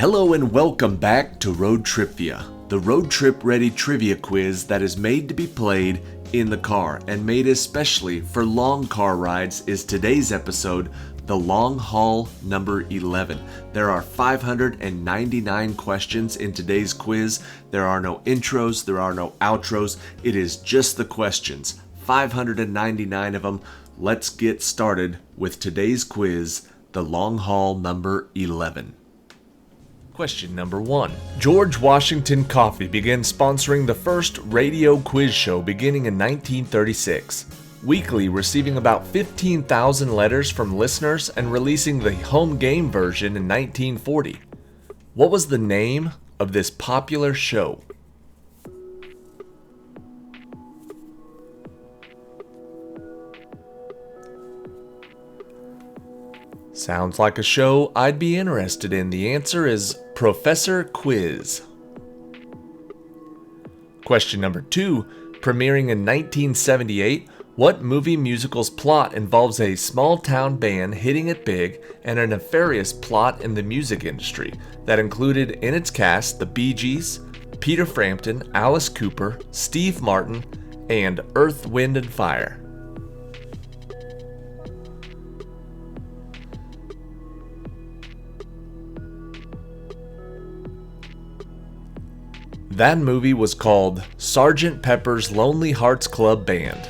Hello and welcome back to ROADTRIpVIA, the road trip ready trivia quiz that is made to be played in the car and made especially for long car rides is today's episode, the long haul number 11. There are 599 questions in today's quiz. There are no intros, there are no outros. It is just the questions, 599 of them. Let's get started with today's quiz, the long haul number 11. Question number 1. George Washington Coffee began sponsoring the first radio quiz show beginning in 1936, weekly receiving about 15,000 letters from listeners and releasing the home game version in 1940. What was the name of this popular show? Sounds like a show I'd be interested in. The answer is Professor Quiz. Question number 2. Premiering in 1978, what movie musical's plot involves a small-town band hitting it big and a nefarious plot in the music industry that included in its cast the Bee Gees, Peter Frampton, Alice Cooper, Steve Martin, and Earth, Wind and Fire? That movie was called Sgt. Pepper's Lonely Hearts Club Band.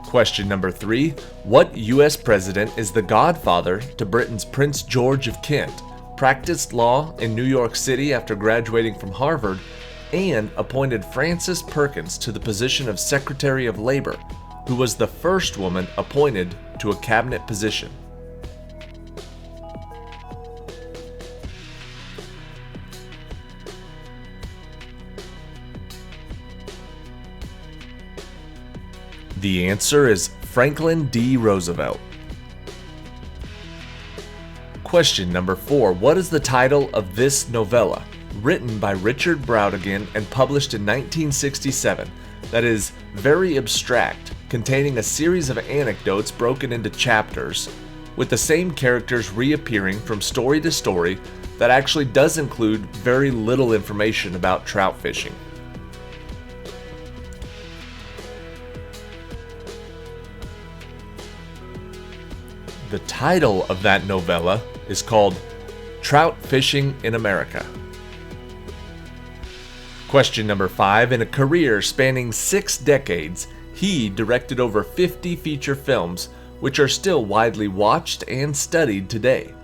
Question number 3. What U.S. president is the godfather to Britain's Prince George of Kent, practiced law in New York City after graduating from Harvard, and appointed Frances Perkins to the position of Secretary of Labor, who was the first woman appointed to a cabinet position? The answer is Franklin D. Roosevelt. Question number 4. What is the title of this novella, written by Richard Brautigan and published in 1967, that is very abstract, containing a series of anecdotes broken into chapters, with the same characters reappearing from story to story, that actually does include very little information about trout fishing? The title of that novella is called Trout Fishing in America. Question number 5. In a career spanning 6 decades, he directed over 50 feature films, which are still widely watched and studied today.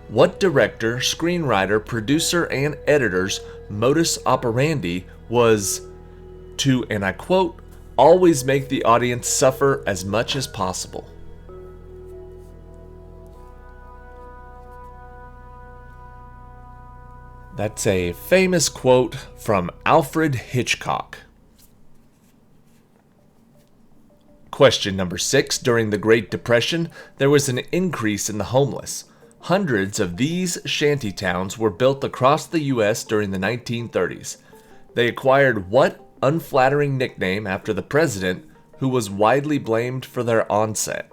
What director, screenwriter, producer, and editor's modus operandi was to, and I quote, always make the audience suffer as much as possible? That's a famous quote from Alfred Hitchcock. Question number 6. During the Great Depression, there was an increase in the homeless. Hundreds of these shanty towns were built across the U.S. during the 1930s. They acquired what unflattering nickname after the president, who was widely blamed for their onset?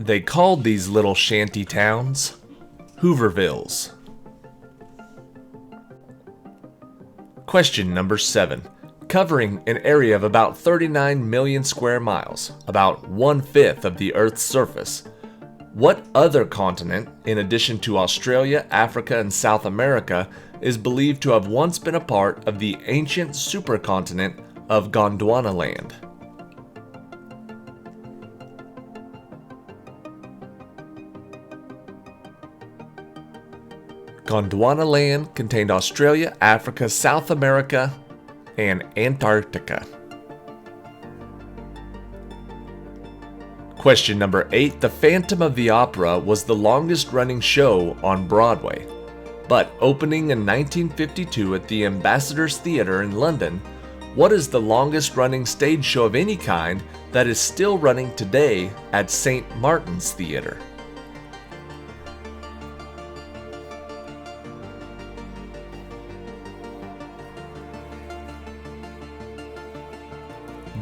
They called these little shanty towns Hoovervilles. Question number 7. Covering an area of about 39 million square miles, about 1/5 of the Earth's surface, what other continent, in addition to Australia, Africa, and South America, is believed to have once been a part of the ancient supercontinent of Gondwanaland? Gondwanaland contained Australia, Africa, South America, and Antarctica. Question number 8. The Phantom of the Opera was the longest running show on Broadway, but opening in 1952 at the Ambassadors Theatre in London, what is the longest running stage show of any kind that is still running today at St. Martin's Theatre?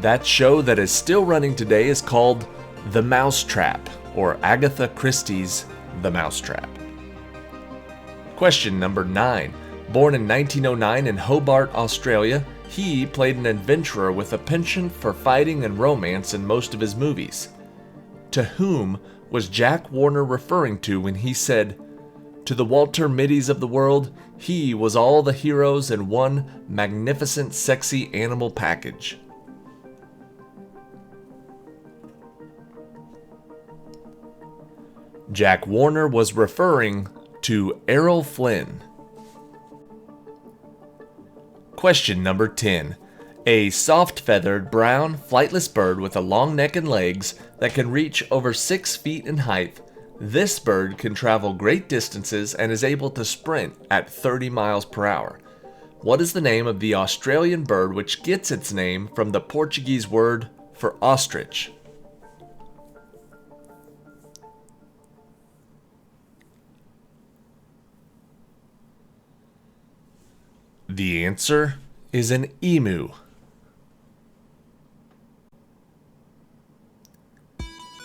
That show that is still running today is called The Mousetrap, or Agatha Christie's The Mousetrap. Question number 9. Born in 1909 in Hobart, Australia, he played an adventurer with a penchant for fighting and romance in most of his movies. To whom was Jack Warner referring to when he said, "To the Walter Mitty's of the world, he was all the heroes in one magnificent sexy animal package"? Jack Warner was referring to Errol Flynn. Question number 10. A soft-feathered, brown, flightless bird with a long neck and legs that can reach over 6 feet in height, this bird can travel great distances and is able to sprint at 30 miles per hour. What is the name of the Australian bird which gets its name from the Portuguese word for ostrich? The answer is an emu.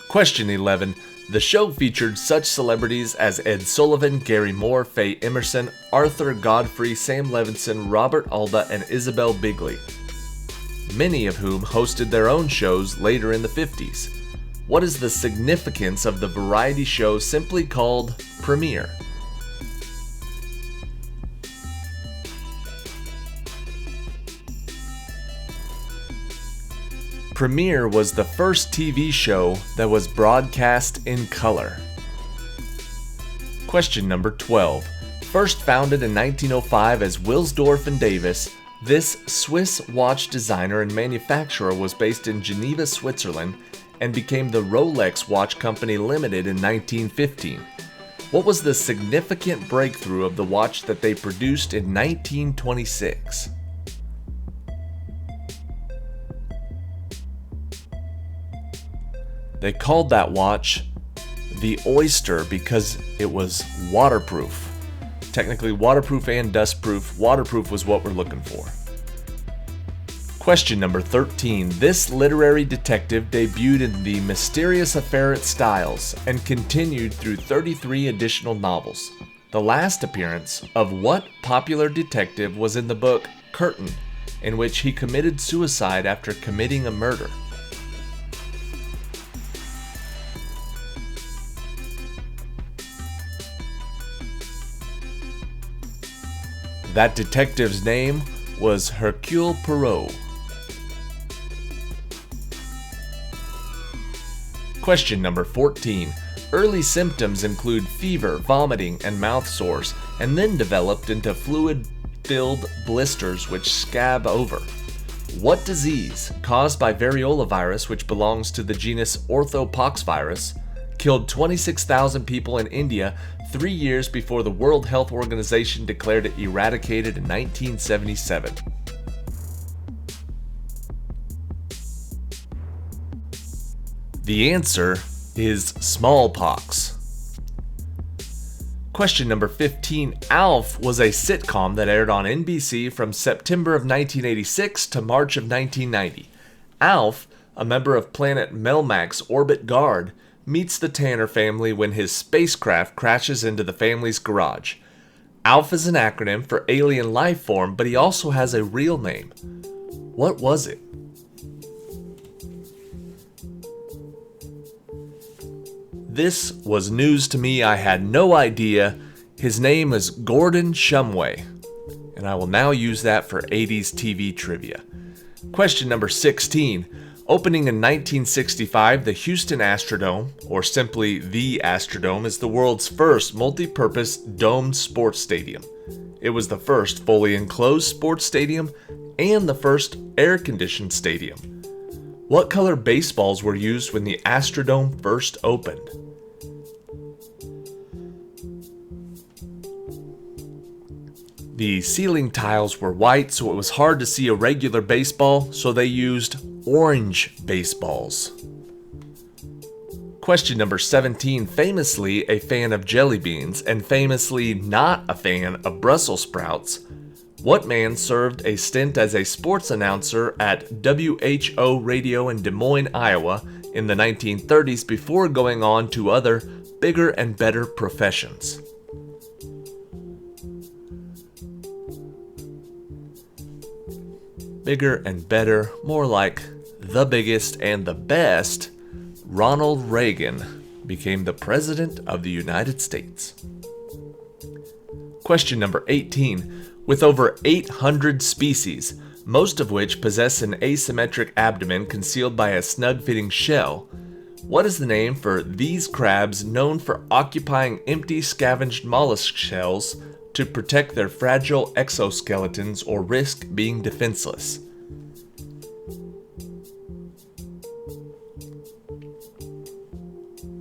Question 11. The show featured such celebrities as Ed Sullivan, Gary Moore, Faye Emerson, Arthur Godfrey, Sam Levinson, Robert Alda, and Isabel Bigley, many of whom hosted their own shows later in the 50s. What is the significance of the variety show simply called Premiere? Premiere was the first TV show that was broadcast in color. Question number 12. First founded in 1905 as Wilsdorf and Davis, this Swiss watch designer and manufacturer was based in Geneva, Switzerland, and became the Rolex Watch Company Limited in 1915. What was the significant breakthrough of the watch that they produced in 1926? They called that watch the Oyster because it was waterproof. Technically waterproof and dustproof. Waterproof was what we're looking for. Question number 13. This literary detective debuted in The Mysterious Affair at Styles and continued through 33 additional novels. The last appearance of what popular detective was in the book Curtain, in which he committed suicide after committing a murder? That detective's name was Hercule Poirot. Question number 14. Early symptoms include fever, vomiting, and mouth sores, and then developed into fluid-filled blisters which scab over. What disease, caused by variola virus, which belongs to the genus Orthopoxvirus, killed 26,000 people in India 3 years before the World Health Organization declared it eradicated in 1977? The answer is smallpox. Question number 15. ALF was a sitcom that aired on NBC from September of 1986 to March of 1990. ALF, a member of planet Melmac's orbit guard, meets the Tanner family when his spacecraft crashes into the family's garage. ALF is an acronym for alien life form, but he also has a real name. What was it? This was news to me. I had no idea. His name is Gordon Shumway, and I will now use that for 80s TV trivia. Question number 16. Opening in 1965, the Houston Astrodome, or simply the Astrodome, is the world's first multi-purpose domed sports stadium. It was the first fully enclosed sports stadium and the first air-conditioned stadium. What color baseballs were used when the Astrodome first opened? The ceiling tiles were white, so it was hard to see a regular baseball, so they used orange baseballs. Question number 17. Famously a fan of jelly beans and famously not a fan of Brussels sprouts, What man served a stint as a sports announcer at WHO Radio in Des Moines, Iowa in the 1930s before going on to other, bigger and better professions? Bigger and better, more like the biggest and the best, Ronald Reagan became the President of the United States. Question number 18. With over 800 species, most of which possess an asymmetric abdomen concealed by a snug-fitting shell, what is the name for these crabs known for occupying empty scavenged mollusk shells to protect their fragile exoskeletons or risk being defenseless?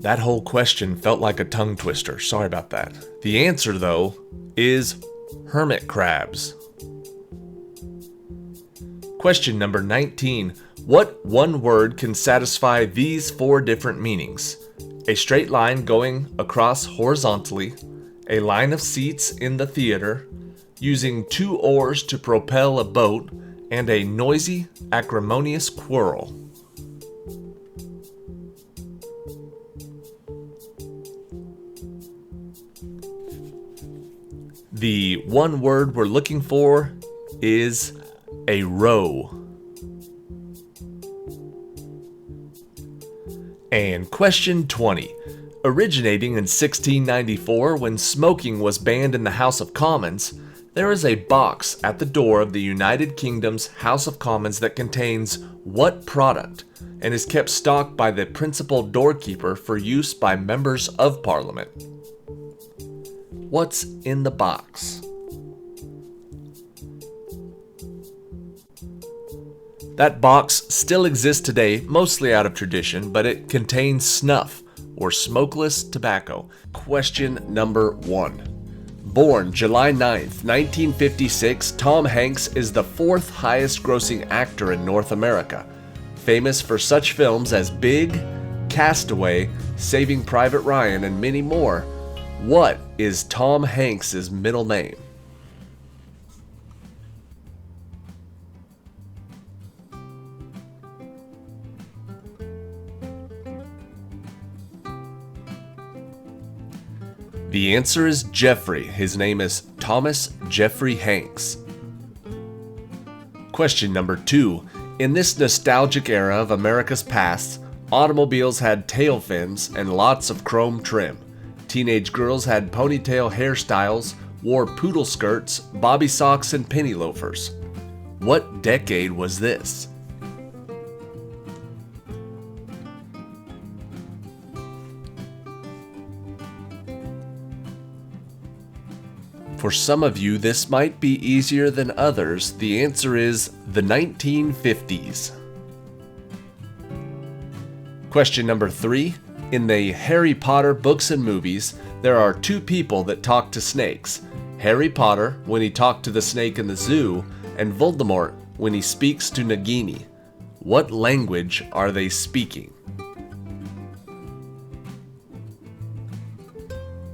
That whole question felt like a tongue twister. Sorry about that. The answer, though, is hermit crabs. Question number 19. What one word can satisfy these 4 different meanings? A straight line going across horizontally, a line of seats in the theater, using 2 oars to propel a boat, and a noisy, acrimonious quarrel. The one word we're looking for is a row. And question 20. Originating in 1694 when smoking was banned in the House of Commons, there is a box at the door of the United Kingdom's House of Commons that contains what product and is kept stocked by the principal doorkeeper for use by members of Parliament? What's in the box? That box still exists today, mostly out of tradition, but it contains snuff, or smokeless tobacco. Question number 1. Born July 9th, 1956, Tom Hanks is the 4th highest grossing actor in North America, famous for such films as Big, Castaway, Saving Private Ryan, and many more. What is Tom Hanks' middle name? The answer is Jeffrey. His name is Thomas Jeffrey Hanks. Question number 2. In this nostalgic era of America's past, automobiles had tail fins and lots of chrome trim. Teenage girls had ponytail hairstyles, wore poodle skirts, bobby socks, and penny loafers. What decade was this? For some of you, this might be easier than others. The answer is the 1950s. Question number 3. In the Harry Potter books and movies, there are 2 people that talk to snakes. Harry Potter, when he talked to the snake in the zoo, and Voldemort, when he speaks to Nagini. What language are they speaking?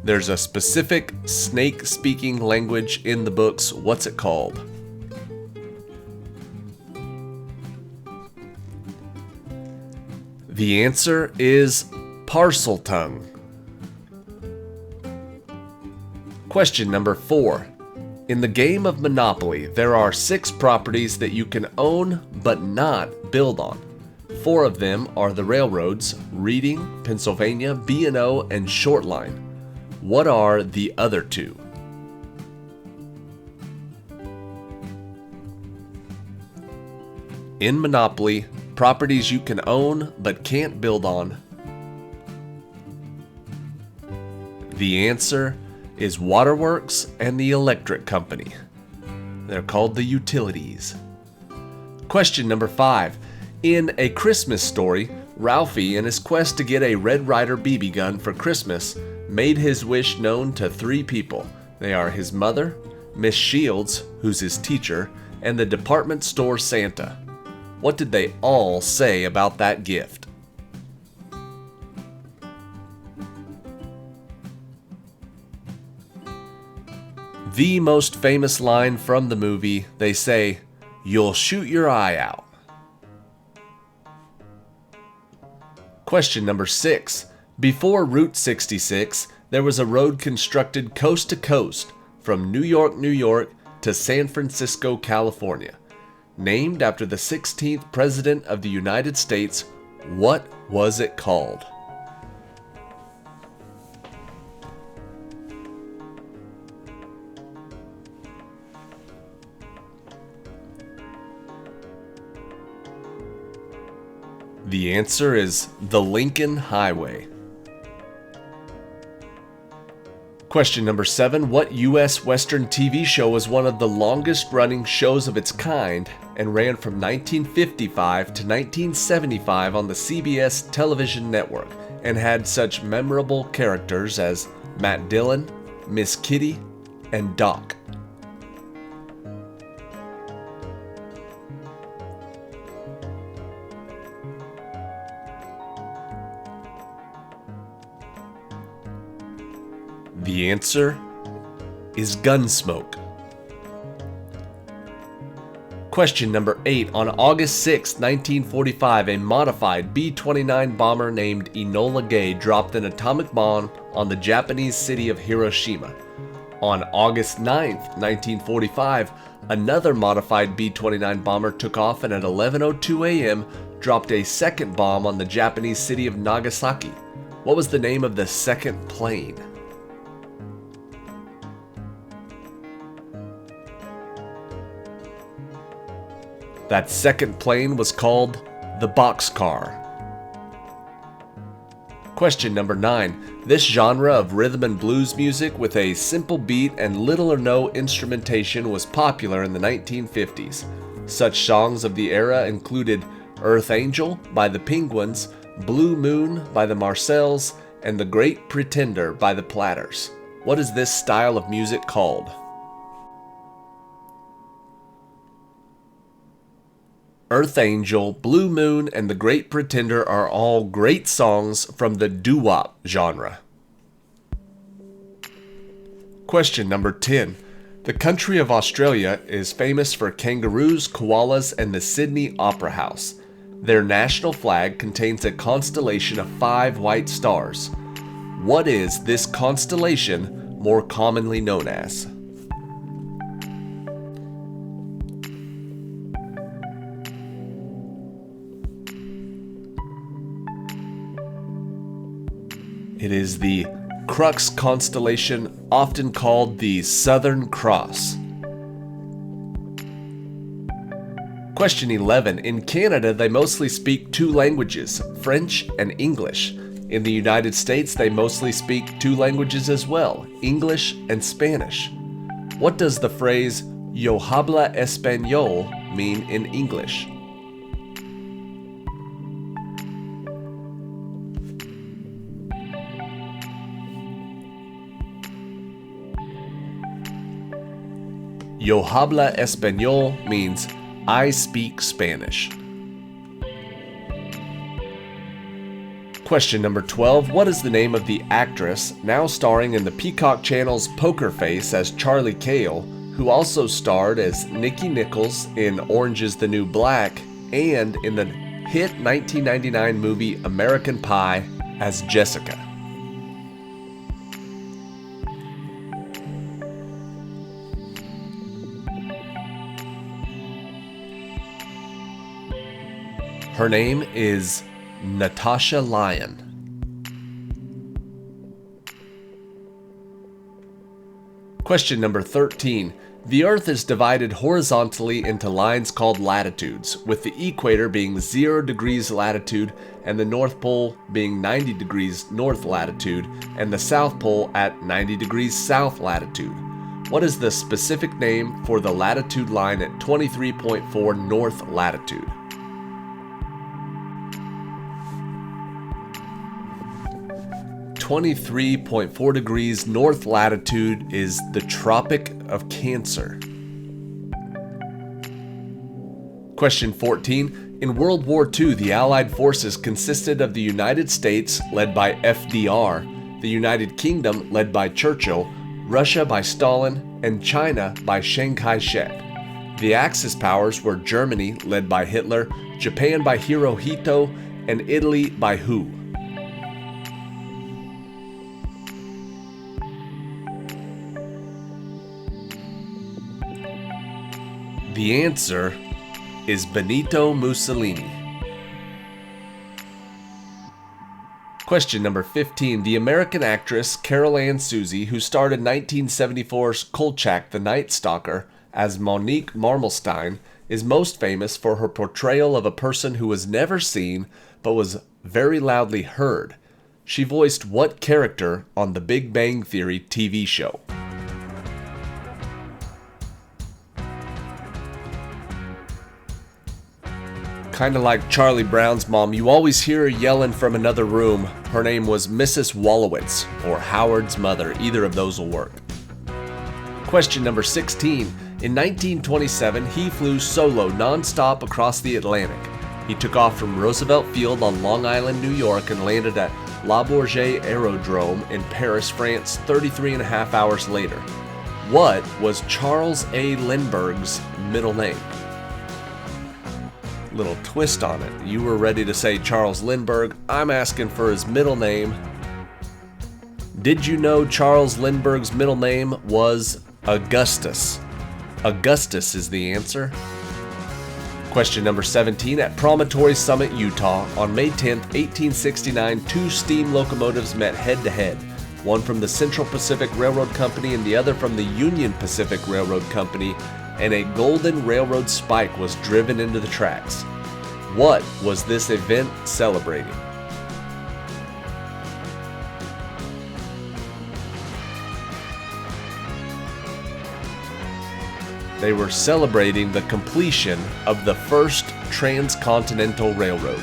There's a specific snake-speaking language in the books. What's it called? The answer is Parseltongue. Question number 4. In the game of Monopoly, there are 6 properties that you can own but not build on. 4 of them are the railroads, Reading, Pennsylvania, B&O, and Shortline. What are the other 2? In Monopoly, properties you can own but can't build on. The answer is Waterworks and the Electric Company. They're called the utilities. Question number 5. In A Christmas Story, Ralphie, in his quest to get a Red Ryder BB gun for Christmas, made his wish known to 3 people. They are his mother, Miss Shields, who's his teacher, and the department store Santa. What did they all say about that gift? the most famous line from the movie. They say, "You'll shoot your eye out." Question number 6. Before Route 66, there was a road constructed coast to coast from New York, New York to San Francisco, California. Named after the 16th President of the United States, what was it called? The answer is the Lincoln Highway. Question number 7. What U.S. Western TV show was one of the longest running shows of its kind and ran from 1955 to 1975 on the CBS television network and had such memorable characters as Matt Dillon, Miss Kitty, and Doc? The answer is Gunsmoke. Question number 8. On August 6, 1945, a modified B-29 bomber named Enola Gay dropped an atomic bomb on the Japanese city of Hiroshima. On August 9, 1945, another modified B-29 bomber took off and at 11:02 a.m. dropped a second bomb on the Japanese city of Nagasaki. What was the name of the second plane? That second plane was called the Boxcar. Question number 9. This genre of rhythm and blues music with a simple beat and little or no instrumentation was popular in the 1950s. Such songs of the era included Earth Angel by the Penguins, Blue Moon by the Marcells, and The Great Pretender by the Platters. What is this style of music called? Earth Angel, Blue Moon, and The Great Pretender are all great songs from the doo-wop genre. Question number 10. The country of Australia is famous for kangaroos, koalas, and the Sydney Opera House. Their national flag contains a constellation of 5 white stars. What is this constellation more commonly known as? It is the Crux constellation, often called the Southern Cross. Question 11. In Canada, they mostly speak 2 languages, French and English. In the United States, they mostly speak 2 languages as well, English and Spanish. What does the phrase "Yo habla español" mean in English? Yo habla español means I speak Spanish. Question number 12. What is the name of the actress now starring in the Peacock Channel's Poker Face as Charlie Cale, who also starred as Nikki Nichols in Orange is the New Black and in the hit 1999 movie American Pie as Jessica? Her name is Natasha Lyonne. Question number 13. The Earth is divided horizontally into lines called latitudes, with the equator being 0 degrees latitude and the North Pole being 90 degrees north latitude and the South Pole at 90 degrees south latitude. What is the specific name for the latitude line at 23.4 north latitude? 23.4 degrees north latitude is the Tropic of Cancer. Question 14. In World War II, the Allied forces consisted of the United States, led by FDR, the United Kingdom, led by Churchill, Russia by Stalin, and China by Chiang Kai-shek. The Axis powers were Germany, led by Hitler, Japan by Hirohito, and Italy by who? The answer is Benito Mussolini. Question number 15. The American actress Carol Ann Suzy, who starred in 1974's Kolchak the Night Stalker as Monique Marmelstein, is most famous for her portrayal of a person who was never seen but was very loudly heard. She voiced what character on the Big Bang Theory TV show? Kind of like Charlie Brown's mom, you always hear her yelling from another room. Her name was Mrs. Wolowitz, or Howard's mother. Either of those will work. Question number 16. In 1927, he flew solo non-stop across the Atlantic. He took off from Roosevelt Field on Long Island, New York, and landed at Le Bourget Aerodrome in Paris, France, 33 and a half hours later. What was Charles A. Lindbergh's middle name? Little twist on it. You were ready to say Charles Lindbergh. I'm asking for his middle name. Did you know Charles Lindbergh's middle name was Augustus? Augustus is the answer. Question number 17. At Promontory Summit, Utah, on May 10, 1869, two steam locomotives met head-to-head. One from the Central Pacific Railroad Company and the other from the Union Pacific Railroad Company, and a golden railroad spike was driven into the tracks. What was this event celebrating? They were celebrating the completion of the first transcontinental railroad.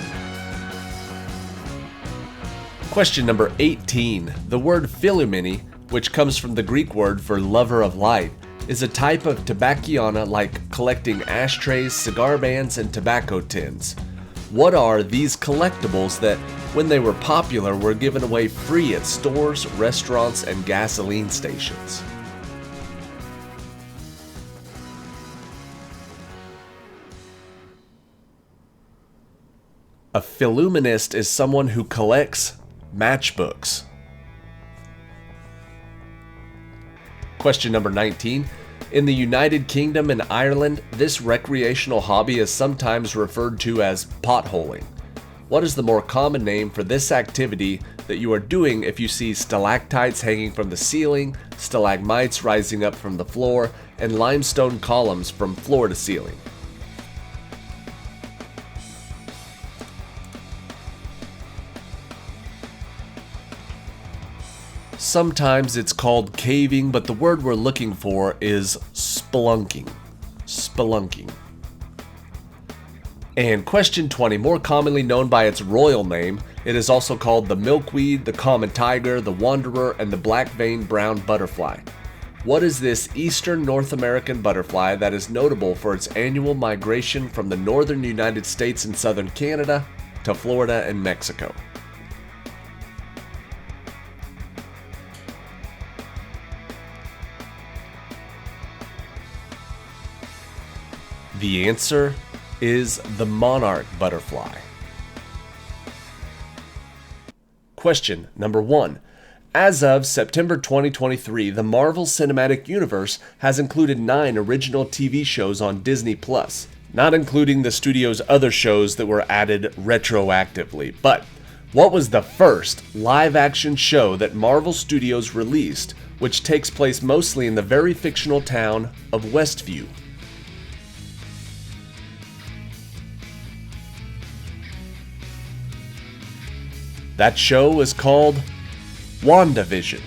Question number 18. The word philumene, which comes from the Greek word for lover of light, is a type of tobacciana like collecting ashtrays, cigar bands, and tobacco tins. What are these collectibles that, when they were popular, were given away free at stores, restaurants, and gasoline stations? A philumenist is someone who collects matchbooks. Question number 19. In the United Kingdom and Ireland, this recreational hobby is sometimes referred to as potholing. What is the more common name for this activity that you are doing if you see stalactites hanging from the ceiling, stalagmites rising up from the floor, and limestone columns from floor to ceiling? Sometimes it's called caving, but the word we're looking for is spelunking. Spelunking. And question 20, more commonly known by its royal name, it is also called the milkweed, the common tiger, the wanderer, and the black-veined brown butterfly. What is this eastern North American butterfly that is notable for its annual migration from the northern United States and southern Canada to Florida and Mexico? The answer is the monarch butterfly. Question number 1. As of September 2023, the Marvel Cinematic Universe has included 9 original TV shows on Disney+, not including the studio's other shows that were added retroactively. But what was the first live-action show that Marvel Studios released, which takes place mostly in the very fictional town of Westview? That show is called WandaVision.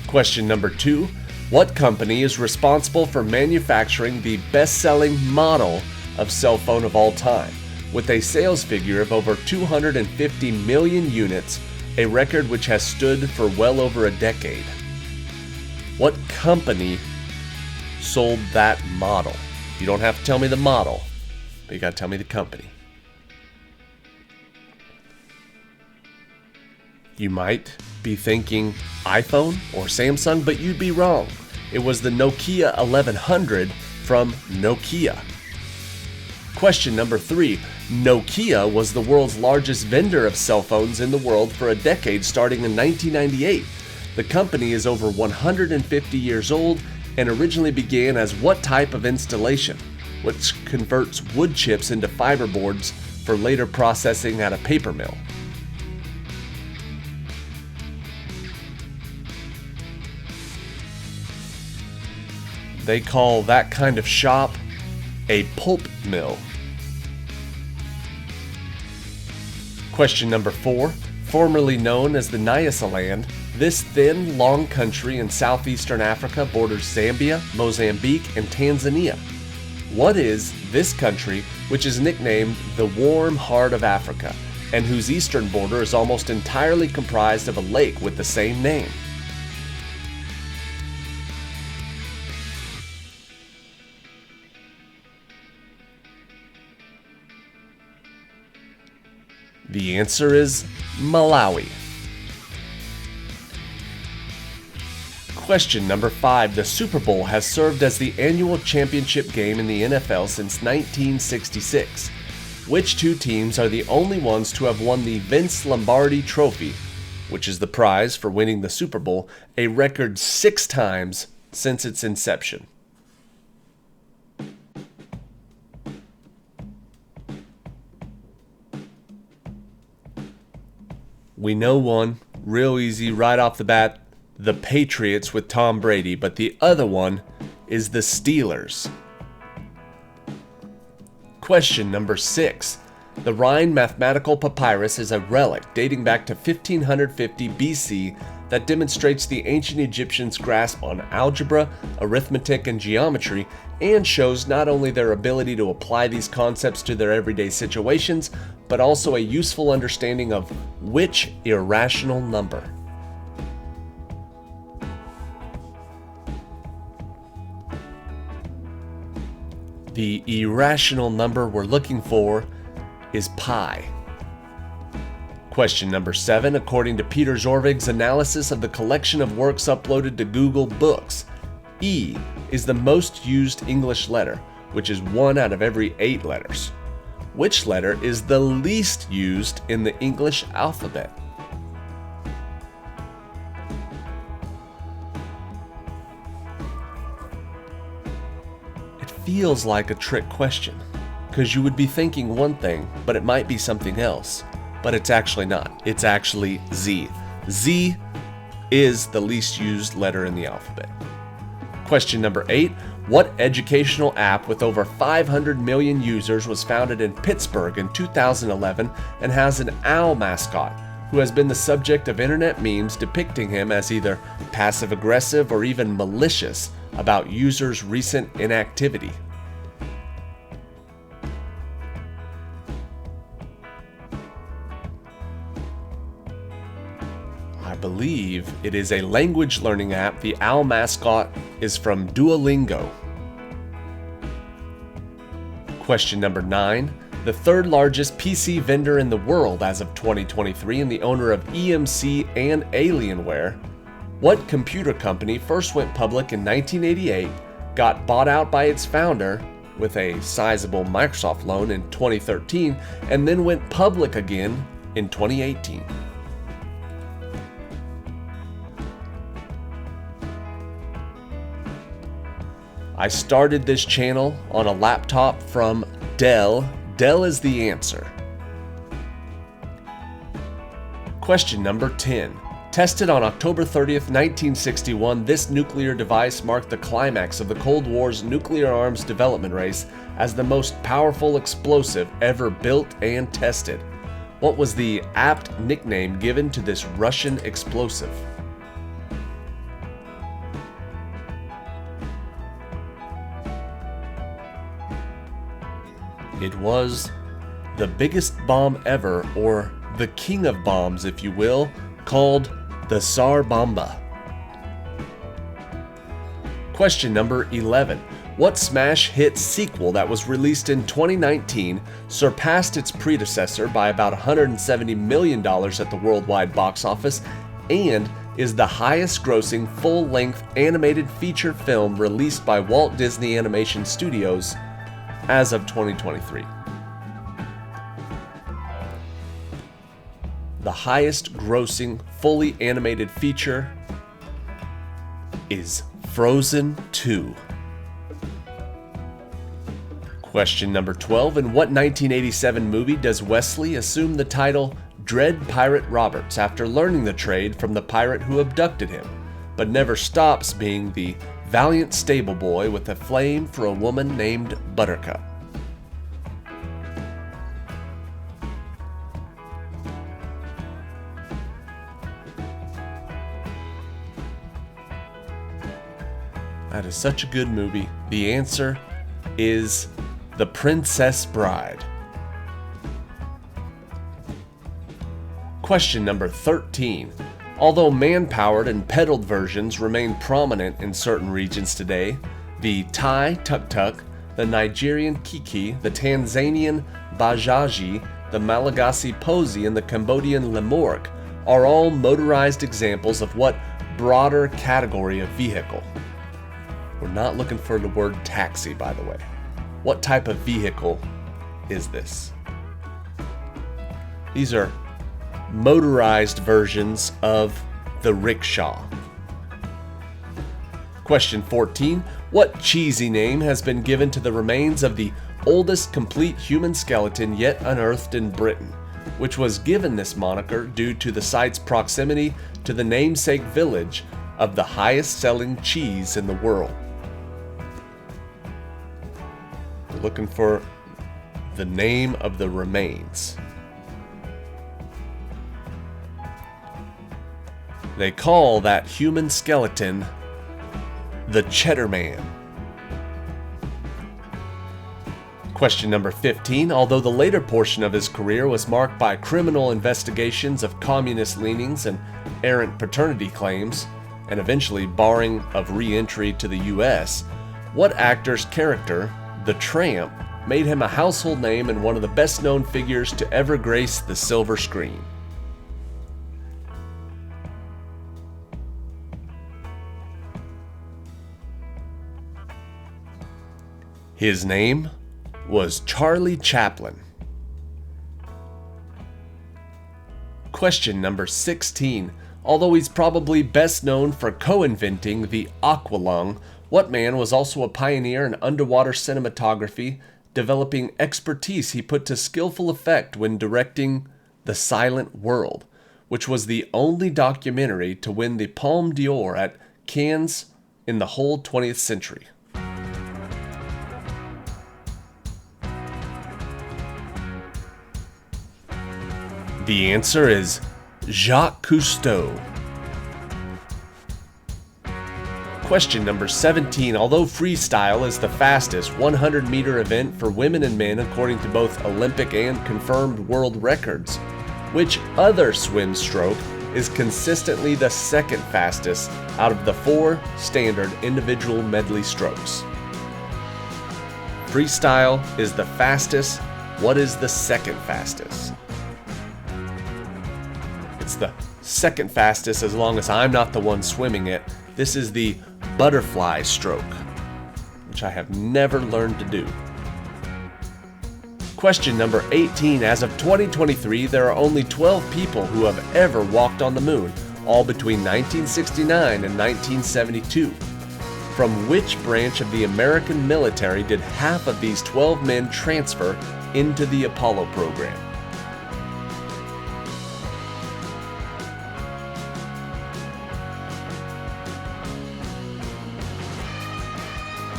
Question number 2. What company is responsible for manufacturing the best-selling model of cell phone of all time, with a sales figure of over 250 million units, a record which has stood for well over a decade? What company sold that model? You don't have to tell me the model, but you gotta tell me the company. You might be thinking iPhone or Samsung, but you'd be wrong. It was the Nokia 1100 from Nokia. Question number 3. Nokia was the world's largest vendor of cell phones in the world for a decade starting in 1998. The company is over 150 years old and originally began as what type of installation, which converts wood chips into fiber boards for later processing at a paper mill. They call that kind of shop a pulp mill. Question number 4. Formerly known as the Nyasaland, this thin, long country in southeastern Africa borders Zambia, Mozambique, and Tanzania. What is this country, which is nicknamed the Warm Heart of Africa, and whose eastern border is almost entirely comprised of a lake with the same name? The answer is Malawi. Question number 5. The Super Bowl has served as the annual championship game in the NFL since 1966. Which two teams are the only ones to have won the Vince Lombardi Trophy, which is the prize for winning the Super Bowl, a record 6 times since its inception? We know one, real easy right off the bat, the Patriots with Tom Brady, but the other one is the Steelers. Question number 6. The Rhine Mathematical Papyrus is a relic dating back to 1550 BC that demonstrates the ancient Egyptians' grasp on algebra, arithmetic, and geometry, and shows not only their ability to apply these concepts to their everyday situations, but also a useful understanding of which irrational number. The irrational number we're looking for is pi. Question number 7. According to Peter Zorvig's analysis of the collection of works uploaded to Google Books, E is the most used English letter, which is 1 out of every 8 letters. Which letter is the least used in the English alphabet? It feels like a trick question, because you would be thinking one thing, but it might be something else. But it's actually not. It's actually Z. Z is the least used letter in the alphabet. Question number 8. What educational app with over 500 million users was founded in Pittsburgh in 2011 and has an owl mascot who has been the subject of internet memes depicting him as either passive-aggressive or even malicious about users' recent inactivity? I believe it is a language learning app. The owl mascot is from Duolingo. Question number 9. The third largest PC vendor in the world as of 2023 and the owner of EMC and Alienware. What computer company first went public in 1988, got bought out by its founder with a sizable Microsoft loan in 2013, and then went public again in 2018? I started this channel on a laptop from Dell. Dell is the answer. Question number 10. Tested on October 30th, 1961, this nuclear device marked the climax of the Cold War's nuclear arms development race as the most powerful explosive ever built and tested. What was the apt nickname given to this Russian explosive? It was the biggest bomb ever, or the king of bombs, if you will, called the Tsar Bomba. Question number 11. What smash hit sequel that was released in 2019 surpassed its predecessor by about $170 million at the worldwide box office and is the highest grossing full-length animated feature film released by Walt Disney Animation Studios as of 2023? The highest grossing fully animated feature is Frozen 2. Question number 12. In what 1987 movie does Wesley assume the title Dread Pirate Roberts after learning the trade from the pirate who abducted him, but never stops being the valiant stable boy with a flame for a woman named Buttercup? That is such a good movie. The answer is The Princess Bride. Question number 13. Although man-powered and pedaled versions remain prominent in certain regions today, the Thai tuk-tuk, the Nigerian kiki, the Tanzanian bajaji, the Malagasy posy, and the Cambodian lemurk are all motorized examples of what broader category of vehicle? We're not looking for the word taxi, by the way. What type of vehicle is this? These are motorized versions of the rickshaw. Question 14. What cheesy name has been given to the remains of the oldest complete human skeleton yet unearthed in Britain, which was given this moniker due to the site's proximity to the namesake village of the highest-selling cheese in the world? We're looking for the name of the remains. They call that human skeleton the Cheddar Man. Question number 15. Although the later portion of his career was marked by criminal investigations of communist leanings and errant paternity claims, and eventually barring of re-entry to the U.S., what actor's character, the Tramp, made him a household name and one of the best-known figures to ever grace the silver screen? His name was Charlie Chaplin. Question number 16. Although he's probably best known for co-inventing the aqualung, what man was also a pioneer in underwater cinematography, developing expertise he put to skillful effect when directing The Silent World, which was the only documentary to win the Palme d'Or at Cannes in the whole 20th century? The answer is Jacques Cousteau. Question number 17. Although freestyle is the fastest 100-meter event for women and men according to both Olympic and confirmed world records, which other swim stroke is consistently the second fastest out of the 4 standard individual medley strokes? Freestyle is the fastest. What is the second fastest? It's the second fastest as long as I'm not the one swimming it. This is the butterfly stroke, which I have never learned to do. Question number 18. As of 2023, there are only 12 people who have ever walked on the moon, all between 1969 and 1972. From which branch of the American military did half of these 12 men transfer into the Apollo program?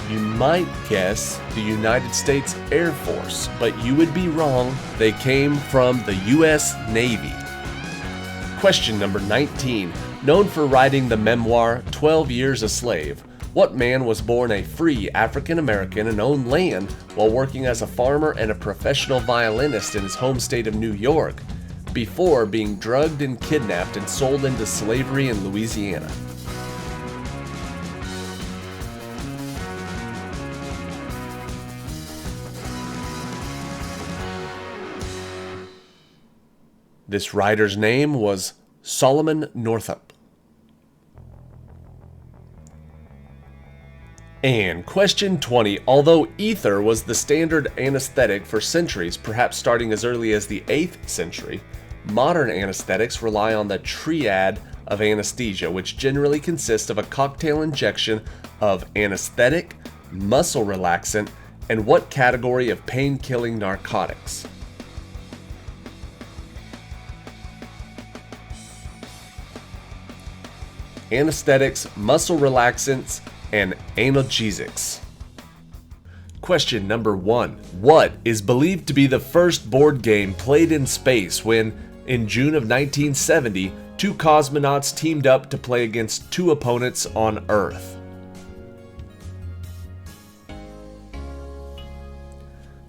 You might guess the United States Air Force, but you would be wrong. They came from the U.S. Navy. Question number 19. Known for writing the memoir 12 Years a Slave, what man was born a free African American and owned land while working as a farmer and a professional violinist in his home state of New York, before being drugged and kidnapped and sold into slavery in Louisiana? This writer's name was Solomon Northup. And question 20. Although ether was the standard anesthetic for centuries, perhaps starting as early as the 8th century, modern anesthetics rely on the triad of anesthesia, which generally consists of a cocktail injection of anesthetic, muscle relaxant, and what category of pain-killing narcotics? Anesthetics, muscle relaxants, and analgesics. Question number 1. What is believed to be the first board game played in space when, in June of 1970, two cosmonauts teamed up to play against two opponents on Earth?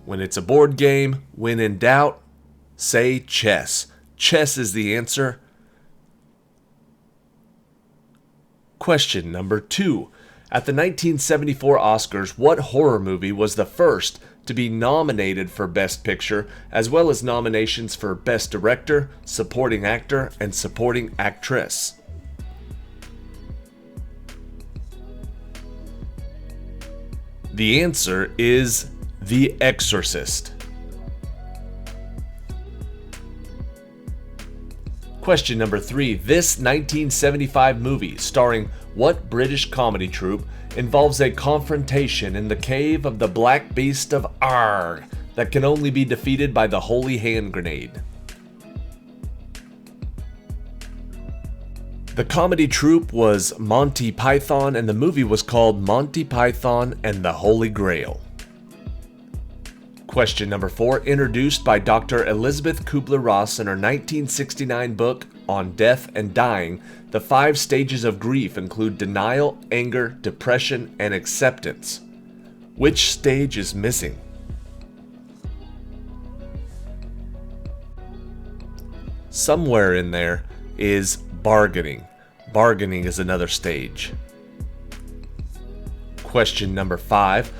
When it's a board game, when in doubt, say chess. Chess is the answer. Question number 2. At the 1974 Oscars, what horror movie was the first to be nominated for Best Picture, as well as nominations for Best Director, Supporting Actor, and Supporting Actress? The answer is The Exorcist. Question number 3. This 1975 movie, starring what British comedy troupe, involves a confrontation in the cave of the Black Beast of Arg that can only be defeated by the Holy Hand Grenade? The comedy troupe was Monty Python, and the movie was called Monty Python and the Holy Grail. Question number 4, introduced by Dr. Elizabeth Kubler-Ross in her 1969 book On Death and Dying, the 5 stages of grief include denial, anger, depression, and acceptance. Which stage is missing? Somewhere in there is bargaining. Bargaining is another stage. Question number 5.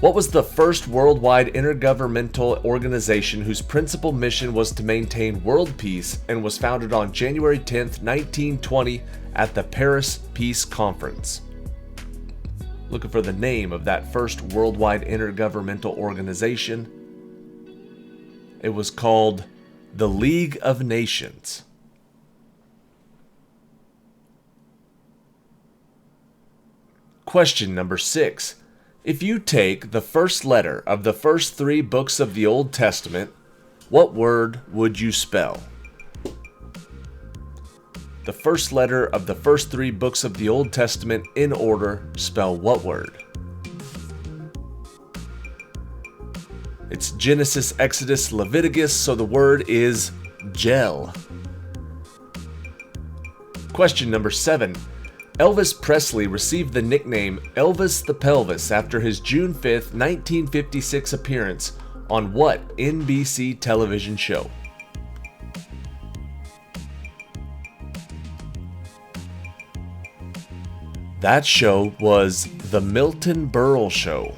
What was the first worldwide intergovernmental organization whose principal mission was to maintain world peace and was founded on January 10, 1920 at the Paris Peace Conference? Looking for the name of that first worldwide intergovernmental organization. It was called the League of Nations. Question number 6. If you take the first letter of the first 3 books of the Old Testament, what word would you spell? The first letter of the first 3 books of the Old Testament in order, spell what word? It's Genesis, Exodus, Leviticus, so the word is gel. Question number 7. Elvis Presley received the nickname Elvis the Pelvis after his June 5, 1956 appearance on what NBC television show? That show was The Milton Berle Show.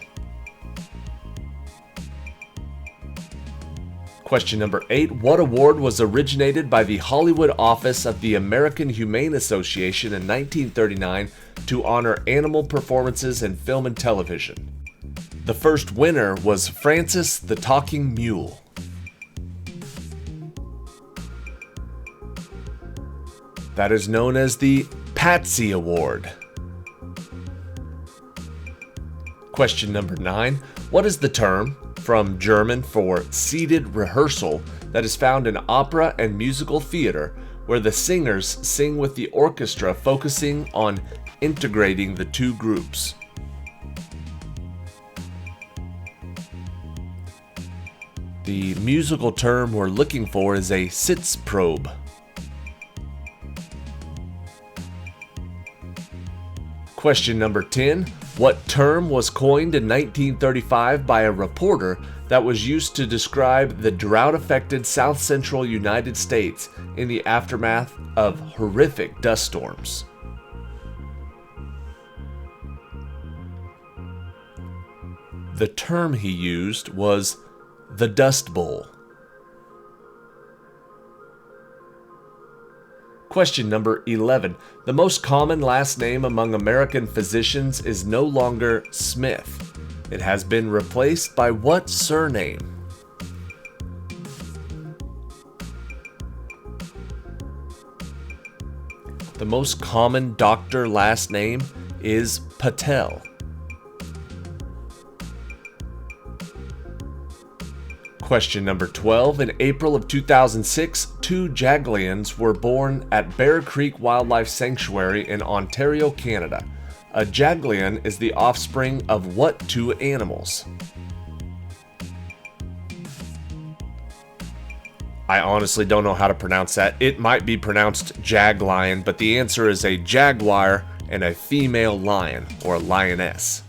Question number 8. What award was originated by the Hollywood office of the American Humane Association in 1939 to honor animal performances in film and television? The first winner was Francis the Talking Mule. That is known as the Patsy Award. Question number 9. What is the term, from German for seated rehearsal, that is found in opera and musical theater, where the singers sing with the orchestra focusing on integrating the two groups? The musical term we're looking for is a Sitzprobe. Question number 10. What term was coined in 1935 by a reporter that was used to describe the drought-affected South Central United States in the aftermath of horrific dust storms? The term he used was the Dust Bowl. Question number 11. The most common last name among American physicians is no longer Smith. It has been replaced by what surname? The most common doctor last name is Patel. Question number 12. In April of 2006, 2 jaglions were born at Bear Creek Wildlife Sanctuary in Ontario, Canada. A jaglion is the offspring of what 2 animals? I honestly don't know how to pronounce that. It might be pronounced jaglion, but the answer is a jaguar and a female lion or lioness.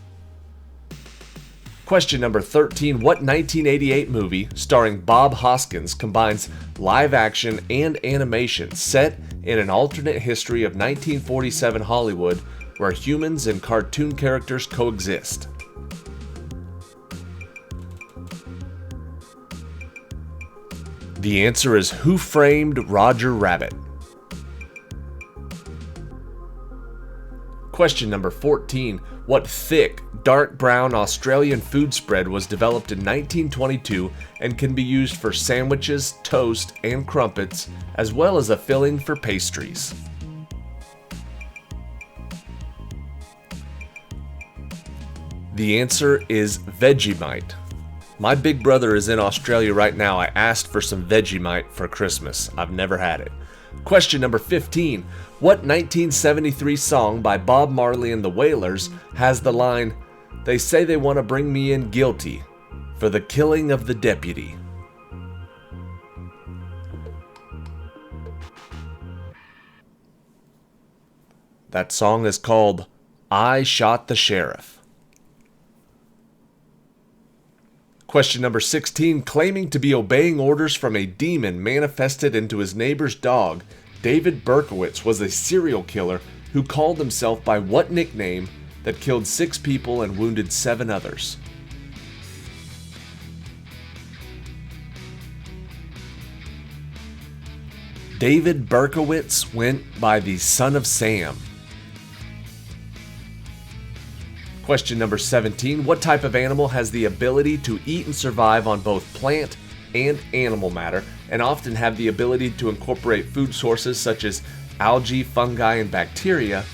Question number 13. What 1988 movie starring Bob Hoskins combines live action and animation set in an alternate history of 1947 Hollywood where humans and cartoon characters coexist? The answer is Who Framed Roger Rabbit? Question number 14. What thick, dark brown Australian food spread was developed in 1922 and can be used for sandwiches, toast, and crumpets, as well as a filling for pastries? The answer is Vegemite. My big brother is in Australia right now. I asked for some Vegemite for Christmas. I've never had it. Question number 15. What 1973 song by Bob Marley and the Wailers has the line, "They say they want to bring me in guilty for the killing of the deputy"? That song is called "I Shot the Sheriff." Question number 16. Claiming to be obeying orders from a demon manifested into his neighbor's dog, David Berkowitz was a serial killer who called himself by what nickname that killed 6 people and wounded 7 others? David Berkowitz went by the Son of Sam. Question number 17. What type of animal has the ability to eat and survive on both plant and animal matter, and often have the ability to incorporate food sources such as algae, fungi, and bacteria,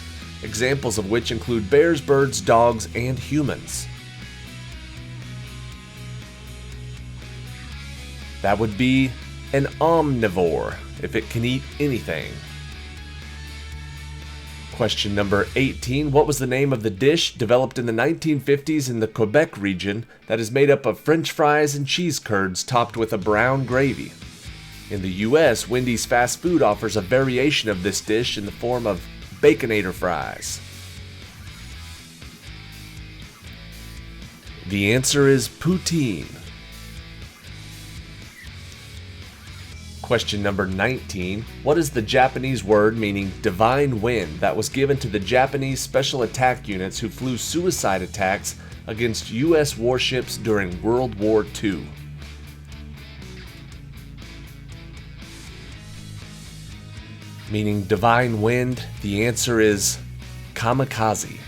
examples of which include bears, birds, dogs, and humans? That would be an omnivore, if it can eat anything. Question number 18. What was the name of the dish developed in the 1950s in the Quebec region that is made up of French fries and cheese curds topped with a brown gravy? In the US, Wendy's fast food offers a variation of this dish in the form of Baconator fries. The answer is poutine. Question number 19. What is the Japanese word meaning divine wind that was given to the Japanese special attack units who flew suicide attacks against US warships during World War II? Meaning divine wind, the answer is kamikaze.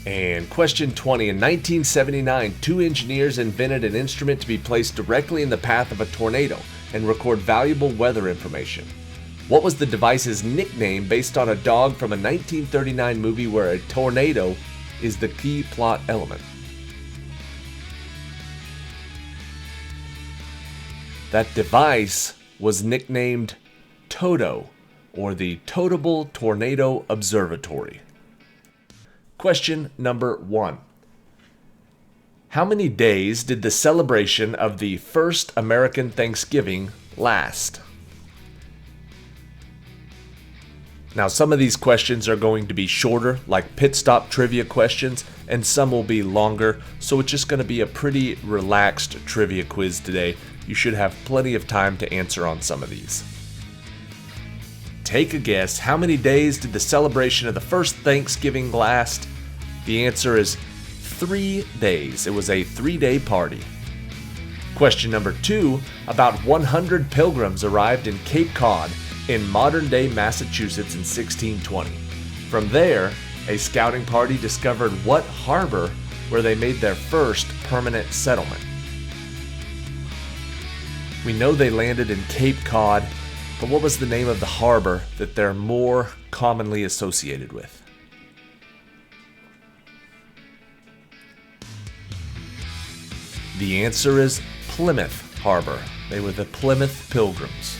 And question 20. In 1979, 2 engineers invented an instrument to be placed directly in the path of a tornado and record valuable weather information. What was the device's nickname based on a dog from a 1939 movie where a tornado is the key plot element? That device was nicknamed Toto, or the Totable Tornado Observatory. Question number 1. How many days did the celebration of the first American Thanksgiving last? Now, some of these questions are going to be shorter, like pit stop trivia questions, and some will be longer, so it's just going to be a pretty relaxed trivia quiz today. You should have plenty of time to answer on some of these. Take a guess. How many days did the celebration of the first Thanksgiving last? The answer is 3 days. It was a 3-day party. Question number 2, about 100 pilgrims arrived in Cape Cod in modern-day Massachusetts in 1620. From there, a scouting party discovered what harbor where they made their first permanent settlement. We know they landed in Cape Cod, but what was the name of the harbor that they're more commonly associated with? The answer is Plymouth Harbor. They were the Plymouth Pilgrims.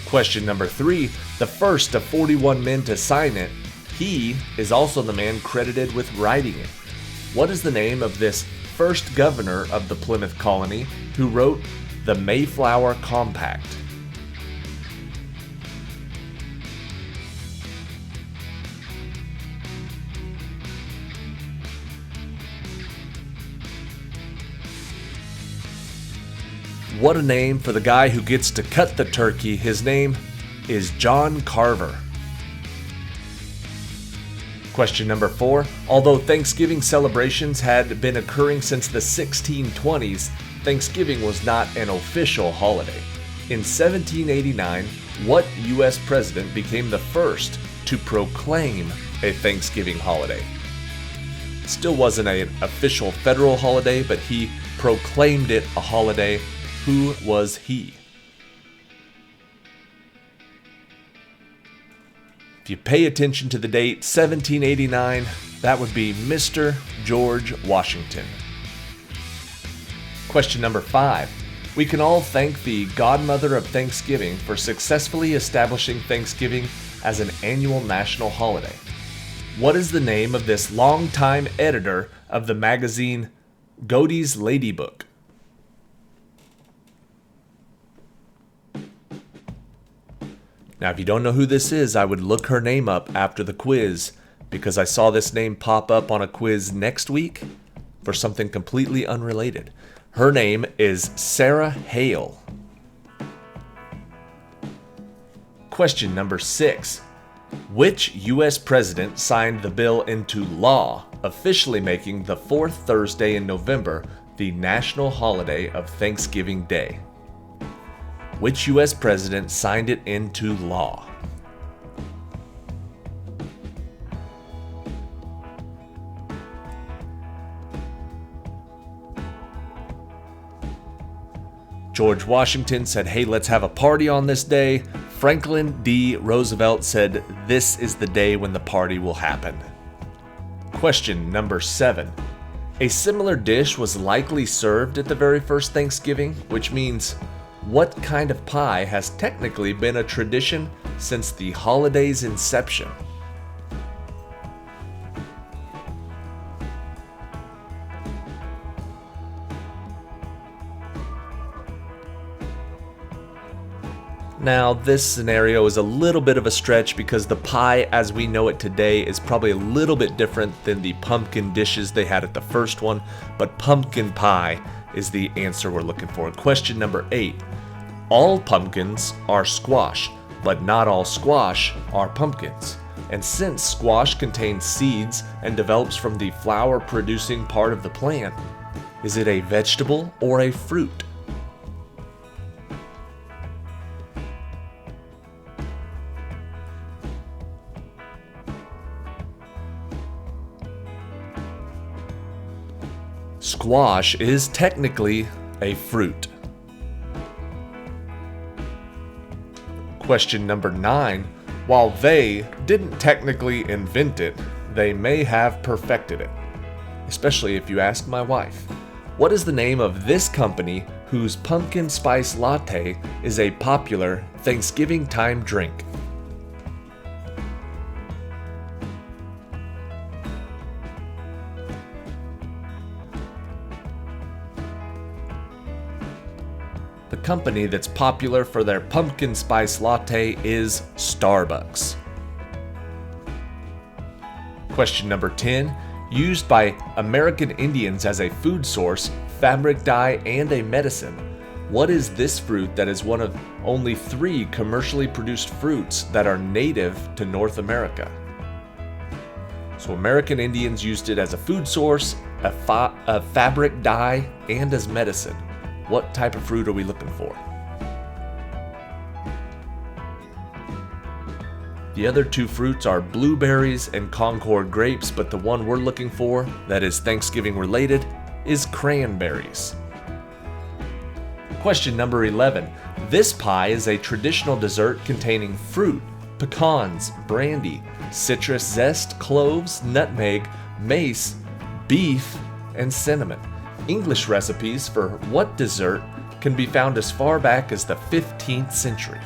Question number 3, the first of 41 men to sign it. He is also the man credited with writing it. What is the name of this first governor of the Plymouth colony who wrote the Mayflower Compact? What a name for the guy who gets to cut the turkey. His name is John Carver. Question number 4. Although Thanksgiving celebrations had been occurring since the 1620s, Thanksgiving was not an official holiday. In 1789, what U.S. president became the first to proclaim a Thanksgiving holiday? It still wasn't an official federal holiday, but he proclaimed it a holiday. Who was he? If you pay attention to the date, 1789, that would be Mr. George Washington. Question number 5. We can all thank the godmother of Thanksgiving for successfully establishing Thanksgiving as an annual national holiday. What is the name of this longtime editor of the magazine Godey's Lady Book? Now, if you don't know who this is, I would look her name up after the quiz, because I saw this name pop up on a quiz next week for something completely unrelated. Her name is Sarah Hale. Question number 6. Which U.S. president signed the bill into law, officially making the fourth Thursday in November the national holiday of Thanksgiving Day? Which U.S. president signed it into law? George Washington said, hey, let's have a party on this day. Franklin D. Roosevelt said, this is the day when the party will happen. Question number 7. A similar dish was likely served at the very first Thanksgiving, which means what kind of pie has technically been a tradition since the holiday's inception? Now, this scenario is a little bit of a stretch because the pie as we know it today is probably a little bit different than the pumpkin dishes they had at the first one, but pumpkin pie is the answer we're looking for. Question number 8. All pumpkins are squash, but not all squash are pumpkins. And since squash contains seeds and develops from the flower-producing part of the plant, is it a vegetable or a fruit? Squash is technically a fruit. Question number 9. While they didn't technically invent it, they may have perfected it. Especially if you ask my wife. What is the name of this company whose pumpkin spice latte is a popular Thanksgiving time drink? The company that's popular for their pumpkin spice latte is Starbucks. Question number 10. Used by American Indians as a food source, fabric dye, and a medicine. What is this fruit that is one of only 3 commercially produced fruits that are native to North America? So American Indians used it as a food source, a fabric dye, and as medicine. What type of fruit are we looking for? The other two fruits are blueberries and Concord grapes, but the one we're looking for, that is Thanksgiving related, is cranberries. Question number 11. This pie is a traditional dessert containing fruit, pecans, brandy, citrus zest, cloves, nutmeg, mace, beef, and cinnamon. English recipes for what dessert can be found as far back as the 15th century?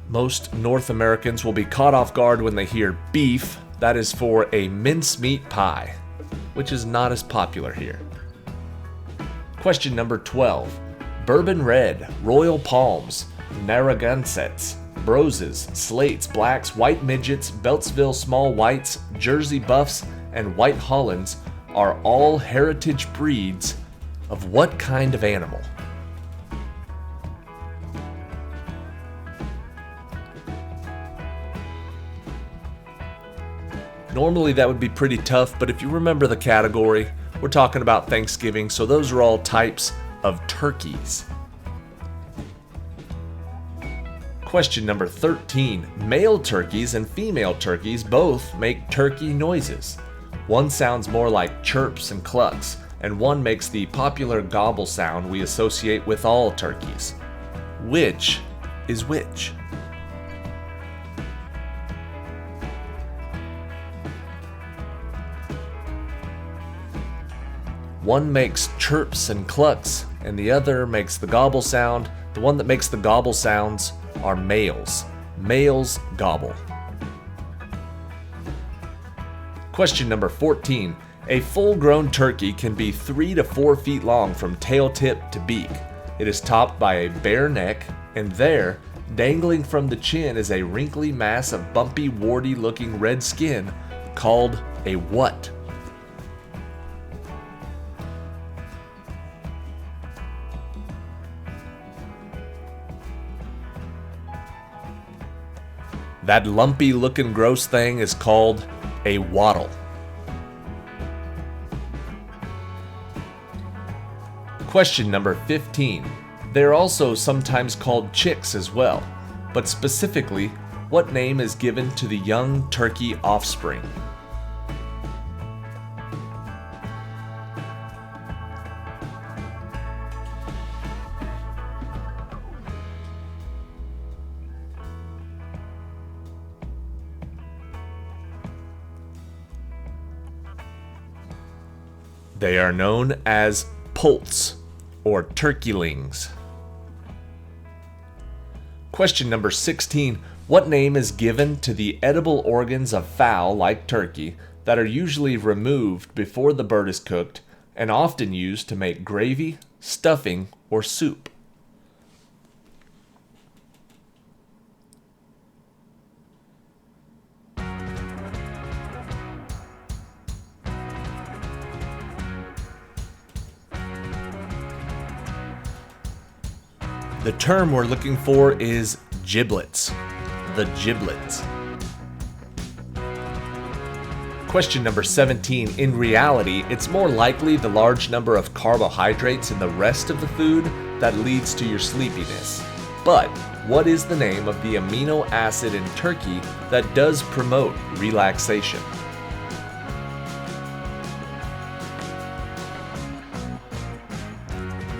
Most North Americans will be caught off guard when they hear beef. That is for a mincemeat pie, which is not as popular here. Question number 12. Bourbon red, royal palms, Narragansetts, broses, slates, blacks, white midgets, Beltsville small whites, Jersey buffs, and white Hollands are all heritage breeds of what kind of animal? Normally that would be pretty tough, but if you remember the category, we're talking about Thanksgiving, so those are all types of turkeys. Question number 13. Male turkeys and female turkeys both make turkey noises. One sounds more like chirps and clucks, and one makes the popular gobble sound we associate with all turkeys. Which is which? One makes chirps and clucks, and the other makes the gobble sound. The one that makes the gobble sounds are males. Males gobble. Question number 14. A full-grown turkey can be 3 to 4 feet long from tail tip to beak. It is topped by a bare neck, and there, dangling from the chin, is a wrinkly mass of bumpy, warty-looking red skin called a what? That lumpy looking gross thing is called a wattle. Question number 15. They're also sometimes called chicks as well, but specifically, what name is given to the young turkey offspring? They are known as poults or turkeylings. Question number 16. What name is given to the edible organs of fowl like turkey that are usually removed before the bird is cooked and often used to make gravy, stuffing, or soup? The term we're looking for is giblets. The giblets. Question number 17. In reality, it's more likely the large number of carbohydrates in the rest of the food that leads to your sleepiness. But what is the name of the amino acid in turkey that does promote relaxation?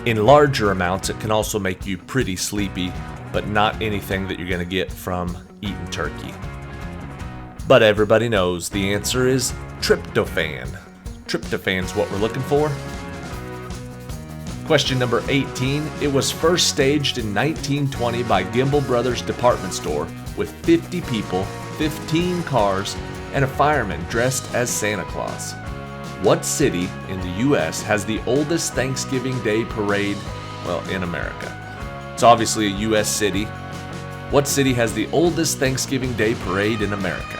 In larger amounts, it can also make you pretty sleepy, but not anything that you're going to get from eating turkey. But everybody knows the answer is tryptophan. Tryptophan's what we're looking for. Question number 18. It was first staged in 1920 by Gimbel Brothers Department Store with 50 people, 15 cars, and a fireman dressed as Santa Claus. What city in the U.S. has the oldest Thanksgiving Day parade, well, in America? It's obviously a U.S. city. What city has the oldest Thanksgiving Day parade in America?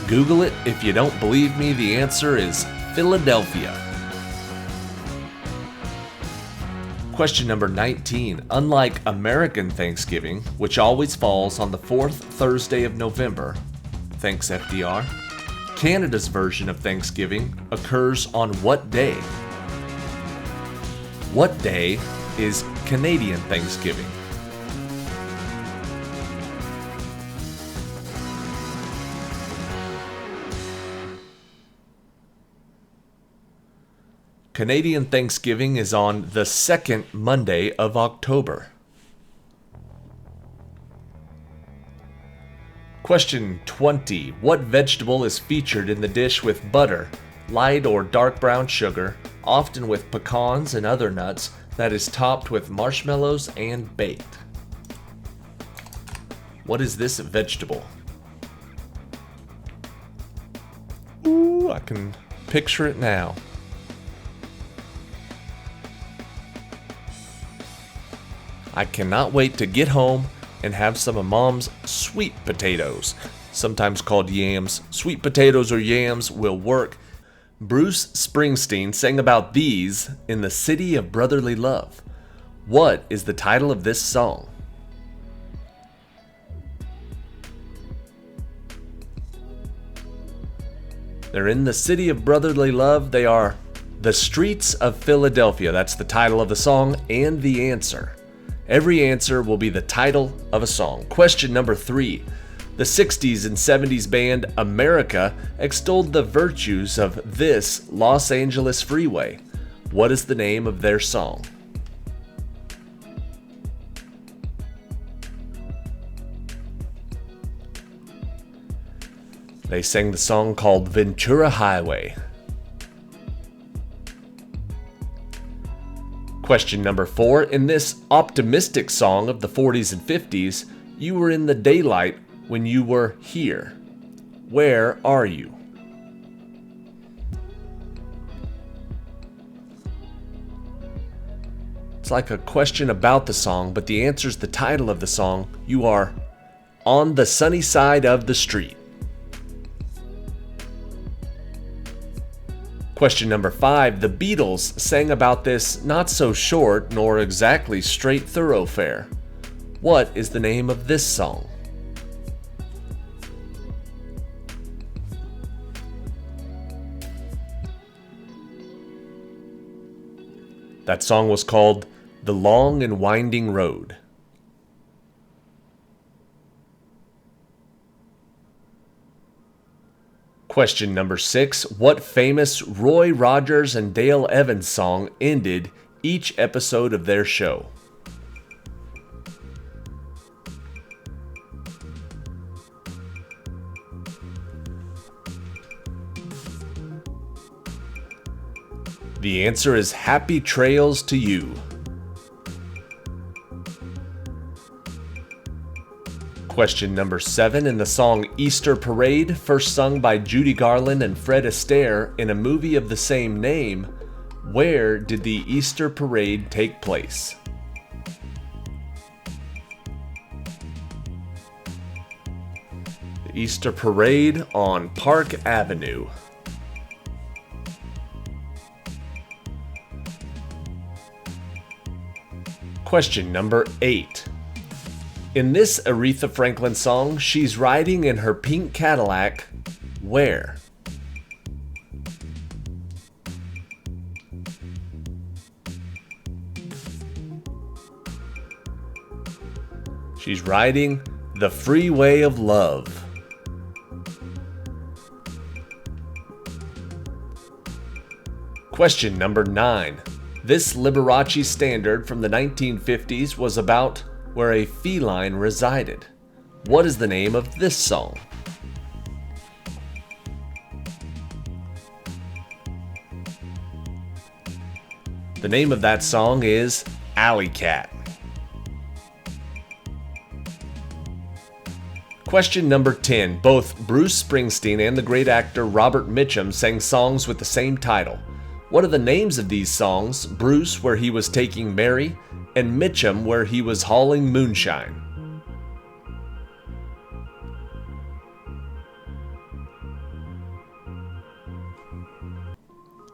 Google it if you don't believe me. The answer is Philadelphia. Question number 19. Unlike American Thanksgiving, which always falls on the fourth Thursday of November, thanks FDR, Canada's version of Thanksgiving occurs on what day? What day is Canadian Thanksgiving? Canadian Thanksgiving is on the second Monday of October. Question 20. What vegetable is featured in the dish with butter, light or dark brown sugar, often with pecans and other nuts, that is topped with marshmallows and baked? What is this vegetable? Ooh, I can picture it now. I cannot wait to get home and have some of Mom's sweet potatoes, sometimes called yams. Sweet potatoes or yams will work. Bruce Springsteen sang about these in the City of Brotherly Love. What is the title of this song? They're in the City of Brotherly Love. They are The Streets of Philadelphia. That's the title of the song and the answer. Every answer will be the title of a song. Question number 3. The 60s and 70s band America extolled the virtues of this Los Angeles freeway. What is the name of their song? They sang the song called Ventura Highway. Question number 4. In this optimistic song of the 40s and 50s, you were in the daylight when you were here. Where are you? It's like a question about the song, but the answer is the title of the song. You are on the sunny side of the street. Question number 5. The Beatles sang about this not so short nor exactly straight thoroughfare. What is the name of this song? That song was called The Long and Winding Road. Question number 6. What famous Roy Rogers and Dale Evans song ended each episode of their show? The answer is Happy Trails to You. Question number 7. In the song Easter Parade, first sung by Judy Garland and Fred Astaire in a movie of the same name, where did the Easter Parade take place? The Easter Parade on Park Avenue. Question number 8. In this Aretha Franklin song, she's riding in her pink Cadillac, where? She's riding the freeway of love. Question number 9. This Liberace standard from the 1950s was about where a feline resided. What is the name of this song? The name of that song is Alley Cat. Question number 10. Both Bruce Springsteen and the great actor Robert Mitchum sang songs with the same title. What are the names of these songs? Bruce, where he was taking Mary, and Mitchum, where he was hauling moonshine.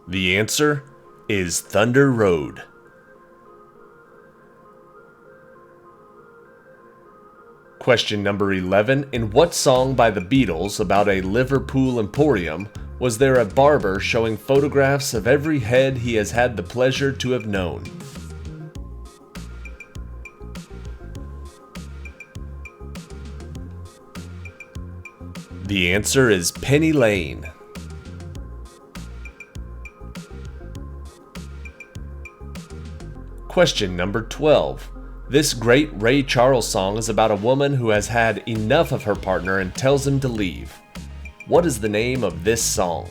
The answer is Thunder Road. Question number 11. In what song by the Beatles about a Liverpool emporium was there a barber showing photographs of every head he has had the pleasure to have known? The answer is Penny Lane. Question number 12. This great Ray Charles song is about a woman who has had enough of her partner and tells him to leave. What is the name of this song?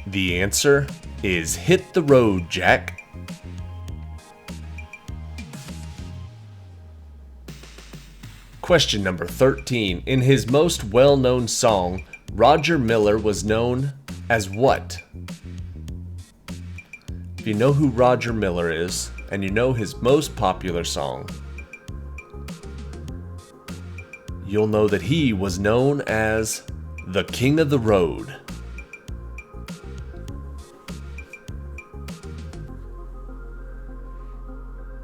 The answer is Hit the Road, Jack. Question number 13. In his most well-known song, Roger Miller was known as what? If you know who Roger Miller is, and you know his most popular song, you'll know that he was known as the King of the Road.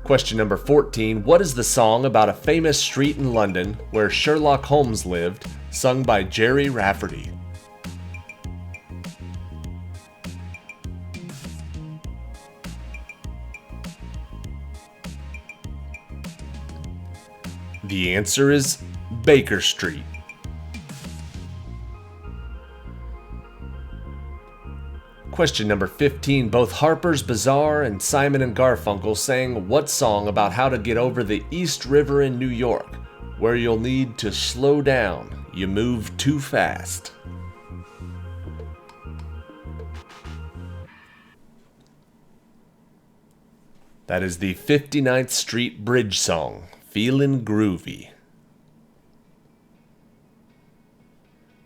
Question number 14. What is the song about a famous street in London where Sherlock Holmes lived, sung by Jerry Rafferty? The answer is Baker Street. Question number 15. Both Harper's Bazaar and Simon and Garfunkel sang what song about how to get over the East River in New York, where you'll need to slow down, you move too fast? That is the 59th Street Bridge song, Feelin' Groovy.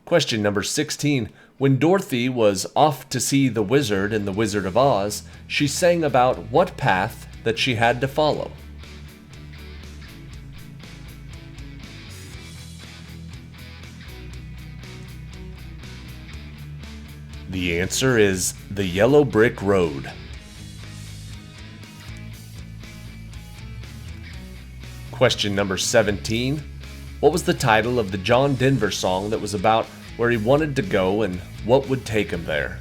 Question number 16. When Dorothy was off to see the wizard in The Wizard of Oz, she sang about what path that she had to follow? The answer is the Yellow Brick Road. Question number 17. What was the title of the John Denver song that was about where he wanted to go and what would take him there?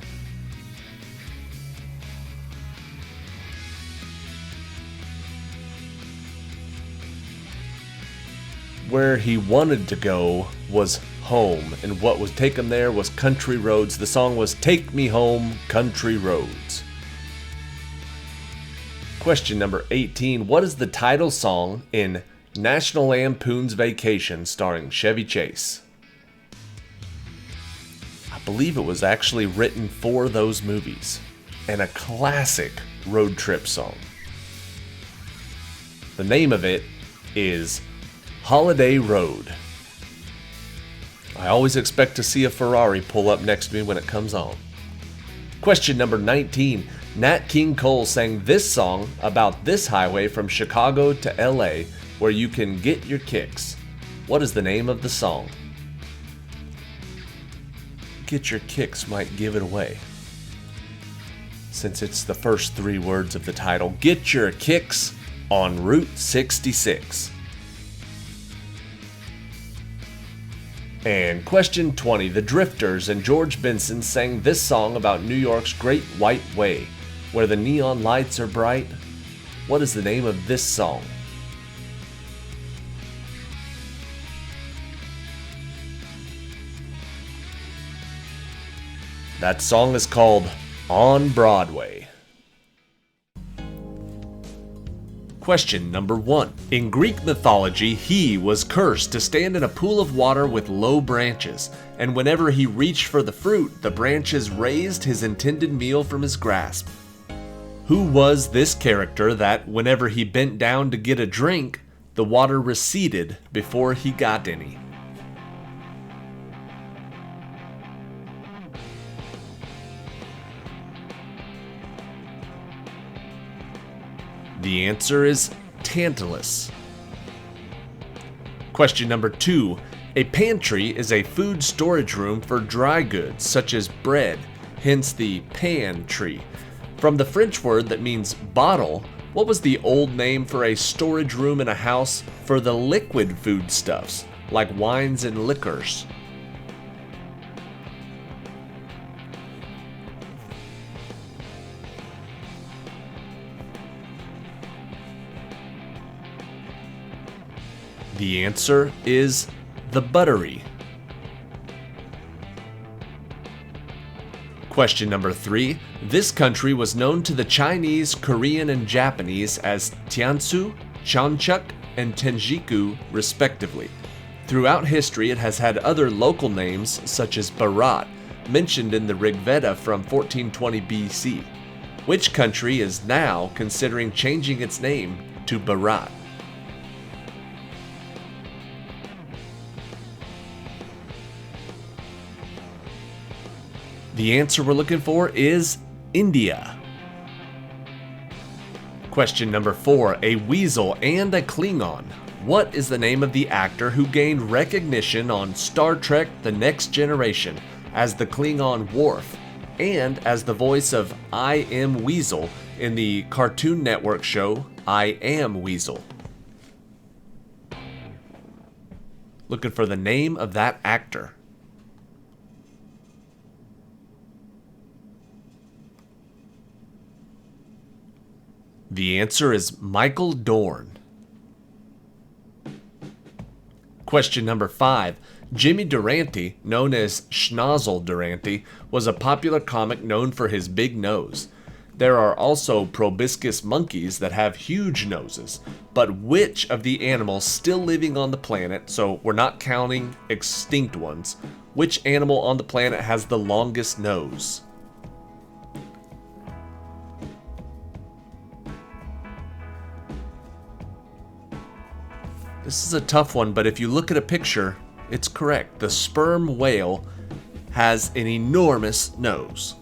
Where he wanted to go was home, and what would take him there was country roads. The song was Take Me Home, Country Roads. Question number 18. What is the title song in National Lampoon's Vacation starring Chevy Chase? I believe it was actually written for those movies, and a classic road trip song. The name of it is Holiday Road. I always expect to see a Ferrari pull up next to me when it comes on. Question number 19. Nat King Cole sang this song about this highway from Chicago to LA where you can get your kicks. What is the name of the song? Get your kicks might give it away, since it's the first three words of the title. Get your kicks on Route 66. And question 20. The Drifters and George Benson sang this song about New York's Great White Way, where the neon lights are bright. What is the name of this song? That song is called On Broadway. Question number 1. In Greek mythology, he was cursed to stand in a pool of water with low branches, and whenever he reached for the fruit, the branches raised his intended meal from his grasp. Who was this character that, whenever he bent down to get a drink, the water receded before he got any? The answer is Tantalus. Question number 2. A pantry is a food storage room for dry goods such as bread, hence the pan tree. From the French word that means bottle, what was the old name for a storage room in a house for the liquid foodstuffs, like wines and liquors? The answer is the buttery. Question number 3. This country was known to the Chinese, Korean, and Japanese as Tiansu, Cheonchuk, and Tenjiku, respectively. Throughout history, it has had other local names, such as Bharat, mentioned in the Rig Veda from 1420 BC. Which country is now considering changing its name to Bharat? The answer we're looking for is India. Question number 4. A weasel and a Klingon. What is the name of the actor who gained recognition on Star Trek: The Next Generation as the Klingon Worf and as the voice of I Am Weasel in the Cartoon Network show I Am Weasel? Looking for the name of that actor. The answer is Michael Dorn. Question number 5. Jimmy Durante, known as Schnozzle Durante, was a popular comic known for his big nose. There are also proboscis monkeys that have huge noses, but which of the animals still living on the planet, so we're not counting extinct ones, which animal on the planet has the longest nose? This is a tough one, but if you look at a picture, it's correct. The sperm whale has an enormous nose.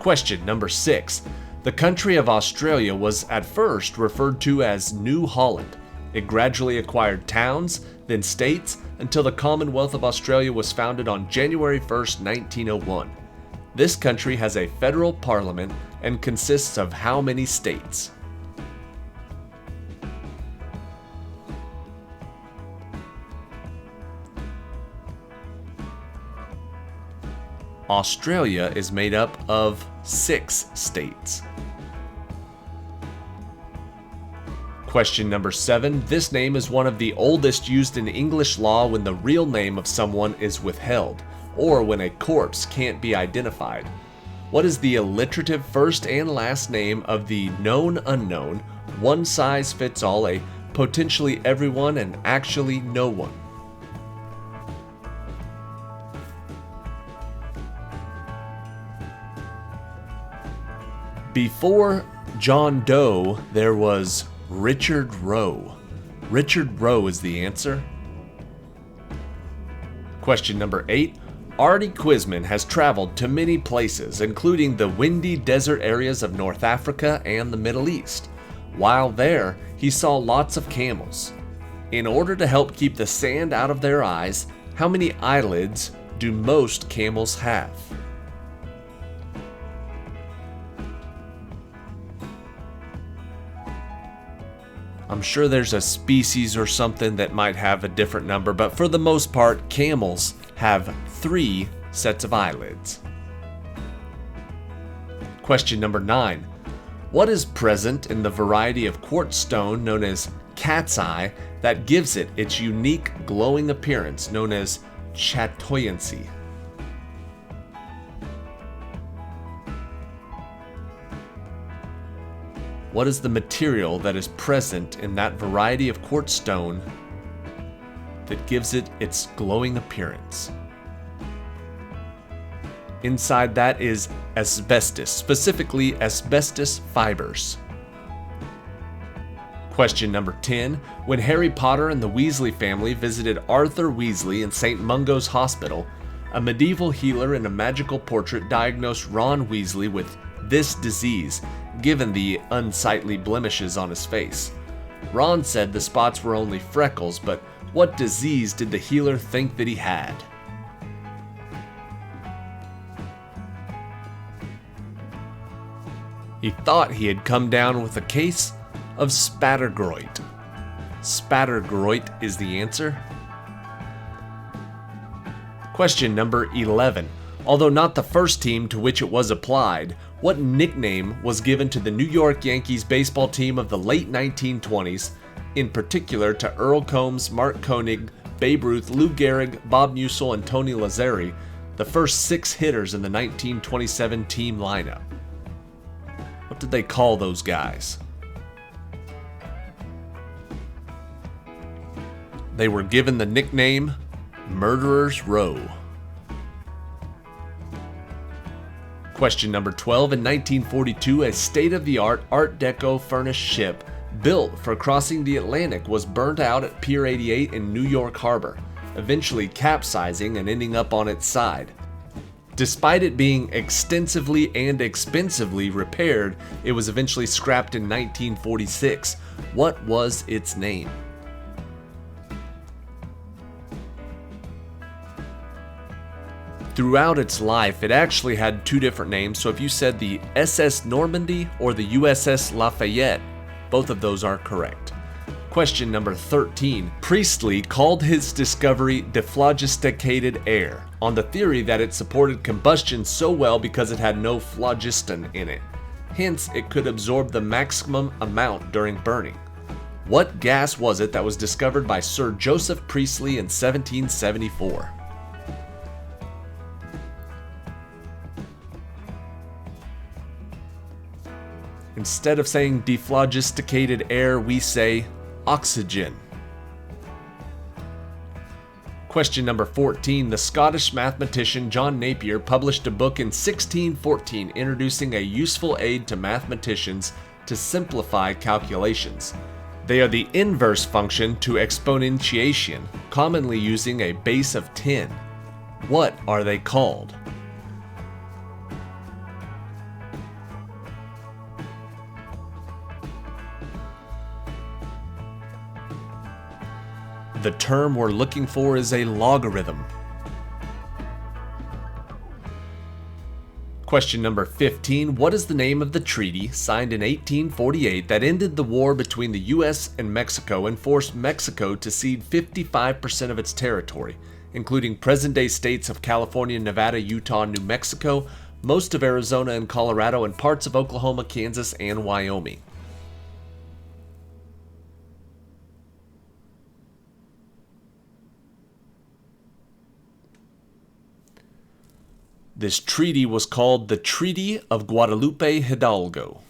Question number 6. The country of Australia was at first referred to as New Holland. It gradually acquired towns, then states, until the Commonwealth of Australia was founded on January 1st, 1901. This country has a federal parliament and consists of how many states? Australia is made up of 6 states. Question number 7. This name is one of the oldest used in English law when the real name of someone is withheld, or when a corpse can't be identified. What is the alliterative first and last name of the known unknown, one size fits all, a potentially everyone and actually no one? Before John Doe, there was Richard Roe. Richard Roe is the answer. Question number 8. Artie Quizman has traveled to many places, including the windy desert areas of North Africa and the Middle East. While there, he saw lots of camels. In order to help keep the sand out of their eyes, how many eyelids do most camels have? I'm sure there's a species or something that might have a different number, but for the most part, camels have 3 sets of eyelids. Question number 9. What is present in the variety of quartz stone known as cat's eye that gives it its unique glowing appearance known as chatoyancy? What is the material that is present in that variety of quartz stone that gives it its glowing appearance? Inside that is asbestos, specifically asbestos fibers. Question number 10. When Harry Potter and the Weasley family visited Arthur Weasley in St. Mungo's Hospital, a medieval healer in a magical portrait diagnosed Ron Weasley with this disease, given the unsightly blemishes on his face. Ron said the spots were only freckles, but what disease did the healer think that he had? He thought he had come down with a case of spattergroit. Spattergroit is the answer. Question number 11. Although not the first team to which it was applied, what nickname was given to the New York Yankees baseball team of the late 1920s, in particular to Earl Combs, Mark Koenig, Babe Ruth, Lou Gehrig, Bob Meusel, and Tony Lazzeri, the first 6 hitters in the 1927 team lineup? What did they call those guys? They were given the nickname Murderers Row. Question number 12. In 1942, a state-of-the-art Art Deco furnished ship built for crossing the Atlantic was burnt out at Pier 88 in New York Harbor, eventually capsizing and ending up on its side. Despite it being extensively and expensively repaired, it was eventually scrapped in 1946. What was its name? Throughout its life, it actually had 2 different names, so if you said the SS Normandy or the USS Lafayette, both of those are correct. Question number 13. Priestley called his discovery dephlogisticated air, on the theory that it supported combustion so well because it had no phlogiston in it. Hence, it could absorb the maximum amount during burning. What gas was it that was discovered by Sir Joseph Priestley in 1774? Instead of saying dephlogisticated air, we say oxygen. Question number 14. The Scottish mathematician John Napier published a book in 1614 introducing a useful aid to mathematicians to simplify calculations. They are the inverse function to exponentiation, commonly using a base of 10. What are they called? The term we're looking for is a logarithm. Question number 15. What is the name of the treaty signed in 1848 that ended the war between the U.S. and Mexico and forced Mexico to cede 55% of its territory, including present-day states of California, Nevada, Utah, New Mexico, most of Arizona and Colorado, and parts of Oklahoma, Kansas, and Wyoming? This treaty was called the Treaty of Guadalupe Hidalgo.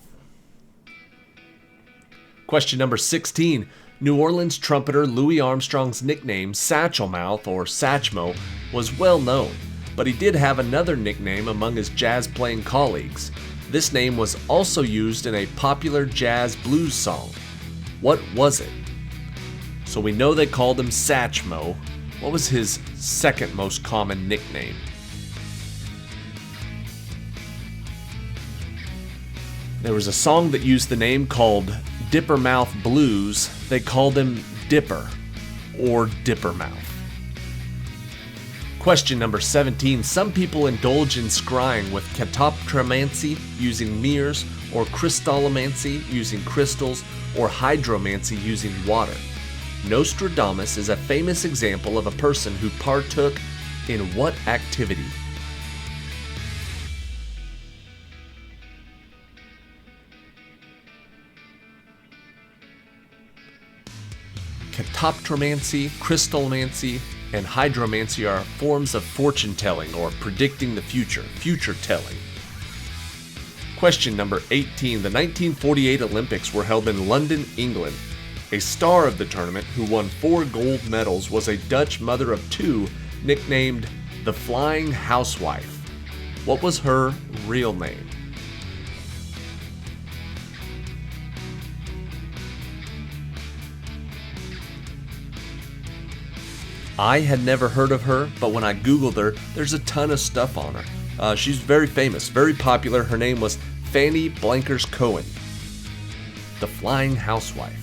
Question number 16. New Orleans trumpeter Louis Armstrong's nickname, Satchel Mouth or Satchmo, was well known, but he did have another nickname among his jazz-playing colleagues. This name was also used in a popular jazz blues song. What was it? So we know they called him Satchmo. What was his second most common nickname? There was a song that used the name called Dippermouth Blues. They called him Dipper or Dippermouth. Question number 17. Some people indulge in scrying with catoptromancy using mirrors, or crystallomancy using crystals, or hydromancy using water. Nostradamus is a famous example of a person who partook in what activity? Catoptromancy, crystallomancy, and hydromancy are forms of fortune-telling or predicting the future, future-telling. Question number 18. The 1948 Olympics were held in London, England. A star of the tournament who won 4 gold medals was a Dutch mother of 2 nicknamed the Flying Housewife. What was her real name? I had never heard of her, but when I googled her, there's a ton of stuff on her. She's very famous, very popular. Her name was Fanny Blankers-Koen, the Flying Housewife.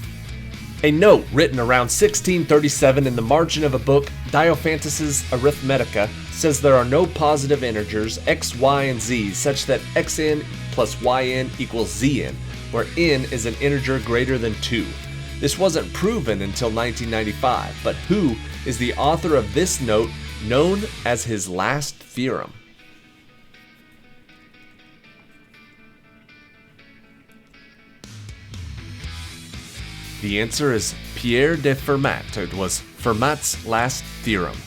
A note written around 1637 in the margin of a book, Diophantus's Arithmetica, says there are no positive integers x, y, and z such that xn plus yn equals zn, where n is an integer greater than 2. This wasn't proven until 1995, but who is the author of this note known as his last theorem? The answer is Pierre de Fermat. It was Fermat's last theorem.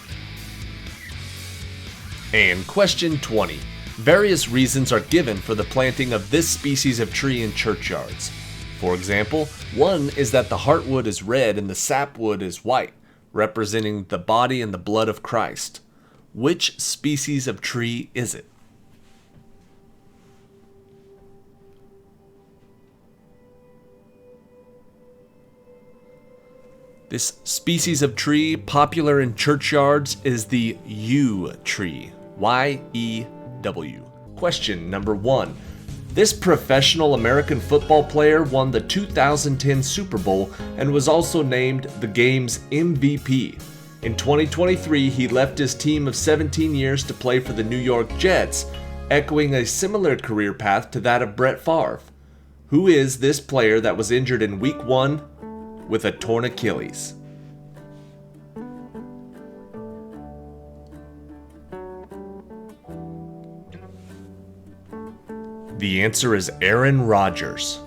And question 20. Various reasons are given for the planting of this species of tree in churchyards. For example, one is that the heartwood is red and the sapwood is white, representing the body and the blood of Christ. Which species of tree is it? This species of tree, popular in churchyards, is the yew tree. Y-E-W. Question number 1. This professional American football player won the 2010 Super Bowl and was also named the game's MVP. In 2023, he left his team of 17 years to play for the New York Jets, echoing a similar career path to that of Brett Favre. Who is this player that was injured in Week 1 with a torn Achilles? The answer is Aaron Rodgers.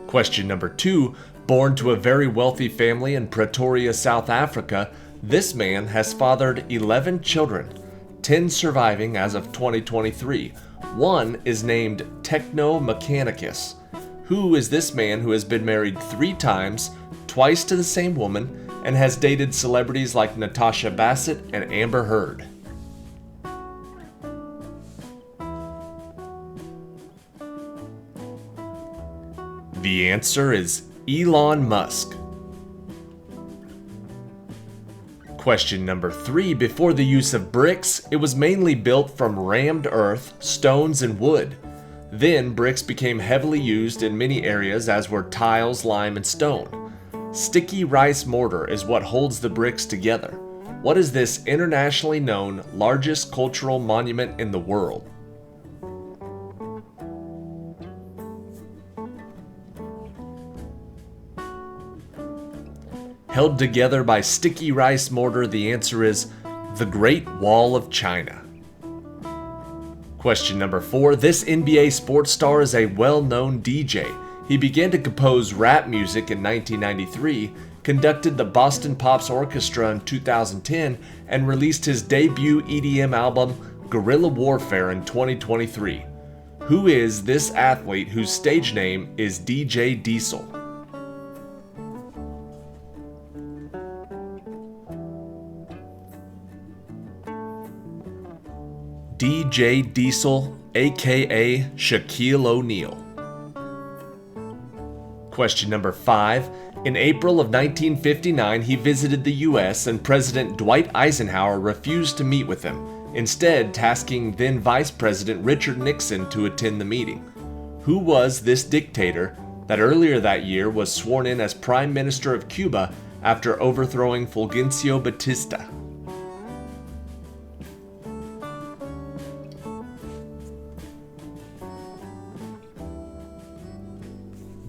Question number 2. Born to a very wealthy family in Pretoria, South Africa, this man has fathered 11 children, 10 surviving as of 2023. One is named Techno Mechanicus. Who is this man who has been married 3 times, twice to the same woman, and has dated celebrities like Natasha Bassett and Amber Heard? The answer is Elon Musk. Question number 3. Before the use of bricks, it was mainly built from rammed earth, stones, and wood. Then bricks became heavily used in many areas, as were tiles, lime, and stone. Sticky rice mortar is what holds the bricks together. What is this internationally known largest cultural monument in the world? Held together by sticky rice mortar, the answer is the Great Wall of China. Question number 4. This NBA sports star is a well-known DJ. He began to compose rap music in 1993, conducted the Boston Pops Orchestra in 2010, and released his debut EDM album, Guerrilla Warfare, in 2023. Who is this athlete whose stage name is DJ Diesel? DJ Diesel, aka Shaquille O'Neal. Question number 5. In April of 1959, he visited the US and President Dwight Eisenhower refused to meet with him, instead tasking then Vice President Richard Nixon to attend the meeting. Who was this dictator that earlier that year was sworn in as Prime Minister of Cuba after overthrowing Fulgencio Batista?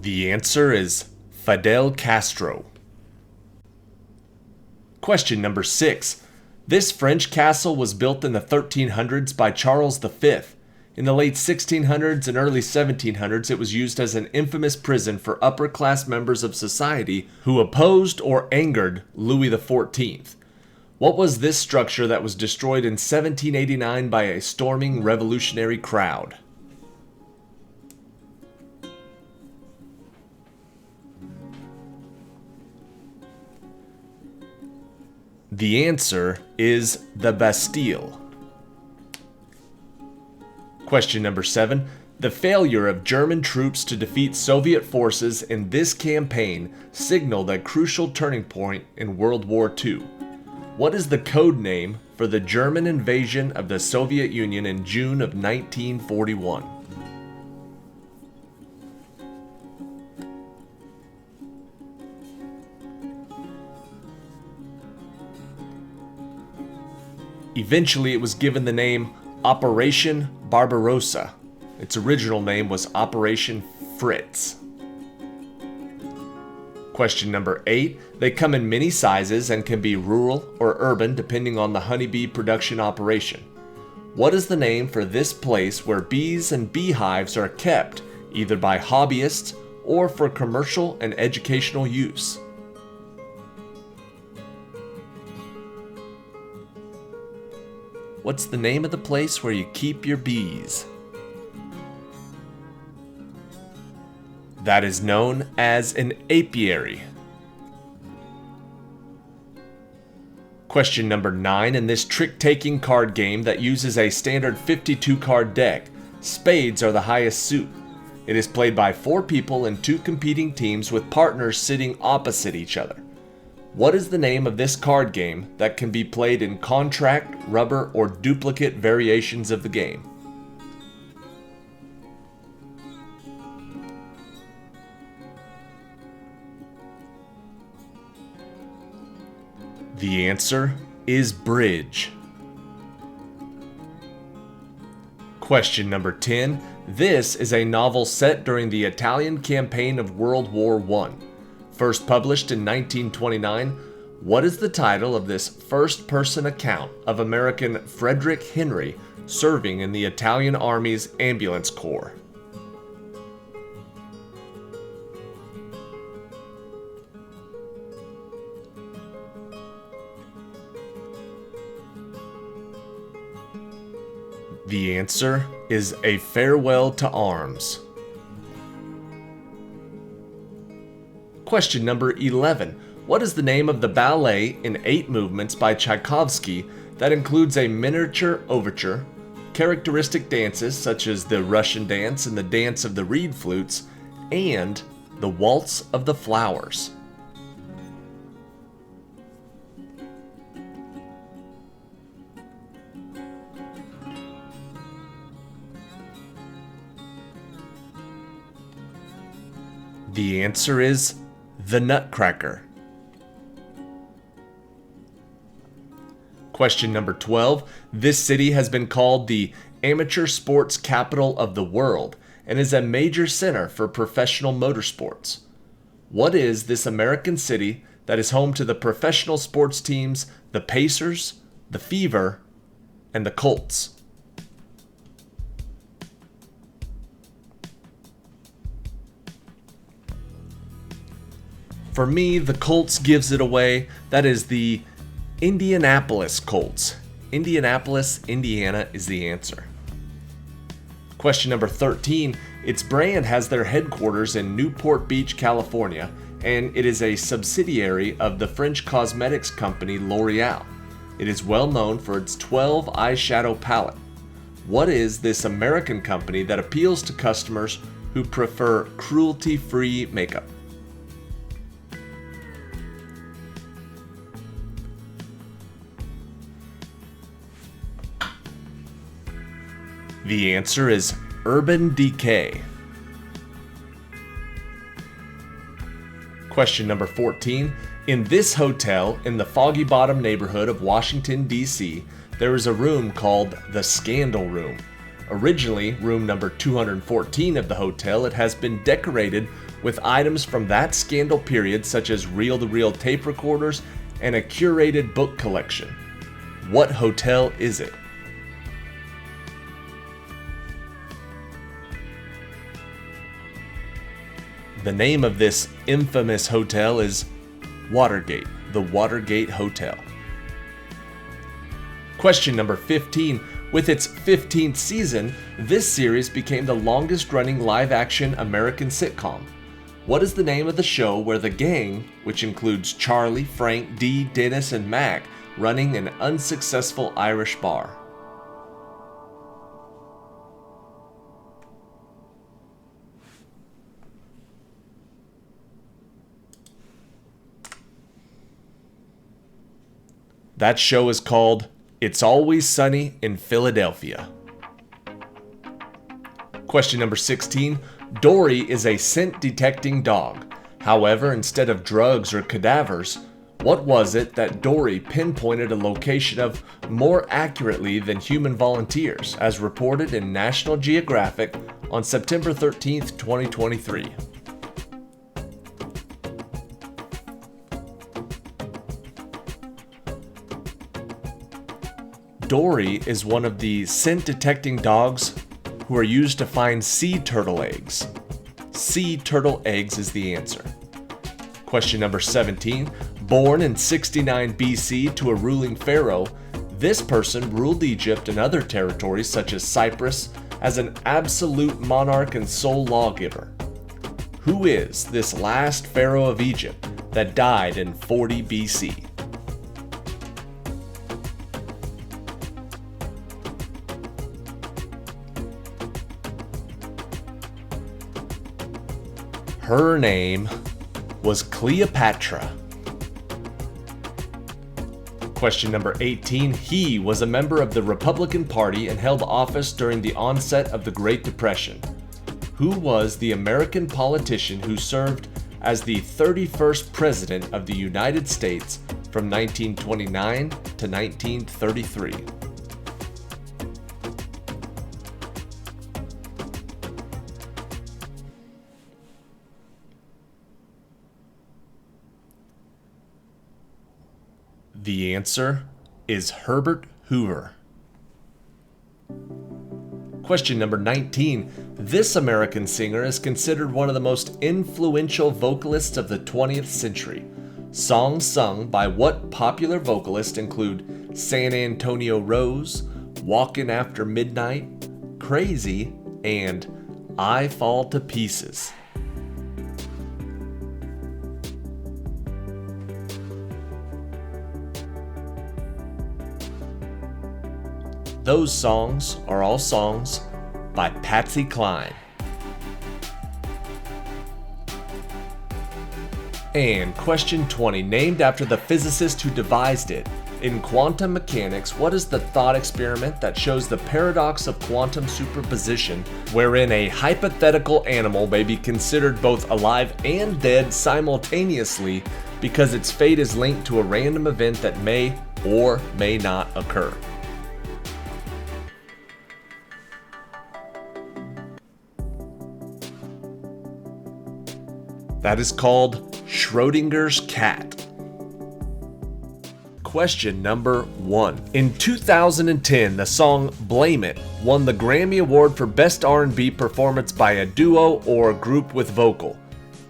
The answer is Fidel Castro. Question number 6. This French castle was built in the 1300s by Charles V. In the late 1600s and early 1700s, it was used as an infamous prison for upper-class members of society who opposed or angered Louis XIV. What was this structure that was destroyed in 1789 by a storming revolutionary crowd? The answer is the Bastille. Question number 7. The failure of German troops to defeat Soviet forces in this campaign signaled a crucial turning point in World War II. What is the code name for the German invasion of the Soviet Union in June of 1941? Eventually, it was given the name Operation Barbarossa. Its original name was Operation Fritz. Question number 8. They come in many sizes and can be rural or urban depending on the honeybee production operation. What is the name for this place where bees and beehives are kept, either by hobbyists or for commercial and educational use? What's the name of the place where you keep your bees? That is known as an apiary. Question number 9. In this trick-taking card game that uses a standard 52-card deck, spades are the highest suit. It is played by 4 people in 2 competing teams with partners sitting opposite each other. What is the name of this card game that can be played in contract, rubber, or duplicate variations of the game? The answer is bridge. Question number 10. This is a novel set during the Italian campaign of World War I. First published in 1929, what is the title of this first-person account of American Frederick Henry serving in the Italian Army's Ambulance Corps? The answer is A Farewell to Arms. Question number 11. What is the name of the ballet in 8 movements by Tchaikovsky that includes a miniature overture, characteristic dances such as the Russian dance and the dance of the reed flutes, and the Waltz of the Flowers? The answer is The Nutcracker. Question number 12. This city has been called the amateur sports capital of the world and is a major center for professional motorsports. What is this American city that is home to the professional sports teams, the Pacers, the Fever, and the Colts? For me, the Colts gives it away. That is the Indianapolis Colts. Indianapolis, Indiana is the answer. Question number 13. Its brand has their headquarters in Newport Beach, California, and it is a subsidiary of the French cosmetics company L'Oreal. It is well known for its 12 eyeshadow palette. What is this American company that appeals to customers who prefer cruelty-free makeup? The answer is Urban Decay. Question number 14. In this hotel in the Foggy Bottom neighborhood of Washington, D.C., there is a room called the Scandal Room. Originally room number 214 of the hotel, it has been decorated with items from that scandal period such as reel-to-reel tape recorders and a curated book collection. What hotel is it? The name of this infamous hotel is Watergate, the Watergate Hotel. Question number 15. With its 15th season, this series became the longest-running live-action American sitcom. What is the name of the show where the gang, which includes Charlie, Frank, Dee, Dennis, and Mac, running an unsuccessful Irish bar? That show is called It's Always Sunny in Philadelphia. Question number 16. Dory is a scent-detecting dog. However, instead of drugs or cadavers, what was it that Dory pinpointed a location of more accurately than human volunteers, as reported in National Geographic on September 13th, 2023? Dory is one of the scent-detecting dogs who are used to find sea turtle eggs. Sea turtle eggs is the answer. Question number 17. Born in 69 BC to a ruling pharaoh, this person ruled Egypt and other territories such as Cyprus as an absolute monarch and sole lawgiver. Who is this last pharaoh of Egypt that died in 40 BC? Her name was Cleopatra. Question number 18. He was a member of the Republican Party and held office during the onset of the Great Depression. Who was the American politician who served as the 31st President of the United States from 1929 to 1933? The answer is Herbert Hoover. Question number 19. This American singer is considered one of the most influential vocalists of the 20th century. Songs sung by what popular vocalist include San Antonio Rose, Walkin' After Midnight, Crazy, and I Fall to Pieces? Those songs are all songs by Patsy Cline. And question 20, named after the physicist who devised it. In quantum mechanics, what is the thought experiment that shows the paradox of quantum superposition, wherein a hypothetical animal may be considered both alive and dead simultaneously because its fate is linked to a random event that may or may not occur? That is called Schrodinger's cat. Question number 1. In 2010, the song Blame It won the Grammy Award for Best R&B Performance by a Duo or Group with Vocal.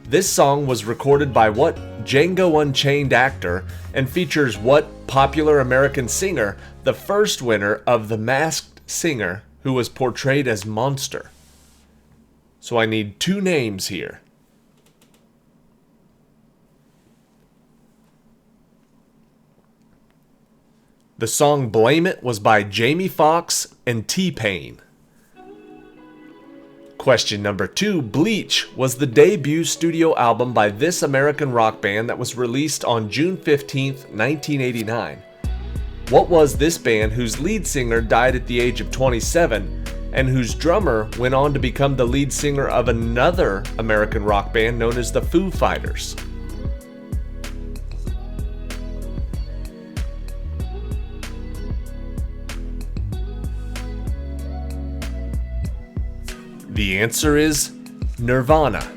This song was recorded by what Django Unchained actor and features what popular American singer, the first winner of The Masked Singer, who was portrayed as Monster? So I need two names here. The song Blame It was by Jamie Foxx and T-Pain. Question number 2. Bleach was the debut studio album by this American rock band that was released on June 15th, 1989. What was this band whose lead singer died at the age of 27 and whose drummer went on to become the lead singer of another American rock band known as the Foo Fighters? The answer is Nirvana.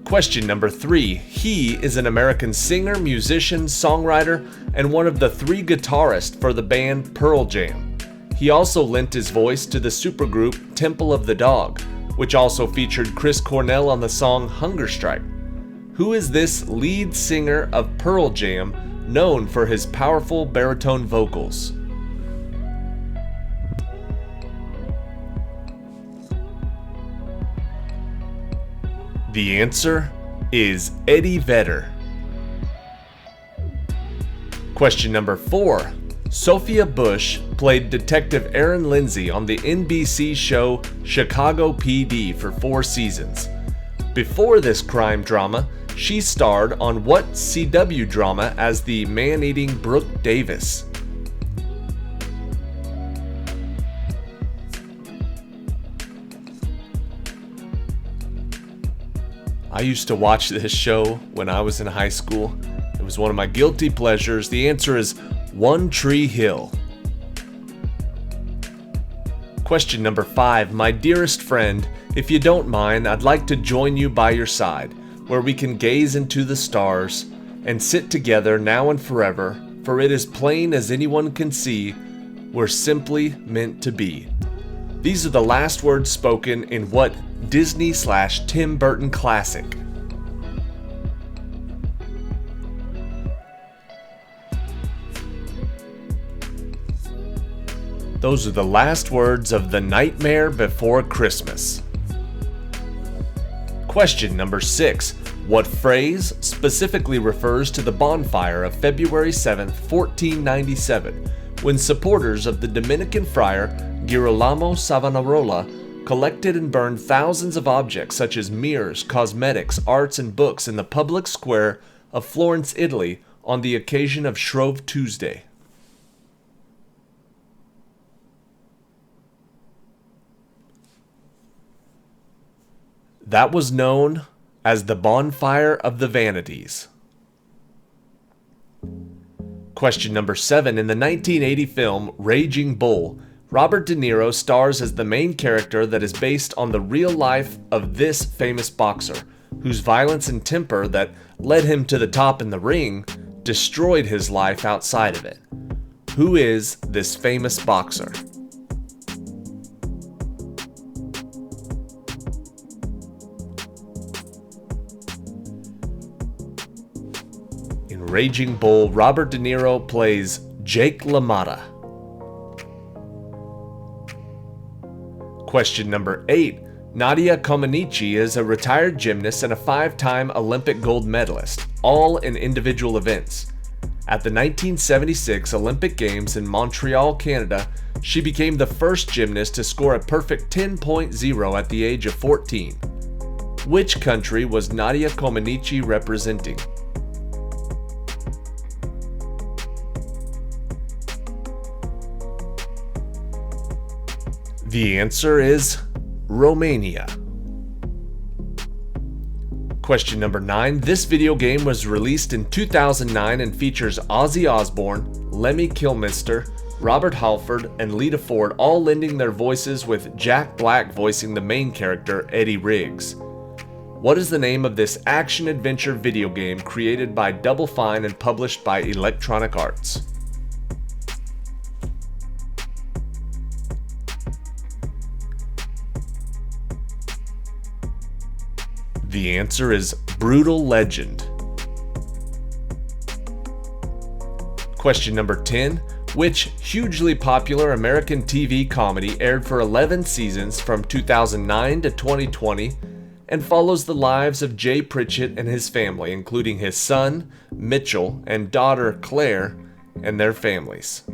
Question number 3. He is an American singer, musician, songwriter, and one of the 3 guitarists for the band Pearl Jam. He also lent his voice to the supergroup Temple of the Dog, which also featured Chris Cornell on the song Hunger Strike. Who is this lead singer of Pearl Jam known for his powerful baritone vocals? The answer is Eddie Vedder. Question number 4. Sophia Bush played Detective Erin Lindsay on the NBC show Chicago PD for 4 seasons. Before this crime drama, she starred on what CW drama as the man-eating Brooke Davis? I used to watch this show when I was in high school. It was one of my guilty pleasures. The answer is One Tree Hill. Question number 5. My dearest friend, if you don't mind, I'd like to join you by your side, where we can gaze into the stars and sit together now and forever, for it is plain as anyone can see, we're simply meant to be. These are the last words spoken in what Disney/Tim Burton classic? Those are the last words of The Nightmare Before Christmas. Question number 6. What phrase specifically refers to the bonfire of February 7, 1497, when supporters of the Dominican friar Girolamo Savonarola collected and burned thousands of objects such as mirrors, cosmetics, arts, and books in the public square of Florence, Italy, on the occasion of Shrove Tuesday? That was known as the Bonfire of the Vanities. Question number 7. In the 1980 film Raging Bull, Robert De Niro stars as the main character that is based on the real life of this famous boxer, whose violence and temper that led him to the top in the ring destroyed his life outside of it. Who is this famous boxer? In Raging Bull, Robert De Niro plays Jake LaMotta. Question number 8. Nadia Comaneci is a retired gymnast and a 5-time Olympic gold medalist, all in individual events. At the 1976 Olympic Games in Montreal, Canada, she became the first gymnast to score a perfect 10.0 at the age of 14. Which country was Nadia Comaneci representing? The answer is Romania. Question number 9. This video game was released in 2009 and features Ozzy Osbourne, Lemmy Kilmister, Robert Halford, and Lita Ford all lending their voices, with Jack Black voicing the main character, Eddie Riggs. What is the name of this action-adventure video game created by Double Fine and published by Electronic Arts? The answer is Brutal Legend. Question number 10. Which hugely popular American TV comedy aired for 11 seasons from 2009 to 2020 and follows the lives of Jay Pritchett and his family, including his son, Mitchell, and daughter, Claire, and their families?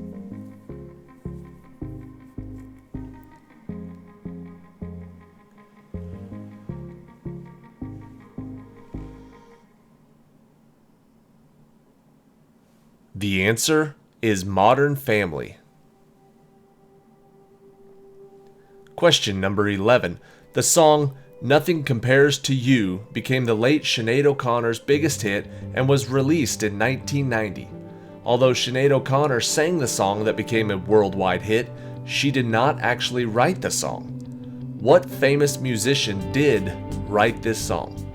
The answer is Modern Family. Question number 11. The song Nothing Compares to You became the late Sinead O'Connor's biggest hit and was released in 1990. Although Sinead O'Connor sang the song that became a worldwide hit, she did not actually write the song. What famous musician did write this song?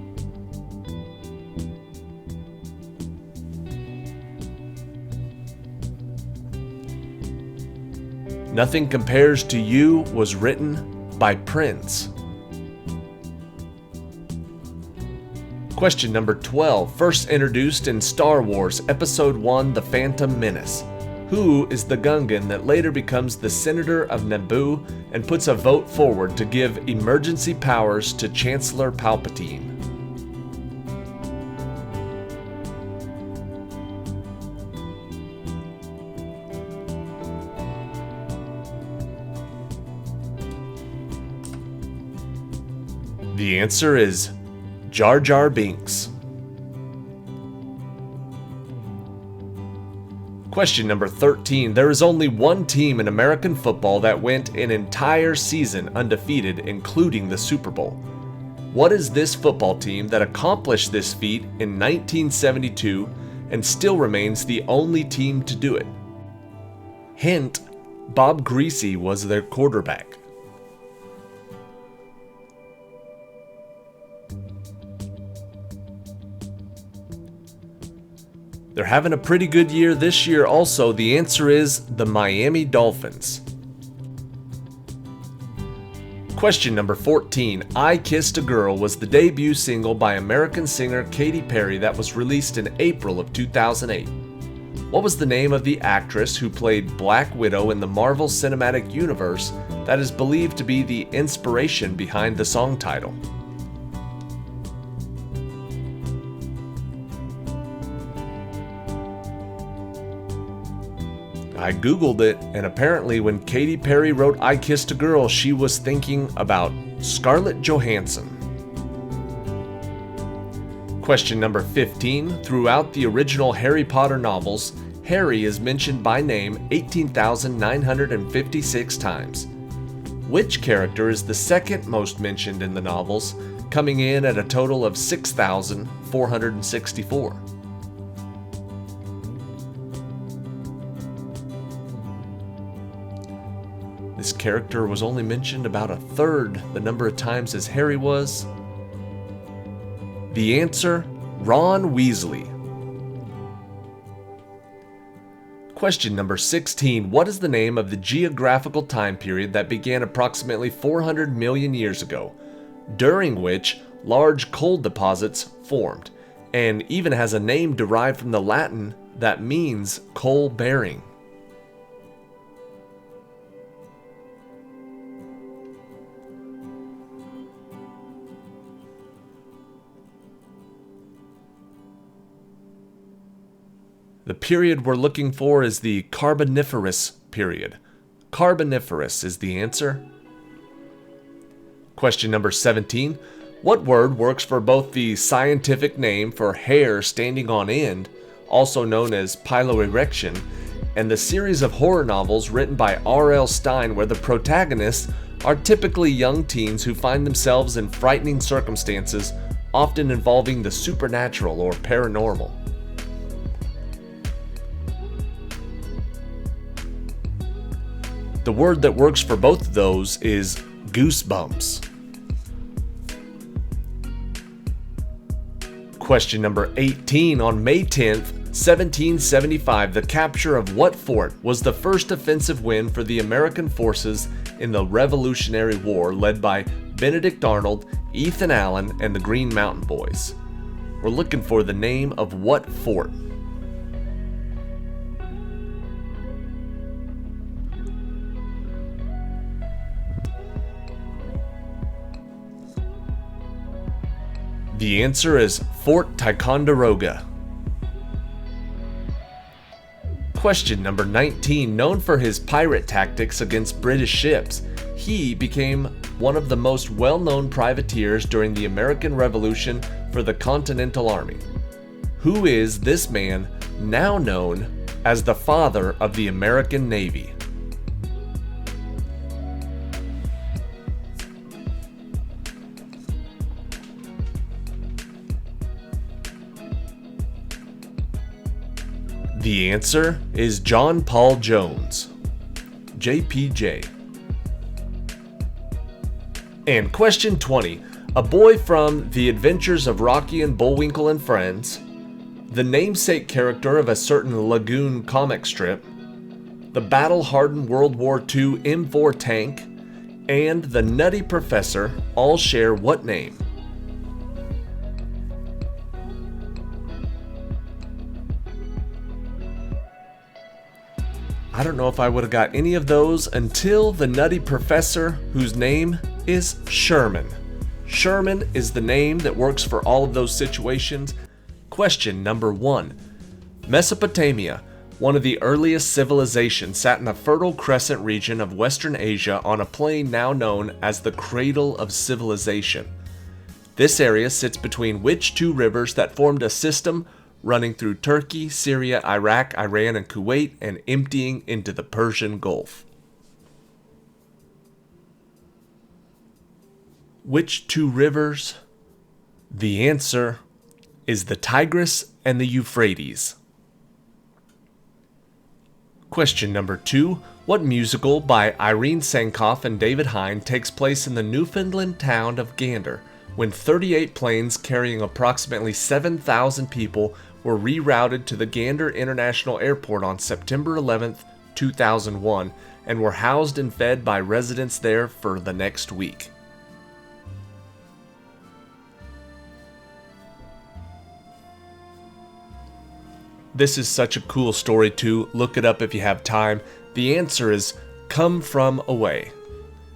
Nothing Compares to You was written by Prince. Question number 12. First introduced in Star Wars Episode 1, The Phantom Menace. Who is the Gungan that later becomes the Senator of Naboo and puts a vote forward to give emergency powers to Chancellor Palpatine? The answer is Jar Jar Binks. Question number 13. There is only one team in American football that went an entire season undefeated, including the Super Bowl. What is this football team that accomplished this feat in 1972 and still remains the only team to do it? Hint: Bob Greasy was their quarterback. They're having a pretty good year this year also. The answer is the Miami Dolphins. Question number 14. I Kissed a Girl was the debut single by American singer Katy Perry that was released in April of 2008. What was the name of the actress who played Black Widow in the Marvel Cinematic Universe that is believed to be the inspiration behind the song title? I googled it, and apparently when Katy Perry wrote I Kissed a Girl, she was thinking about Scarlett Johansson. Question number 15. Throughout the original Harry Potter novels, Harry is mentioned by name 18,956 times. Which character is the second most mentioned in the novels, coming in at a total of 6,464? This character was only mentioned about a third the number of times as Harry was. The answer, Ron Weasley. Question number 16. What is the name of the geographical time period that began approximately 400 million years ago, during which large coal deposits formed, and even has a name derived from the Latin that means coal bearing? The period we're looking for is the Carboniferous period. Carboniferous is the answer. Question number 17. What word works for both the scientific name for hair standing on end, also known as piloerection, and the series of horror novels written by R.L. Stine where the protagonists are typically young teens who find themselves in frightening circumstances, often involving the supernatural or paranormal? The word that works for both of those is goosebumps. Question number 18. On May 10th, 1775, the capture of what fort was the first offensive win for the American forces in the Revolutionary War led by Benedict Arnold, Ethan Allen, and the Green Mountain Boys? We're looking for the name of what fort? The answer is Fort Ticonderoga. Question number 19. Known for his pirate tactics against British ships, he became one of the most well-known privateers during the American Revolution for the Continental Army. Who is this man, now known as the father of the American Navy? The answer is John Paul Jones, JPJ. And question 20. A boy from The Adventures of Rocky and Bullwinkle and Friends, the namesake character of a certain Lagoon comic strip, the battle-hardened World War II M4 tank, and the Nutty Professor all share what name? I don't know if I would have got any of those until the Nutty Professor, whose name is Sherman. Sherman is the name that works for all of those situations. Question number 1. Mesopotamia, one of the earliest civilizations, sat in the Fertile Crescent region of Western Asia on a plain now known as the Cradle of Civilization. This area sits between which two rivers that formed a system running through Turkey, Syria, Iraq, Iran, and Kuwait, and emptying into the Persian Gulf? Which two rivers? The answer is the Tigris and the Euphrates. Question number 2. What musical by Irene Sankoff and David Hine takes place in the Newfoundland town of Gander when 38 planes carrying approximately 7,000 people were rerouted to the Gander International Airport on September 11, 2001, and were housed and fed by residents there for the next week. This is such a cool story too. Look it up if you have time. The answer is come from away.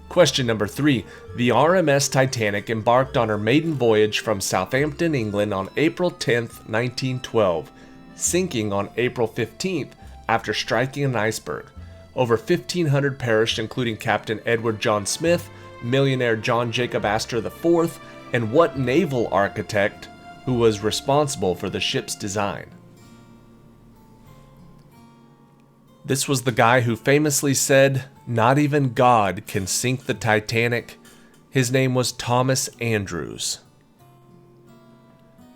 Question number 3. The RMS Titanic embarked on her maiden voyage from Southampton, England on April 10, 1912, sinking on April 15th after striking an iceberg. Over 1,500 perished, including Captain Edward John Smith, millionaire John Jacob Astor IV, and what naval architect who was responsible for the ship's design? This was the guy who famously said, "Not even God can sink the Titanic." His name was Thomas Andrews.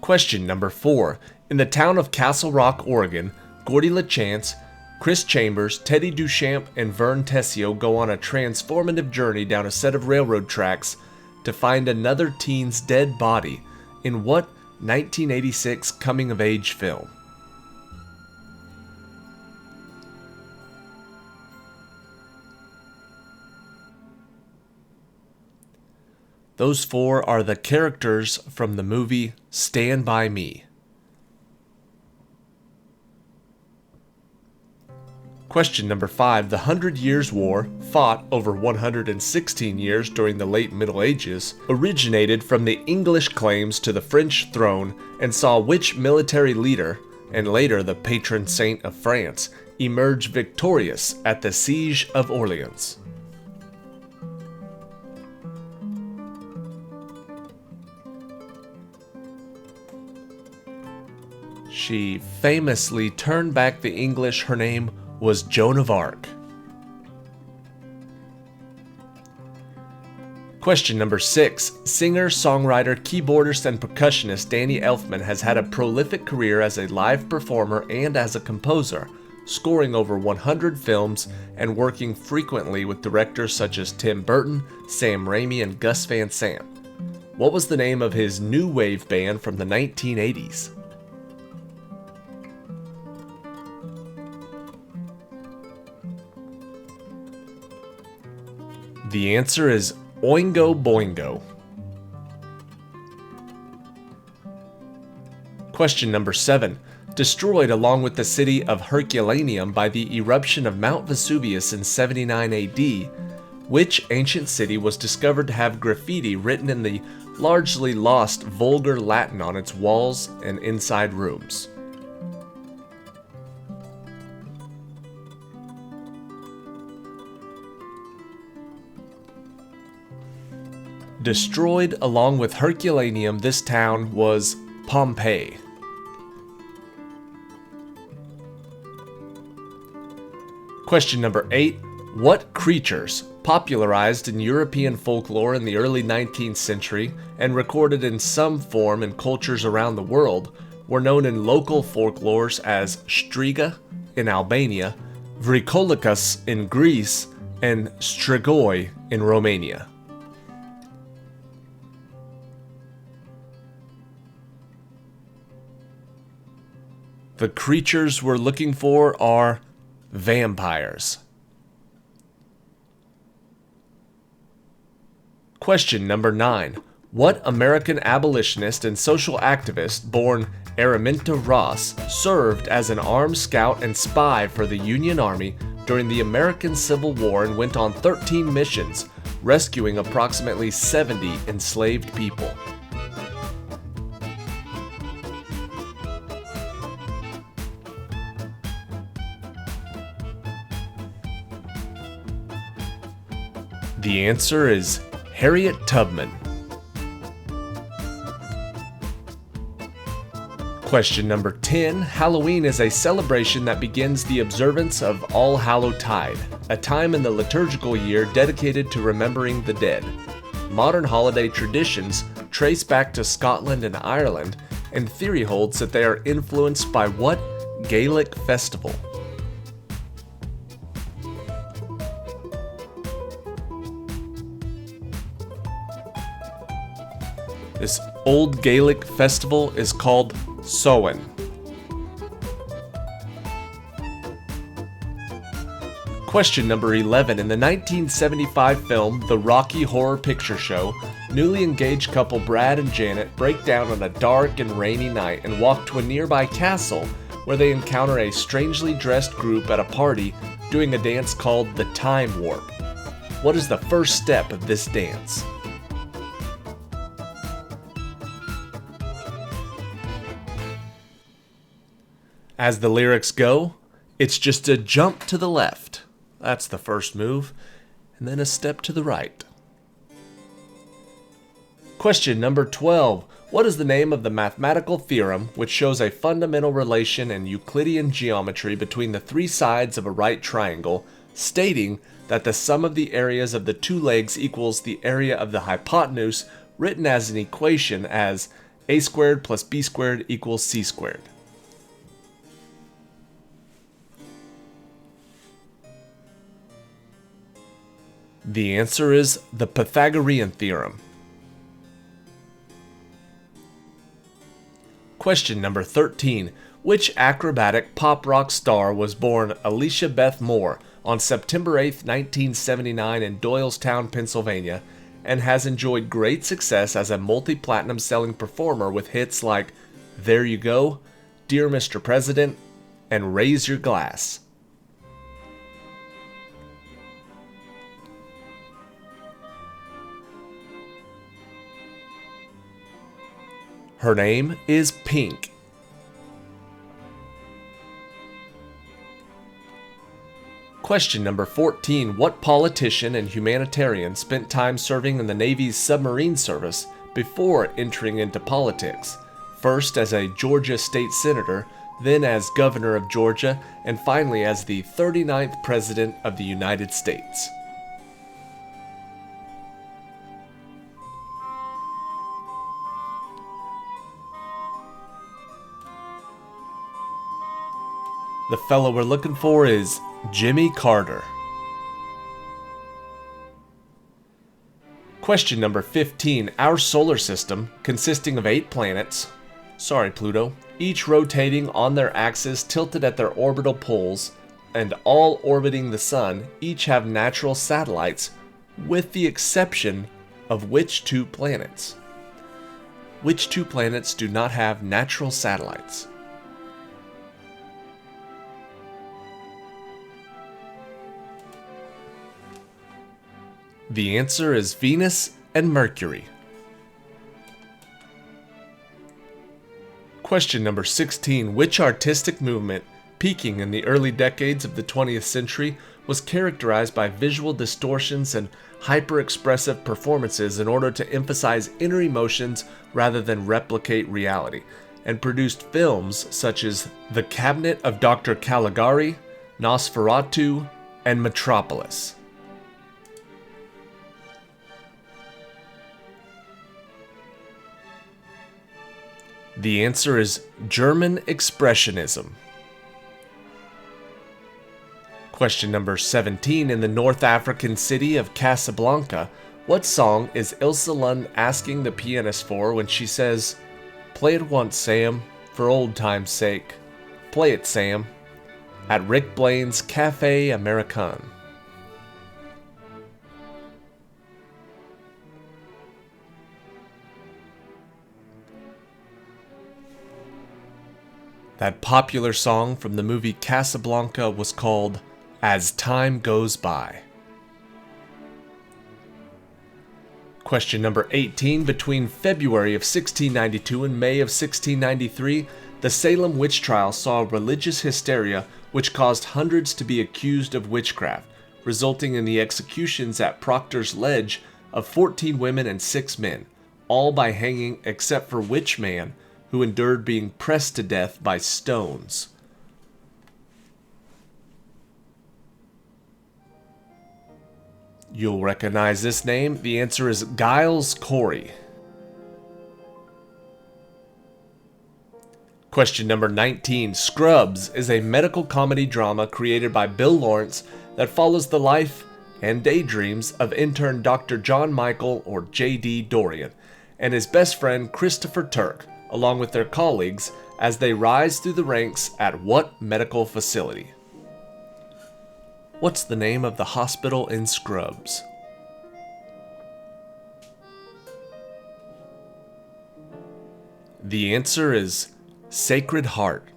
Question number 4. In the town of Castle Rock, Oregon, Gordy LaChance, Chris Chambers, Teddy Duchamp, and Vern Tessio go on a transformative journey down a set of railroad tracks to find another teen's dead body in what 1986 coming-of-age film? Those 4 are the characters from the movie Stand By Me. Question number 5. The 100 Years' War, fought over 116 years during the late Middle Ages, originated from the English claims to the French throne and saw which military leader, and later the patron saint of France, emerge victorious at the Siege of Orleans? She famously turned back the English. Her name was Joan of Arc. Question number 6. Singer, songwriter, keyboardist, and percussionist Danny Elfman has had a prolific career as a live performer and as a composer, scoring over 100 films and working frequently with directors such as Tim Burton, Sam Raimi, and Gus Van Sant. What was the name of his new wave band from the 1980s? The answer is Oingo Boingo. Question number 7. Destroyed along with the city of Herculaneum by the eruption of Mount Vesuvius in 79 AD, which ancient city was discovered to have graffiti written in the largely lost Vulgar Latin on its walls and inside rooms? Destroyed along with Herculaneum, this town was Pompeii. Question number 8. What creatures, popularized in European folklore in the early 19th century and recorded in some form in cultures around the world, were known in local folklores as Striga in Albania, Vrikolikas in Greece, and Strigoi in Romania? The creatures we're looking for are vampires. Question number 9. What American abolitionist and social activist born Araminta Ross served as an armed scout and spy for the Union Army during the American Civil War and went on 13 missions, rescuing approximately 70 enslaved people? The answer is Harriet Tubman. Question number 10. Halloween is a celebration that begins the observance of All Hallowtide, a time in the liturgical year dedicated to remembering the dead. Modern holiday traditions trace back to Scotland and Ireland, and theory holds that they are influenced by what Gaelic festival? This old Gaelic festival is called Samhain. Question number 11. In the 1975 film The Rocky Horror Picture Show, newly engaged couple Brad and Janet break down on a dark and rainy night and walk to a nearby castle where they encounter a strangely dressed group at a party doing a dance called the Time Warp. What is the first step of this dance? As the lyrics go, it's just a jump to the left. That's the first move, and then a step to the right. Question number 12. What is the name of the mathematical theorem which shows a fundamental relation in Euclidean geometry between the three sides of a right triangle, stating that the sum of the areas of the two legs equals the area of the hypotenuse, written as an equation as a squared plus b squared equals c squared? The answer is the Pythagorean theorem. Question number 13. Which acrobatic pop rock star was born Alicia Beth Moore on September 8, 1979 in Doylestown, Pennsylvania, and has enjoyed great success as a multi-platinum selling performer with hits like There You Go, Dear Mr. President, and Raise Your Glass? Her name is Pink. Question number 14. What politician and humanitarian spent time serving in the Navy's submarine service before entering into politics? First as a Georgia state senator, then as governor of Georgia, and finally as the 39th President of the United States. The fellow we're looking for is Jimmy Carter. Question number 15. Our solar system, consisting of 8 planets, Pluto, each rotating on their axis tilted at their orbital poles, and all orbiting the Sun, each have natural satellites, with the exception of which 2 planets? Which 2 planets do not have natural satellites? The answer is Venus and Mercury. Question number 16. Which artistic movement, peaking in the early decades of the 20th century, was characterized by visual distortions and hyper-expressive performances in order to emphasize inner emotions rather than replicate reality, and produced films such as The Cabinet of Dr. Caligari, Nosferatu, and Metropolis? The answer is German Expressionism. Question number 17. In the North African city of Casablanca, what song is Ilse Lund asking the pianist for when she says, "Play it once, Sam, for old time's sake. Play it, Sam," at Rick Blaine's Cafe Americain? That popular song from the movie Casablanca was called As Time Goes By. Question number 18. Between February of 1692 and May of 1693, the Salem witch trial saw religious hysteria which caused hundreds to be accused of witchcraft, resulting in the executions at Proctor's Ledge of 14 women and 6 men, all by hanging except for which man, who endured being pressed to death by stones? You'll recognize this name. The answer is Giles Corey. Question number 19. Scrubs is a medical comedy drama created by Bill Lawrence that follows the life and daydreams of intern Dr. John Michael, or J.D. Dorian, and his best friend Christopher Turk, along with their colleagues, as they rise through the ranks at what medical facility? What's the name of the hospital in Scrubs? The answer is Sacred Heart.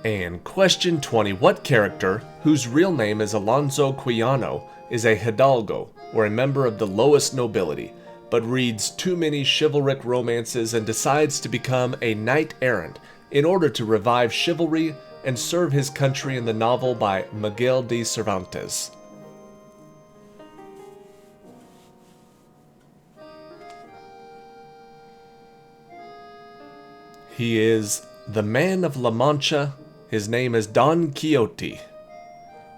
And question 20. What character, whose real name is Alonso Quijano, is a hidalgo, or a member of the lowest nobility, but reads too many chivalric romances and decides to become a knight-errant in order to revive chivalry and serve his country in the novel by Miguel de Cervantes? He is the Man of La Mancha. His name is Don Quixote,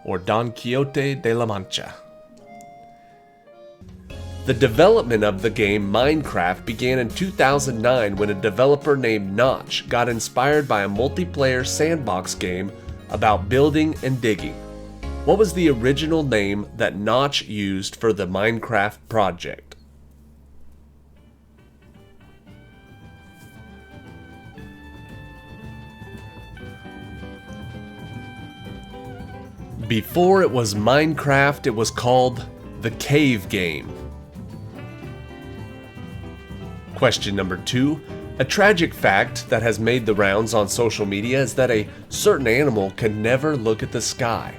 or Don Quixote de la Mancha. The development of the game Minecraft began in 2009 when a developer named Notch got inspired by a multiplayer sandbox game about building and digging. What was the original name that Notch used for the Minecraft project? Before it was Minecraft, it was called the Cave Game. Question number 2. A tragic fact that has made the rounds on social media is that a certain animal can never look at the sky.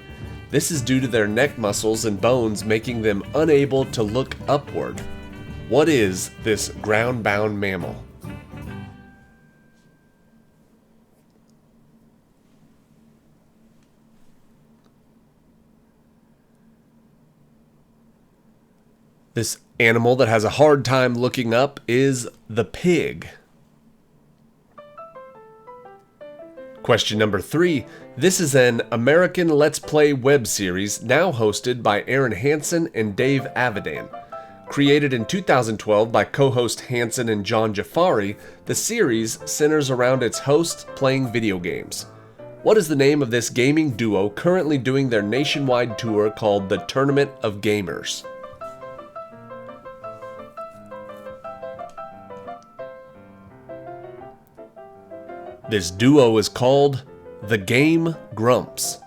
This is due to their neck muscles and bones making them unable to look upward. What is this ground-bound mammal? This animal that has a hard time looking up is the pig. Question number 3. This is an American Let's Play web series now hosted by Aaron Hansen and Dave Avidan. Created in 2012 by co-host Hansen and John Jafari, the series centers around its hosts playing video games. What is the name of this gaming duo currently doing their nationwide tour called the Tournament of Gamers? This duo is called the Game Grumps.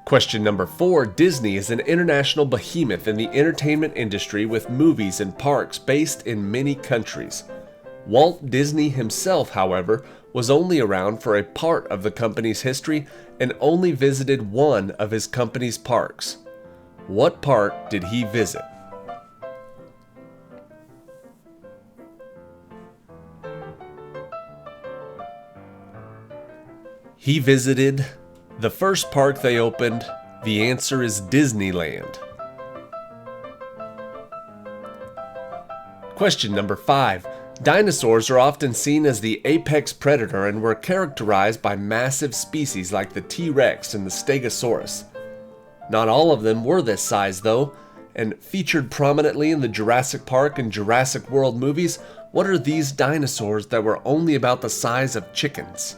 Question number 4. Disney is an international behemoth in the entertainment industry with movies and parks based in many countries. Walt Disney himself, however, was only around for a part of the company's history and only visited one of his company's parks. What park did he visit? He visited the first park they opened. The answer is Disneyland. Question number 5. Dinosaurs are often seen as the apex predator and were characterized by massive species like the T-Rex and the Stegosaurus. Not all of them were this size though, and featured prominently in the Jurassic Park and Jurassic World movies. What are these dinosaurs that were only about the size of chickens?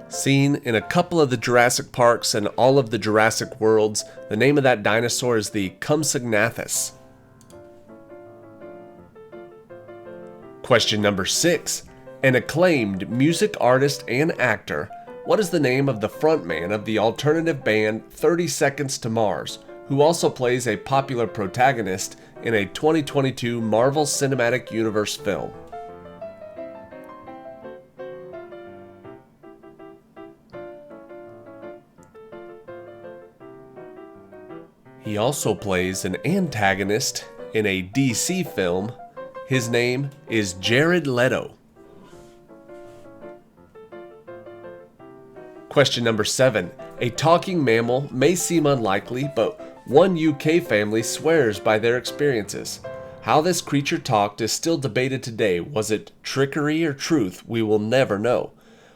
Seen in a couple of the Jurassic Parks and all of the Jurassic Worlds, the name of that dinosaur is the Compsognathus. Question number 6. An acclaimed music artist and actor, what is the name of the frontman of the alternative band 30 Seconds to Mars, who also plays a popular protagonist in a 2022 Marvel Cinematic Universe film? He also plays an antagonist in a DC film. His name is Jared Leto. Question number 7. A talking mammal may seem unlikely, but one UK family swears by their experiences. How this creature talked is still debated today. Was it trickery or truth? We will never know.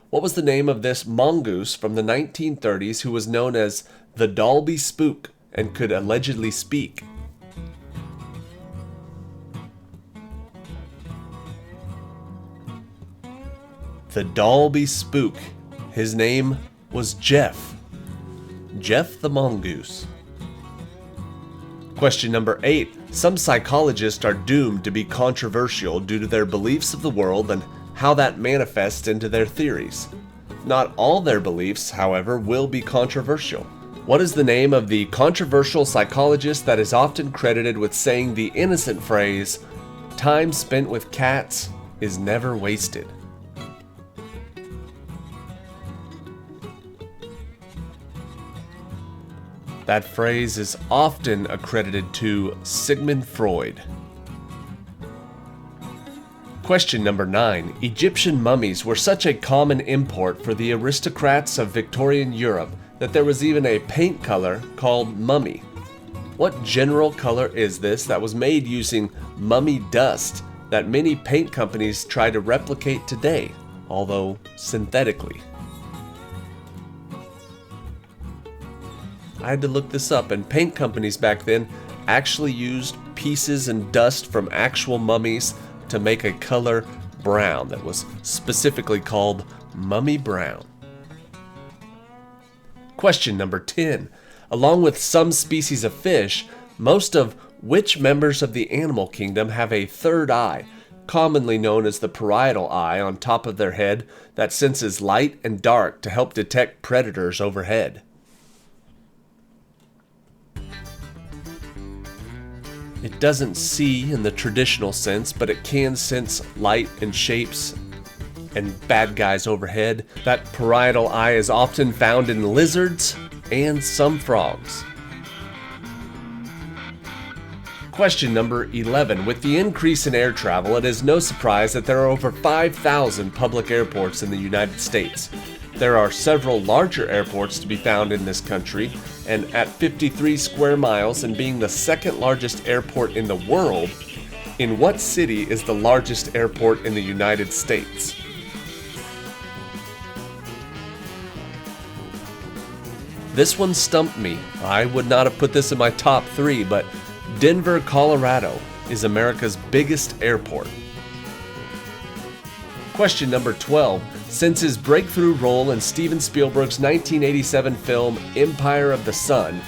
What was the name of this mongoose from the 1930s who was known as the Dalby Spook and could allegedly speak? The Dalby Spook. His name was Jeff. Jeff the mongoose. Question number 8. Some psychologists are doomed to be controversial due to their beliefs of the world and how that manifests into their theories. Not all their beliefs, however, will be controversial. What is the name of the controversial psychologist that is often credited with saying the innocent phrase, "Time spent with cats is never wasted"? That phrase is often accredited to Sigmund Freud. Question number 9. Egyptian mummies were such a common import for the aristocrats of Victorian Europe that there was even a paint color called mummy. What general color is this that was made using mummy dust that many paint companies try to replicate today, although synthetically? I had to look this up, and paint companies back then actually used pieces and dust from actual mummies to make a color brown that was specifically called mummy brown. Question number 10. Along with some species of fish, most of which members of the animal kingdom have a third eye, commonly known as the parietal eye, on top of their head that senses light and dark to help detect predators overhead? It doesn't see in the traditional sense, but it can sense light and shapes and bad guys overhead. That parietal eye is often found in lizards and some frogs. Question number 11. With the increase in air travel, it is no surprise that there are over 5,000 public airports in the United States. There are several larger airports to be found in this country, and at 53 square miles and being the second largest airport in the world, in what city is the largest airport in the United States? This one stumped me. I would not have put this in my top 3, but Denver, Colorado is America's biggest airport. Question number 12. Since his breakthrough role in Steven Spielberg's 1987 film Empire of the Sun,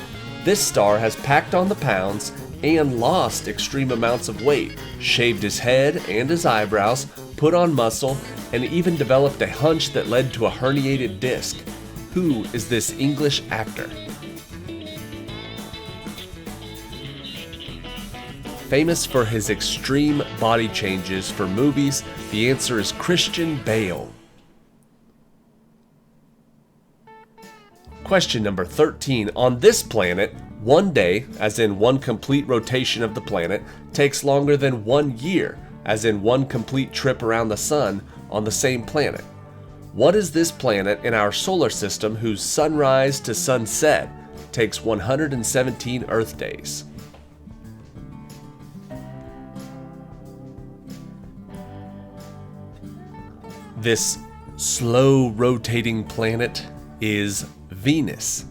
this star has packed on the pounds and lost extreme amounts of weight, shaved his head and his eyebrows, put on muscle, and even developed a hunch that led to a herniated disc. Who is this English actor? Famous for his extreme body changes for movies, the answer is Christian Bale. Question number 13. On this planet, one day, as in one complete rotation of the planet, takes longer than 1 year, as in one complete trip around the sun on the same planet. What is this planet in our solar system whose sunrise to sunset takes 117 Earth days? This slow rotating planet is Venus.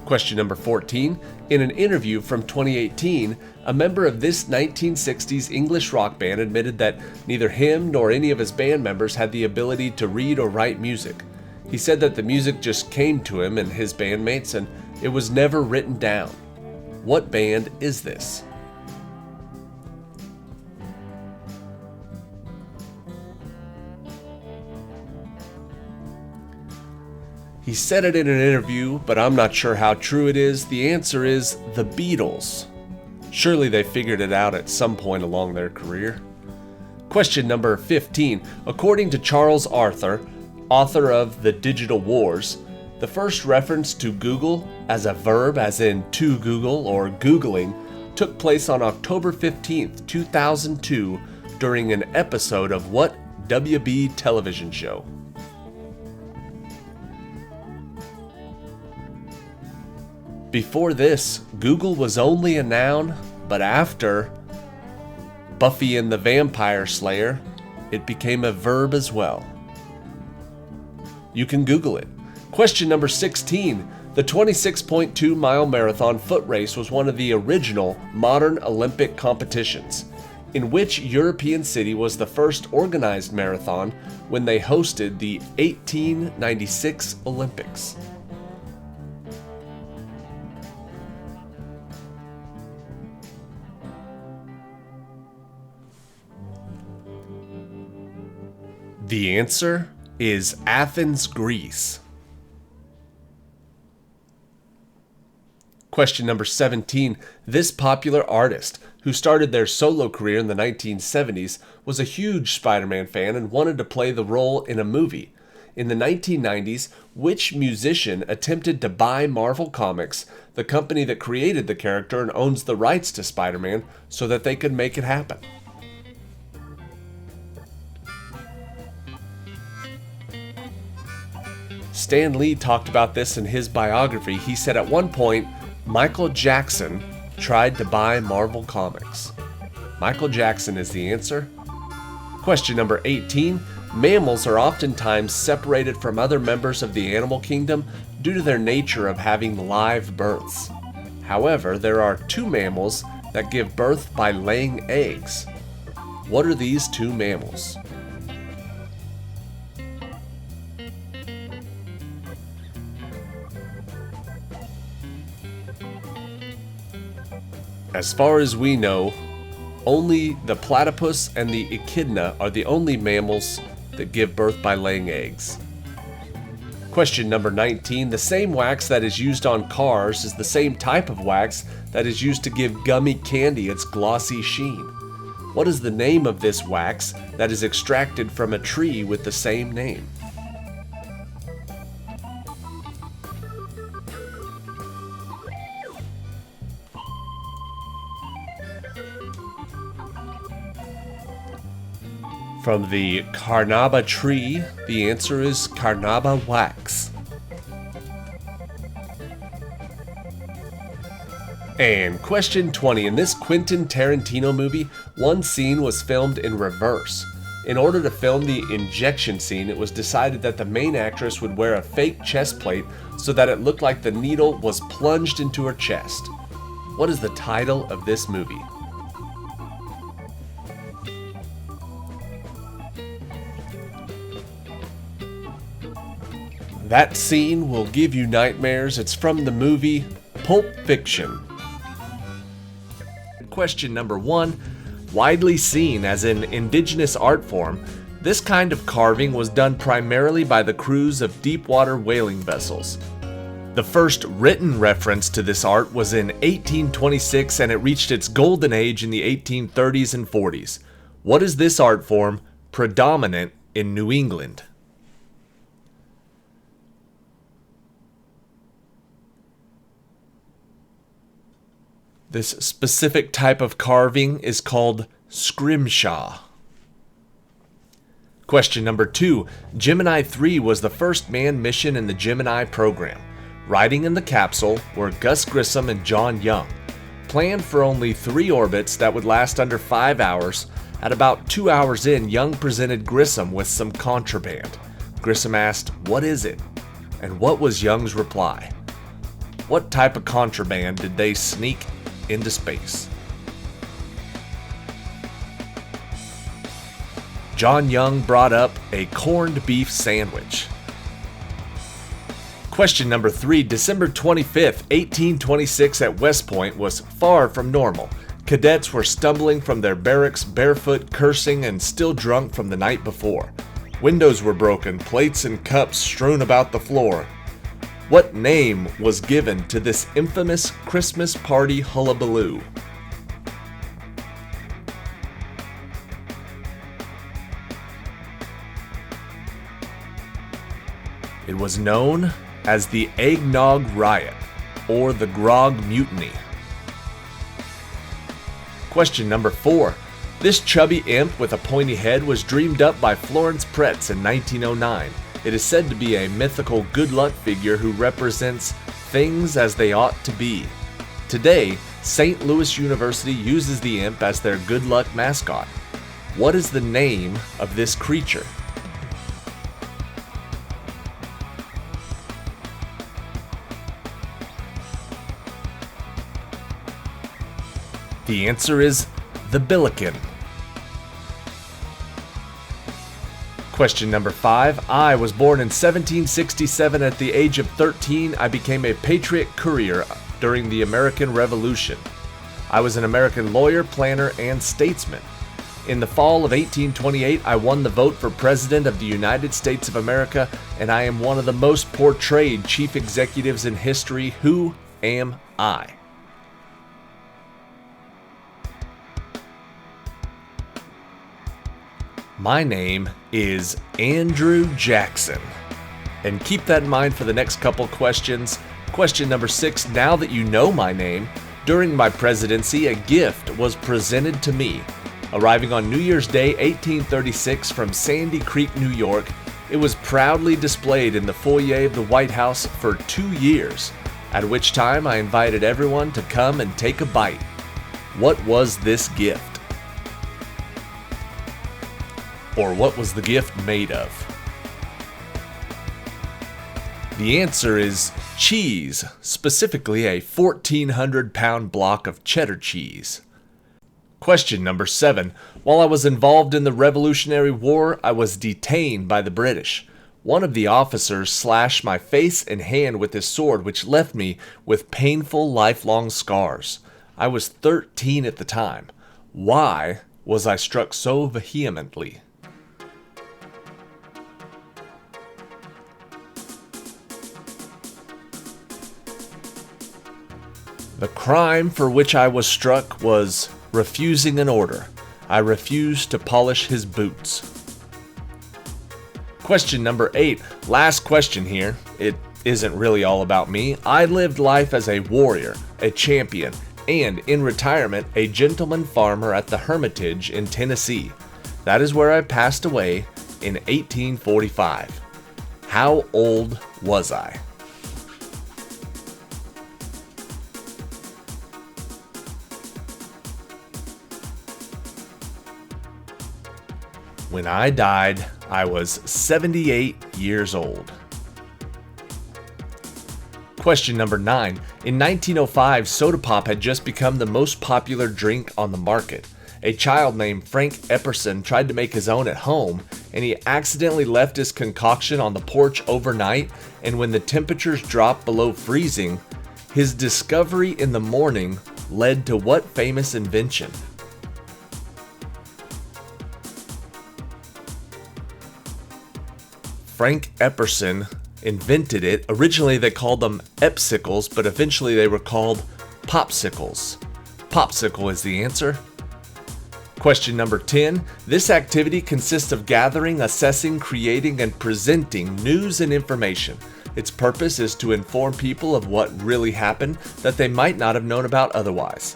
Question number 14. In an interview from 2018, a member of this 1960s English rock band admitted that neither him nor any of his band members had the ability to read or write music. He said that the music just came to him and his bandmates, and it was never written down. What band is this? He said it in an interview, but I'm not sure how true it is. The answer is the Beatles. Surely they figured it out at some point along their career. Question number 15. According to Charles Arthur, author of The Digital Wars, the first reference to Google as a verb, as in to Google or Googling, took place on October 15th, 2002, during an episode of what WB television show? Before this, Google was only a noun, but after Buffy and the Vampire Slayer, it became a verb as well. You can Google it. Question number 16. The 26.2 mile marathon foot race was one of the original modern Olympic competitions. In which European city was the first organized marathon when they hosted the 1896 Olympics? The answer is Athens, Greece. Question number 17. This popular artist, who started their solo career in the 1970s, was a huge Spider-Man fan and wanted to play the role in a movie. In the 1990s, which musician attempted to buy Marvel Comics, the company that created the character and owns the rights to Spider-Man, so that they could make it happen? Stan Lee talked about this in his biography. He said at one point, Michael Jackson tried to buy Marvel Comics. Michael Jackson is the answer. Question number 18. Mammals are oftentimes separated from other members of the animal kingdom due to their nature of having live births. However, there are two mammals that give birth by laying eggs. What are these two mammals? As far as we know, only the platypus and the echidna are the only mammals that give birth by laying eggs. Question number 19. The same wax that is used on cars is the same type of wax that is used to give gummy candy its glossy sheen. What is the name of this wax that is extracted from a tree with the same name? From the carnauba tree, the answer is carnauba wax. And question 20. In this Quentin Tarantino movie, one scene was filmed in reverse. In order to film the injection scene, it was decided that the main actress would wear a fake chest plate so that it looked like the needle was plunged into her chest. What is the title of this movie? That scene will give you nightmares. It's from the movie Pulp Fiction. Question number 1. Widely seen as an indigenous art form, this kind of carving was done primarily by the crews of deep-water whaling vessels. The first written reference to this art was in 1826, and it reached its golden age in the 1830s and 40s. What is this art form predominant in New England? This specific type of carving is called scrimshaw. Question number 2. Gemini 3 was the first manned mission in the Gemini program. Riding in the capsule were Gus Grissom and John Young. Planned for only 3 orbits that would last under 5 hours, at about 2 hours in, Young presented Grissom with some contraband. Grissom asked, "What is it?" And what was Young's reply? What type of contraband did they sneak into space? John Young brought up a corned beef sandwich. Question number 3. December 25th, 1826 at West Point was far from normal. Cadets were stumbling from their barracks barefoot, cursing, and still drunk from the night before. Windows were broken, plates and cups strewn about the floor. What name was given to this infamous Christmas party hullabaloo? It was known as the Eggnog Riot, or the Grog Mutiny. Question number 4. This chubby imp with a pointy head was dreamed up by Florence Pretz in 1909. It is said to be a mythical good luck figure who represents things as they ought to be. Today, St. Louis University uses the imp as their good luck mascot. What is the name of this creature? The answer is the Billiken. Question number 5. I was born in 1767. At the age of 13, I became a Patriot courier during the American Revolution. I was an American lawyer, planner, and statesman. In the fall of 1828, I won the vote for President of the United States of America, and I am one of the most portrayed chief executives in history. Who am I? My name is Andrew Jackson. And keep that in mind for the next couple questions. Question number 6, now that you know my name, during my presidency, a gift was presented to me. Arriving on New Year's Day, 1836 from Sandy Creek, New York, it was proudly displayed in the foyer of the White House for 2 years, at which time I invited everyone to come and take a bite. What was this gift? Or what was the gift made of? The answer is cheese, specifically a 1,400-pound block of cheddar cheese. Question number 7. While I was involved in the Revolutionary War, I was detained by the British. One of the officers slashed my face and hand with his sword, which left me with painful lifelong scars. I was 13 at the time. Why was I struck so vehemently? The crime for which I was struck was refusing an order. I refused to polish his boots. Question number 8. Last question here. It isn't really all about me. I lived life as a warrior, a champion, and in retirement, a gentleman farmer at the Hermitage in Tennessee. That is where I passed away in 1845. How old was I? When I died, I was 78 years old. Question number 9. In 1905, soda pop had just become the most popular drink on the market. A child named Frank Epperson tried to make his own at home, and he accidentally left his concoction on the porch overnight, and when the temperatures dropped below freezing, his discovery in the morning led to what famous invention? Frank Epperson invented it. Originally they called them epsicles, but eventually they were called popsicles. Popsicle is the answer. Question number 10. This activity consists of gathering, assessing, creating, and presenting news and information. Its purpose is to inform people of what really happened that they might not have known about otherwise.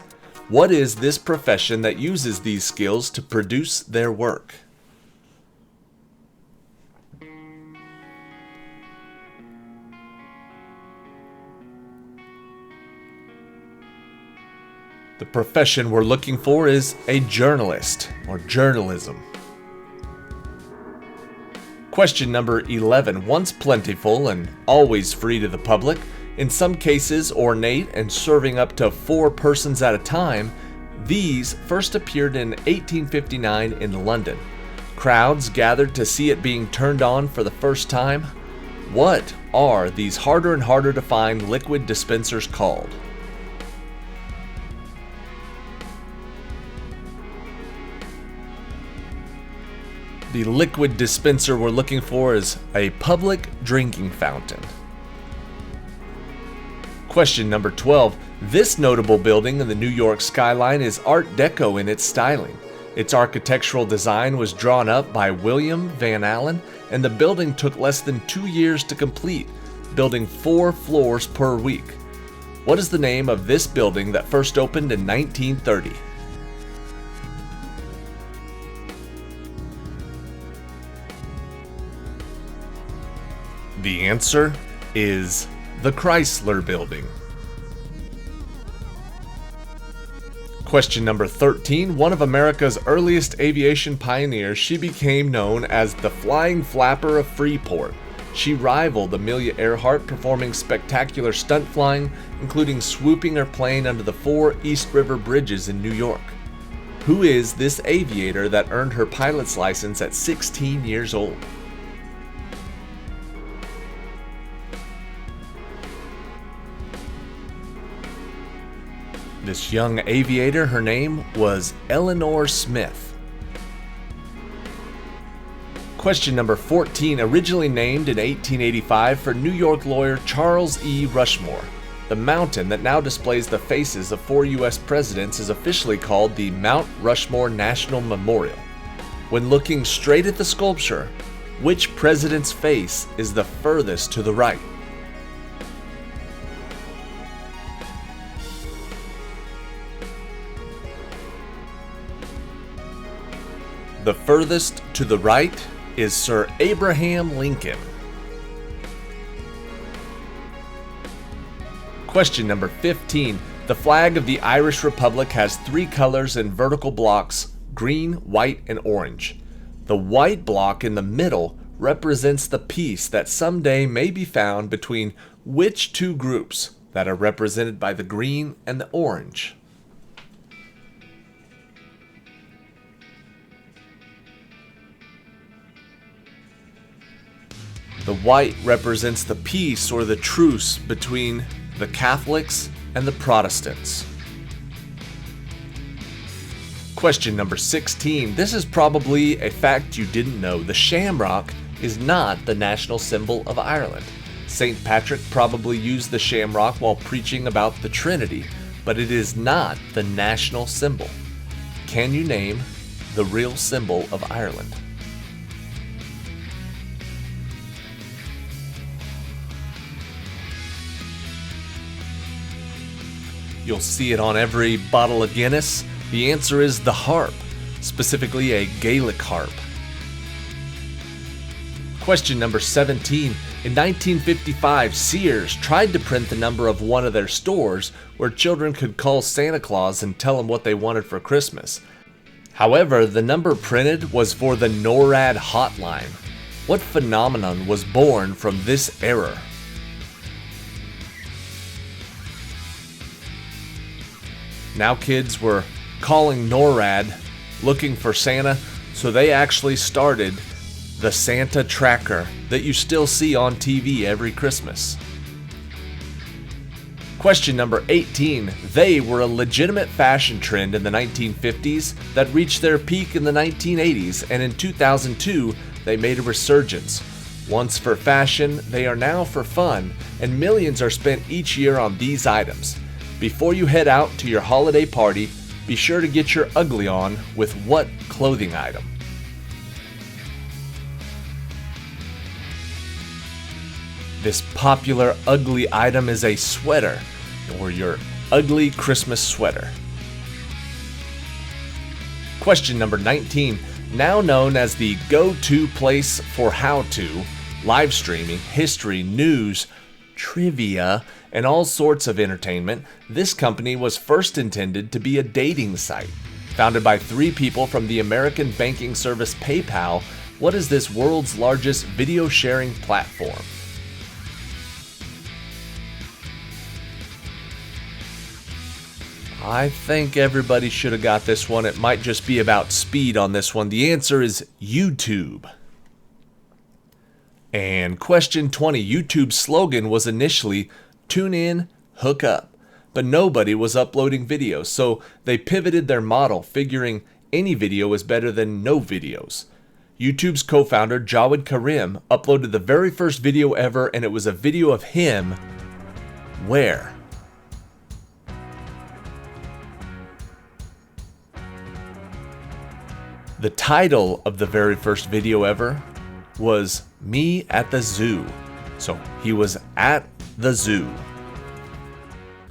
What is this profession that uses these skills to produce their work? The profession we're looking for is a journalist, or journalism. Question number 11. Once plentiful and always free to the public, in some cases ornate and serving up to 4 persons at a time, these first appeared in 1859 in London. Crowds gathered to see it being turned on for the first time. What are these harder and harder to find liquid dispensers called? The liquid dispenser we're looking for is a public drinking fountain. Question number 12. This notable building in the New York skyline is Art Deco in its styling. Its architectural design was drawn up by William Van Allen, and the building took less than 2 years to complete, building 4 floors per week. What is the name of this building that first opened in 1930? The answer is the Chrysler Building. Question number 13. One of America's earliest aviation pioneers, she became known as the Flying Flapper of Freeport. She rivaled Amelia Earhart, performing spectacular stunt flying, including swooping her plane under the 4 East River bridges in New York. Who is this aviator that earned her pilot's license at 16 years old? This young aviator, her name was Eleanor Smith. Question number 14, originally named in 1885 for New York lawyer Charles E. Rushmore. The mountain that now displays the faces of 4 U.S. presidents is officially called the Mount Rushmore National Memorial. When looking straight at the sculpture, which president's face is the furthest to the right? The furthest to the right is Sir Abraham Lincoln. Question number 15. The flag of the Irish Republic has 3 colors in vertical blocks: green, white, and orange. The white block in the middle represents the peace that someday may be found between which 2 groups that are represented by the green and the orange? The white represents the peace or the truce between the Catholics and the Protestants. Question number 16. This is probably a fact you didn't know. The shamrock is not the national symbol of Ireland. St. Patrick probably used the shamrock while preaching about the Trinity, but it is not the national symbol. Can you name the real symbol of Ireland? You'll see it on every bottle of Guinness. The answer is the harp, specifically a Gaelic harp. Question number 17. In 1955, Sears tried to print the number of one of their stores where children could call Santa Claus and tell him what they wanted for Christmas. However, the number printed was for the NORAD hotline. What phenomenon was born from this error? Now kids were calling NORAD looking for Santa, so they actually started the Santa tracker that you still see on TV every Christmas. Question number 18. They were a legitimate fashion trend in the 1950s that reached their peak in the 1980s, and in 2002 they made a resurgence. Once for fashion, they are now for fun, and millions are spent each year on these items. Before you head out to your holiday party, be sure to get your ugly on with what clothing item? This popular ugly item is a sweater, or your ugly Christmas sweater. Question number 19. Now known as the go-to place for how-to, live streaming, history, news, trivia, and all sorts of entertainment, this company was first intended to be a dating site. Founded by 3 people from the American banking service PayPal, what is this world's largest video sharing platform? I think everybody should have got this one. It might just be about speed on this one. The answer is YouTube. And question 20. YouTube's slogan was initially tune in, hook up, but nobody was uploading videos, so they pivoted their model, figuring any video is better than no videos. YouTube's co-founder Jawed Karim uploaded the very first video ever, and it was a video of him where? The title of the very first video ever was Me at the Zoo. So he was at the zoo.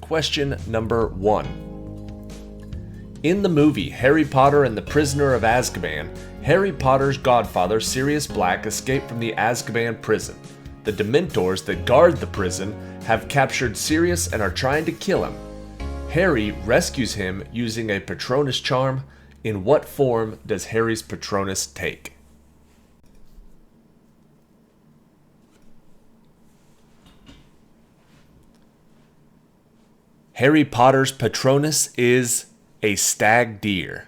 Question number 1. In the movie Harry Potter and the Prisoner of Azkaban, Harry Potter's godfather Sirius Black escaped from the Azkaban prison. The Dementors that guard the prison have captured Sirius and are trying to kill him. Harry rescues him using a Patronus charm. In what form does Harry's Patronus take? Harry Potter's Patronus is a stag deer.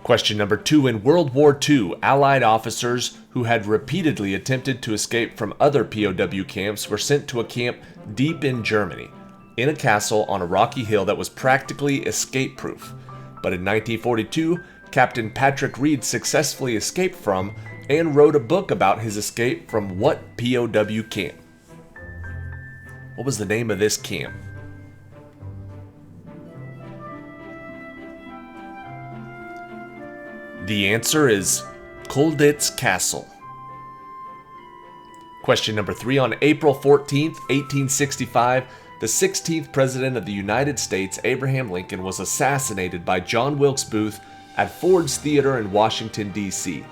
Question number 2. In World War II, Allied officers who had repeatedly attempted to escape from other POW camps were sent to a camp deep in Germany, in a castle on a rocky hill that was practically escape-proof. But in 1942, Captain Patrick Reed successfully escaped from and wrote a book about his escape from what POW camp? What was the name of this camp? The answer is Colditz Castle. Question number 3. On April 14th, 1865, the 16th President of the United States, Abraham Lincoln, was assassinated by John Wilkes Booth at Ford's Theater in Washington, D.C.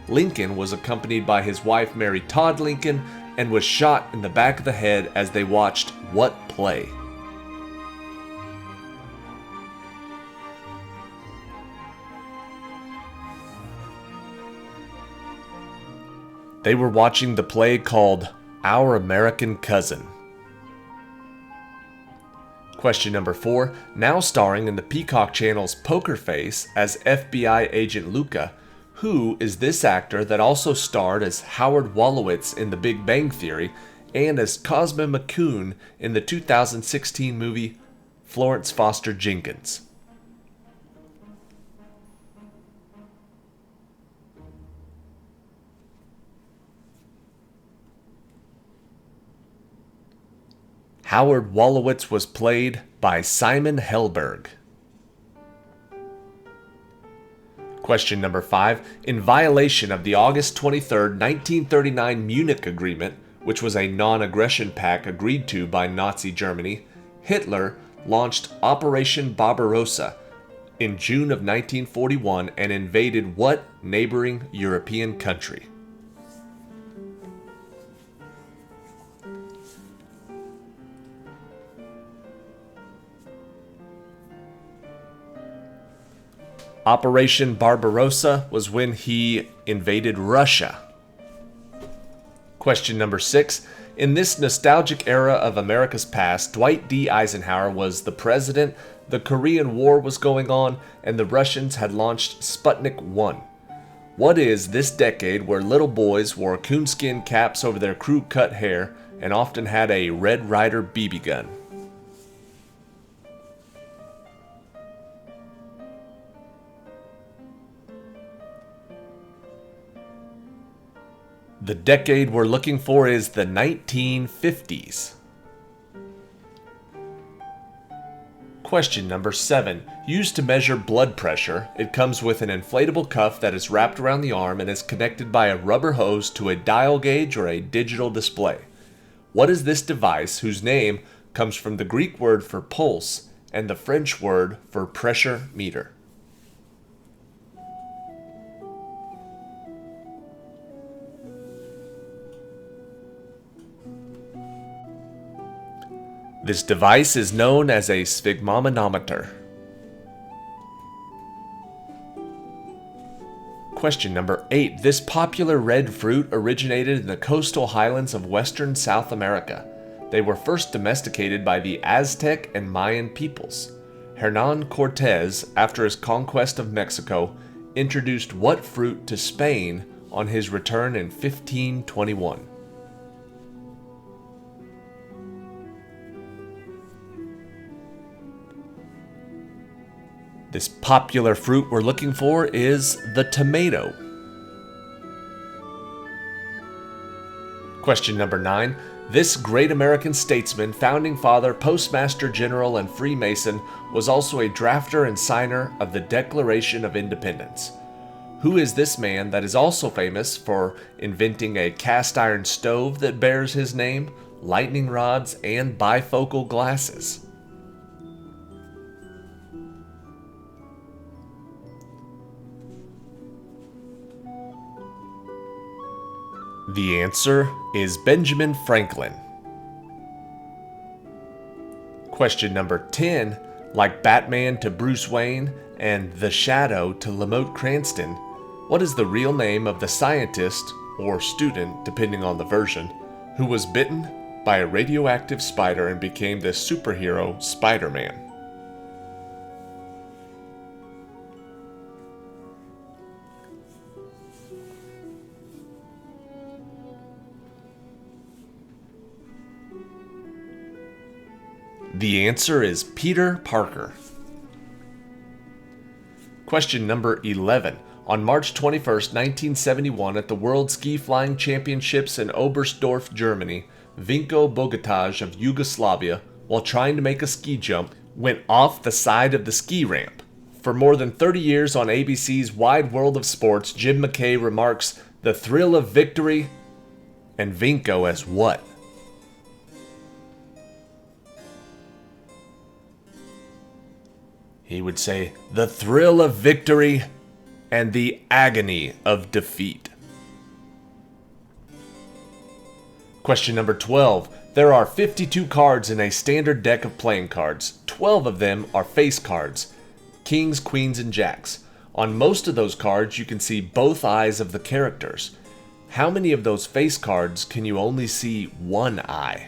Lincoln was accompanied by his wife, Mary Todd Lincoln, and was shot in the back of the head as they watched what play? They were watching the play called Our American Cousin. Question number 4. Now starring in the Peacock Channel's Poker Face as FBI agent Luca, who is this actor that also starred as Howard Wolowitz in The Big Bang Theory and as Cosmo McCoon in the 2016 movie Florence Foster Jenkins? Howard Wolowitz was played by Simon Helberg. Question number 5. In violation of the August 23, 1939 Munich Agreement, which was a non-aggression pact agreed to by Nazi Germany, Hitler launched Operation Barbarossa in June of 1941 and invaded what neighboring European country? Operation Barbarossa was when he invaded Russia. Question number 6. In this nostalgic era of America's past, Dwight D. Eisenhower was the president, the Korean War was going on, and the Russians had launched Sputnik 1. What is this decade where little boys wore coonskin caps over their crew-cut hair and often had a Red Ryder BB gun? The decade we're looking for is the 1950s. Question number 7. Used to measure blood pressure, it comes with an inflatable cuff that is wrapped around the arm and is connected by a rubber hose to a dial gauge or a digital display. What is this device whose name comes from the Greek word for pulse and the French word for pressure meter? This device is known as a sphygmomanometer. Question number 8. This popular red fruit originated in the coastal highlands of western South America. They were first domesticated by the Aztec and Mayan peoples. Hernán Cortés, after his conquest of Mexico, introduced what fruit to Spain on his return in 1521? This popular fruit we're looking for is the tomato. Question number 9. This great American statesman, founding father, postmaster general, and Freemason was also a drafter and signer of the Declaration of Independence. Who is this man that is also famous for inventing a cast iron stove that bears his name, lightning rods, and bifocal glasses? The answer is Benjamin Franklin. Question number 10. Like Batman to Bruce Wayne and The Shadow to Lamont Cranston, what is the real name of the scientist, or student depending on the version, who was bitten by a radioactive spider and became the superhero Spider-Man? The answer is Peter Parker. Question number 11. On March 21st, 1971, at the World Ski Flying Championships in Oberstdorf, Germany, Vinko Bogataj of Yugoslavia, while trying to make a ski jump, went off the side of the ski ramp. For more than 30 years on ABC's Wide World of Sports, Jim McKay remarks, "The thrill of victory," and Vinko as what? He would say, "The thrill of victory and the agony of defeat." Question number 12. There are 52 cards in a standard deck of playing cards. 12 of them are face cards. Kings, queens, and jacks. On most of those cards, you can see both eyes of the characters. How many of those face cards can you only see one eye?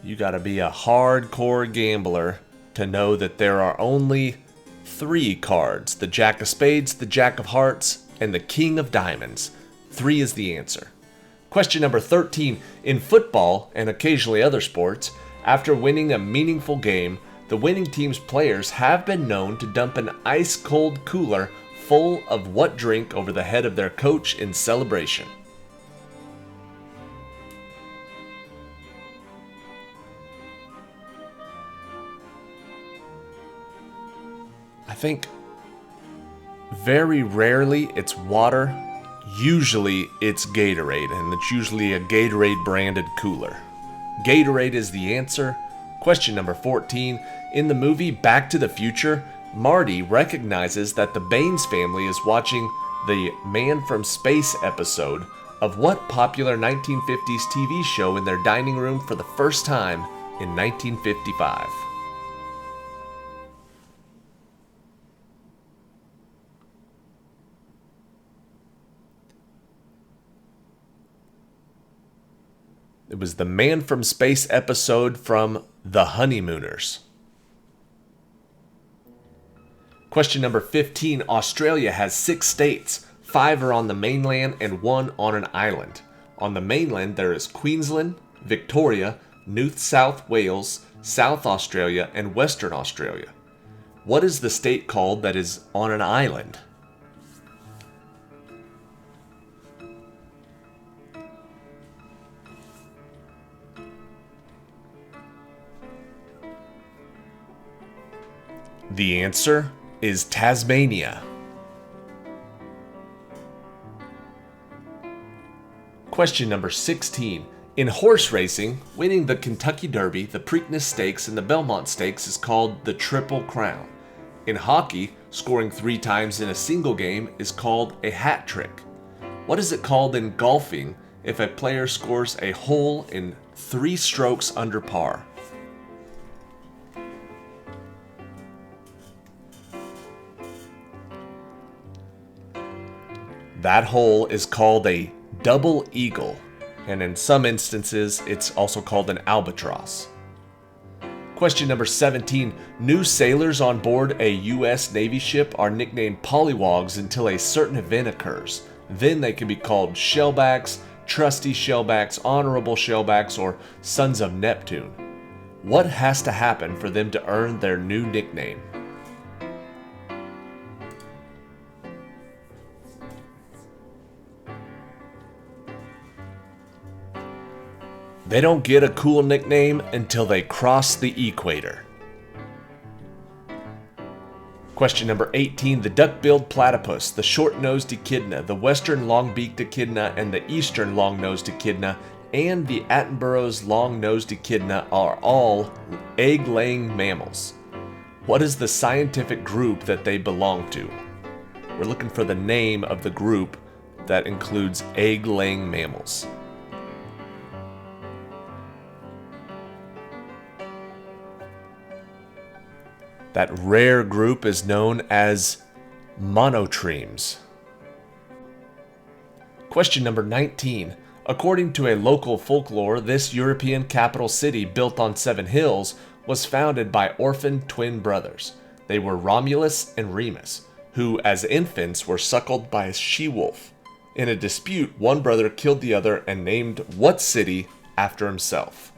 You gotta be a hardcore gambler to know that there are only 3 cards. The Jack of Spades, the Jack of Hearts, and the King of Diamonds. 3 is the answer. Question number 13. In football, and occasionally other sports, after winning a meaningful game, the winning team's players have been known to dump an ice-cold cooler full of what drink over the head of their coach in celebration? I think very rarely it's water. Usually it's Gatorade, and it's usually a Gatorade branded cooler. Gatorade is the answer. Question number 14. In the movie Back to the Future, Marty recognizes that the Baines family is watching the Man from Space episode of what popular 1950s TV show in their dining room for the first time in 1955? It was the Man from Space episode from The Honeymooners. Question number 15. Australia has 6 states. 5 are on the mainland and 1 on an island. On the mainland there is Queensland, Victoria, New South Wales, South Australia, and Western Australia. What is the state called that is on an island? The answer is Tasmania. Question number 16. In horse racing, winning the Kentucky Derby, the Preakness Stakes, and the Belmont Stakes is called the Triple Crown. In hockey, scoring 3 times in a single game is called a hat trick. What is it called in golfing if a player scores a hole in 3 strokes under par? That hole is called a double eagle, and in some instances, it's also called an albatross. Question number 17. New sailors on board a U.S. Navy ship are nicknamed pollywogs until a certain event occurs. Then they can be called shellbacks, trusty shellbacks, honorable shellbacks, or sons of Neptune. What has to happen for them to earn their new nickname? They don't get a cool nickname until they cross the equator. Question number 18. The duck-billed platypus, the short-nosed echidna, the western long-beaked echidna, and the eastern long-nosed echidna, and the Attenborough's long-nosed echidna are all egg-laying mammals. What is the scientific group that they belong to? We're looking for the name of the group that includes egg-laying mammals. That rare group is known as monotremes. Question number 19. According to a local folklore, this European capital city built on 7 hills was founded by orphan twin brothers. They were Romulus and Remus, who as infants were suckled by a she-wolf. In a dispute, one brother killed the other and named what city after himself?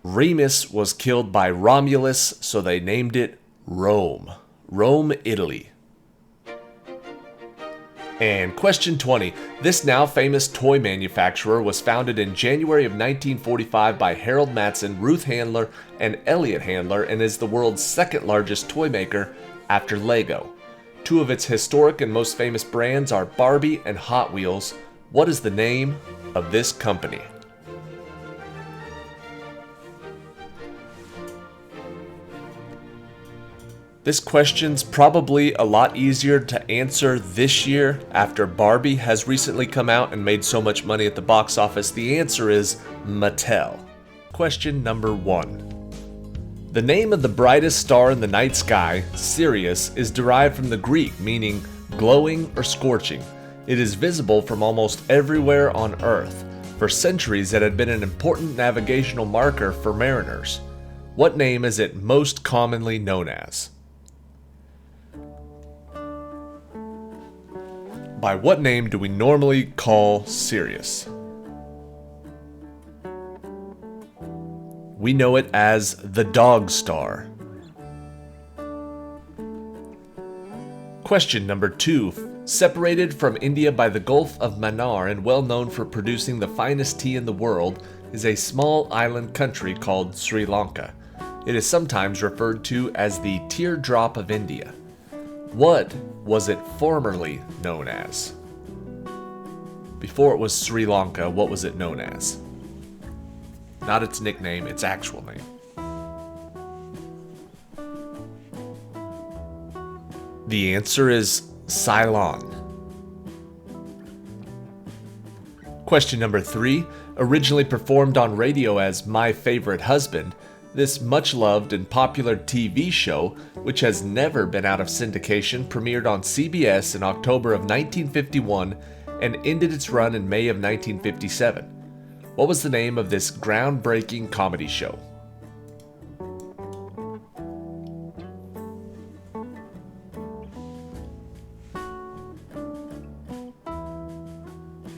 Remus was killed by Romulus, so they named it Rome. Rome, Italy. And question 20. This now famous toy manufacturer was founded in January of 1945 by Harold Matson, Ruth Handler, and Elliot Handler, and is the world's second largest toy maker after Lego. Two of its historic and most famous brands are Barbie and Hot Wheels. What is the name of this company? This question's probably a lot easier to answer this year after Barbie has recently come out and made so much money at the box office. The answer is Mattel. Question number 1. The name of the brightest star in the night sky, Sirius, is derived from the Greek meaning glowing or scorching. It is visible from almost everywhere on Earth. For centuries it had been an important navigational marker for mariners. What name is it most commonly known as? By what name do we normally call Sirius? We know it as the Dog Star. Question number 2. Separated from India by the Gulf of Mannar and well known for producing the finest tea in the world is a small island country called Sri Lanka. It is sometimes referred to as the Teardrop of India. What was it formerly known as? Before it was Sri Lanka, what was it known as? Not its nickname, its actual name. The answer is Ceylon. Question number 3. Originally performed on radio as My Favorite Husband, this much-loved and popular TV show, which has never been out of syndication, premiered on CBS in October of 1951 and ended its run in May of 1957. What was the name of this groundbreaking comedy show?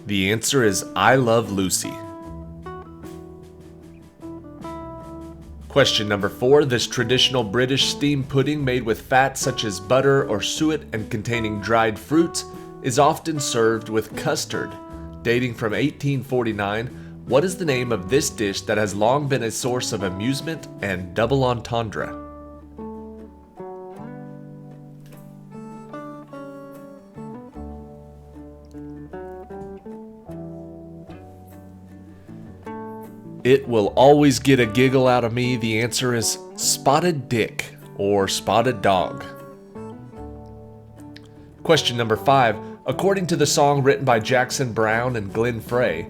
The answer is I Love Lucy. Question number 4. This traditional British steamed pudding made with fat such as butter or suet and containing dried fruits is often served with custard. Dating from 1849, what is the name of this dish that has long been a source of amusement and double entendre? It will always get a giggle out of me. The answer is Spotted Dick or Spotted Dog. Question number 5. According to the song written by Jackson Browne and Glenn Frey,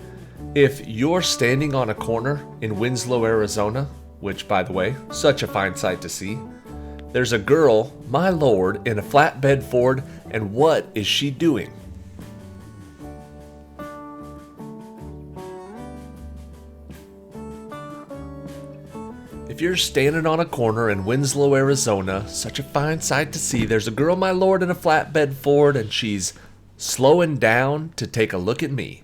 if you're standing on a corner in Winslow, Arizona, which, by the way, such a fine sight to see, there's a girl, my lord, in a flatbed Ford, and what is she doing? If you're standing on a corner in Winslow, Arizona, such a fine sight to see, there's a girl, my lord, in a flatbed Ford, and she's slowing down to take a look at me.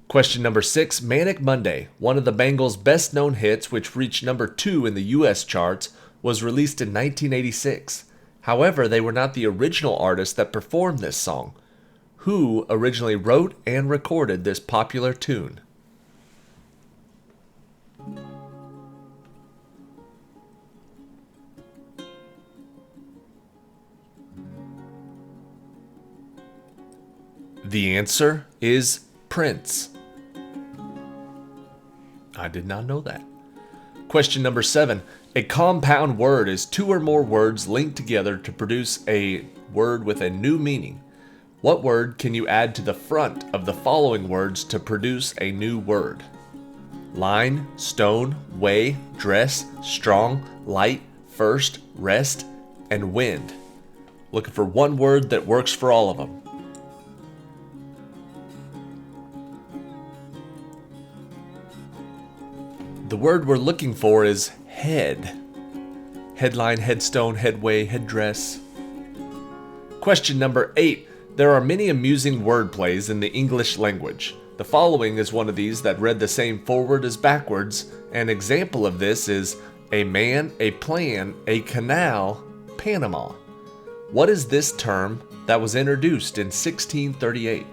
Question number 6. Manic Monday, one of the Bangles' best-known hits, which reached number 2 in the U.S. charts, was released in 1986. However, they were not the original artist that performed this song. Who originally wrote and recorded this popular tune? The answer is Prince. I did not know that. Question number 7. A compound word is two or more words linked together to produce a word with a new meaning. What word can you add to the front of the following words to produce a new word? Line, stone, way, dress, strong, light, first, rest, and wind. Looking for one word that works for all of them. The word we're looking for is head. headline, headstone, headway, headdress. Question number 8. There are many amusing word plays in the English language. The following is one of these that read the same forward as backwards. An example of this is a man, a plan, a canal, Panama. What is this term that was introduced in 1638?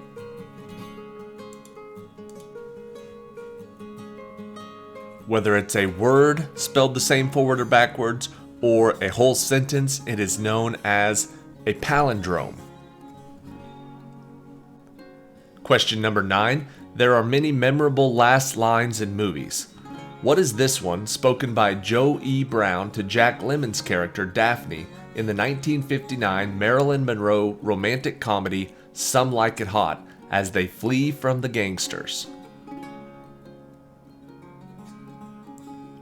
Whether it's a word spelled the same forward or backwards, or a whole sentence, it is known as a palindrome. Question number 9. There are many memorable last lines in movies. What is this one spoken by Joe E. Brown to Jack Lemmon's character Daphne in the 1959 Marilyn Monroe romantic comedy Some Like It Hot as they flee from the gangsters?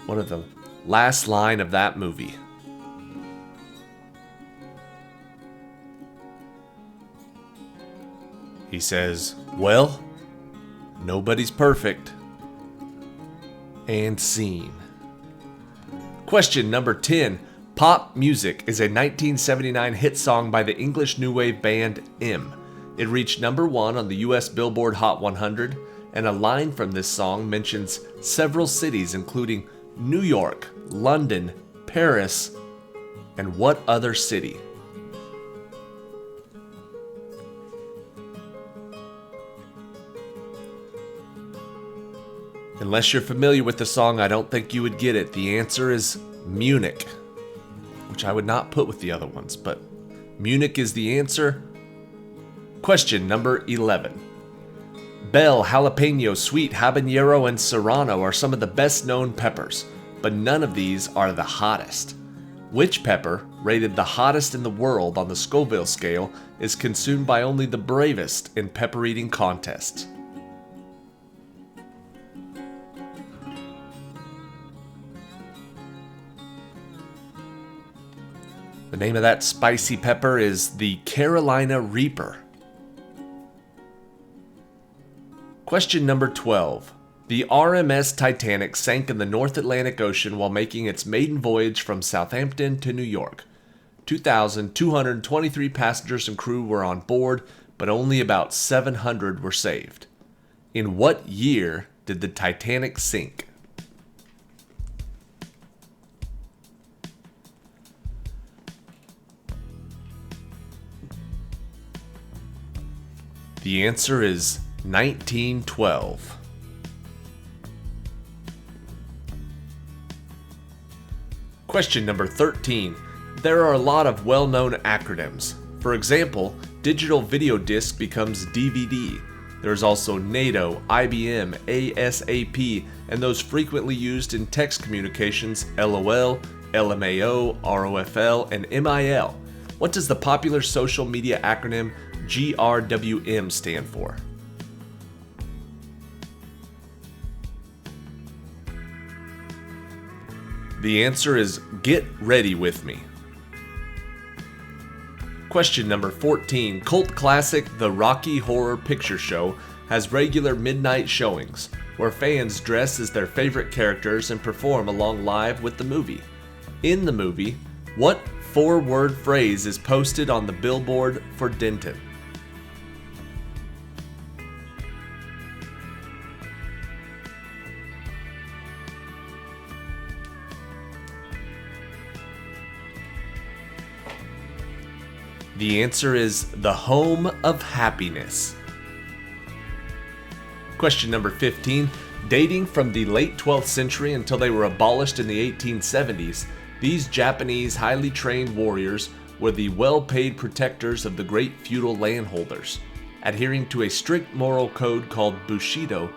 One of the last line of that movie. He says, "Well, nobody's perfect." And scene. Question number 10. Pop Music is a 1979 hit song by the English new wave band M. It reached number 1 on the US Billboard Hot 100, and a line from this song mentions several cities including New York, London, Paris, and what other city? Unless you're familiar with the song, I don't think you would get it. The answer is Munich, which I would not put with the other ones, but Munich is the answer. Question number 11. Bell, jalapeno, sweet, habanero, and serrano are some of the best known peppers, but none of these are the hottest. Which pepper, rated the hottest in the world on the Scoville scale, is consumed by only the bravest in pepper eating contests? The name of that spicy pepper is the Carolina Reaper. Question number 12. The RMS Titanic sank in the North Atlantic Ocean while making its maiden voyage from Southampton to New York. 2,223 passengers and crew were on board, but only about 700 were saved. In what year did the Titanic sink? The answer is 1912. Question number 13. There are a lot of well-known acronyms. For example, digital video disc becomes DVD. There's also NATO, IBM, ASAP, and those frequently used in text communications, LOL, LMAO, ROFL, and MIL. What does the popular social media acronym GRWM stand for? The answer is Get Ready With Me. Question number 14. Cult classic The Rocky Horror Picture Show has regular midnight showings where fans dress as their favorite characters and perform along live with the movie. In the movie, what 4-word phrase is posted on the billboard for Denton? The answer is the home of happiness. Question number 15. Dating from the late 12th century until they were abolished in the 1870s, these Japanese highly trained warriors were the well-paid protectors of the great feudal landholders. Adhering to a strict moral code called Bushido,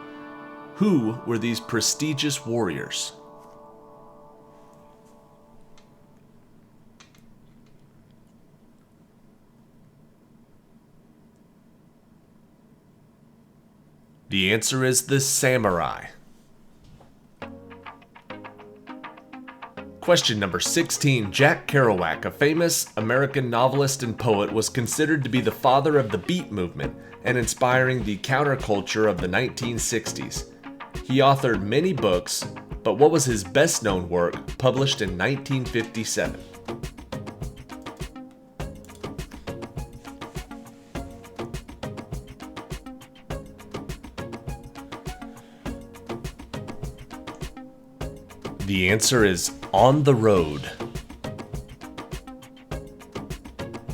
who were these prestigious warriors? The answer is the samurai. Question number 16. Jack Kerouac, a famous American novelist and poet, was considered to be the father of the beat movement and inspiring the counterculture of the 1960s. He authored many books, but what was his best-known work, published in 1957? The answer is On the Road.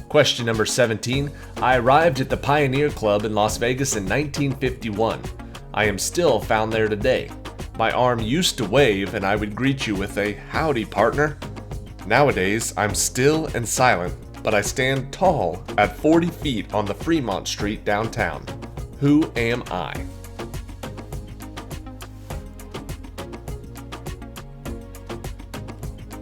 Question number 17. I arrived at the Pioneer Club in Las Vegas in 1951. I am still found there today. My arm used to wave and I would greet you with a howdy partner. Nowadays, I'm still and silent, but I stand tall at 40 feet on the Fremont Street downtown. Who am I?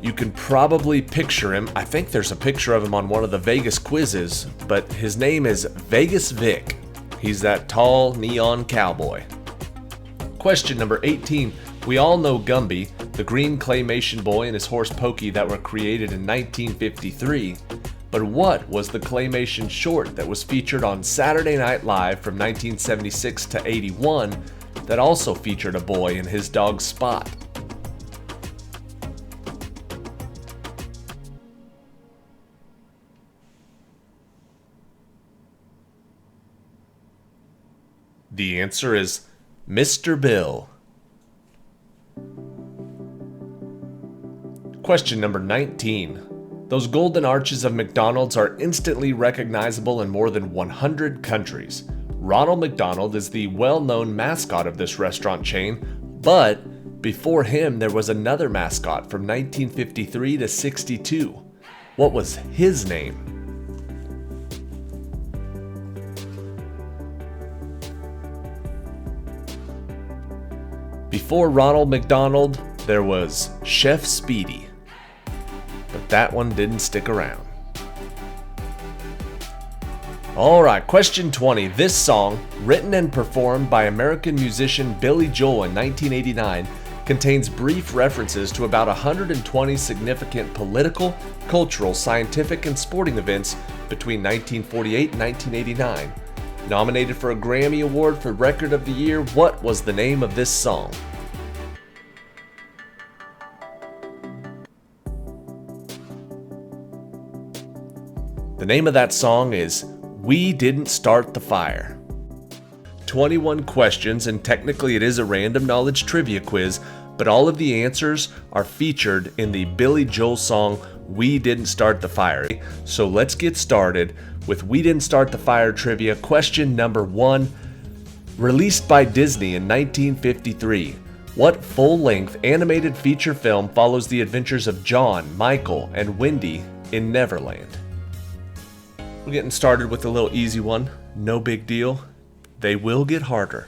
You can probably picture him. I think there's a picture of him on one of the Vegas quizzes, but his name is Vegas Vic. He's that tall neon cowboy. Question number 18. We all know Gumby, the green claymation boy and his horse Pokey that were created in 1953. But what was the claymation short that was featured on Saturday Night Live from 1976 to 81 that also featured a boy and his dog Spot? The answer is Mr. Bill. Question number 19. Those golden arches of McDonald's are instantly recognizable in more than 100 countries. Ronald McDonald is the well-known mascot of this restaurant chain, but before him there was another mascot from 1953 to 62. What was his name? Before Ronald McDonald, there was Chef Speedy, but that one didn't stick around. Alright, question 20. This song, written and performed by American musician Billy Joel in 1989, contains brief references to about 120 significant political, cultural, scientific, and sporting events between 1948 and 1989. Nominated for a Grammy Award for Record of the Year, what was the name of this song? The name of that song is We Didn't Start the Fire. 21 questions, and technically it is a random knowledge trivia quiz, but all of the answers are featured in the Billy Joel song We Didn't Start the Fire. So let's get started with We Didn't Start the Fire trivia. Question number 1. Released by Disney in 1953, what full-length animated feature film follows the adventures of John, Michael, and Wendy in Neverland? We're getting started with a little easy one. No big deal. They will get harder.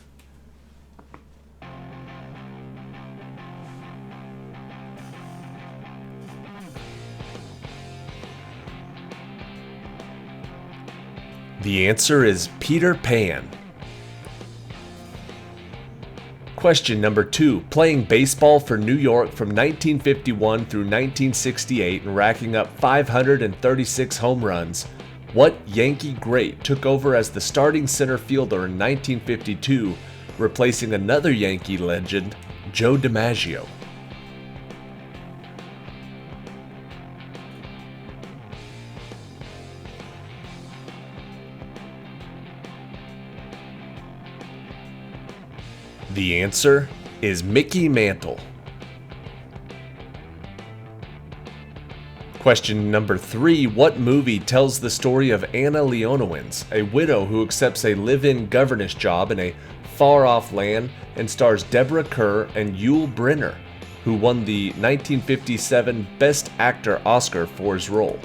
The answer is Peter Pan. Question number 2. Playing baseball for New York from 1951 through 1968 and racking up 536 home runs, what Yankee great took over as the starting center fielder in 1952, replacing another Yankee legend, Joe DiMaggio? The answer is Mickey Mantle. Question number 3. What movie tells the story of Anna Leonowens, a widow who accepts a live-in governess job in a far-off land and stars Deborah Kerr and Yul Brynner, who won the 1957 Best Actor Oscar for his role?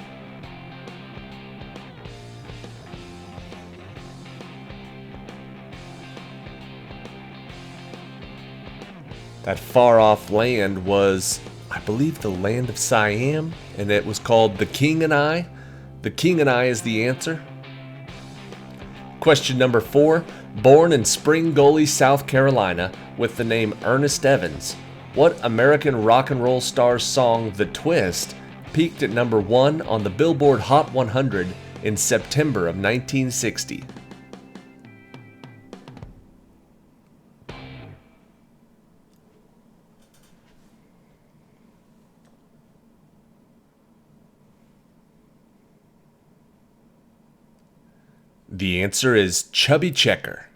That far-off land was, I believe, the land of Siam, and it was called The King and I. The King and I is the answer. Question number 4. Born in Spring Gully, South Carolina, with the name Ernest Evans, what American rock and roll star's song The Twist peaked at number 1 on the Billboard Hot 100 in September of 1960? The answer is Chubby Checker.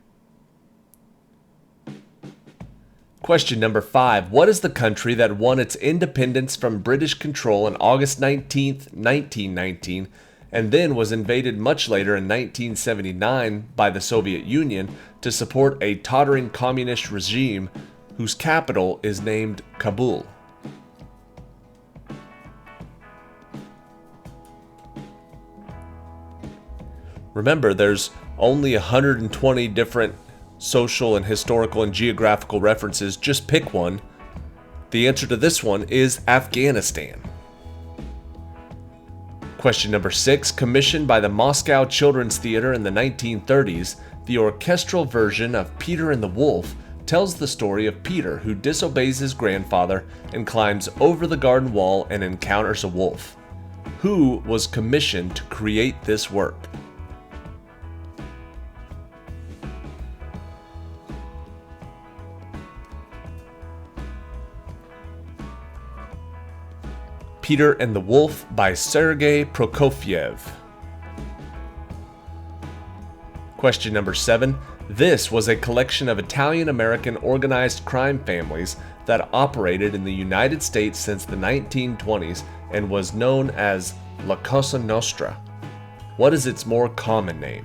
Question number 5. What is the country that won its independence from British control on August 19th, 1919, and then was invaded much later in 1979 by the Soviet Union to support a tottering communist regime whose capital is named Kabul? Remember, there's only 120 different social and historical and geographical references. Just pick one. The answer to this one is Afghanistan. Question number 6. Commissioned by the Moscow Children's Theater in the 1930s, the orchestral version of Peter and the Wolf tells the story of Peter who disobeys his grandfather and climbs over the garden wall and encounters a wolf. Who was commissioned to create this work? Peter and the Wolf by Sergei Prokofiev. Question number 7. This was a collection of Italian-American organized crime families that operated in the United States since the 1920s and was known as La Cosa Nostra. What is its more common name?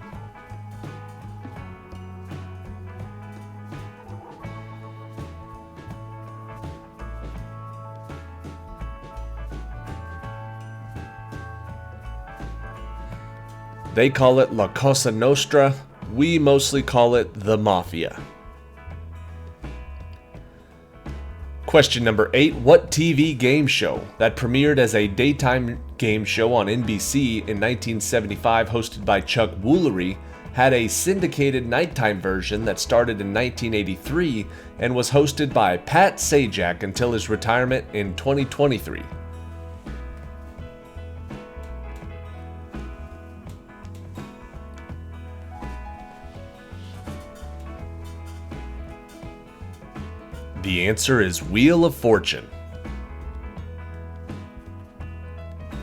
They call it La Cosa Nostra. We mostly call it the Mafia. Question number 8. What TV game show that premiered as a daytime game show on NBC in 1975 hosted by Chuck Woolery had a syndicated nighttime version that started in 1983 and was hosted by Pat Sajak until his retirement in 2023? The answer is Wheel of Fortune.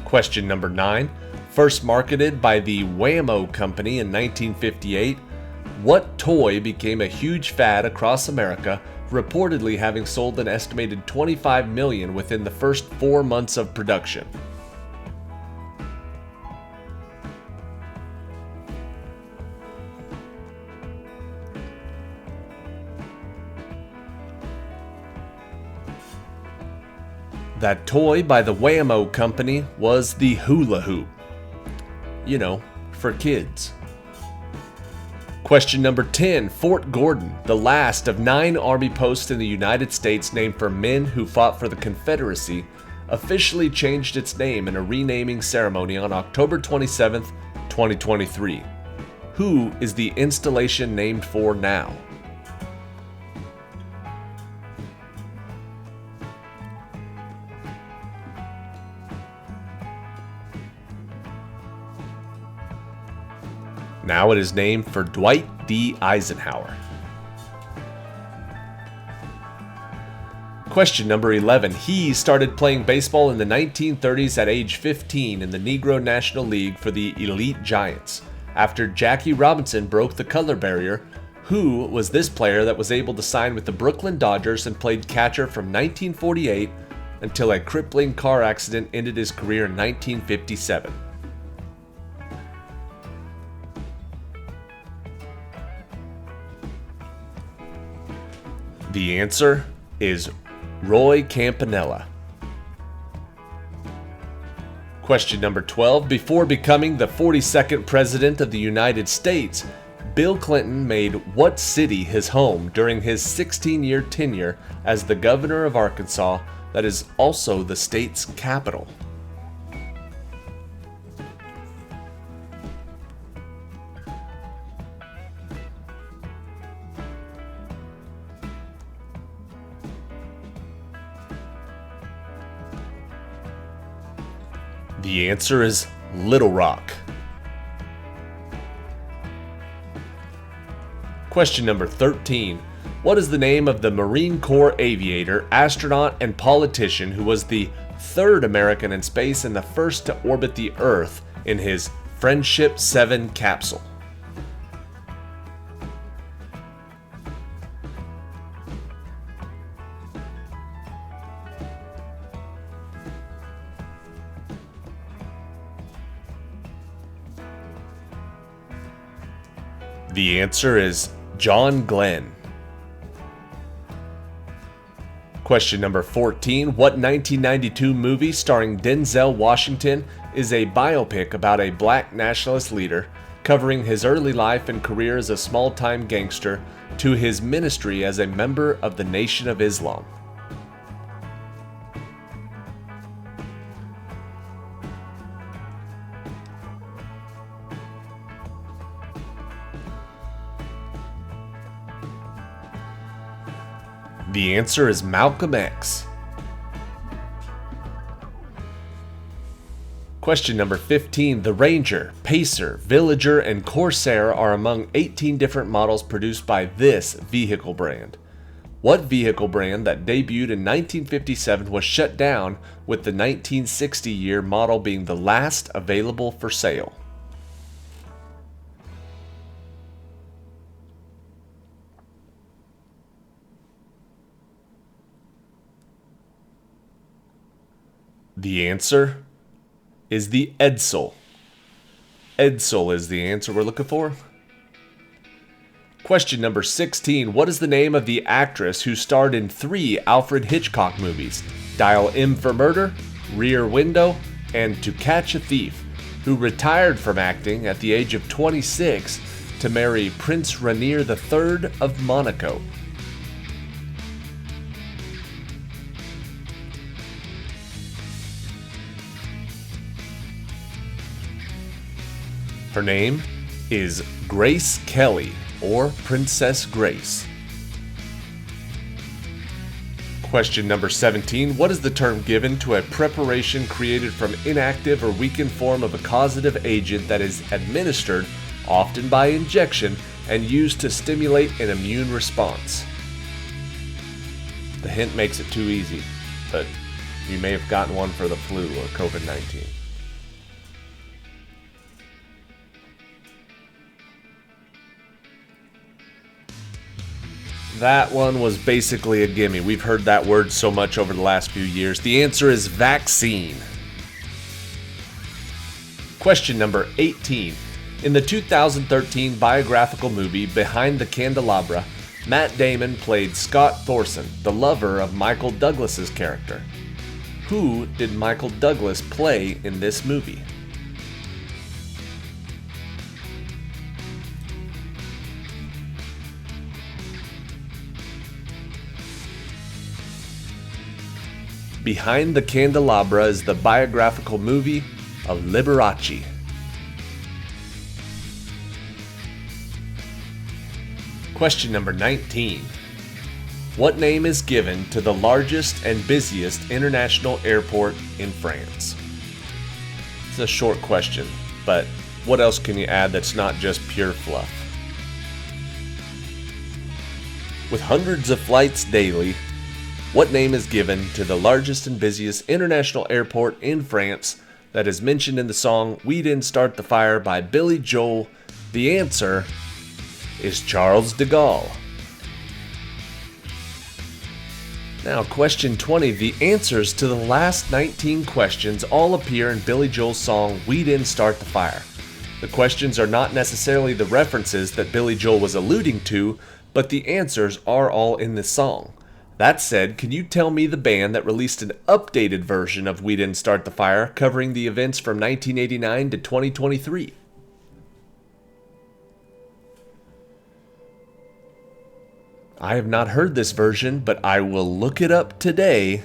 Question number 9. First marketed by the Wham-O Company in 1958, what toy became a huge fad across America, reportedly having sold an estimated 25 million within the first 4 months of production? That toy by the Wham-O Company was the hula hoop. You know, for kids. Question number 10. Fort Gordon, the last of 9 army posts in the United States named for men who fought for the Confederacy, officially changed its name in a renaming ceremony on October 27, 2023. Who is the installation named for now? Now it is named for Dwight D. Eisenhower. Question number 11. He started playing baseball in the 1930s at age 15 in the Negro National League for the Elite Giants. After Jackie Robinson broke the color barrier, who was this player that was able to sign with the Brooklyn Dodgers and played catcher from 1948 until a crippling car accident ended his career in 1957? The answer is Roy Campanella. Question number 12. Before becoming the 42nd President of the United States, Bill Clinton made what city his home during his 16-year tenure as the governor of Arkansas that is also the state's capital? The answer is Little Rock. Question number 13. What is the name of the Marine Corps aviator, astronaut, and politician who was the 3rd American in space and the first to orbit the Earth in his Friendship 7 capsule? The answer is John Glenn. Question number 14. What 1992 movie starring Denzel Washington is a biopic about a black nationalist leader covering his early life and career as a small-time gangster to his ministry as a member of the Nation of Islam? The answer is Malcolm X. Question number 15. The Ranger, Pacer, Villager, and Corsair are among 18 different models produced by this vehicle brand. What vehicle brand that debuted in 1957 was shut down, with the 1960 year model being the last available for sale? The answer is the Edsel. Edsel is the answer we're looking for. Question number 16. What is the name of the actress who starred in 3 Alfred Hitchcock movies? Dial M for Murder, Rear Window, and To Catch a Thief, who retired from acting at the age of 26 to marry Prince Rainier III of Monaco? Her name is Grace Kelly, or Princess Grace. Question number 17. What is the term given to a preparation created from inactive or weakened form of a causative agent that is administered, often by injection, and used to stimulate an immune response? The hint makes it too easy, but you may have gotten one for the flu or COVID-19. That one was basically a gimme. We've heard that word so much over the last few years. The answer is vaccine. Question number 18. In the 2013 biographical movie Behind the Candelabra, Matt Damon played Scott Thorson, the lover of Michael Douglas's character. Who did Michael Douglas play in this movie? Behind the Candelabra is the biographical movie of Liberace. Question number 19. What name is given to the largest and busiest international airport in France? It's a short question, but what else can you add that's not just pure fluff? With hundreds of flights daily, what name is given to the largest and busiest international airport in France that is mentioned in the song We Didn't Start the Fire by Billy Joel? The answer is Charles de Gaulle. Now, question 20. The answers to the last 19 questions all appear in Billy Joel's song We Didn't Start the Fire. The questions are not necessarily the references that Billy Joel was alluding to, but the answers are all in the song. That said, can you tell me the band that released an updated version of We Didn't Start the Fire covering the events from 1989 to 2023? I have not heard this version, but I will look it up today.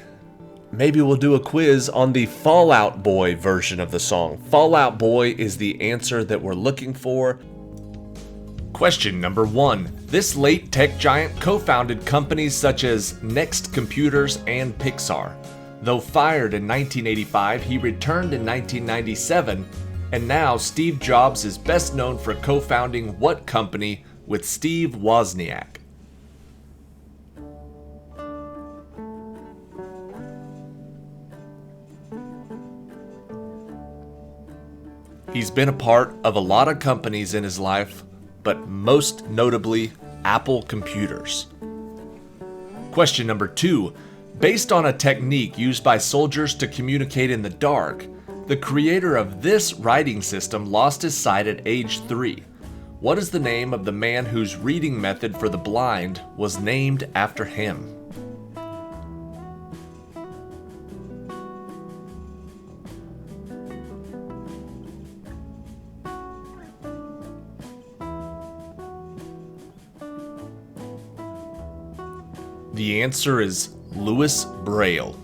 Maybe we'll do a quiz on the Fall Out Boy version of the song. Fall Out Boy is the answer that we're looking for. Question number 1. This late tech giant co-founded companies such as Next Computers and Pixar. Though fired in 1985, he returned in 1997, and now Steve Jobs is best known for co-founding what company with Steve Wozniak? He's been a part of a lot of companies in his life, but most notably Apple Computers. Question number 2. Based on a technique used by soldiers to communicate in the dark, the creator of this writing system lost his sight at age 3. What is the name of the man whose reading method for the blind was named after him? The answer is Louis Braille.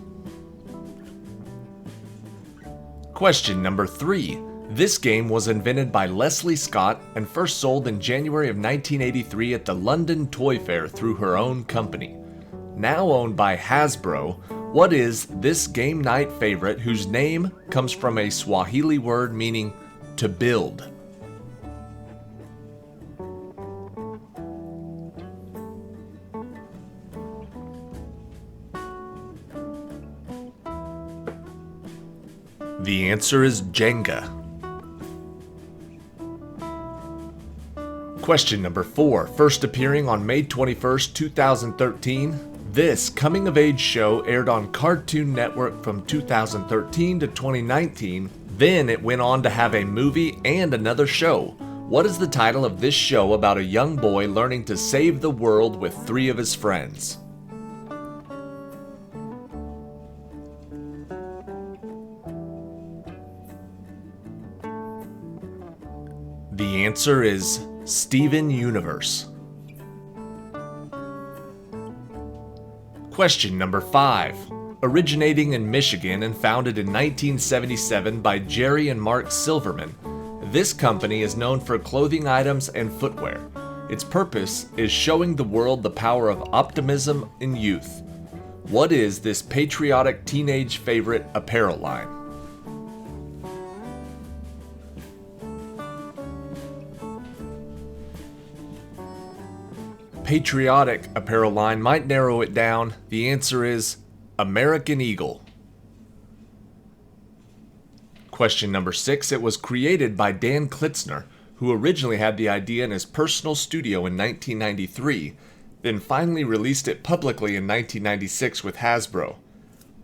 Question number 3. This game was invented by Leslie Scott and first sold in January of 1983 at the London Toy Fair through her own company. Now owned by Hasbro, what is this game night favorite whose name comes from a Swahili word meaning to build? The answer is Jenga. Question number 4. First appearing on May 21st, 2013, this coming-of-age show aired on Cartoon Network from 2013 to 2019. Then it went on to have a movie and another show. What is the title of this show about a young boy learning to save the world with 3 of his friends? The answer is Steven Universe. Question number 5. Originating in Michigan and founded in 1977 by Jerry and Mark Silverman, this company is known for clothing items and footwear. Its purpose is showing the world the power of optimism in youth. What is this patriotic teenage favorite apparel line? Patriotic apparel line might narrow it down. The answer is American Eagle. Question number 6. It was created by Dan Klitzner, who originally had the idea in his personal studio in 1993, then finally released it publicly in 1996 with Hasbro.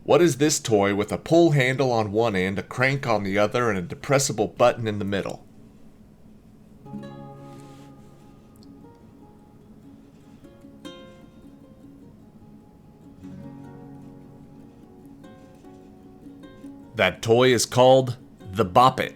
What is this toy with a pull handle on one end, a crank on the other, and a depressible button in the middle? That toy is called the Bop It.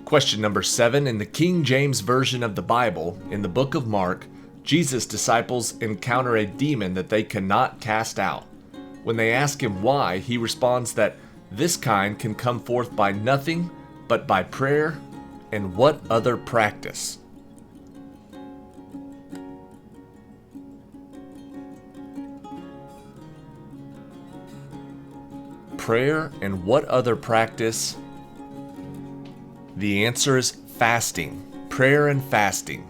Question number 7. In the King James Version of the Bible, in the book of Mark, Jesus' disciples encounter a demon that they cannot cast out. When they ask him why, he responds that this kind can come forth by nothing but by prayer and what other practice? Prayer and what other practice? The answer is fasting. Prayer and fasting.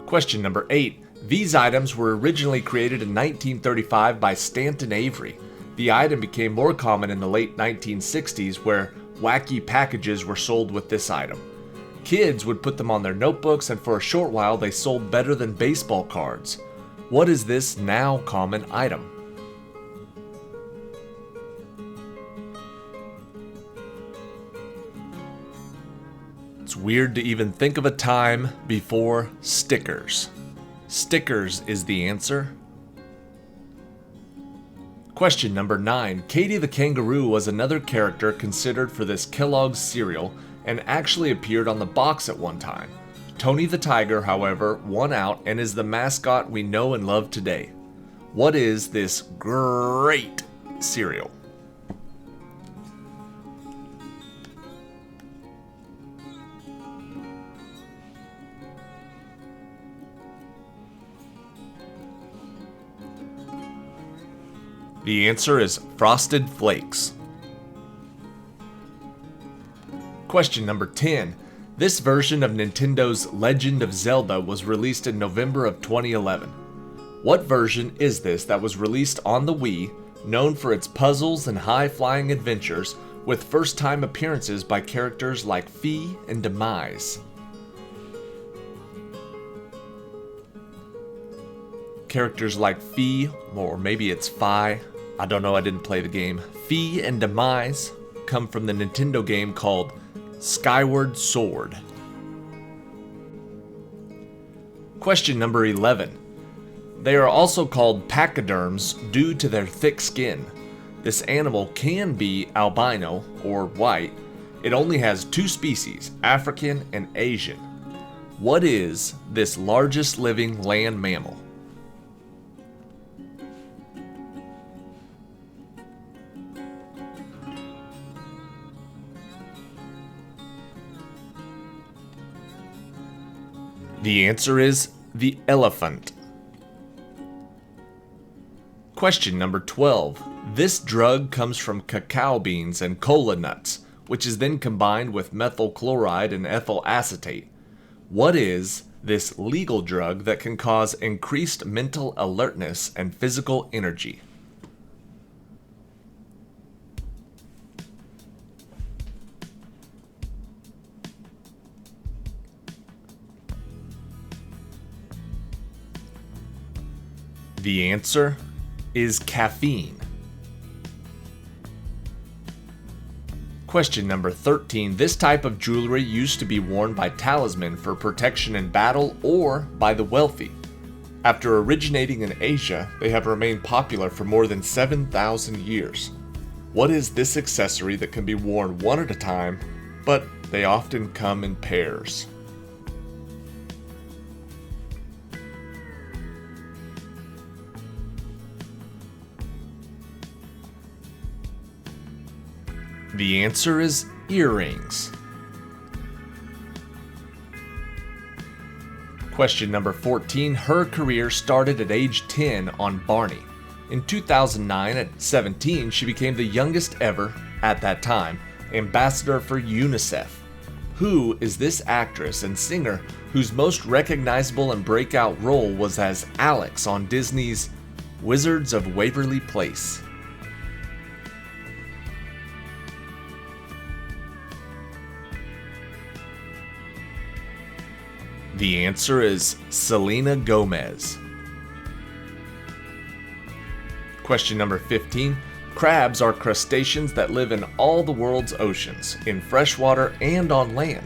Question number 8. These items were originally created in 1935 by Stanton Avery. The item became more common in the late 1960s, where wacky packages were sold with this item. Kids would put them on their notebooks, and for a short while they sold better than baseball cards. What is this now common item? It's weird to even think of a time before stickers. Stickers is the answer. Question number 9. Katie the Kangaroo was another character considered for this Kellogg's cereal and actually appeared on the box at one time. Tony the Tiger, however, won out and is the mascot we know and love today. What is this great cereal? The answer is Frosted Flakes. Question number 10. This version of Nintendo's Legend of Zelda was released in November of 2011. What version is this that was released on the Wii, known for its puzzles and high-flying adventures, with first-time appearances by characters like Fi and Demise? Characters like Fi, or maybe it's Fi. I don't know, I didn't play the game. Fi and Demise. come from the Nintendo game called Skyward Sword? Question number 11. They are also called pachyderms due to their thick skin. This animal can be albino or white. It only has two species, African and Asian. What is this largest living land mammal? The answer is the elephant. Question number 12. This drug comes from cacao beans and cola nuts, which is then combined with methyl chloride and ethyl acetate. What is this legal drug that can cause increased mental alertness and physical energy? The answer is caffeine. Question number 13. This type of jewelry used to be worn by talisman for protection in battle or by the wealthy. After originating in Asia, they have remained popular for more than 7,000 years. What is this accessory that can be worn one at a time, but they often come in pairs? The answer is earrings. Question number 14. Her career started at age 10 on Barney. In 2009, at 17, she became the youngest ever, at that time, ambassador for UNICEF. Who is this actress and singer whose most recognizable and breakout role was as Alex on Disney's Wizards of Waverly Place? The answer is Selena Gomez. Question number 15. Crabs are crustaceans that live in all the world's oceans, in freshwater and on land.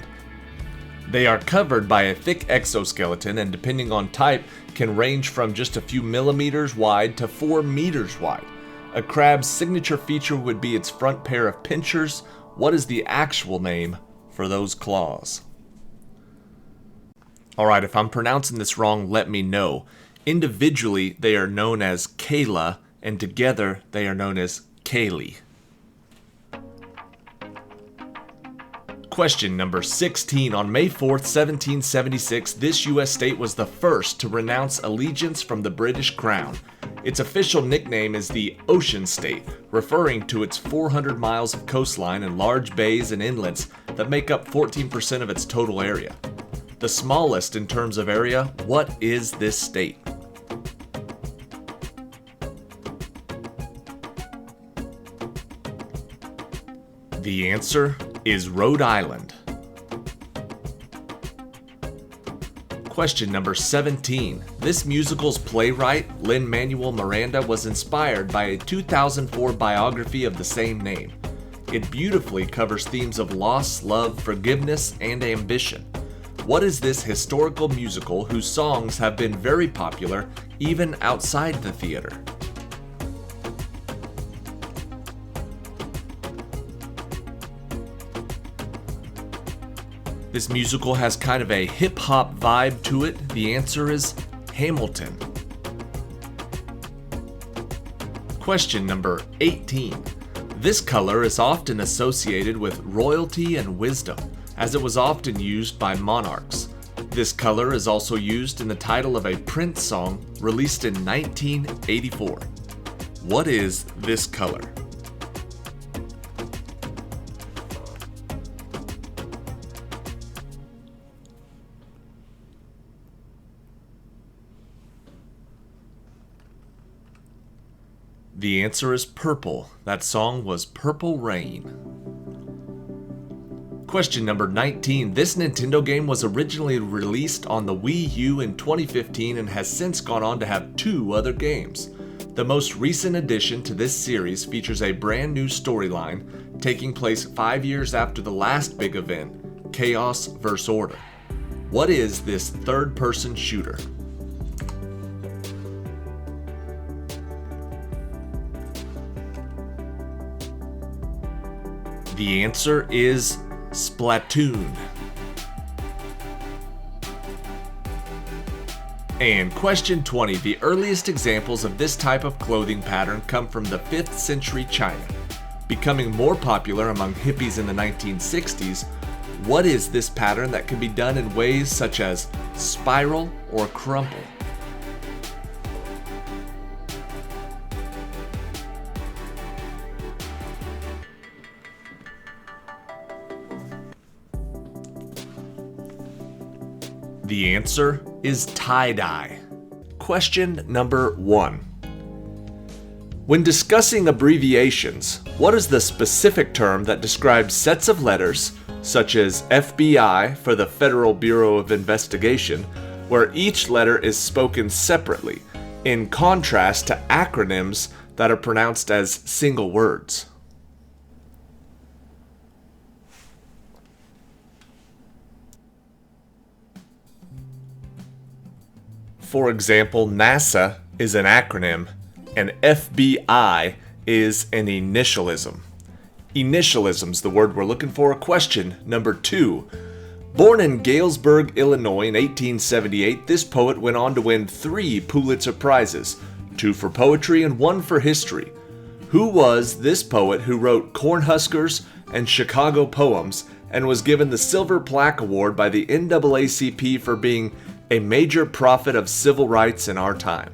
They are covered by a thick exoskeleton and, depending on type, can range from just a few millimeters wide to 4 meters wide. A crab's signature feature would be its front pair of pinchers. What is the actual name for those claws? Alright, if I'm pronouncing this wrong, let me know. Individually, they are known as Kayla, and together, they are known as Kaylee. Question number 16. On May 4th, 1776, this U.S. state was the first to renounce allegiance from the British Crown. Its official nickname is the Ocean State, referring to its 400 miles of coastline and large bays and inlets that make up 14% of its total area. The smallest in terms of area, what is this state? The answer is Rhode Island. Question number 17. This musical's playwright, Lin-Manuel Miranda, was inspired by a 2004 biography of the same name. It beautifully covers themes of loss, love, forgiveness, and ambition. What is this historical musical whose songs have been very popular even outside the theater? This musical has kind of a hip-hop vibe to it. The answer is Hamilton. Question number 18. This color is often associated with royalty and wisdom, as it was often used by monarchs. This color is also used in the title of a Prince song released in 1984. What is this color? The answer is purple. That song was Purple Rain. Question number 19. This Nintendo game was originally released on the Wii U in 2015 and has since gone on to have 2 other games. The The most recent addition to this series features a brand new storyline taking place 5 years after the last big event, Chaos vs. Order. What is this third-person shooter? The answer is Splatoon. And question 20, the earliest examples of this type of clothing pattern come from the 5th century China. Becoming more popular among hippies in the 1960s, what is this pattern that can be done in ways such as spiral or crumple? The answer is tie-dye. Question number 1. When discussing abbreviations, what is the specific term that describes sets of letters, such as FBI for the Federal Bureau of Investigation, where each letter is spoken separately, in contrast to acronyms that are pronounced as single words? For example, NASA is an acronym, and FBI is an initialism. Initialism's the word we're looking for. Question number 2. Born in Galesburg, Illinois in 1878, this poet went on to win 3 Pulitzer Prizes, 2 for poetry and 1 for history. Who was this poet who wrote Cornhuskers and Chicago Poems and was given the Silver Plaque Award by the NAACP for being a major prophet of civil rights in our time?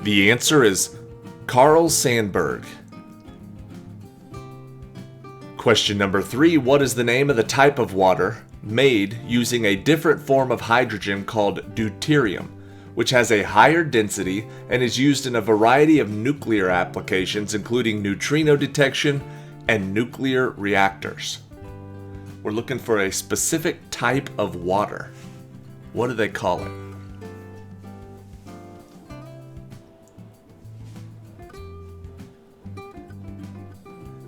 The answer is Carl Sandburg. Question number 3. What is the name of the type of water made using a different form of hydrogen called deuterium, which has a higher density and is used in a variety of nuclear applications, including neutrino detection and nuclear reactors? We're looking for a specific type of water. What do they call it?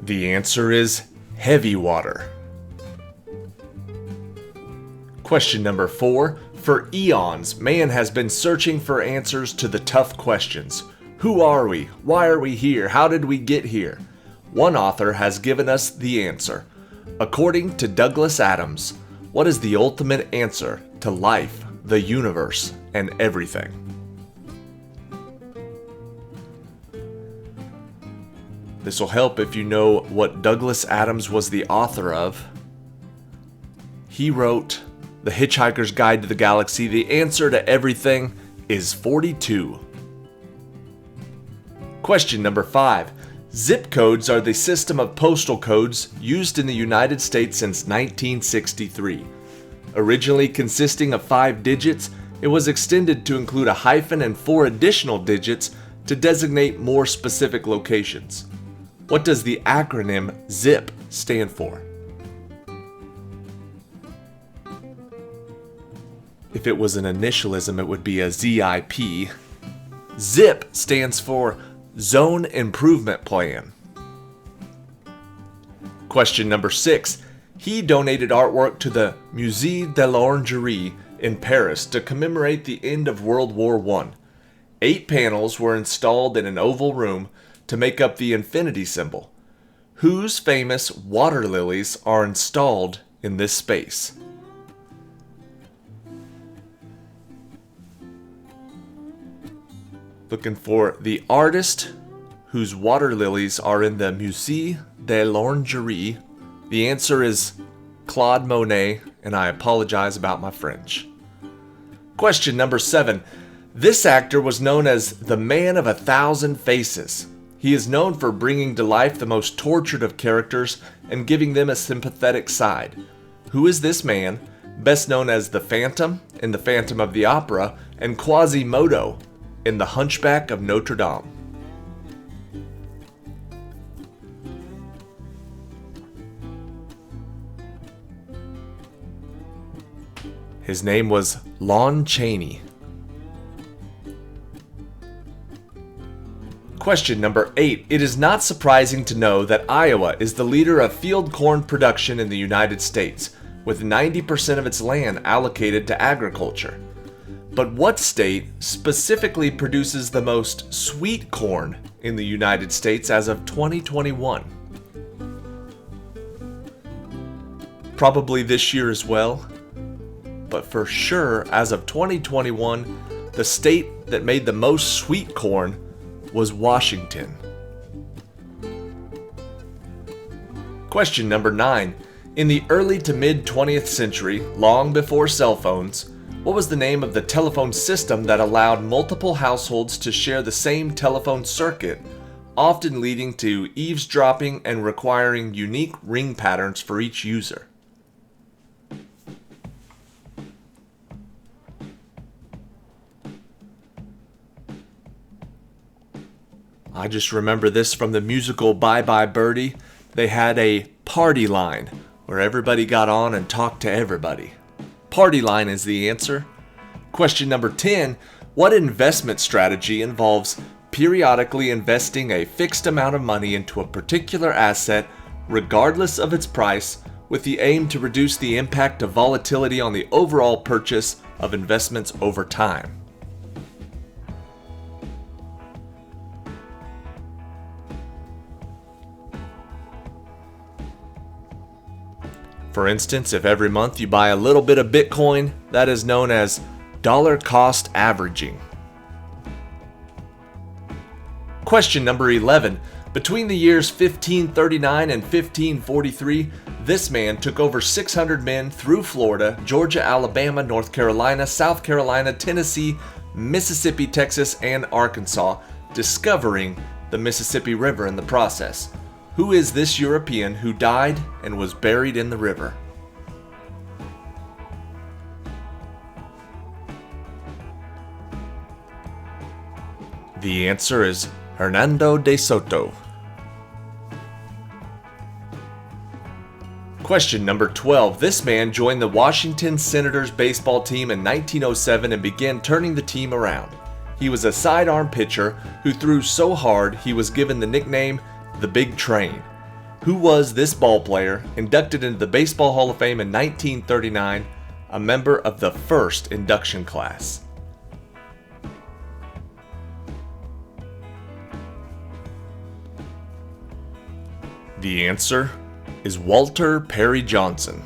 The answer is heavy water. Question number 4. For eons, man has been searching for answers to the tough questions. Who are we? Why are we here? How did we get here? One author has given us the answer. According to Douglas Adams, what is the ultimate answer to life, the universe, and everything? This will help if you know what Douglas Adams was the author of. He wrote The Hitchhiker's Guide to the Galaxy. The answer to everything is 42. Question number 5. Zip codes are the system of postal codes used in the United States since 1963. Originally consisting of 5 digits, it was extended to include a hyphen and 4 additional digits to designate more specific locations. What does the acronym ZIP stand for? If it was an initialism, it would be a ZIP. ZIP stands for Zone Improvement Plan. Question number 6. He donated artwork to the Musée de l'Orangerie in Paris to commemorate the end of World War I. 8 panels were installed in an oval room to make up the infinity symbol. Whose famous water lilies are installed in this space? Looking for the artist whose water lilies are in the Musée de l'Orangerie. The answer is Claude Monet, and I apologize about my French. Question number 7. This actor was known as the Man of 1,000 Faces. He is known for bringing to life the most tortured of characters and giving them a sympathetic side. Who is this man, best known as the Phantom in The Phantom of the Opera and Quasimodo in The Hunchback of Notre Dame? His name was Lon Chaney. Question number 8. It is not surprising to know that Iowa is the leader of field corn production in the United States, with 90% of its land allocated to agriculture. But what state specifically produces the most sweet corn in the United States as of 2021? Probably this year as well, but for sure as of 2021, the state that made the most sweet corn was Washington. Question number 9. In the early to mid 20th century, long before cell phones, what was the name of the telephone system that allowed multiple households to share the same telephone circuit, often leading to eavesdropping and requiring unique ring patterns for each user? I just remember this from the musical Bye Bye Birdie. They had a party line where everybody got on and talked to everybody. Party line is the answer. Question number 10. What investment strategy involves periodically investing a fixed amount of money into a particular asset, regardless of its price, with the aim to reduce the impact of volatility on the overall purchase of investments over time? For instance, if every month you buy a little bit of Bitcoin, that is known as dollar cost averaging. Question number 11. Between the years 1539 and 1543, this man took over 600 men through Florida, Georgia, Alabama, North Carolina, South Carolina, Tennessee, Mississippi, Texas, and Arkansas, discovering the Mississippi River in the process. Who is this European who died and was buried in the river? The answer is Hernando de Soto. Question number 12. This man joined the Washington Senators baseball team in 1907 and began turning the team around. He was a sidearm pitcher who threw so hard he was given the nickname the Big Train. Who was this ball player, inducted into the Baseball Hall of Fame in 1939, a member of the first induction class? The answer is Walter Perry Johnson.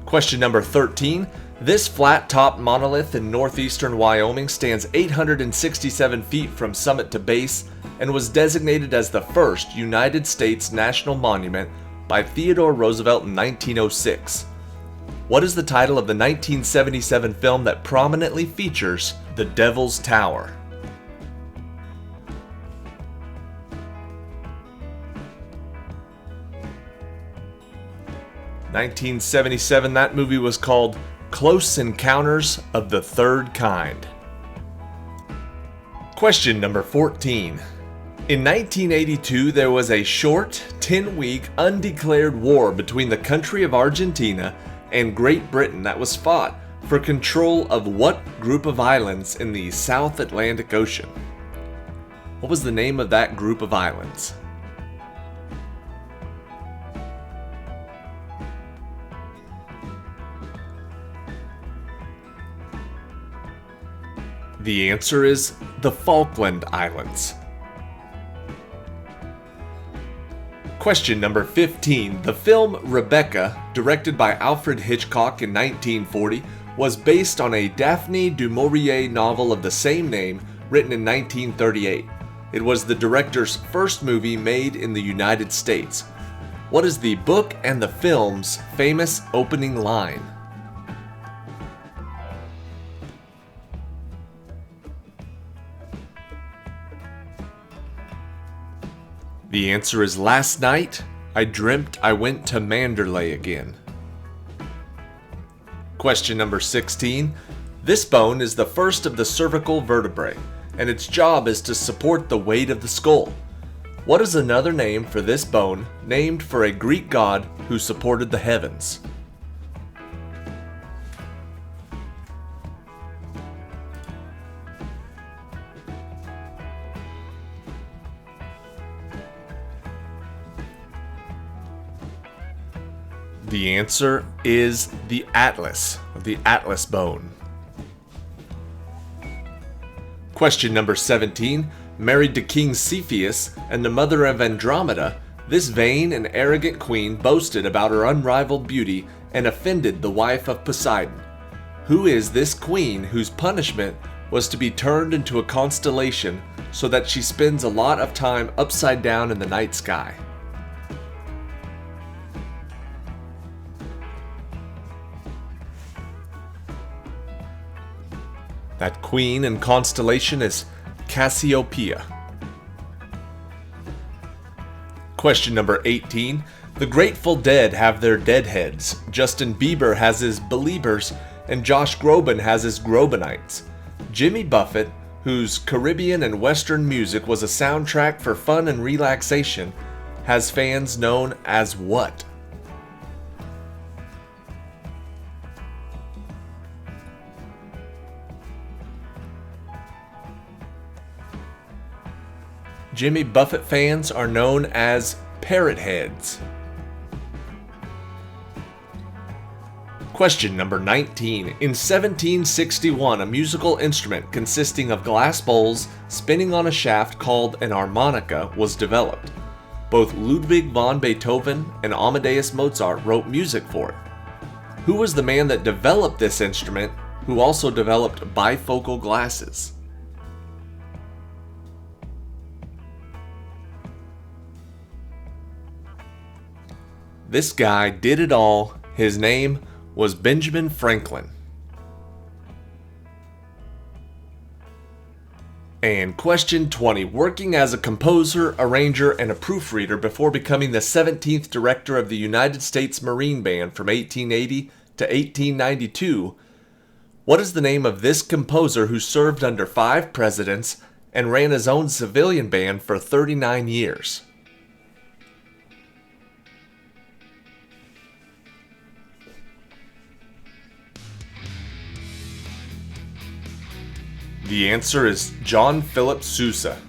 Question number 13. This flat-topped monolith in northeastern Wyoming stands 867 feet from summit to base and was designated as the first United States National Monument by Theodore Roosevelt in 1906. What is the title of the 1977 film that prominently features the Devil's Tower? (1977), that movie was called Close Encounters of the Third Kind. Question number 14. In 1982, there was a short, 10-week, undeclared war between the country of Argentina and Great Britain that was fought for control of what group of islands in the South Atlantic Ocean? What was the name of that group of islands? The answer is the Falkland Islands. Question number 15. The film Rebecca, directed by Alfred Hitchcock in 1940, was based on a Daphne du Maurier novel of the same name, written in 1938. It was the director's first movie made in the United States. What is the book and the film's famous opening line? The answer is Last night, I dreamt I went to Manderley again. Question number 16. This bone is the first of the cervical vertebrae, and its job is to support the weight of the skull. What is another name for this bone, named for a Greek god who supported the heavens? The answer is the atlas bone. Question number 17. Married to King Cepheus and the mother of Andromeda, this vain and arrogant queen boasted about her unrivaled beauty and offended the wife of Poseidon. Who is this queen whose punishment was to be turned into a constellation so that she spends a lot of time upside down in the night sky? That queen and constellation is Cassiopeia. Question number 18. The Grateful Dead have their deadheads. Justin Bieber has his Beliebers, and Josh Groban has his Grobanites. Jimmy Buffett, whose Caribbean and Western music was a soundtrack for fun and relaxation, has fans known as what? Jimmy Buffett fans are known as parrot heads. Question number 19. In 1761, a musical instrument consisting of glass bowls spinning on a shaft called an harmonica was developed. Both Ludwig van Beethoven and Amadeus Mozart wrote music for it. Who was the man that developed this instrument, who also developed bifocal glasses? This guy did it all. His name was Benjamin Franklin. And question 20. Working as a composer, arranger, and a proofreader before becoming the 17th director of the United States Marine Band from 1880 to 1892, what is the name of this composer who served under 5 presidents and ran his own civilian band for 39 years? The answer is John Philip Sousa.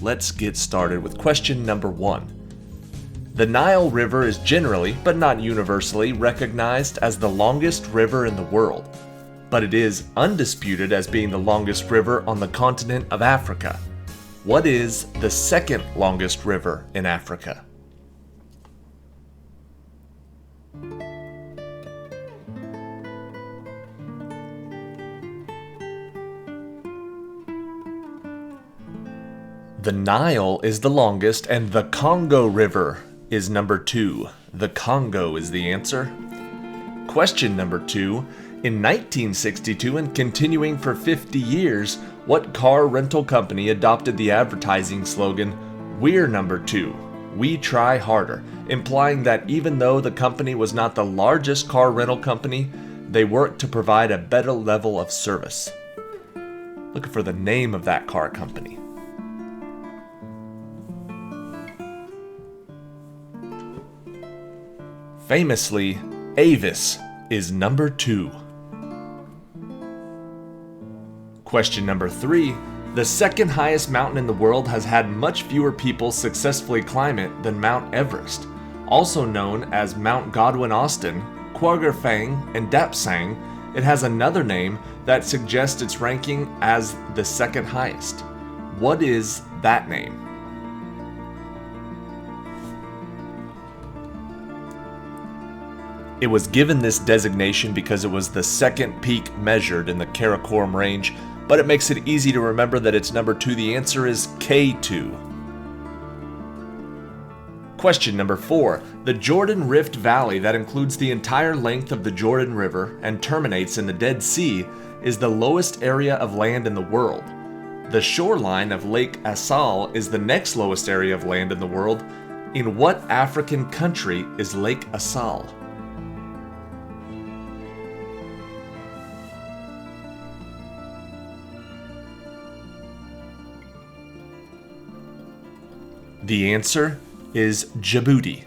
Let's get started with question number 1. The Nile River is generally, but not universally, recognized as the longest river in the world, but it is undisputed as being the longest river on the continent of Africa. What is the second longest river in Africa? The Nile is the longest, and the Congo River is number 2. The Congo is the answer. Question number 2. In 1962 and continuing for 50 years, what car rental company adopted the advertising slogan, "We're number 2, we try harder," implying that even though the company was not the largest car rental company, they worked to provide a better level of service? Looking for the name of that car company. Famously, Avis is number 2. Question number 3. The second highest mountain in the world has had much fewer people successfully climb it than Mount Everest. Also known as Mount Godwin-Austen, Kwargerfang, and Dapsang, it has another name that suggests its ranking as the second highest. What is that name? It was given this designation because it was the second peak measured in the Karakoram range, but it makes it easy to remember that it's number 2. The answer is K2. Question number 4. The Jordan Rift Valley, that includes the entire length of the Jordan River and terminates in the Dead Sea, is the lowest area of land in the world. The shoreline of Lake Assal is the next lowest area of land in the world. In what African country is Lake Assal? The answer is Djibouti.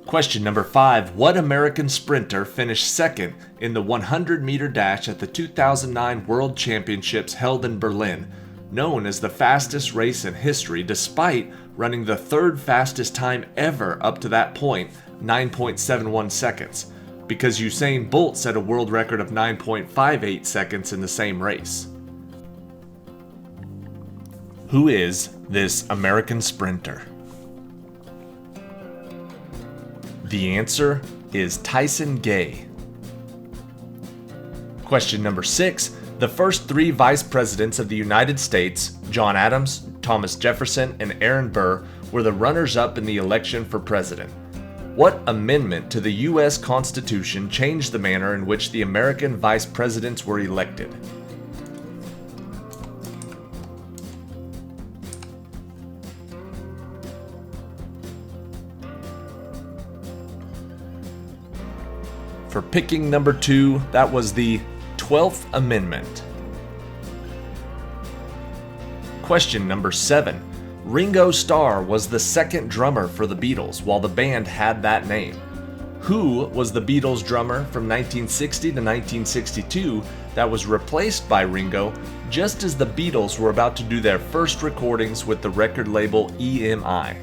Question number 5. What American sprinter finished second in the 100-meter dash at the 2009 World Championships held in Berlin, known as the fastest race in history despite running the third fastest time ever up to that point, 9.71 seconds, because Usain Bolt set a world record of 9.58 seconds in the same race. Who is this American sprinter? The answer is Tyson Gay. Question number 6. The first 3 vice presidents of the United States, John Adams, Thomas Jefferson, and Aaron Burr, were the runners-up in the election for president. What amendment to the U.S. Constitution changed the manner in which the American vice presidents were elected? For picking number 2, that was the 12th Amendment. Question number 7. Ringo Starr was the second drummer for the Beatles while the band had that name. Who was the Beatles drummer from 1960 to 1962 that was replaced by Ringo just as the Beatles were about to do their first recordings with the record label EMI?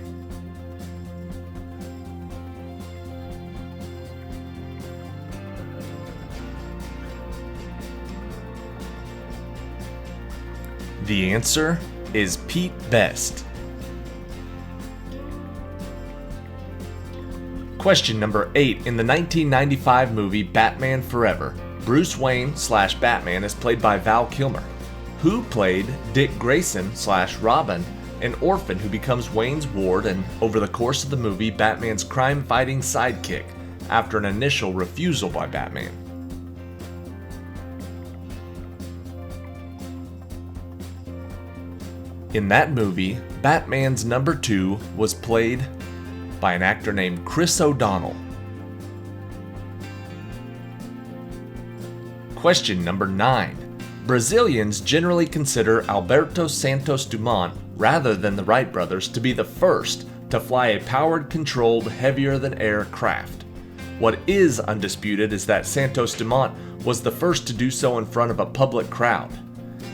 The answer is Pete Best. Question number 8. In the 1995 movie Batman Forever, Bruce Wayne / Batman is played by Val Kilmer. Who played Dick Grayson / Robin, an orphan who becomes Wayne's ward and, over the course of the movie, Batman's crime-fighting sidekick after an initial refusal by Batman? In that movie, Batman's number 2 was played by an actor named Chris O'Donnell. Question number 9. Brazilians generally consider Alberto Santos Dumont, rather than the Wright brothers, to be the first to fly a powered, controlled, heavier-than-air craft. What is undisputed is that Santos Dumont was the first to do so in front of a public crowd.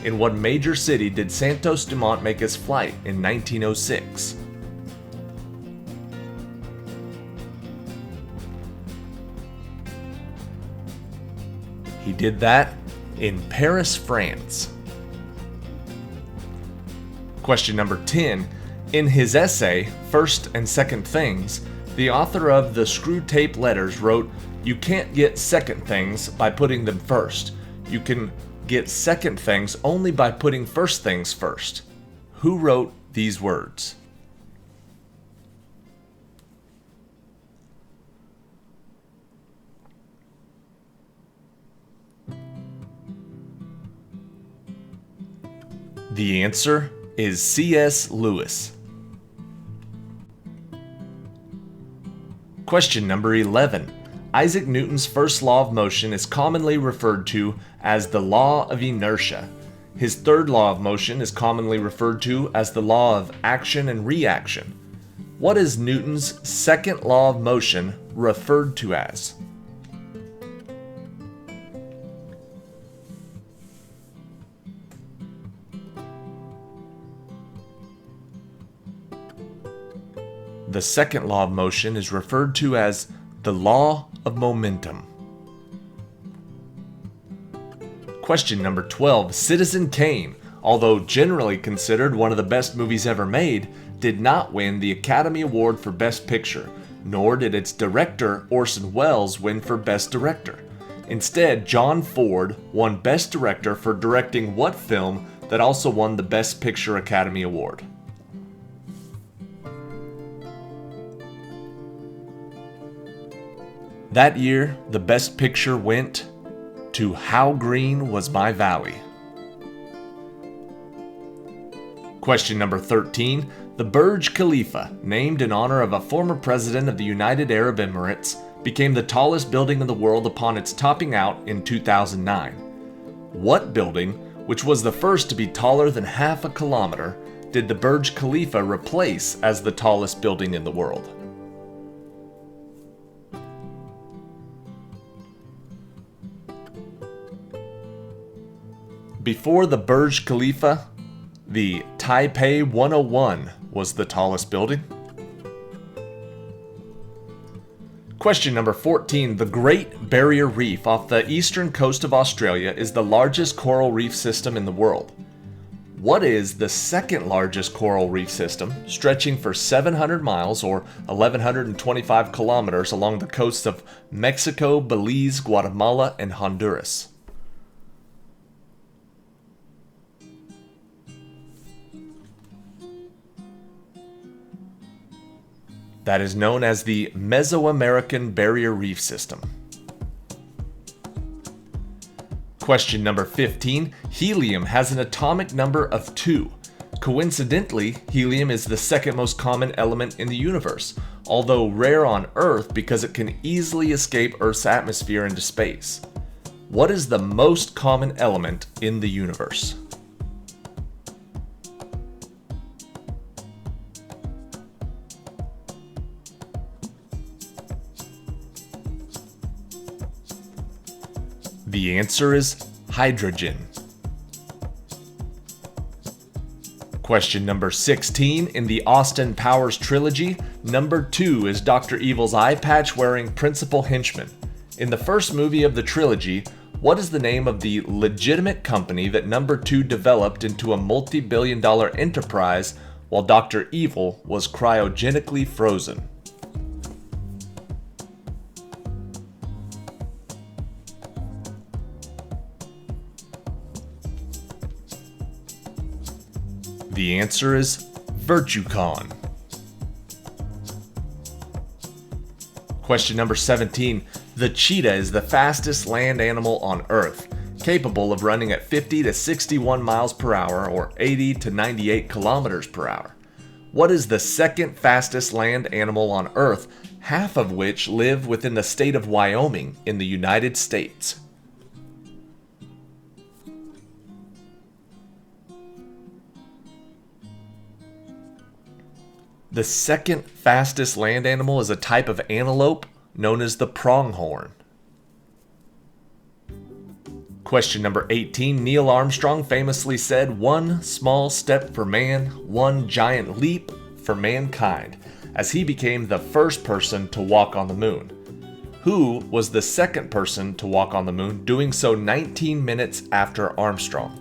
In what major city did Santos Dumont make his flight in 1906? He did that in Paris, France. Question number 10. In his essay, First and Second Things, the author of The Screw Tape Letters wrote, "You can't get second things by putting them first. You can get second things only by putting first things first." Who wrote these words? The answer is C.S. Lewis. Question number 11. Isaac Newton's first law of motion is commonly referred to as the law of inertia. His third law of motion is commonly referred to as the law of action and reaction. What is Newton's second law of motion referred to as? The second law of motion is referred to as the law of momentum. Question number 12. Citizen Kane, although generally considered one of the best movies ever made, did not win the Academy Award for Best Picture, nor did its director Orson Welles win for Best Director. Instead, John Ford won Best Director for directing what film that also won the Best Picture Academy Award? That year, the Best Picture went to How Green Was My Valley. Question number 13. The Burj Khalifa, named in honor of a former president of the United Arab Emirates, became the tallest building in the world upon its topping out in 2009. What building, which was the first to be taller than half a kilometer, did the Burj Khalifa replace as the tallest building in the world? Before the Burj Khalifa, The Taipei 101 was the tallest building. Question number 14. The Great Barrier Reef off the eastern coast of Australia is the largest coral reef system in the world. What is the second largest coral reef system, stretching for 700 miles or 1,125 kilometers along the coasts of Mexico, Belize, Guatemala, and Honduras? That is known as the Mesoamerican Barrier Reef System. Question number 15. Helium has an atomic number of 2. Coincidentally, helium is the second most common element in the universe, although rare on Earth because it can easily escape Earth's atmosphere into space. What is the most common element in the universe? The answer is hydrogen. Question number 16. In the Austin Powers trilogy, number 2 is Dr. Evil's eye patch wearing principal henchman. In the first movie of the trilogy, what is the name of the legitimate company that number 2 developed into a multi-billion-dollar enterprise while Dr. Evil was cryogenically frozen? The answer is VirtueCon. Question number 17. The cheetah is the fastest land animal on Earth, capable of running at 50 to 61 miles per hour or 80 to 98 kilometers per hour. What is the second fastest land animal on Earth, half of which live within the state of Wyoming in the United States? The second fastest land animal is a type of antelope known as the pronghorn. Question number 18. Neil Armstrong famously said, "One small step for man, one giant leap for mankind," as he became the first person to walk on the moon. Who was the second person to walk on the moon, doing so 19 minutes after Armstrong?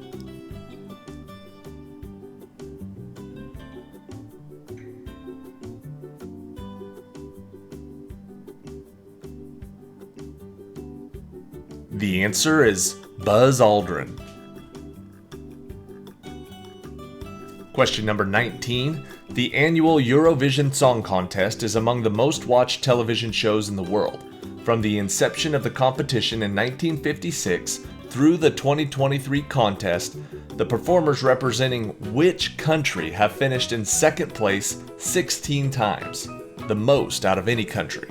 The answer is Buzz Aldrin. Question number 19. The annual Eurovision Song Contest is among the most watched television shows in the world. From the inception of the competition in 1956 through the 2023 contest, the performers representing which country have finished in second place 16 times, the most out of any country?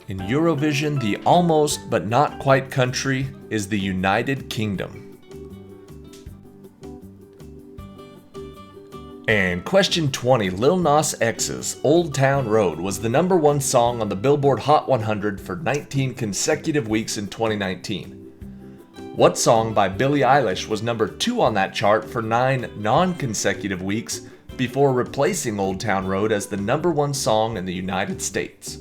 In Eurovision, the almost but not quite country is the United Kingdom. And question 20, Lil Nas X's Old Town Road was the number 1 song on the Billboard Hot 100 for 19 consecutive weeks in 2019. What song by Billie Eilish was number 2 on that chart for 9 non-consecutive weeks before replacing Old Town Road as the number 1 song in the United States?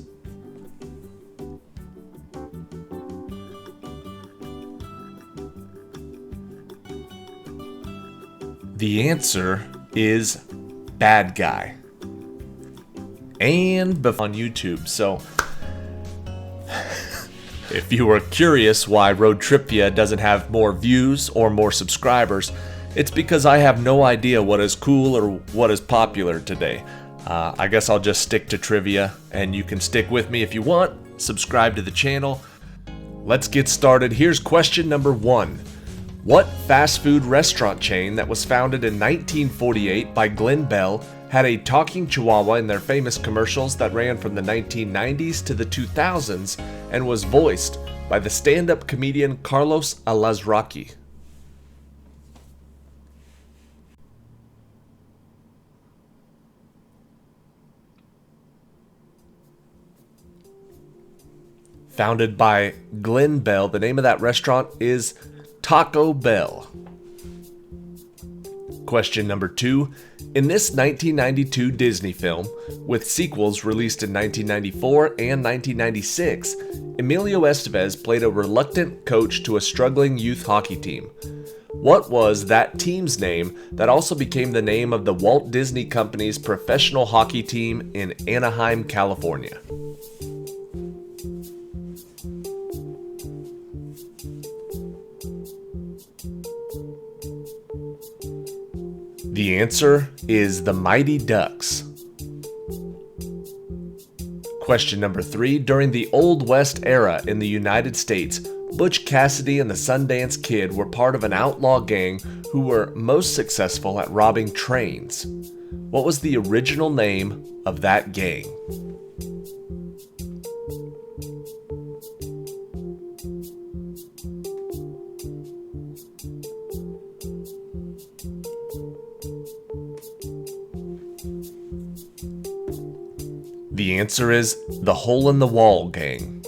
The answer is Bad Guy. And on YouTube. So if you were curious why ROADTRIpVIA doesn't have more views or more subscribers, it's because I have no idea what is cool or what is popular today. I guess I'll just stick to trivia, and you can stick with me if you want. Subscribe to the channel. Let's get started. Here's question number 1. What fast food restaurant chain that was founded in 1948 by Glenn Bell had a talking chihuahua in their famous commercials that ran from the 1990s to the 2000s and was voiced by the stand-up comedian Carlos Alazraqui? Founded by Glenn Bell. The name of that restaurant is Taco Bell. Question number 2. In this 1992 Disney film, with sequels released in 1994 and 1996, Emilio Estevez played a reluctant coach to a struggling youth hockey team. What was that team's name that also became the name of the Walt Disney Company's professional hockey team in Anaheim, California? The answer is the Mighty Ducks. Question number 3. During the Old West era in the United States, Butch Cassidy and the Sundance Kid were part of an outlaw gang who were most successful at robbing trains. What was the original name of that gang? The answer is the Hole in the Wall Gang.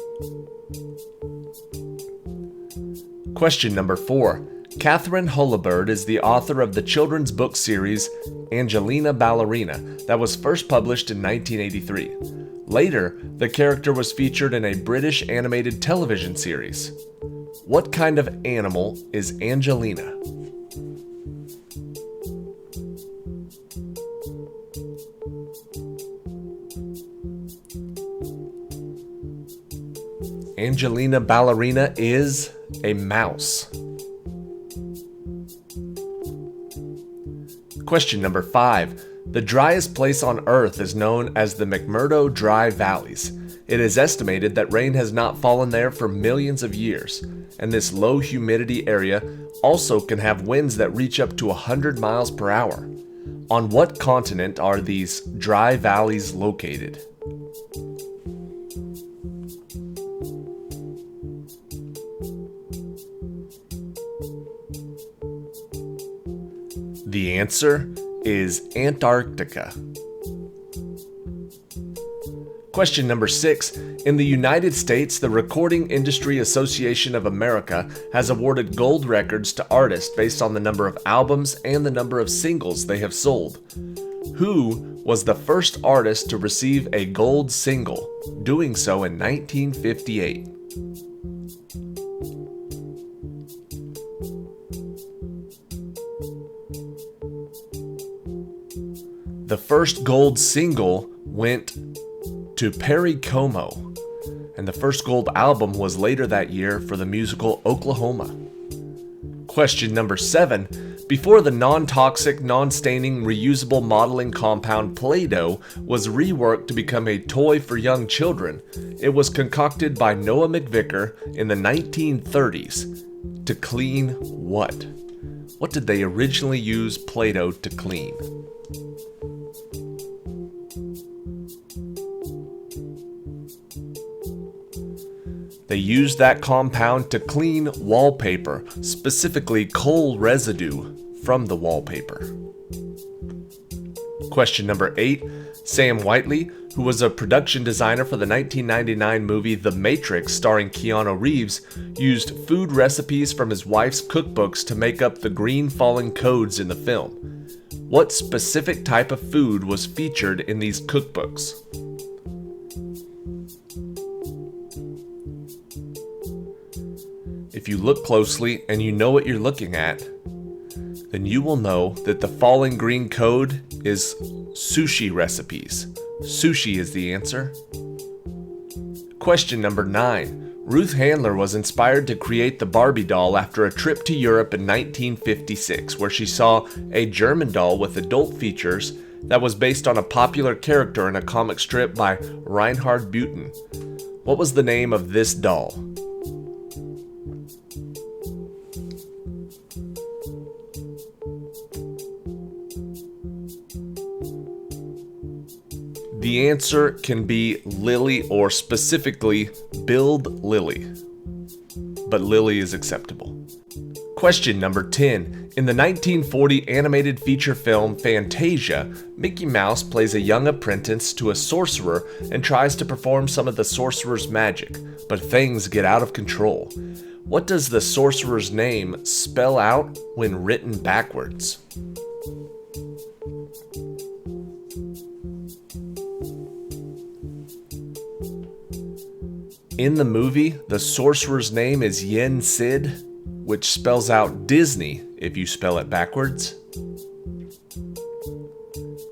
Question number 4. Catherine Hullabird is the author of the children's book series Angelina Ballerina that was first published in 1983. Later, the character was featured in a British animated television series. What kind of animal is Angelina? Angelina Ballerina is a mouse. Question number 5. The driest place on Earth is known as the McMurdo Dry Valleys. It is estimated that rain has not fallen there for millions of years, and this low humidity area also can have winds that reach up to 100 miles per hour. On what continent are these dry valleys located? The answer is Antarctica. Question number 6. In the United States, the Recording Industry Association of America has awarded gold records to artists based on the number of albums and the number of singles they have sold. Who was the first artist to receive a gold single, doing so in 1958? The first gold single went to Perry Como, and the first gold album was later that year for the musical Oklahoma. Question number 7. Before the non-toxic, non-staining, reusable modeling compound Play-Doh was reworked to become a toy for young children, it was concocted by Noah McVicker in the 1930s to clean what? What did they originally use Play-Doh to clean? They used that compound to clean wallpaper, specifically coal residue from the wallpaper. Question number 8. Sam Whiteley, who was a production designer for the 1999 movie The Matrix starring Keanu Reeves, used food recipes from his wife's cookbooks to make up the green falling codes in the film. What specific type of food was featured in these cookbooks? If you look closely and you know what you're looking at, then you will know that the falling green code is sushi recipes. Sushi is the answer. Question number 9. Ruth Handler was inspired to create the Barbie doll after a trip to Europe in 1956, where she saw a German doll with adult features that was based on a popular character in a comic strip by Reinhard Butten. What was the name of this doll? The answer can be Lily, or specifically Build Lily, but Lily is acceptable. Question number 10. In the 1940 animated feature film Fantasia, Mickey Mouse plays a young apprentice to a sorcerer and tries to perform some of the sorcerer's magic, but things get out of control. What does the sorcerer's name spell out when written backwards? In the movie, the sorcerer's name is Yen Sid, which spells out Disney if you spell it backwards.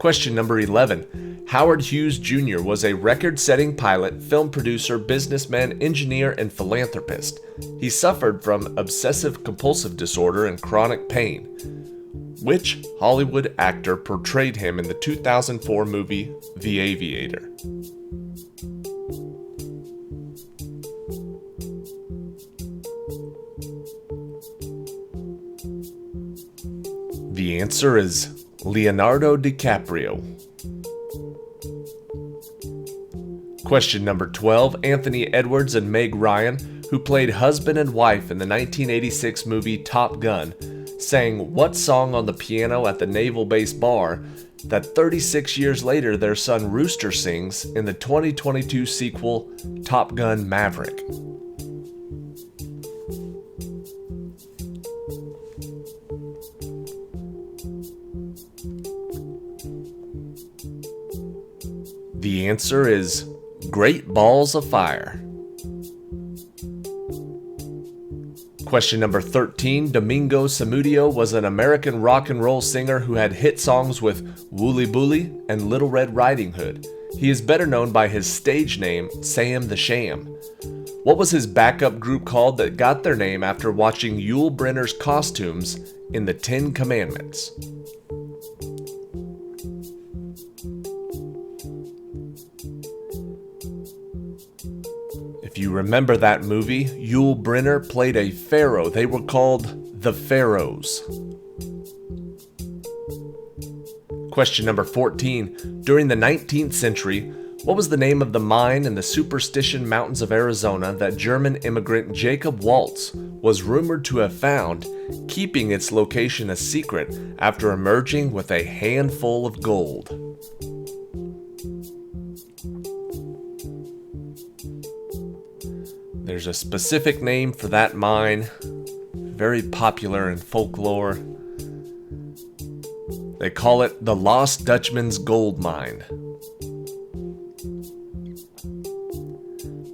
Question number 11. Howard Hughes Jr. was a record-setting pilot, film producer, businessman, engineer, and philanthropist. He suffered from obsessive-compulsive disorder and chronic pain. Which Hollywood actor portrayed him in the 2004 movie The Aviator? The answer is Leonardo DiCaprio. Question number 12. Anthony Edwards and Meg Ryan, who played husband and wife in the 1986 movie Top Gun, sang what song on the piano at the Naval Base Bar that 36 years later their son Rooster sings in the 2022 sequel Top Gun Maverick? The answer is Great Balls of Fire. Question number 13. Domingo Samudio was an American rock and roll singer who had hit songs with Wooly Bully and Little Red Riding Hood. He is better known by his stage name, Sam the Sham. What was his backup group called that got their name after watching Yul Brynner's costumes in the 10 Commandments? If you remember that movie, Yul Brynner played a pharaoh. They were called the Pharaohs. Question number 14. During the 19th century, what was the name of the mine in the Superstition Mountains of Arizona that German immigrant Jacob Waltz was rumored to have found, keeping its location a secret after emerging with a handful of gold? There's a specific name for that mine, very popular in folklore. They call it the Lost Dutchman's Gold Mine.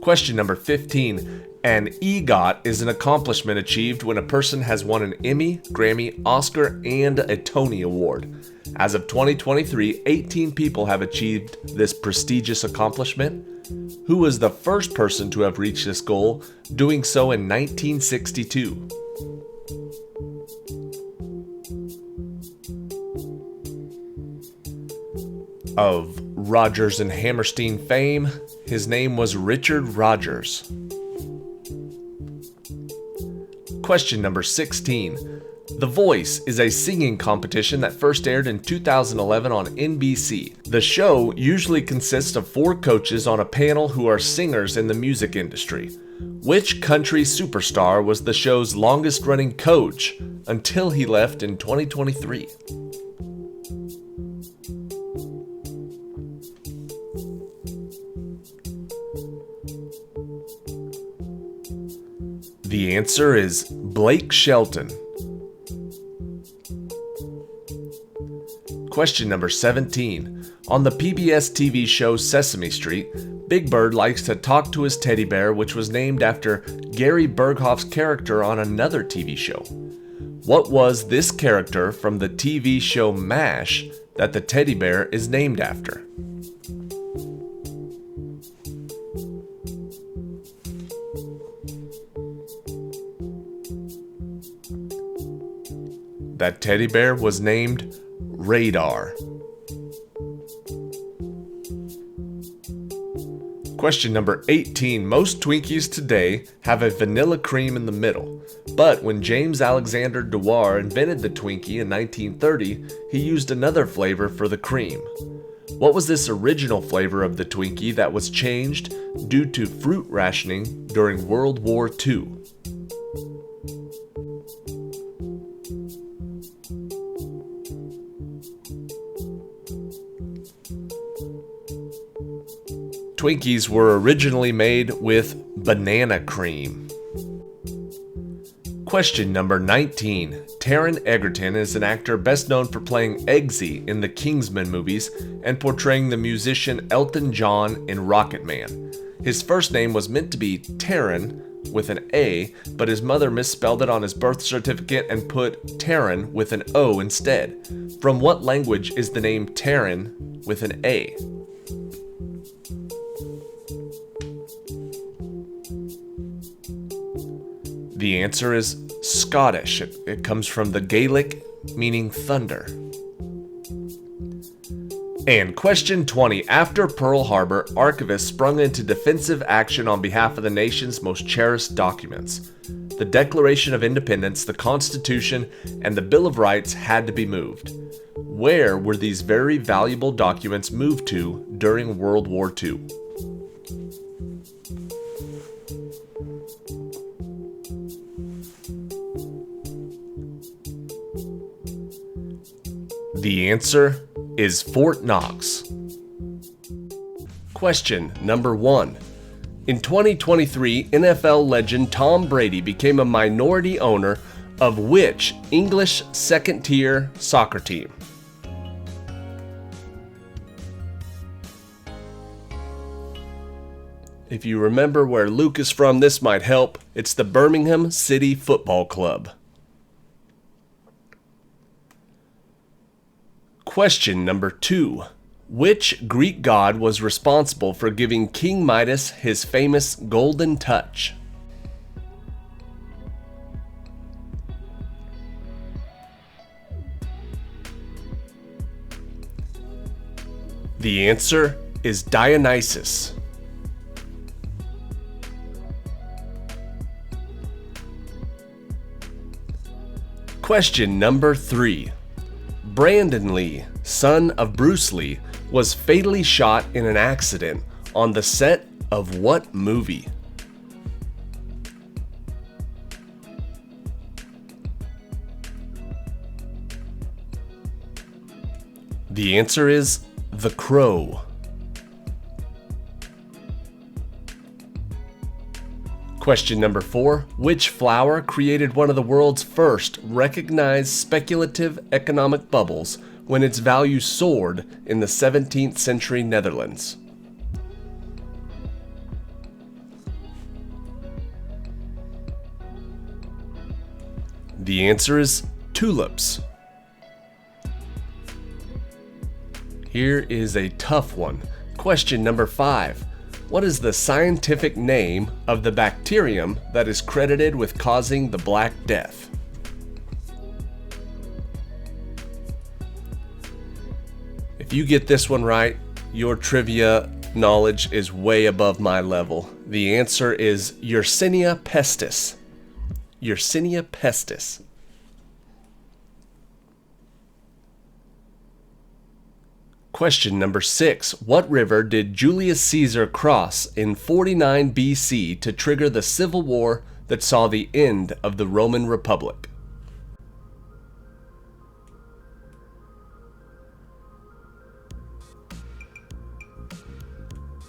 Question number 15. An EGOT is an accomplishment achieved when a person has won an Emmy, Grammy, Oscar, and a Tony Award. As of 2023, 18 people have achieved this prestigious accomplishment. Who was the first person to have reached this goal, doing so in 1962? Of Rodgers and Hammerstein fame, his name was Richard Rodgers. Question number 16. The Voice is a singing competition that first aired in 2011 on NBC. The show usually consists of 4 coaches on a panel who are singers in the music industry. Which country superstar was the show's longest-running coach until he left in 2023? The answer is Blake Shelton. Question number 17. On the PBS TV show Sesame Street, Big Bird likes to talk to his teddy bear, which was named after Gary Berghoff's character on another TV show. What was this character from the TV show MASH that the teddy bear is named after? That teddy bear was named Radar. Question number 18. Most Twinkies today have a vanilla cream in the middle, but when James Alexander Dewar invented the Twinkie in 1930, he used another flavor for the cream. What was this original flavor of the Twinkie that was changed due to fruit rationing during World War II? Twinkies were originally made with banana cream. Question number 19. Taron Egerton is an actor best known for playing Eggsy in the Kingsman movies and portraying the musician Elton John in Rocketman. His first name was meant to be Taron with an A, but his mother misspelled it on his birth certificate and put Taron with an O instead. From what language is the name Taron with an A? The answer is Scottish. It comes from the Gaelic, meaning thunder. And question 20. After Pearl Harbor, archivists sprung into defensive action on behalf of the nation's most cherished documents. The Declaration of Independence, the Constitution, and the Bill of Rights had to be moved. Where were these very valuable documents moved to during World War II? The answer is Fort Knox. Question number 1. In 2023, NFL legend Tom Brady became a minority owner of which English second-tier soccer team? If you remember where Luke is from, this might help. It's the Birmingham City Football Club. Question number 2. Which Greek god was responsible for giving King Midas his famous golden touch? The answer is Dionysus. Question number 3. Brandon Lee, son of Bruce Lee, was fatally shot in an accident on the set of what movie? The answer is The Crow. Question number 4. Which flower created one of the world's first recognized speculative economic bubbles when its value soared in the 17th century Netherlands? The answer is tulips. Here is a tough one. Question number 5. What is the scientific name of the bacterium that is credited with causing the Black Death? If you get this one right, your trivia knowledge is way above my level. The answer is Yersinia pestis. Yersinia pestis. Question number 6. What river did Julius Caesar cross in 49 BC to trigger the civil war that saw the end of the Roman Republic?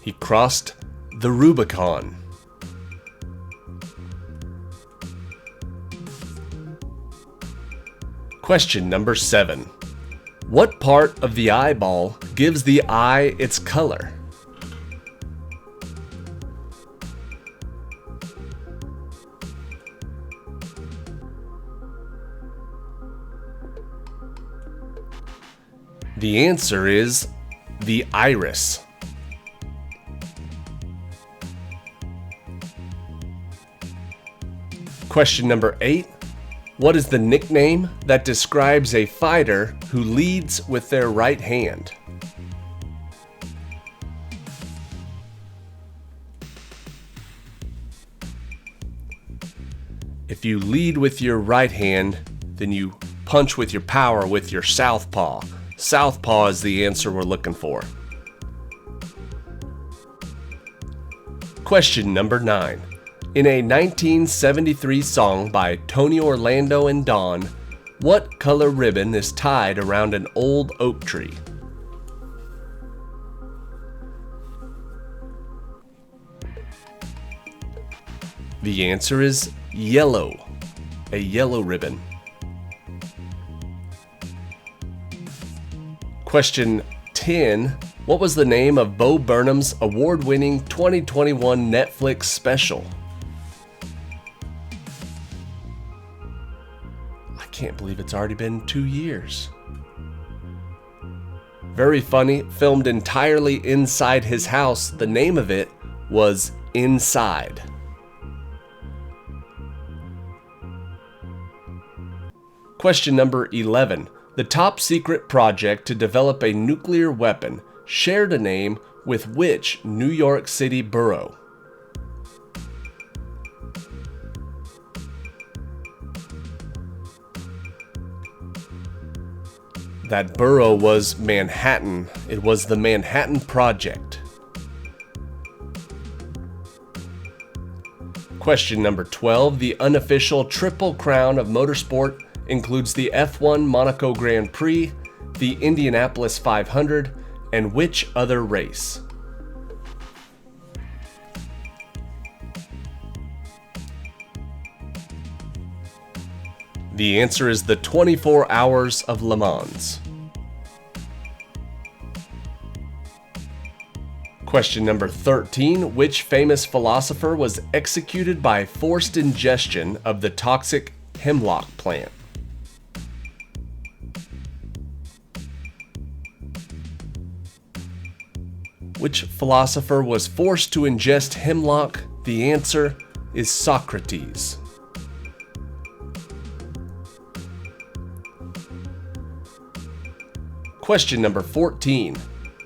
He crossed the Rubicon. Question number 7. What part of the eyeball gives the eye its color? The answer is the iris. Question number 8. What is the nickname that describes a fighter who leads with their right hand? If you lead with your right hand, then you punch with your power with your southpaw. Southpaw is the answer we're looking for. Question number 9. In a 1973 song by Tony Orlando and Dawn, what color ribbon is tied around an old oak tree? The answer is yellow, a yellow ribbon. Question 10. What was the name of Bo Burnham's award-winning 2021 Netflix special? I can't believe it's already been 2 years. Very funny, filmed entirely inside his house. The name of it was Inside. Question number 11. The top secret project to develop a nuclear weapon shared a name with which New York City borough? That borough was Manhattan. It was the Manhattan Project. Question number 12. The unofficial Triple Crown of Motorsport includes the F1 Monaco Grand Prix, the Indianapolis 500, and which other race? The answer is the 24 Hours of Le Mans. Question number 13. Which famous philosopher was executed by forced ingestion of the toxic hemlock plant? Which philosopher was forced to ingest hemlock? The answer is Socrates. Question number 14.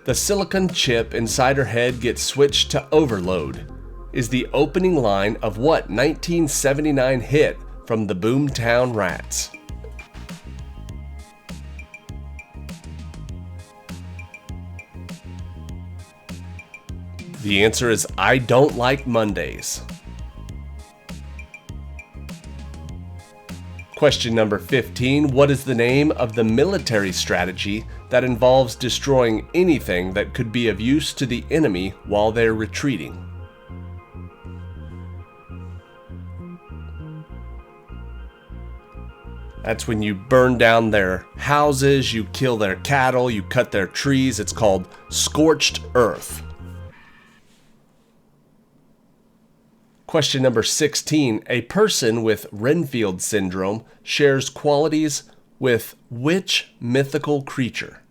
The silicon chip inside her head gets switched to overload is the opening line of what 1979 hit from the Boomtown Rats? The answer is I Don't Like Mondays. Question number 15. What is the name of the military strategy that involves destroying anything that could be of use to the enemy while they're retreating? That's when you burn down their houses, you kill their cattle, you cut their trees. It's called scorched earth. Question number 16. A person with Renfield syndrome shares qualities with which mythical creature?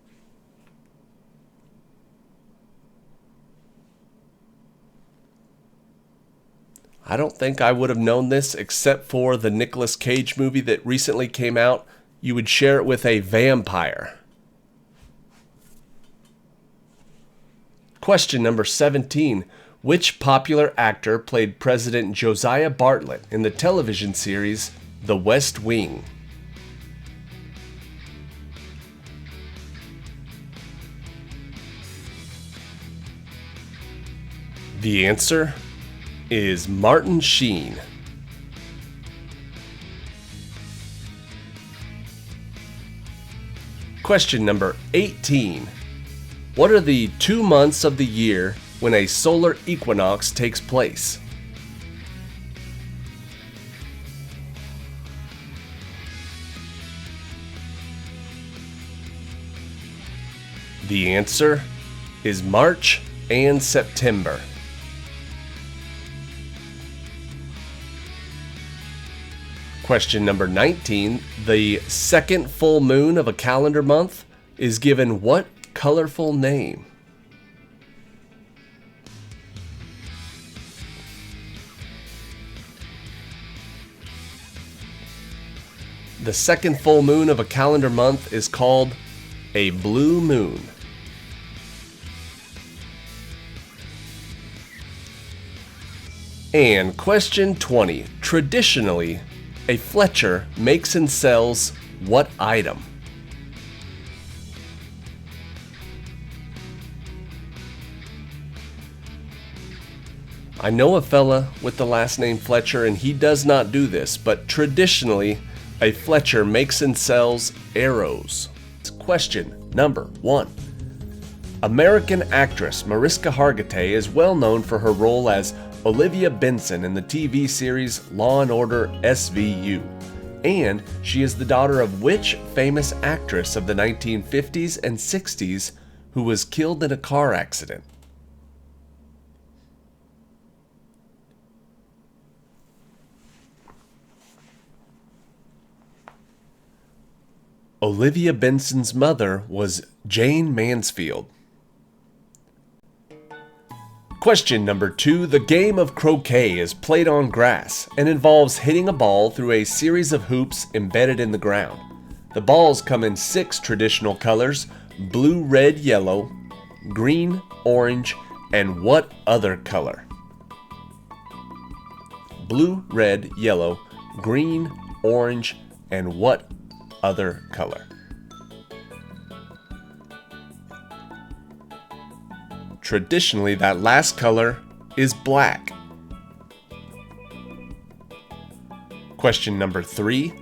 I don't think I would have known this except for the Nicolas Cage movie that recently came out. You would share it with a vampire. Question number 17. Which popular actor played President Josiah Bartlet in the television series The West Wing? The answer is Martin Sheen. Question number 18. What are the 2 months of the year when a solar equinox takes place? The answer is March and September. Question number 19. The second full moon of a calendar month is given what colorful name? The second full moon of a calendar month is called a blue moon. And question 20. Traditionally, a Fletcher makes and sells what item? I know a fella with the last name Fletcher, and he does not do this, but traditionally, a Fletcher makes and sells arrows. Question number 1. American actress Mariska Hargitay is well known for her role as Olivia Benson in the TV series Law & Order SVU? And she is the daughter of which famous actress of the 1950s and 60s who was killed in a car accident? Olivia Benson's mother was Jane Mansfield. Question number 2. The game of croquet is played on grass and involves hitting a ball through a series of hoops embedded in the ground. The balls come in 6 traditional colors: blue, red, yellow, green, orange, and what other color? Blue, red, yellow, green, orange, and what other color? Traditionally, that last color is black. Question number 3.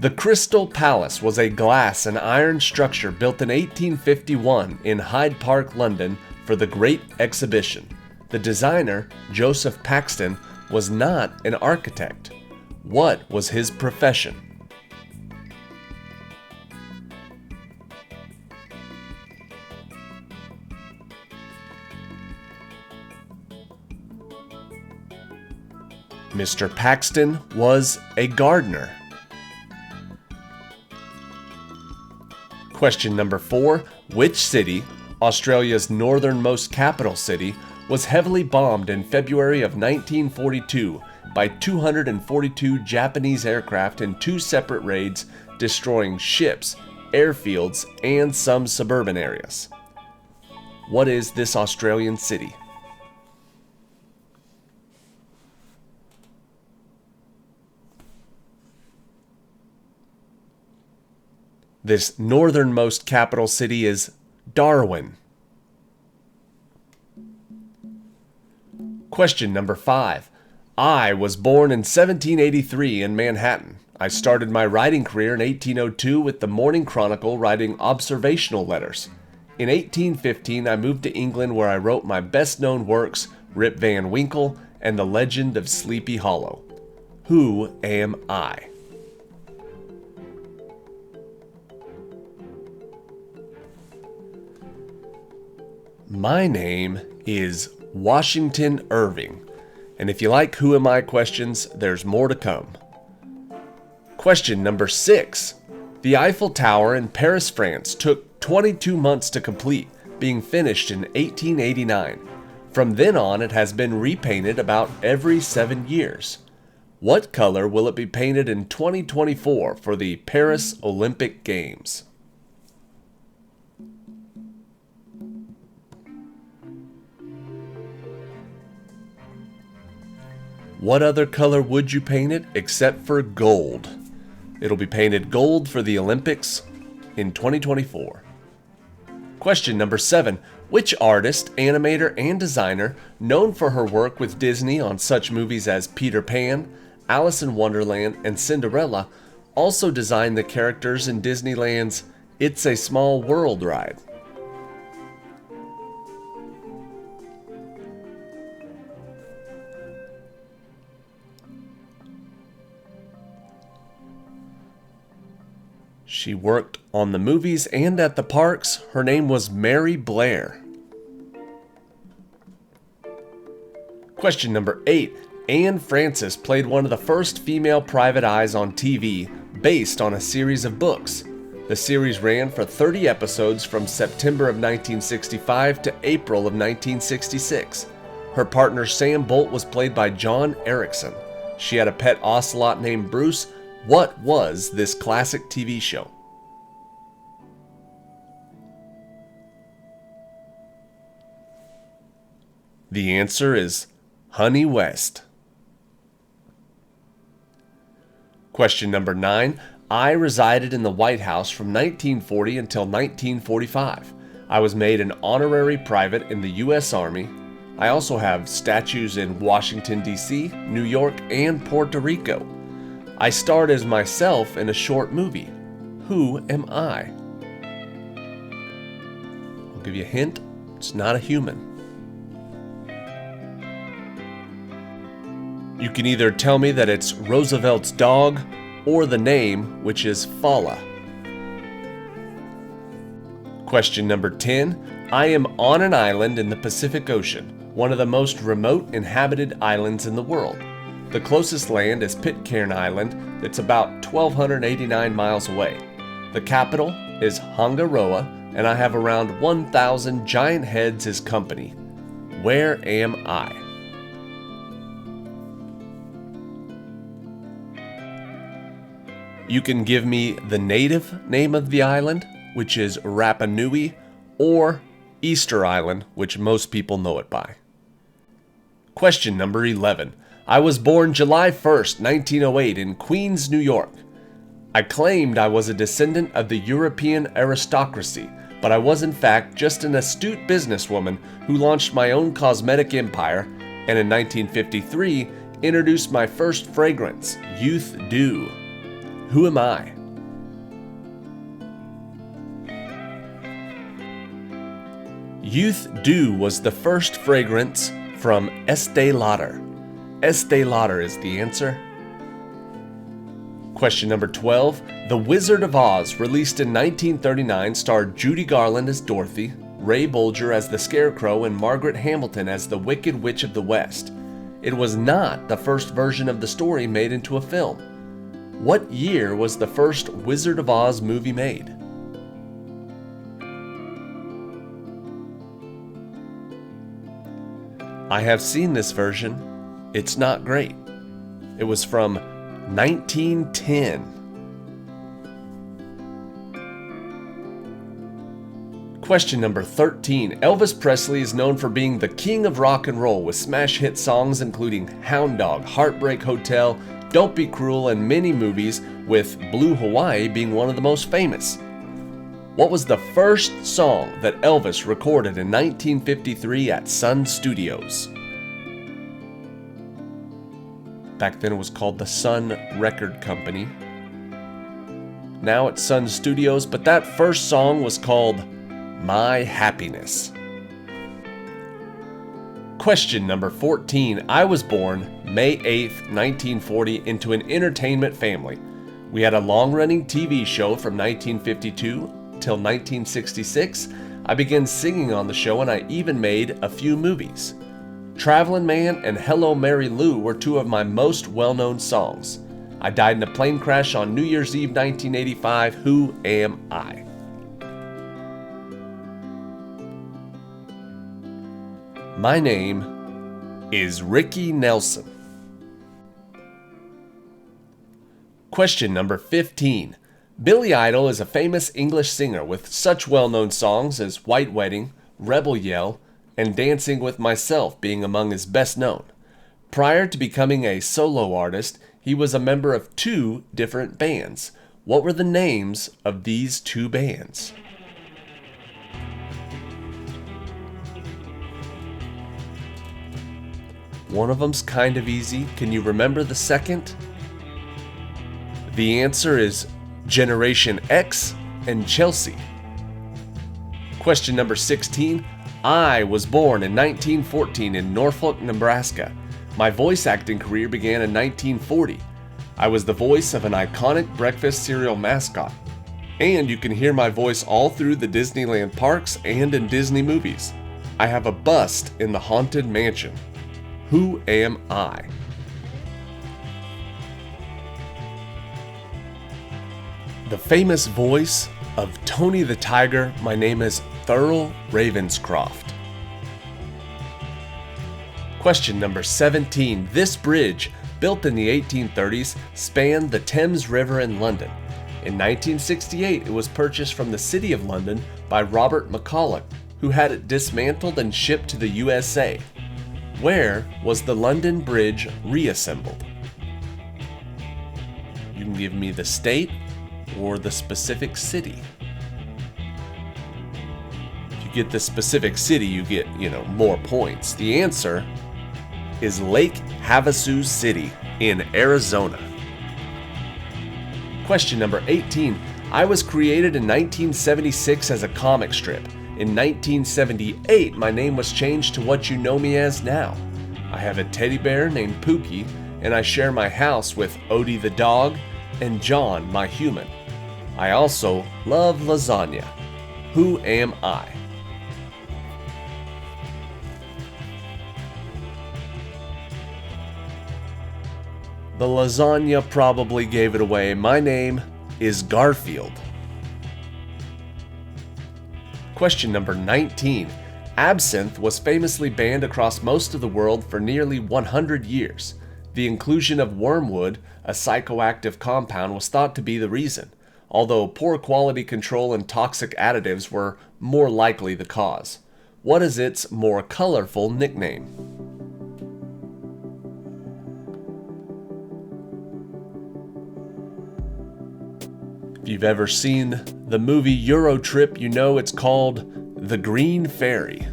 The Crystal Palace was a glass and iron structure built in 1851 in Hyde Park, London for the Great Exhibition. The designer, Joseph Paxton, was not an architect. What was his profession? Mr. Paxton was a gardener. Question number 4. Which city, Australia's northernmost capital city, was heavily bombed in February of 1942 by 242 Japanese aircraft in 2 separate raids, destroying ships, airfields, and some suburban areas? What is this Australian city? This northernmost capital city is Darwin. Question number 5. I was born in 1783 in Manhattan. I started my writing career in 1802 with the Morning Chronicle writing observational letters. In 1815, I moved to England where I wrote my best-known works, Rip Van Winkle and The Legend of Sleepy Hollow. Who am I? My name is Washington Irving, and if you like Who Am I questions, there's more to come. Question number 6. The Eiffel Tower in Paris, France took 22 months to complete, being finished in 1889. From then on, it has been repainted about every 7 years. What color will it be painted in 2024 for the Paris Olympic Games? What other color would you paint it except for gold? It'll be painted gold for the Olympics in 2024. Question number 7. Which artist, animator, and designer, known for her work with Disney on such movies as Peter Pan, Alice in Wonderland, and Cinderella, also designed the characters in Disneyland's It's a Small World ride? She worked on the movies and at the parks. Her name was Mary Blair. Question number 8. Anne Francis played one of the first female private eyes on TV based on a series of books. The series ran for 30 episodes from September of 1965 to April of 1966. Her partner Sam Bolt was played by John Erickson. She had a pet ocelot named Bruce. What was this classic TV show? The answer is Honey West. Question number 9. I resided in the White House from 1940 until 1945. I was made an honorary private in the U.S. Army. I also have statues in Washington, D.C., New York, and Puerto Rico. I starred as myself in a short movie. Who am I? I'll give you a hint. It's not a human. You can either tell me that it's Roosevelt's dog or the name, which is Fala. Question number 10. I am on an island in the Pacific Ocean, one of the most remote inhabited islands in the world. The closest land is Pitcairn Island. It's about 1,289 miles away. The capital is Hangaroa, and I have around 1,000 giant heads as company. Where am I? You can give me the native name of the island, which is Rapa Nui, or Easter Island, which most people know it by. Question number 11. I was born July 1st, 1908 in Queens, New York. I claimed I was a descendant of the European aristocracy, but I was in fact just an astute businesswoman who launched my own cosmetic empire, and in 1953 introduced my first fragrance, Youth Dew. Who am I? Youth Dew was the first fragrance from Estee Lauder. Estee Lauder is the answer. Question number 12. The Wizard of Oz, released in 1939, starred Judy Garland as Dorothy, Ray Bolger as the Scarecrow, and Margaret Hamilton as the Wicked Witch of the West. It was not the first version of the story made into a film. What year was the first Wizard of Oz movie made? I have seen this version. It's not great. It was from 1910. Question number 13. Elvis Presley is known for being the king of rock and roll with smash hit songs including Hound Dog, Heartbreak Hotel, Don't Be Cruel, and many movies, with Blue Hawaii being one of the most famous. What was the first song that Elvis recorded in 1953 at Sun Studios? Back then it was called the Sun Record Company. Now it's Sun Studios, but that first song was called My Happiness. Question number 14. I was born May 8th, 1940 into an entertainment family. We had a long-running TV show from 1952 till 1966. I began singing on the show, and I even made a few movies. Travelin' Man and Hello Mary Lou were two of my most well-known songs. I died in a plane crash on New Year's Eve 1985. Who am I? My name is Ricky Nelson. Question number 15. Billy Idol is a famous English singer with such well-known songs as White Wedding, Rebel Yell, and Dancing with Myself being among his best known. Prior to becoming a solo artist, he was a member of two different bands. What were the names of these two bands? One of them's kind of easy. Can you remember the second? The answer is Generation X and Chelsea. Question number 16. I was born in 1914 in Norfolk, Nebraska. My voice acting career began in 1940. I was the voice of an iconic breakfast cereal mascot. And you can hear my voice all through the Disneyland parks and in Disney movies. I have a bust in the Haunted Mansion. Who am I? The famous voice of Tony the Tiger. My name is Thurl Ravenscroft. Question number 17. This bridge, built in the 1830s, spanned the Thames River in London. In 1968, it was purchased from the City of London by Robert McCulloch, who had it dismantled and shipped to the USA. Where was the London Bridge reassembled? You can give me the state or the specific city. If you get the specific city, you get, more points. The answer is Lake Havasu City in Arizona. Question number 18. I was created in 1976 as a comic strip. In 1978, my name was changed to what you know me as now. I have a teddy bear named Pookie, and I share my house with Odie the dog and John, my human. I also love lasagna. Who am I? The lasagna probably gave it away. My name is Garfield. Question number 19. Absinthe was famously banned across most of the world for nearly 100 years. The inclusion of wormwood, a psychoactive compound, was thought to be the reason, although poor quality control and toxic additives were more likely the cause. What is its more colorful nickname? If you've ever seen the movie Roadtrip, you know it's called The Green Fairy.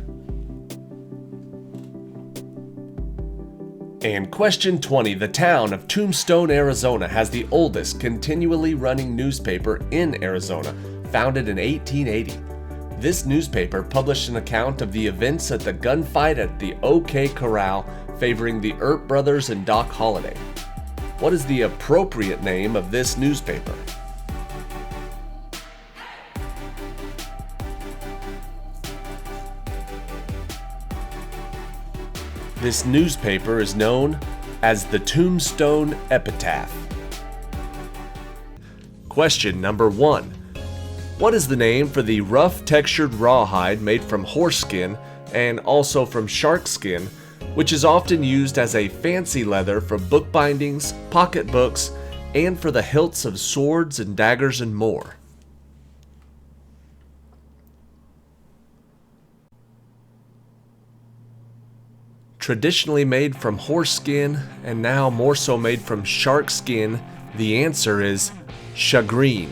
And question 20. The town of Tombstone, Arizona has the oldest continually running newspaper in Arizona, founded in 1880. This newspaper published an account of the events at the gunfight at the OK Corral, favoring the Earp brothers and Doc Holliday. What is the appropriate name of this newspaper? This newspaper is known as the Tombstone Epitaph. Question number 1. What is the name for the rough textured rawhide made from horse skin and also from shark skin, which is often used as a fancy leather for book bindings, pocketbooks, and for the hilts of swords and daggers and more? Traditionally made from horse skin and now more so made from shark skin, the answer is shagreen.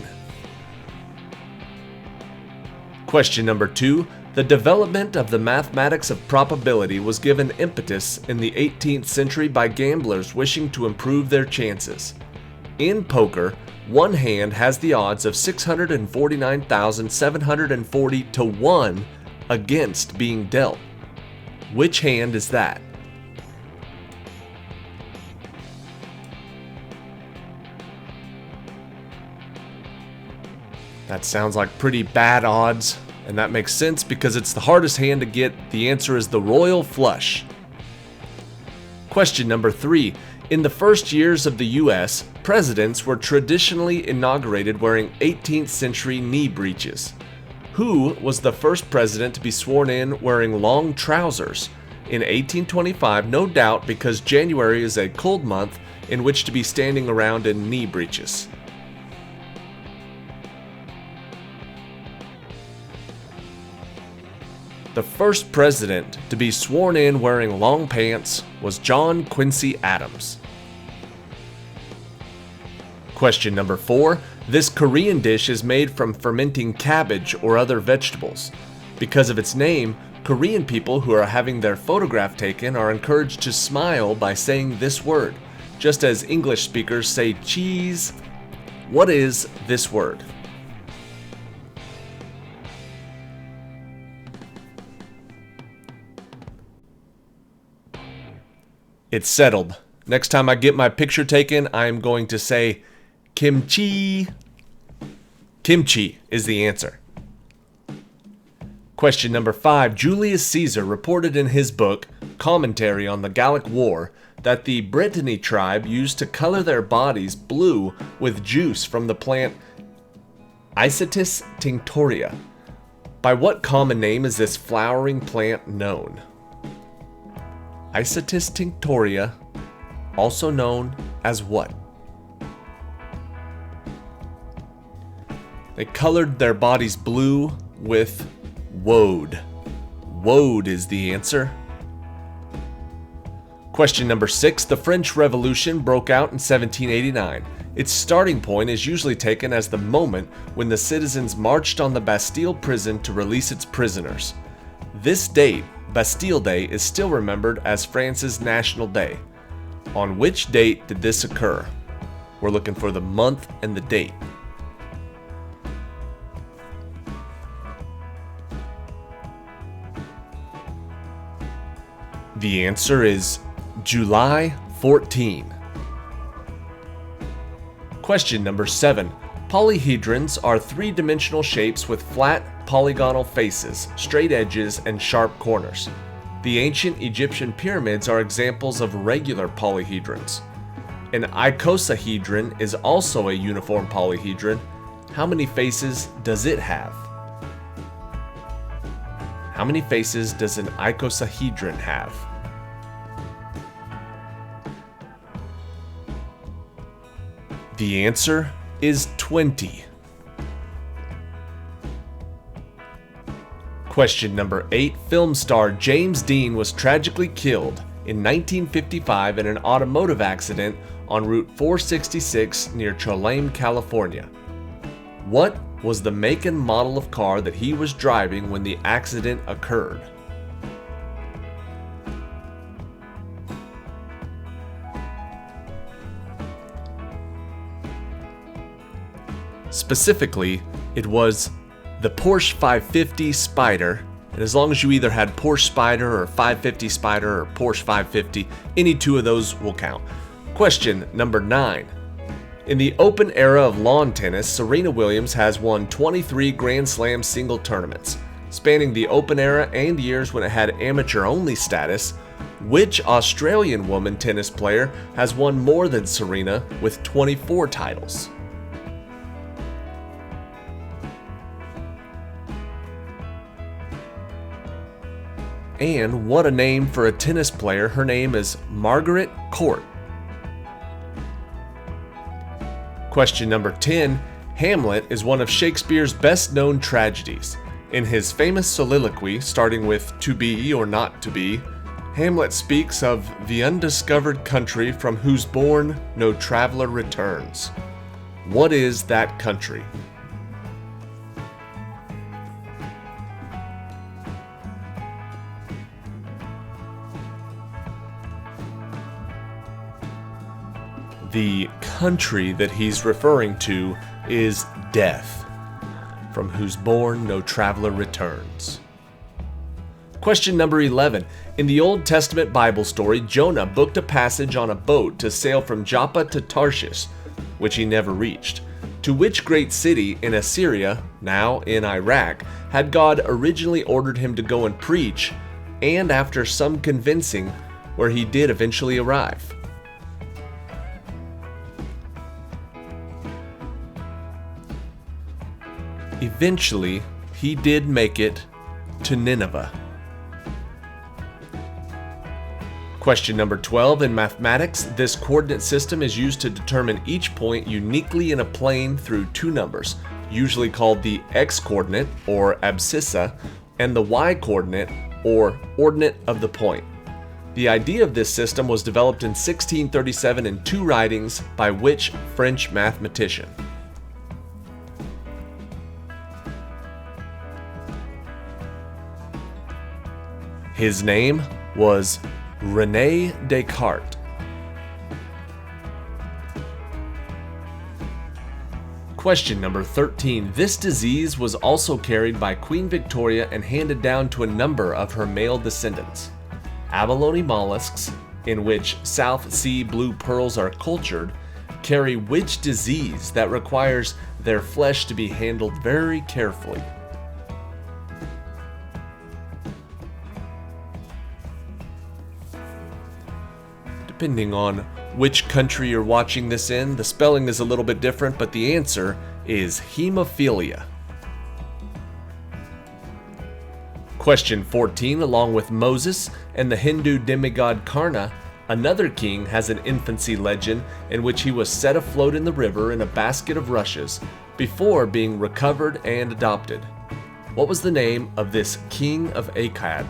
Question number 2. The development of the mathematics of probability was given impetus in the 18th century by gamblers wishing to improve their chances. In poker, one hand has the odds of 649,740 to 1 against being dealt. Which hand is that? That sounds like pretty bad odds, and that makes sense because it's the hardest hand to get. The answer is the royal flush. Question number 3. In the first years of the US, presidents were traditionally inaugurated wearing 18th century knee breeches. Who was the first president to be sworn in wearing long trousers? In 1825, no doubt because January is a cold month in which to be standing around in knee breeches. The first president to be sworn in wearing long pants was John Quincy Adams. Question number 4. This Korean dish is made from fermenting cabbage or other vegetables. Because of its name, Korean people who are having their photograph taken are encouraged to smile by saying this word, just as English speakers say cheese. What is this word? It's settled. Next time I get my picture taken, I am going to say kimchi. Kimchi is the answer. Question number 5. Julius Caesar reported in his book, Commentary on the Gallic War, that the Brittany tribe used to color their bodies blue with juice from the plant Isatis tinctoria. By what common name is this flowering plant known? Isatis tinctoria, also known as what? They colored their bodies blue with woad. Woad is the answer. Question number 6. The French Revolution broke out in 1789. Its starting point is usually taken as the moment when the citizens marched on the Bastille prison to release its prisoners. This date, Bastille Day, is still remembered as France's national day. On which date did this occur? We're looking for the month and the date. The answer is July 14. Question number 7. Polyhedrons are three-dimensional shapes with flat, polygonal faces, straight edges, and sharp corners. The ancient Egyptian pyramids are examples of regular polyhedrons. An icosahedron is also a uniform polyhedron. How many faces does it have? How many faces does an icosahedron have? The answer is 20. Question number 8. Film star James Dean was tragically killed in 1955 in an automotive accident on Route 466 near Cholame, California. What was the make and model of car that he was driving when the accident occurred? Specifically, it was the Porsche 550 Spyder, and as long as you either had Porsche Spyder or 550 Spyder or Porsche 550, any two of those will count. Question number 9. In the open era of lawn tennis, Serena Williams has won 23 Grand Slam single tournaments. Spanning the open era and years when it had amateur-only status, which Australian woman tennis player has won more than Serena with 24 titles? And what a name for a tennis player. Her name is Margaret Court. Question number 10. Hamlet is one of Shakespeare's best-known tragedies. In his famous soliloquy, starting with "to be or not to be," Hamlet speaks of the undiscovered country from whose bourne no traveler returns. What is that country? The country that he's referring to is death, from whose bourne no traveler returns. Question number 11. In the Old Testament Bible story, Jonah booked a passage on a boat to sail from Joppa to Tarshish, which he never reached. To which great city in Assyria, now in Iraq, had God originally ordered him to go and preach, and after some convincing, where he did eventually arrive? Eventually, he did make it to Nineveh. Question number 12. In mathematics, this coordinate system is used to determine each point uniquely in a plane through two numbers, usually called the x-coordinate, or abscissa, and the y-coordinate, or ordinate of the point. The idea of this system was developed in 1637 in two writings by which French mathematician? His name was René Descartes. Question number 13. This disease was also carried by Queen Victoria and handed down to a number of her male descendants. Abalone mollusks, in which South Sea blue pearls are cultured, carry which disease that requires their flesh to be handled very carefully? Depending on which country you're watching this in, the spelling is a little bit different, but the answer is hemophilia. Question 14. Along with Moses and the Hindu demigod Karna, another king has an infancy legend in which he was set afloat in the river in a basket of rushes before being recovered and adopted. What was the name of this king of Akkad?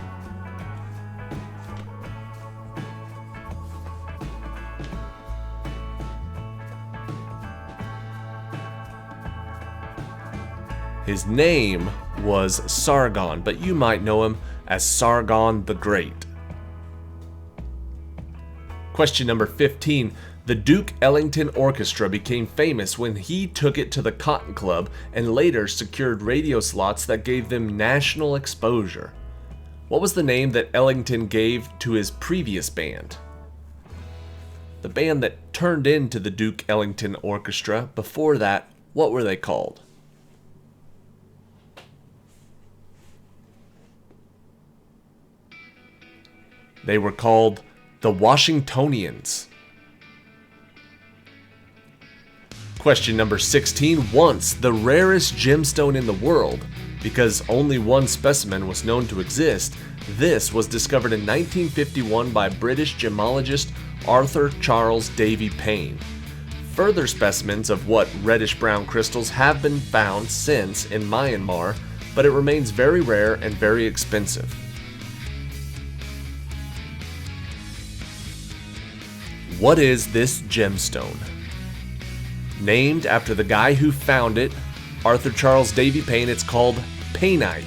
His name was Sargon, but you might know him as Sargon the Great. Question number 15. The Duke Ellington Orchestra became famous when he took it to the Cotton Club and later secured radio slots that gave them national exposure. What was the name that Ellington gave to his previous band? The band that turned into the Duke Ellington Orchestra before that, what were they called? They were called the Washingtonians. Question number 16. Once the rarest gemstone in the world, because only one specimen was known to exist, this was discovered in 1951 by British gemologist Arthur Charles Davy Payne. Further specimens of what reddish-brown crystals have been found since in Myanmar, but it remains very rare and very expensive. What is this gemstone? Named after the guy who found it, Arthur Charles Davy Payne, it's called Payneite.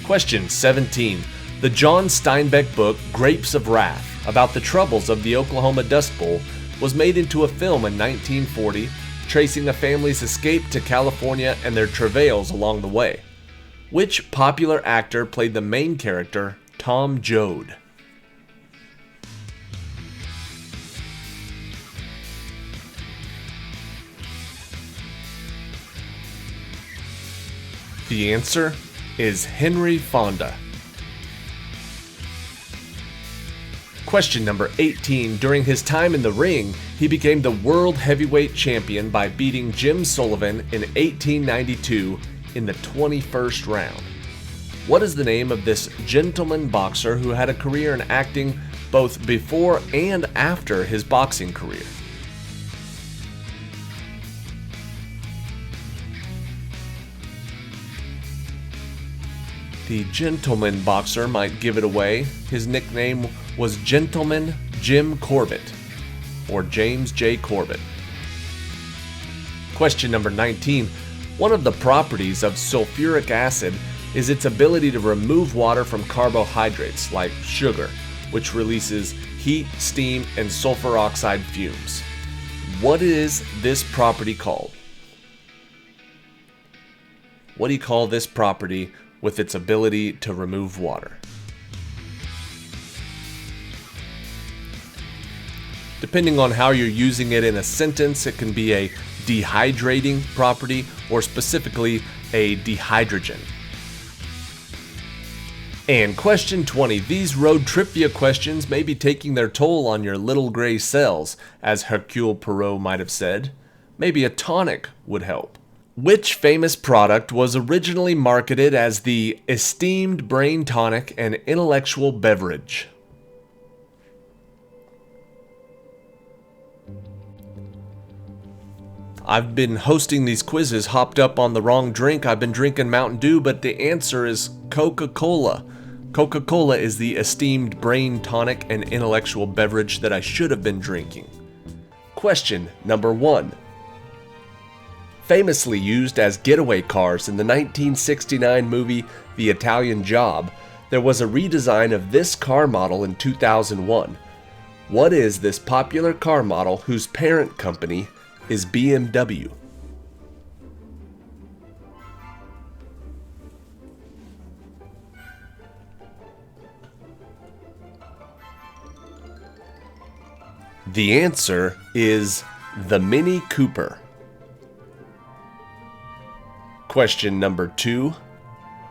Question 17. The John Steinbeck book Grapes of Wrath, about the troubles of the Oklahoma Dust Bowl, was made into a film in 1940, tracing a family's escape to California and their travails along the way. Which popular actor played the main character, Tom Joad? The answer is Henry Fonda. Question number 18. During his time in the ring, he became the world heavyweight champion by beating Jim Sullivan in 1892 in the 21st round. What is the name of this gentleman boxer who had a career in acting both before and after his boxing career? The gentleman boxer might give it away. His nickname was Gentleman Jim Corbett, or James J. Corbett. Question number 19. One of the properties of sulfuric acid is its ability to remove water from carbohydrates like sugar, which releases heat, steam, and sulfur oxide fumes. What is this property called? What do you call this property with its ability to remove water? Depending on how you're using it in a sentence, it can be a dehydrating property or specifically a dehydrogen. And question 20. These ROADTRIpVIA questions may be taking their toll on your little gray cells, as Hercule Poirot might have said. Maybe a tonic would help. Which famous product was originally marketed as the esteemed brain tonic and intellectual beverage? I've been hosting these quizzes hopped up on the wrong drink. I've been drinking Mountain Dew, but the answer is Coca-Cola. Coca-Cola is the esteemed brain tonic and intellectual beverage that I should have been drinking. Question number 1. Famously used as getaway cars in the 1969 movie The Italian Job, there was a redesign of this car model in 2001. What is this popular car model whose parent company is BMW? The answer is the Mini Cooper. Question number 2.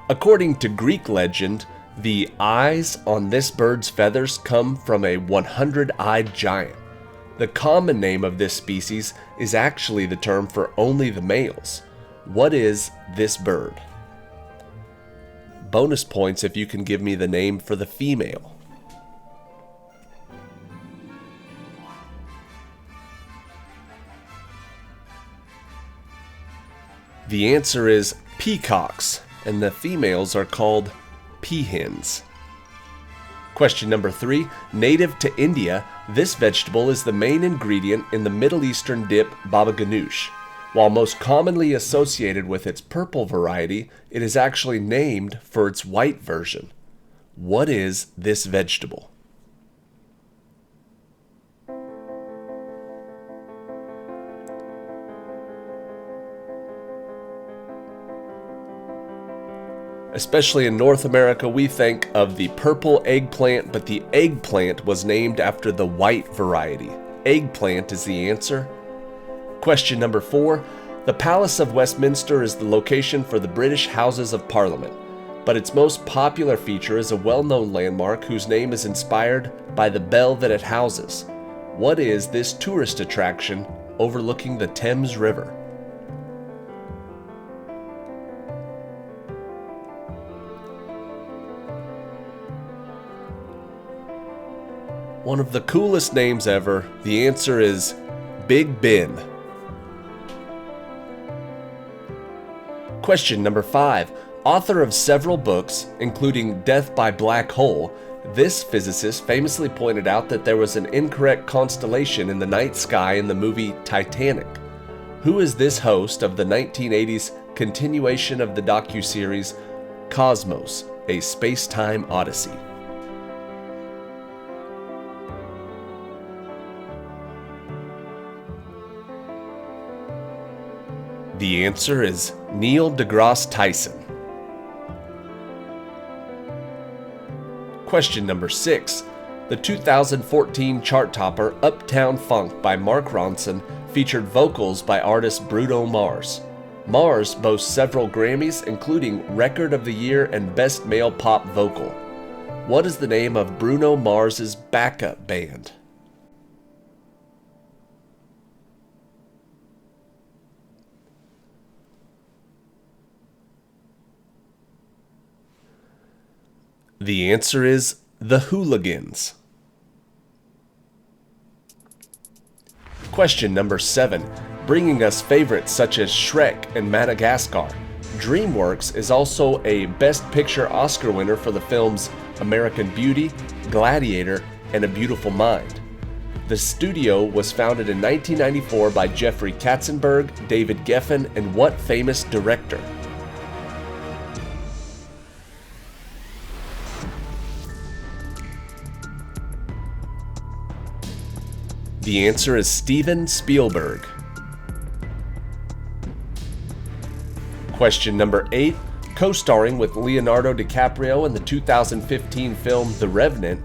According to Greek legend, the eyes on this bird's feathers come from a 100-eyed giant. The common name of this species is actually the term for only the males. What is this bird? Bonus points if you can give me the name for the female. The answer is peacocks, and the females are called peahens. Question number 3. Native to India, this vegetable is the main ingredient in the Middle Eastern dip baba ganoush. While most commonly associated with its purple variety, it is actually named for its white version. What is this vegetable? Especially in North America, we think of the purple eggplant, but the eggplant was named after the white variety. Eggplant is the answer. Question number 4. The Palace of Westminster is the location for the British Houses of Parliament, but its most popular feature is a well-known landmark whose name is inspired by the bell that it houses. What is this tourist attraction overlooking the Thames River? One of the coolest names ever. The answer is Big Ben. Question number 5. Author of several books, including Death by Black Hole, this physicist famously pointed out that there was an incorrect constellation in the night sky in the movie Titanic. Who is this host of the 1980s continuation of the docuseries Cosmos, a Space-Time Odyssey? The answer is Neil deGrasse Tyson. Question number 6. The 2014 chart topper Uptown Funk by Mark Ronson featured vocals by artist Bruno Mars. Mars boasts several Grammys, including Record of the Year and Best Male Pop Vocal. What is the name of Bruno Mars's backup band? The answer is The Hooligans. Question number 7. Bringing us favorites such as Shrek and Madagascar, DreamWorks is also a Best Picture Oscar winner for the films American Beauty, Gladiator, and A Beautiful Mind. The studio was founded in 1994 by Jeffrey Katzenberg, David Geffen, and what famous director? The answer is Steven Spielberg. Question number 8. Co-starring with Leonardo DiCaprio in the 2015 film The Revenant,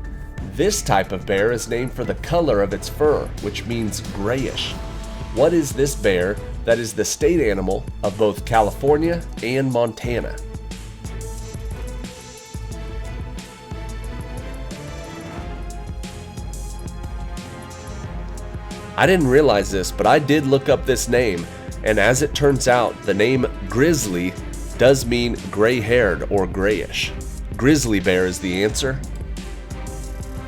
this type of bear is named for the color of its fur, which means grayish. What is this bear that is the state animal of both California and Montana? I didn't realize this, but I did look up this name, and as it turns out, the name grizzly does mean gray-haired or grayish. Grizzly bear is the answer.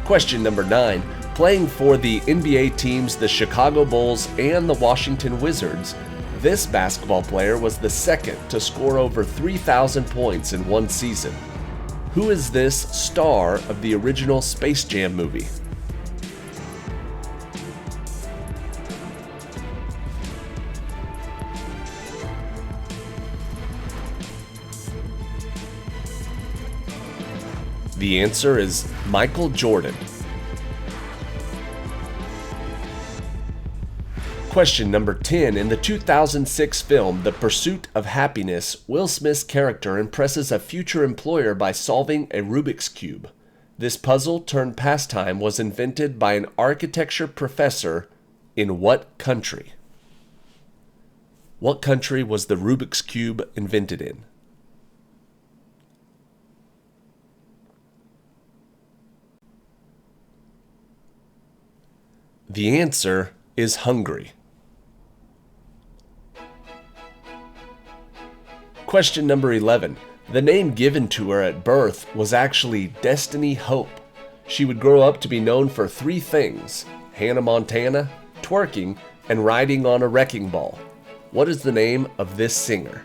Question number 9. Playing for the NBA teams the Chicago Bulls and the Washington Wizards, this basketball player was the second to score over 3,000 points in one season. Who is this star of the original Space Jam movie? The answer is Michael Jordan. Question number 10. In the 2006 film The Pursuit of Happiness, Will Smith's character impresses a future employer by solving a Rubik's Cube. This puzzle turned pastime was invented by an architecture professor in what country? What country was the Rubik's Cube invented in? The answer is Hungary. Question number 11. The name given to her at birth was actually Destiny Hope. She would grow up to be known for 3 things: Hannah Montana, twerking, and riding on a wrecking ball. What is the name of this singer?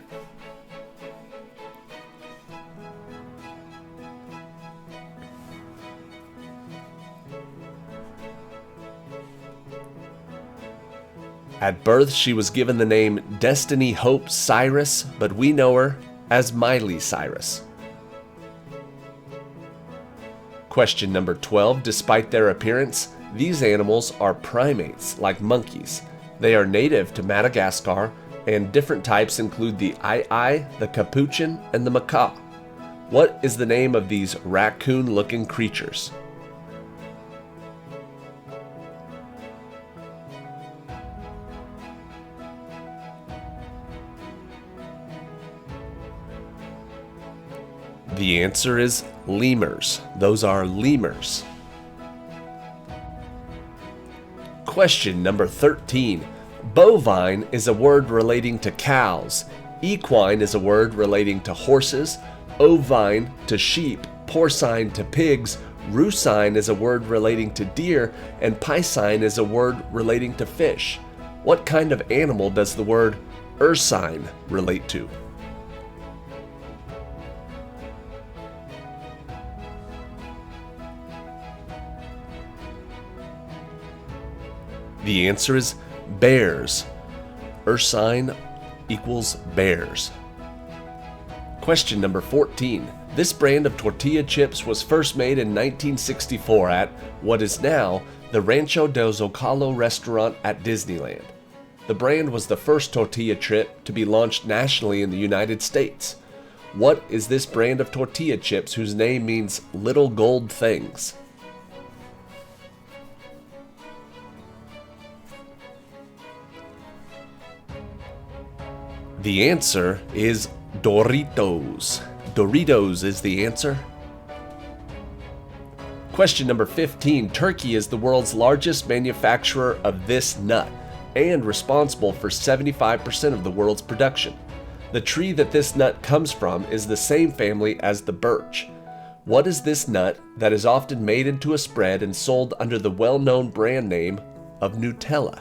At birth, she was given the name Destiny Hope Cyrus, but we know her as Miley Cyrus. Question number 12. Despite their appearance, these animals are primates, like monkeys. They are native to Madagascar, and different types include the aye-aye, the capuchin, and the macaw. What is the name of these raccoon-looking creatures? The answer is lemurs. Those are lemurs. Question number 13. Bovine is a word relating to cows. Equine is a word relating to horses. Ovine to sheep. Porcine to pigs. Rusine is a word relating to deer. And piscine is a word relating to fish. What kind of animal does the word ursine relate to? The answer is bears. Ursine equals bears. Question number 14. This brand of tortilla chips was first made in 1964 at what is now the Rancho del Zocalo restaurant at Disneyland. The brand was the first tortilla chip to be launched nationally in the United States. What is this brand of tortilla chips whose name means little gold things? The answer is Doritos. Doritos is the answer. Question number 15. Turkey is the world's largest manufacturer of this nut and responsible for 75% of the world's production. The tree that this nut comes from is the same family as the birch. What is this nut that is often made into a spread and sold under the well-known brand name of Nutella?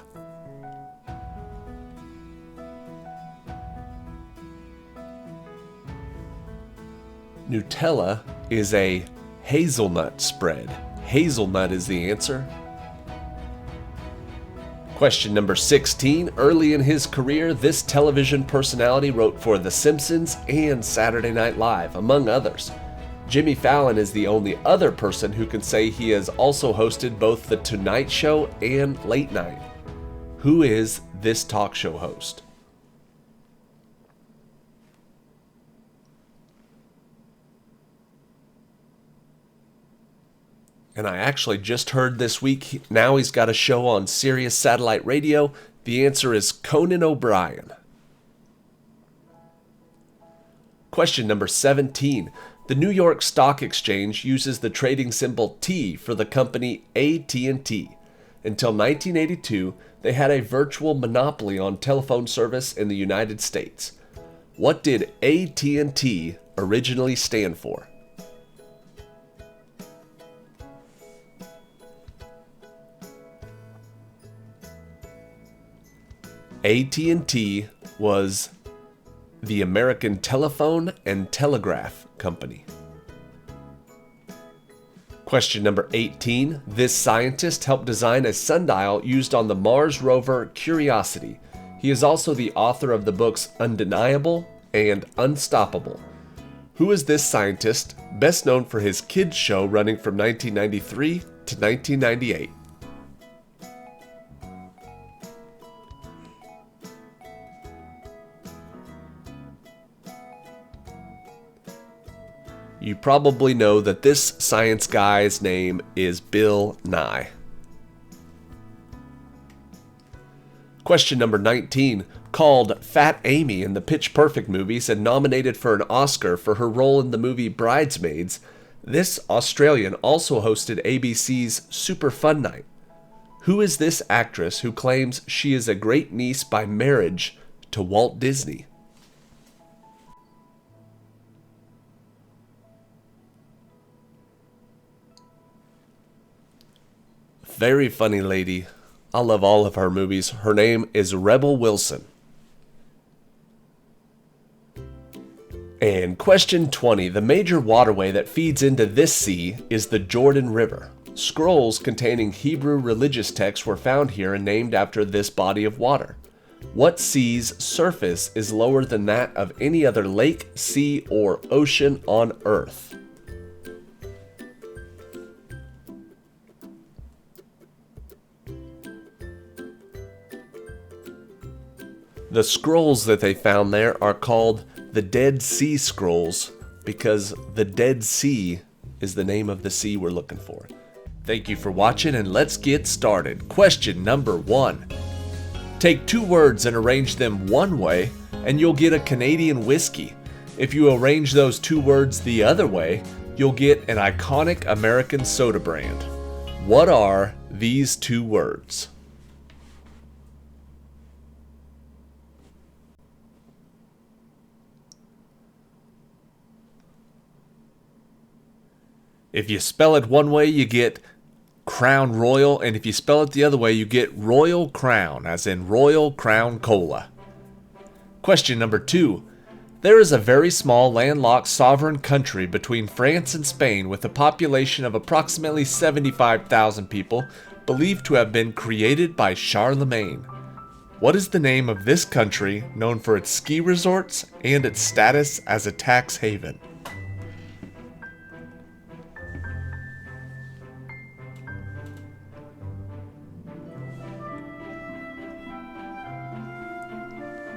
Nutella is a hazelnut spread. Hazelnut is the answer. Question number 16. Early in his career, this television personality wrote for The Simpsons and Saturday Night Live, among others. Jimmy Fallon is the only other person who can say he has also hosted both The Tonight Show and Late Night. Who is this talk show host? And I actually just heard this week, now he's got a show on Sirius Satellite Radio. The answer is Conan O'Brien. Question number 17. The New York Stock Exchange uses the trading symbol T for the company AT&T. Until 1982, they had a virtual monopoly on telephone service in the United States. What did AT&T originally stand for? AT&T was the American Telephone and Telegraph Company. Question number 18. This scientist helped design a sundial used on the Mars rover Curiosity. He is also the author of the books Undeniable and Unstoppable. Who is this scientist, best known for his kids show running from 1993 to 1998? You probably know that this science guy's name is Bill Nye. Question number 19. Called Fat Amy in the Pitch Perfect movies and nominated for an Oscar for her role in the movie Bridesmaids, this Australian also hosted ABC's Super Fun Night. Who is this actress who claims she is a great niece by marriage to Walt Disney? Very funny lady. I love all of her movies. Her name is Rebel Wilson. And question 20. The major waterway that feeds into this sea is the Jordan River. Scrolls containing Hebrew religious texts were found here and named after this body of water. What sea's surface is lower than that of any other lake, sea, or ocean on Earth? The scrolls that they found there are called the Dead Sea Scrolls, because the Dead Sea is the name of the sea we're looking for. Thank you for watching, and let's get started. Question number 1. Take 2 words and arrange them one way, and you'll get a Canadian whiskey. If you arrange those 2 words the other way, you'll get an iconic American soda brand. What are these 2 words? If you spell it one way, you get Crown Royal, and if you spell it the other way, you get Royal Crown, as in Royal Crown Cola. Question number 2. There is a very small landlocked sovereign country between France and Spain with a population of approximately 75,000 people, believed to have been created by Charlemagne. What is the name of this country, known for its ski resorts and its status as a tax haven?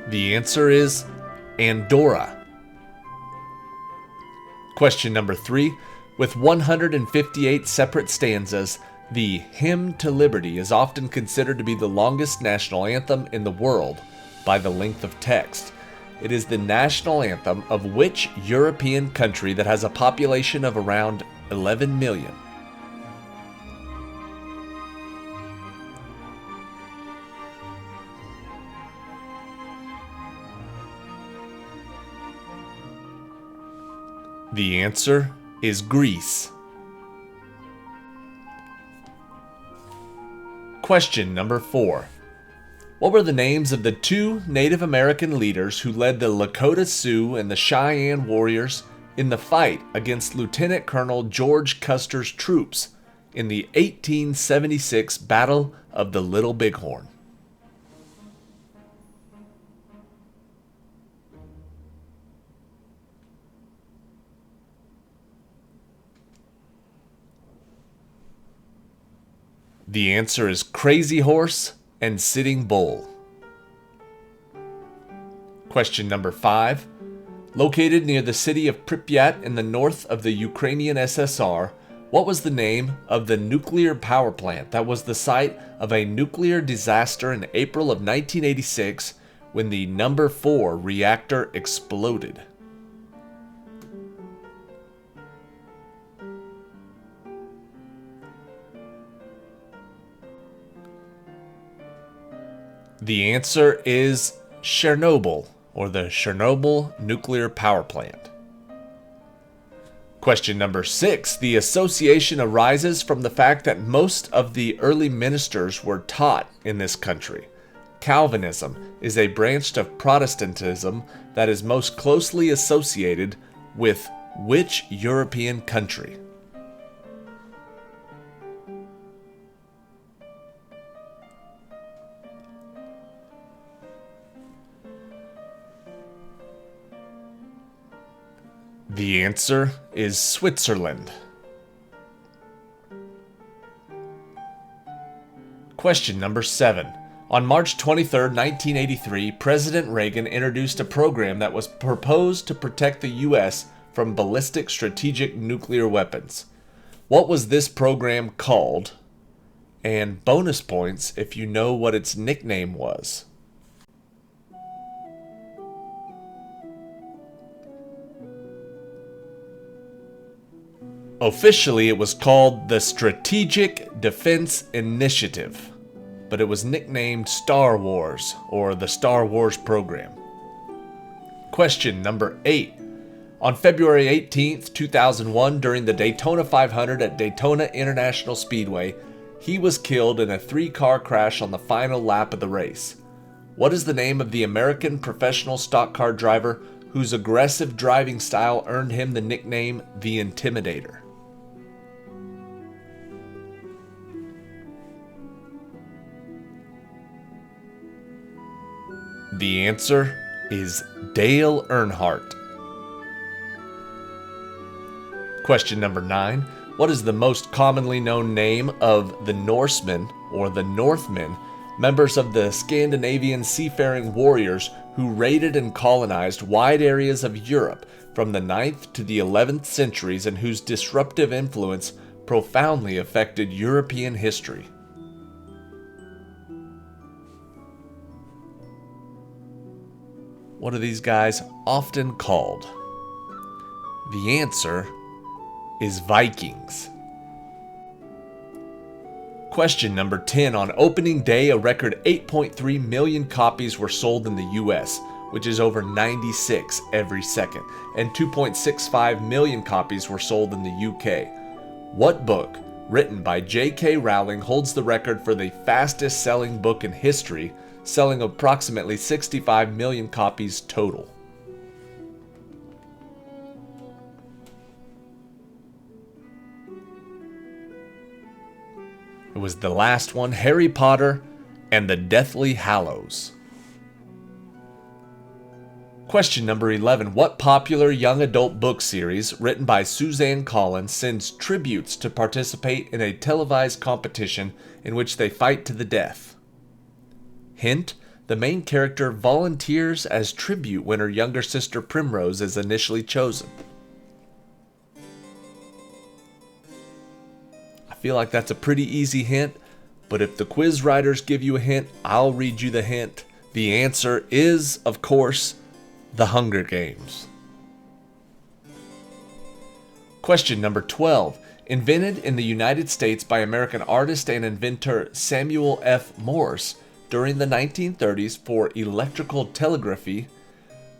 The answer is Andorra. Question number 3. With 158 separate stanzas, the Hymn to Liberty is often considered to be the longest national anthem in the world by the length of text. It is the national anthem of which European country that has a population of around 11 million? The answer is Greece. Question number 4. What were the names of the 2 Native American leaders who led the Lakota Sioux and the Cheyenne warriors in the fight against Lieutenant Colonel George Custer's troops in the 1876 Battle of the Little Bighorn? The answer is Crazy Horse and Sitting Bull. Question number 5. Located near the city of Pripyat in the north of the Ukrainian SSR, what was the name of the nuclear power plant that was the site of a nuclear disaster in April of 1986 when the number 4 reactor exploded? The answer is Chernobyl, or the Chernobyl nuclear power plant. Question number 6. The association arises from the fact that most of the early ministers were taught in this country. Calvinism is a branch of Protestantism that is most closely associated with which European country? The answer is Switzerland. Question number 7. On March 23, 1983, President Reagan introduced a program that was proposed to protect the U.S. from ballistic strategic nuclear weapons. What was this program called? And bonus points if you know what its nickname was. Officially, it was called the Strategic Defense Initiative, but it was nicknamed Star Wars, or the Star Wars program. Question number 8. On February 18, 2001, during the Daytona 500 at Daytona International Speedway, he was killed in a 3-car crash on the final lap of the race. What is the name of the American professional stock car driver whose aggressive driving style earned him the nickname The Intimidator? The answer is Dale Earnhardt. Question number 9. What is the most commonly known name of the Norsemen, or the Northmen, members of the Scandinavian seafaring warriors who raided and colonized wide areas of Europe from the 9th to the 11th centuries and whose disruptive influence profoundly affected European history. What are these guys often called? The answer is Vikings. Question number 10. On opening day, a record 8.3 million copies were sold in the US, which is over 96 every second, and 2.65 million copies were sold in the UK. What book, written by J.K. Rowling, holds the record for the fastest selling book in history, selling approximately 65 million copies total? It was the last one, Harry Potter and the Deathly Hallows. Question number 11. What popular young adult book series written by Suzanne Collins sends tributes to participate in a televised competition in which they fight to the death? Hint: the main character volunteers as tribute when her younger sister Primrose is initially chosen. I feel like that's a pretty easy hint, but if the quiz writers give you a hint, I'll read you the hint. The answer is, of course, The Hunger Games. Question number 12. Invented in the United States by American artist and inventor Samuel F. Morse during the 1930s for electrical telegraphy,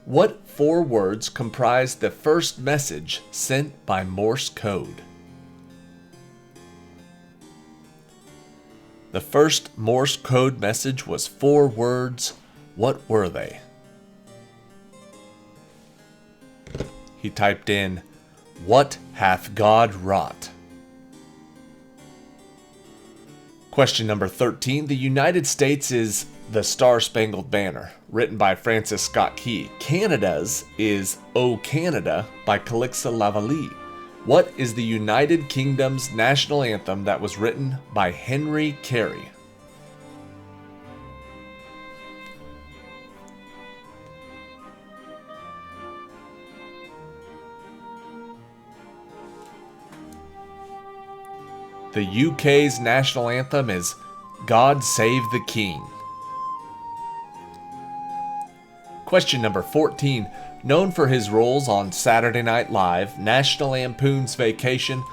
what 4 words comprised the first message sent by Morse code? The first Morse code message was 4 words. What were they? He typed in, "What hath God wrought?" Question number 13. The United States is The Star-Spangled Banner, written by Francis Scott Key. Canada's is O Canada by Calixa Lavallée. What is the United Kingdom's national anthem that was written by Henry Carey? The UK's national anthem is God Save the King. Question number 14. Known for his roles on Saturday Night Live, National Lampoon's Vacation,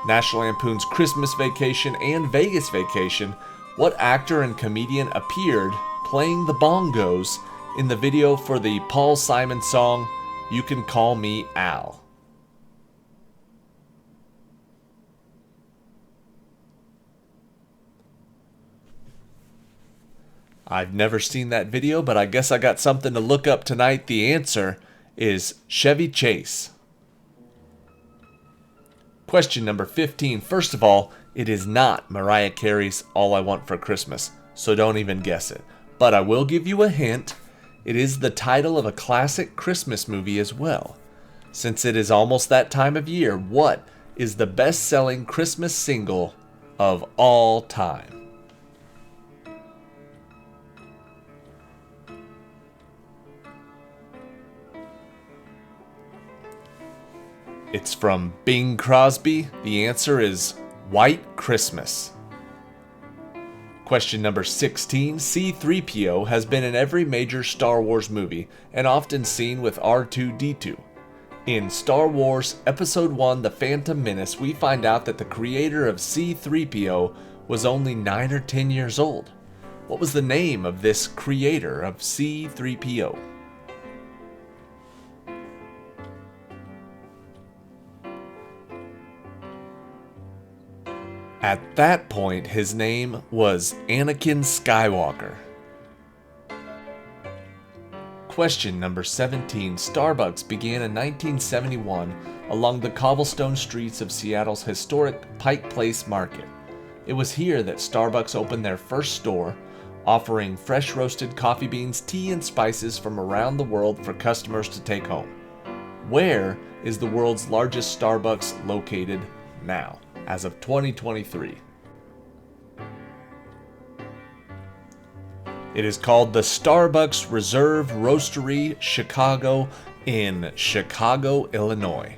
National Lampoon's Christmas Vacation, and Vegas Vacation, what actor and comedian appeared playing the bongos in the video for the Paul Simon song, You Can Call Me Al? I've never seen that video, but I guess I got something to look up tonight. The answer is Chevy Chase. Question number 15. First of all, it is not Mariah Carey's All I Want for Christmas, so don't even guess it. But I will give you a hint. It is the title of a classic Christmas movie as well. Since it is almost that time of year, what is the best-selling Christmas single of all time? It's from Bing Crosby. The answer is White Christmas. Question number 16. C-3PO has been in every major Star Wars movie and often seen with R2-D2. In Star Wars Episode 1, The Phantom Menace, we find out that the creator of C-3PO was only 9 or 10 years old. What was the name of this creator of C-3PO? At that point, his name was Anakin Skywalker. Question number 17. Starbucks began in 1971 along the cobblestone streets of Seattle's historic Pike Place Market. It was here that Starbucks opened their first store, offering fresh roasted coffee beans, tea, and spices from around the world for customers to take home. Where is the world's largest Starbucks located now, as of 2023? It is called the Starbucks Reserve Roastery Chicago in Chicago, Illinois.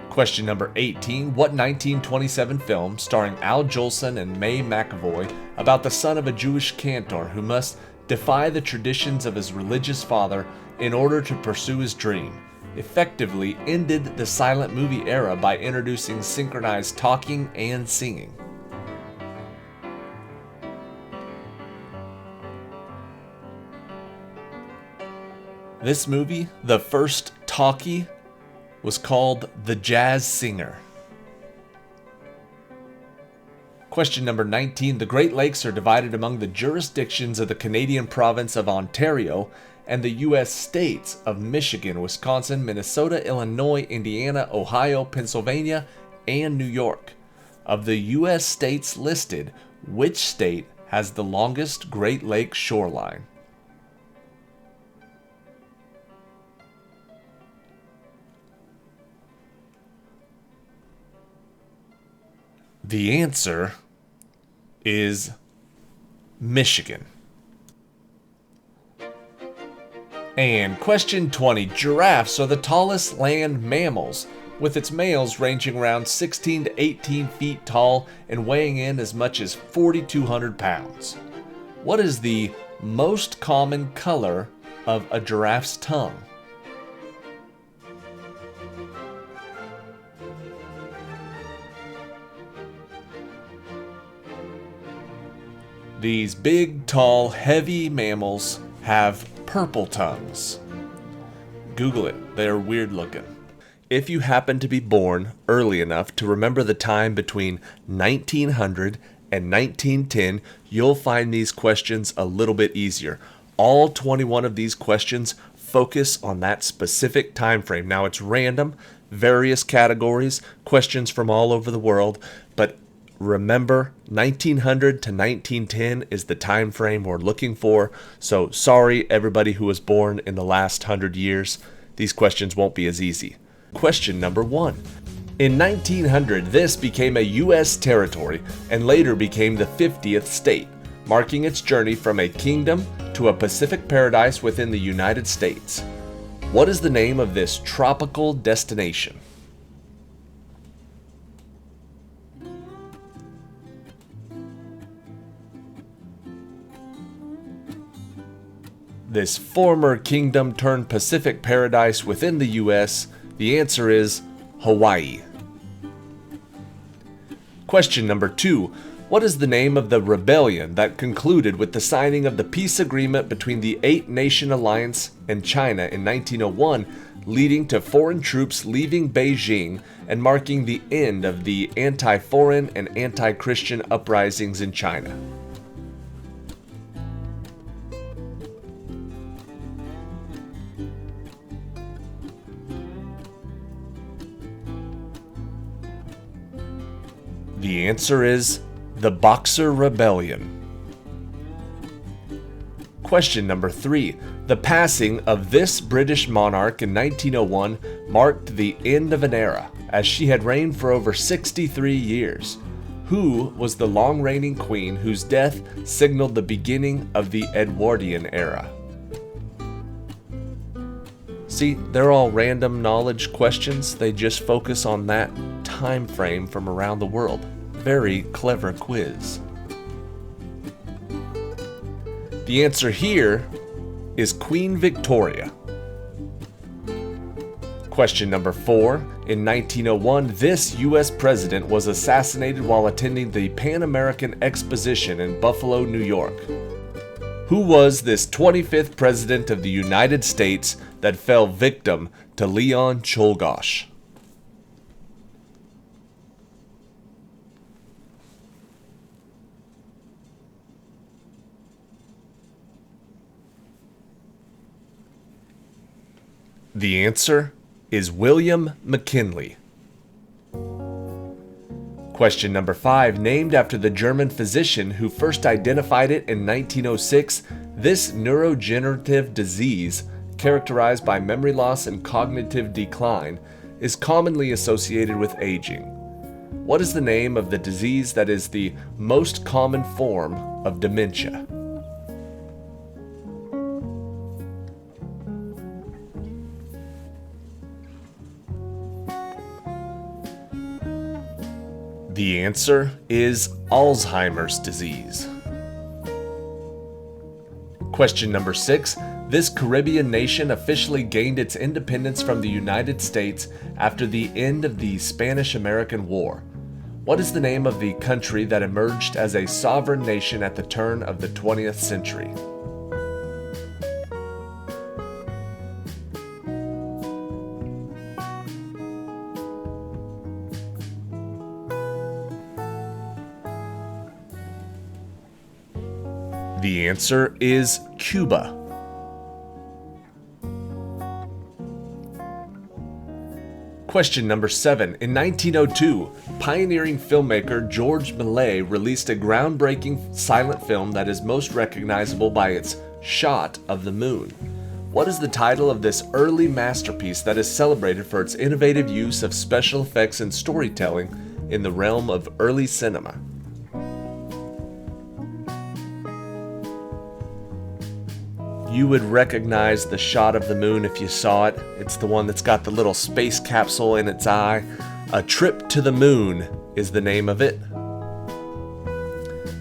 Question number 18. What 1927 film starring Al Jolson and Mae McAvoy about the son of a Jewish cantor who must defy the traditions of his religious father in order to pursue his dream effectively ended the silent movie era by introducing synchronized talking and singing? This movie, the first talkie, was called The Jazz Singer. Question number 19. The Great Lakes are divided among the jurisdictions of the Canadian province of Ontario and the U.S. states of Michigan, Wisconsin, Minnesota, Illinois, Indiana, Ohio, Pennsylvania, and New York. Of the U.S. states listed, which state has the longest Great Lakes shoreline? The answer is Michigan. And question 20. Giraffes are the tallest land mammals, with its males ranging around 16 to 18 feet tall and weighing in as much as 4,200 pounds. What is the most common color of a giraffe's tongue? These big, tall, heavy mammals have purple tongues. Google it, they're weird looking. If you happen to be born early enough to remember the time between 1900 and 1910, you'll find these questions a little bit easier. All 21 of these questions focus on that specific time frame. Now it's random, various categories, questions from all over the world, but remember, 1900 to 1910 is the time frame we're looking for. So sorry, everybody who was born in the last 100 years. These questions won't be as easy. Question number 1. In 1900, this became a U.S. territory and later became the 50th state, marking its journey from a kingdom to a Pacific paradise within the United States. What is the name of this tropical destination? This former kingdom turned Pacific paradise within the U.S., the answer is Hawaii. Question number 2. What is the name of the rebellion that concluded with the signing of the peace agreement between the Eight-Nation Alliance and China in 1901, leading to foreign troops leaving Beijing and marking the end of the anti-foreign and anti-Christian uprisings in China? The answer is the Boxer Rebellion. Question number 3. The passing of this British monarch in 1901 marked the end of an era, as she had reigned for over 63 years. Who was the long-reigning queen whose death signaled the beginning of the Edwardian era? See, they're all random knowledge questions. They just focus on that time frame from around the world. Very clever quiz. The answer here is Queen Victoria. Question number 4. In 1901, this U.S. president was assassinated while attending the Pan American Exposition in Buffalo, New York. Who was this 25th president of the United States that fell victim to Leon Czolgosz? The answer is William McKinley. Question number 5. Named after the German physician who first identified it in 1906, this neurodegenerative disease, characterized by memory loss and cognitive decline, is commonly associated with aging. What is the name of the disease that is the most common form of dementia? The answer is Alzheimer's disease. Question number 6. This Caribbean nation officially gained its independence from the United States after the end of the Spanish-American War. What is the name of the country that emerged as a sovereign nation at the turn of the 20th century? The answer is Cuba. Question number 7. In 1902, pioneering filmmaker George Méliès released a groundbreaking silent film that is most recognizable by its shot of the moon. What is the title of this early masterpiece that is celebrated for its innovative use of special effects and storytelling in the realm of early cinema? You would recognize the shot of the moon if you saw it. It's the one that's got the little space capsule in its eye. A Trip to the Moon is the name of it.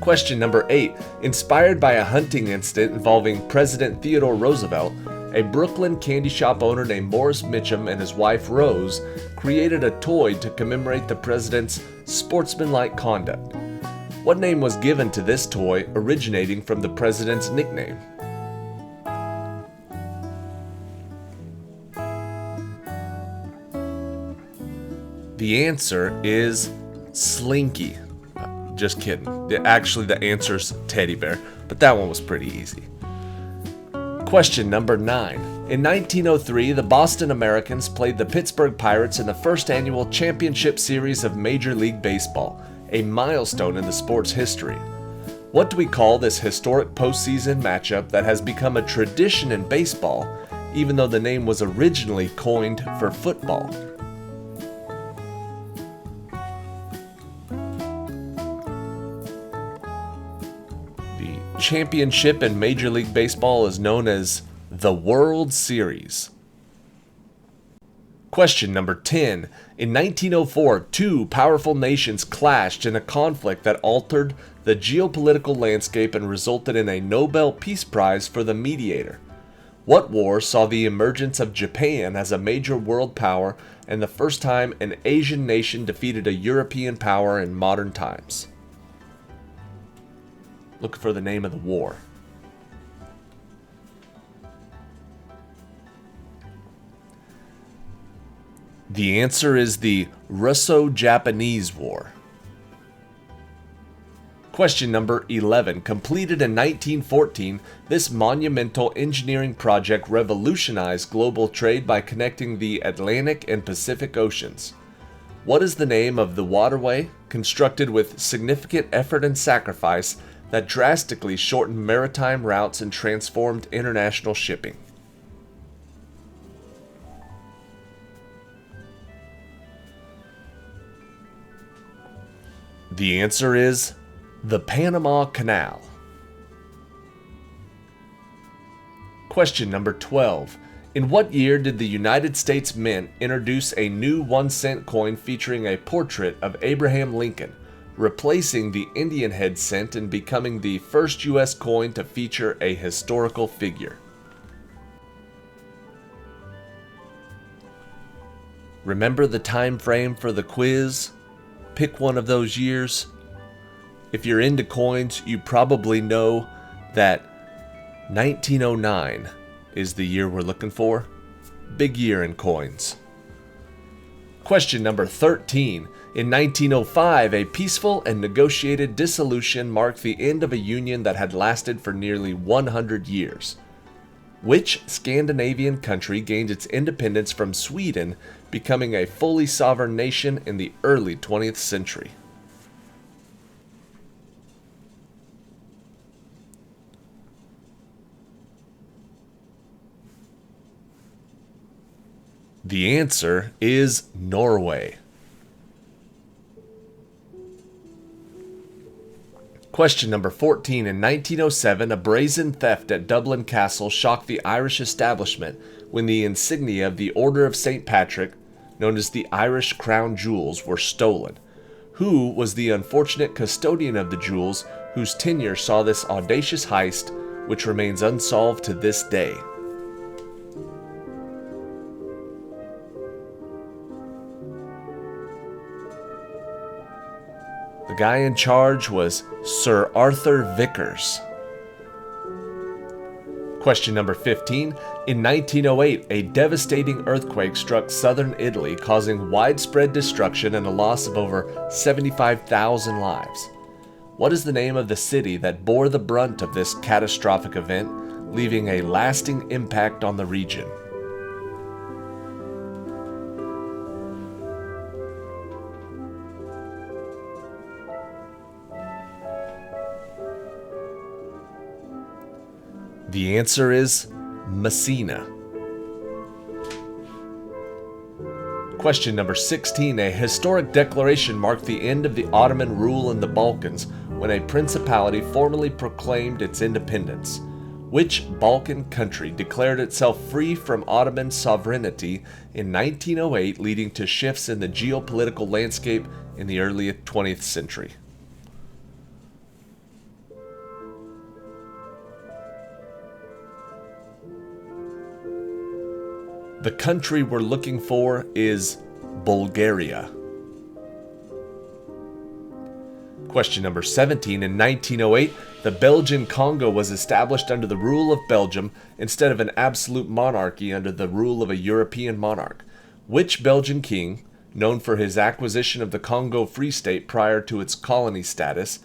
Question number 8. Inspired by a hunting incident involving President Theodore Roosevelt, a Brooklyn candy shop owner named Morris Mitchum and his wife Rose created a toy to commemorate the president's sportsmanlike conduct. What name was given to this toy originating from the president's nickname? The answer is Slinky. Just kidding. Actually, the answer's Teddy Bear, but that one was pretty easy. Question number 9. In 1903, the Boston Americans played the Pittsburgh Pirates in the first annual championship series of Major League Baseball, a milestone in the sport's history. What do we call this historic postseason matchup that has become a tradition in baseball, even though the name was originally coined for football? Championship in Major League Baseball is known as the World Series. Question number 10. In 1904, two powerful nations clashed in a conflict that altered the geopolitical landscape and resulted in a Nobel Peace Prize for the mediator. What war saw the emergence of Japan as a major world power and the first time an Asian nation defeated a European power in modern times? Look for the name of the war. The answer is the Russo-Japanese War. Question number 11. Completed in 1914, this monumental engineering project revolutionized global trade by connecting the Atlantic and Pacific Oceans. What is the name of the waterway, constructed with significant effort and sacrifice, that drastically shortened maritime routes and transformed international shipping? The answer is the Panama Canal. Question number 12. In what year did the United States Mint introduce a new 1-cent coin featuring a portrait of Abraham Lincoln, replacing the Indian head cent and becoming the first U.S. coin to feature a historical figure? Remember the time frame for the quiz? Pick one of those years. If you're into coins, you probably know that 1909 is the year we're looking for. Big year in coins. Question number 13. In 1905, a peaceful and negotiated dissolution marked the end of a union that had lasted for nearly 100 years. Which Scandinavian country gained its independence from Sweden, becoming a fully sovereign nation in the early 20th century? The answer is Norway. Question number 14. In 1907, a brazen theft at Dublin Castle shocked the Irish establishment when the insignia of the Order of St. Patrick, known as the Irish Crown Jewels, were stolen. Who was the unfortunate custodian of the jewels whose tenure saw this audacious heist, which remains unsolved to this day? The guy in charge was Sir Arthur Vickers. Question number 15. In 1908, a devastating earthquake struck southern Italy, causing widespread destruction and a loss of over 75,000 lives. What is the name of the city that bore the brunt of this catastrophic event, leaving a lasting impact on the region? The answer is Messina. Question number 16. A historic declaration marked the end of the Ottoman rule in the Balkans when a principality formally proclaimed its independence. Which Balkan country declared itself free from Ottoman sovereignty in 1908, leading to shifts in the geopolitical landscape in the early 20th century? The country we're looking for is Bulgaria. Question number 17. In 1908, the Belgian Congo was established under the rule of Belgium instead of an absolute monarchy under the rule of a European monarch. Which Belgian king, known for his acquisition of the Congo Free State prior to its colony status,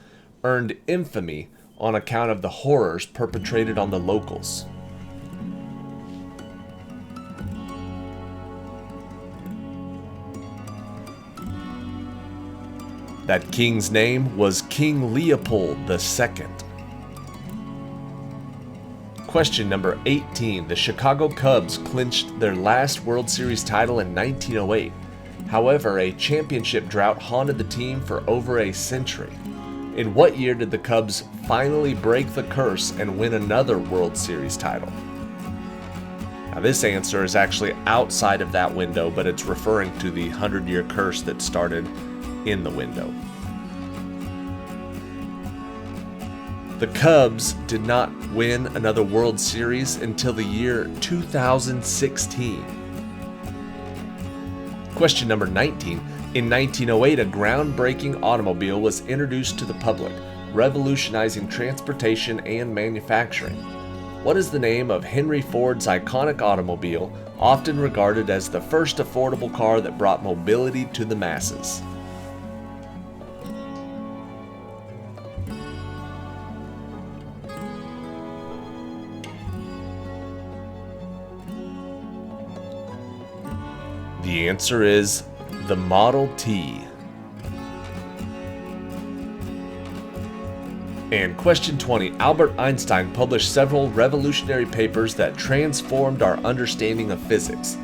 earned infamy on account of the horrors perpetrated on the locals? That king's name was King Leopold II. Question number 18. The Chicago Cubs clinched their last World Series title in 1908. However, a championship drought haunted the team for over a century. In what year did the Cubs finally break the curse and win another World Series title? Now, this answer is actually outside of that window, but it's referring to the 100-year curse that started in the window. The Cubs did not win another World Series until the year 2016. Question number 19. In 1908, a groundbreaking automobile was introduced to the public, revolutionizing transportation and manufacturing. What is the name of Henry Ford's iconic automobile, often regarded as the first affordable car that brought mobility to the masses? The answer is the Model T. And question 20. Albert Einstein published several revolutionary papers that transformed our understanding of physics.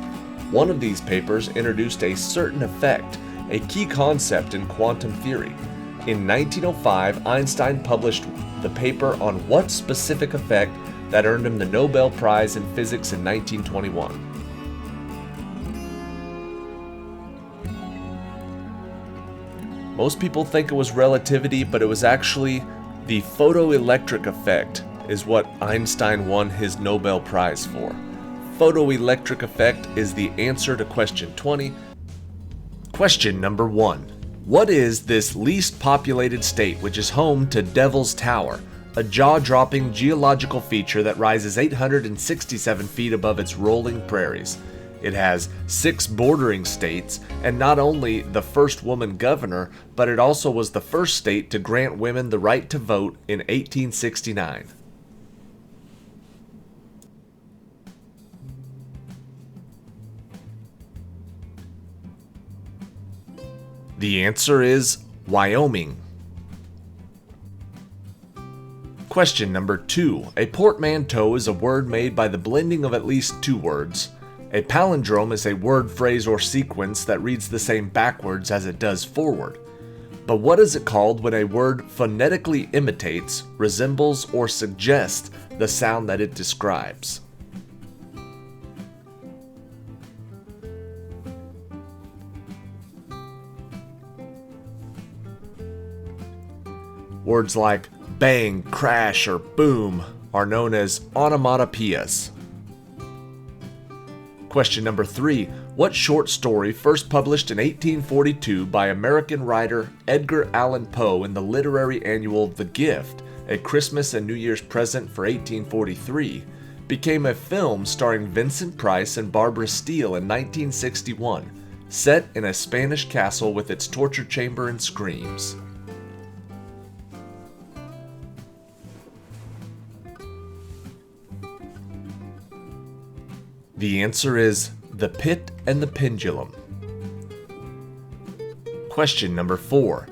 One of these papers introduced a certain effect, a key concept in quantum theory. In 1905, Einstein published the paper on what specific effect that earned him the Nobel Prize in Physics in 1921. Most people think it was relativity, but it was actually the photoelectric effect is what Einstein won his Nobel Prize for. Photoelectric effect is the answer to question 20. Question number 1. What is this least populated state which is home to Devil's Tower, a jaw-dropping geological feature that rises 867 feet above its rolling prairies? It has 6 bordering states, and not only the first woman governor, but it also was the first state to grant women the right to vote in 1869. The answer is Wyoming. Question number 2. A portmanteau is a word made by the blending of at least 2 words. A palindrome is a word, phrase, or sequence that reads the same backwards as it does forward. But what is it called when a word phonetically imitates, resembles, or suggests the sound that it describes? Words like bang, crash, or boom are known as onomatopoeias. Question number 3. What short story, first published in 1842 by American writer Edgar Allan Poe in the literary annual The Gift, a Christmas and New Year's present for 1843, became a film starring Vincent Price and Barbara Steele in 1961, set in a Spanish castle with its torture chamber and screams? The answer is The Pit and the Pendulum. Question number 4.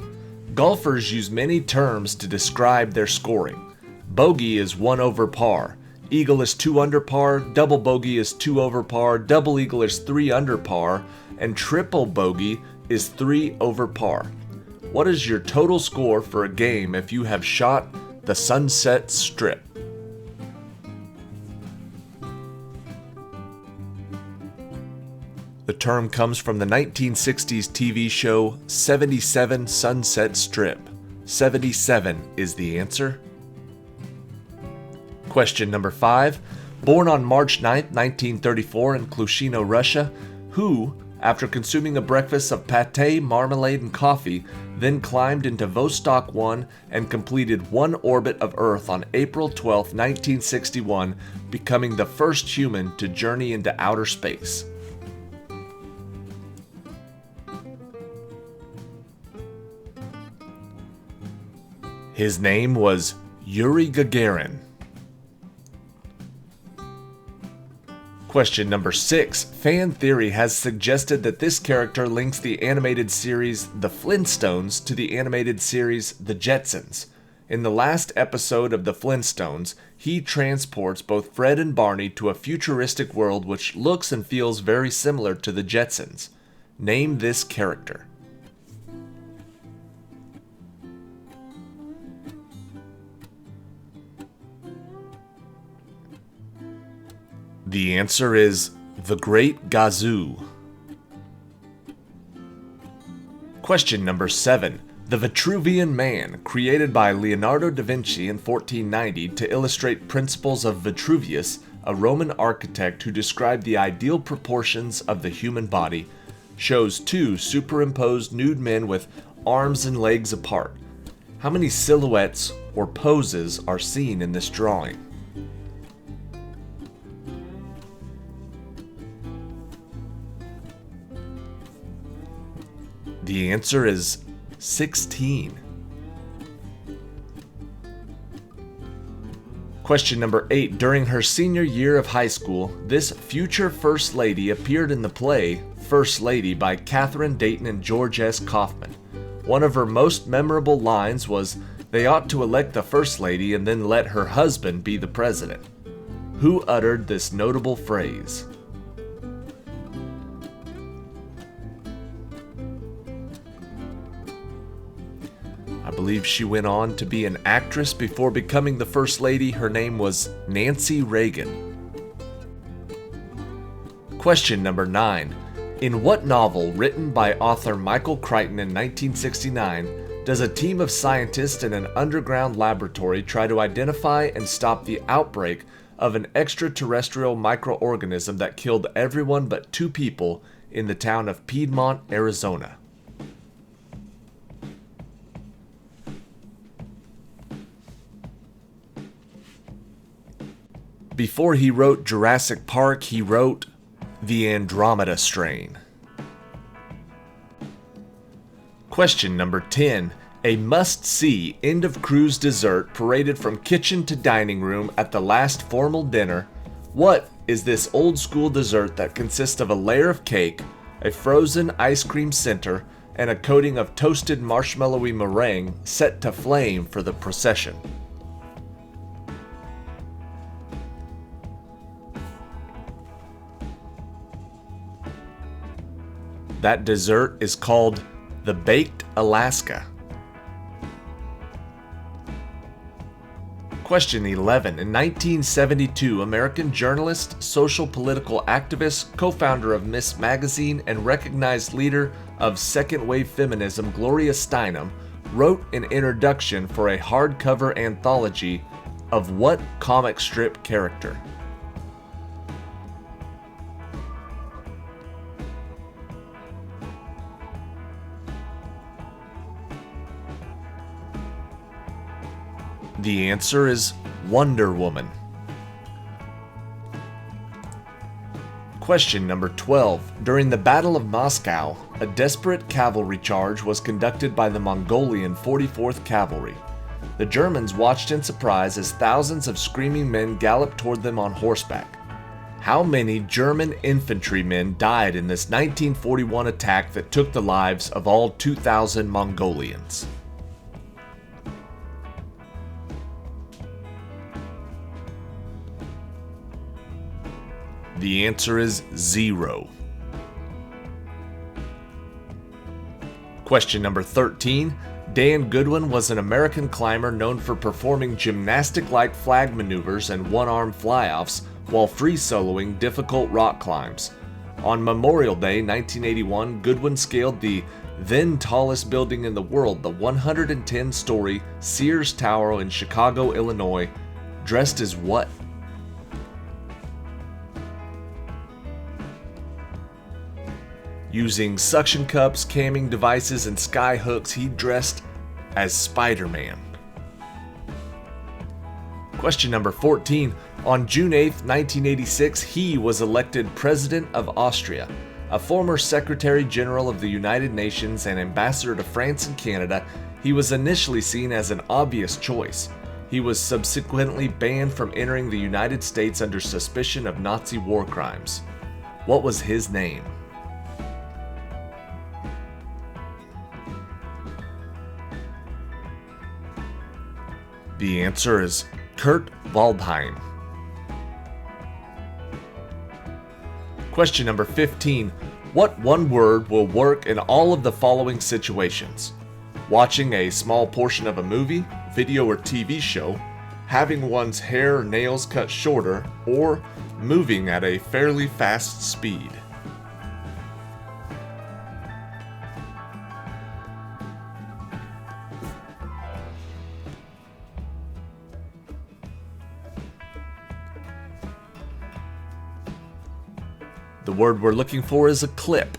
Golfers use many terms to describe their scoring. Bogey is 1 over par. Eagle is 2 under par. Double bogey is 2 over par. Double eagle is 3 under par. And triple bogey is 3 over par. What is your total score for a game if you have shot the Sunset Strip? The term comes from the 1960s TV show 77 Sunset Strip. 77 is the answer. Question number 5. Born on March 9, 1934 in Klushino, Russia, who, after consuming a breakfast of pâté, marmalade, and coffee, then climbed into Vostok 1 and completed one orbit of Earth on April 12, 1961, becoming the first human to journey into outer space? His name was Yuri Gagarin. Question number 6. Fan theory has suggested that this character links the animated series The Flintstones to the animated series The Jetsons. In the last episode of The Flintstones, he transports both Fred and Barney to a futuristic world which looks and feels very similar to The Jetsons. Name this character. The answer is The Great Gazoo. Question number 7. The Vitruvian Man, created by Leonardo da Vinci in 1490 to illustrate principles of Vitruvius, a Roman architect who described the ideal proportions of the human body, shows 2 superimposed nude men with arms and legs apart. How many silhouettes or poses are seen in this drawing? The answer is 16. Question number 8. During her senior year of high school, this future First Lady appeared in the play First Lady by Catherine Dayton and George S. Kaufman. One of her most memorable lines was, "They ought to elect the First Lady and then let her husband be the president." Who uttered this notable phrase? I believe she went on to be an actress before becoming the First Lady. Her name was Nancy Reagan. Question number 9. In what novel written by author Michael Crichton in 1969 does a team of scientists in an underground laboratory try to identify and stop the outbreak of an extraterrestrial microorganism that killed everyone but 2 people in the town of Piedmont, Arizona? Before he wrote Jurassic Park, he wrote The Andromeda Strain. Question number 10. A must-see end-of-cruise dessert paraded from kitchen to dining room at the last formal dinner. What is this old-school dessert that consists of a layer of cake, a frozen ice cream center, and a coating of toasted marshmallowy meringue set to flame for the procession? That dessert is called the Baked Alaska. Question 11. In 1972, American journalist, social political activist, co-founder of Miss Magazine, and recognized leader of second-wave feminism, Gloria Steinem, wrote an introduction for a hardcover anthology of what comic strip character? The answer is Wonder Woman. Question number 12. During the Battle of Moscow, a desperate cavalry charge was conducted by the Mongolian 44th Cavalry. The Germans watched in surprise as thousands of screaming men galloped toward them on horseback. How many German infantrymen died in this 1941 attack that took the lives of all 2,000 Mongolians? The answer is 0. Question number 13. Dan Goodwin was an American climber known for performing gymnastic-like flag maneuvers and one-arm fly-offs while free-soloing difficult rock climbs. On Memorial Day 1981, Goodwin scaled the then tallest building in the world, the 110-story Sears Tower in Chicago, Illinois, dressed as what? Using suction cups, camming devices, and sky hooks, he dressed as Spider-Man. Question number 14. On June 8, 1986, he was elected President of Austria. A former Secretary General of the United Nations and Ambassador to France and Canada, he was initially seen as an obvious choice. He was subsequently banned from entering the United States under suspicion of Nazi war crimes. What was his name? The answer is Kurt Waldheim. Question number 15. What one word will work in all of the following situations? Watching a small portion of a movie, video, or TV show, having one's hair or nails cut shorter, or moving at a fairly fast speed. The word we're looking for is a clip.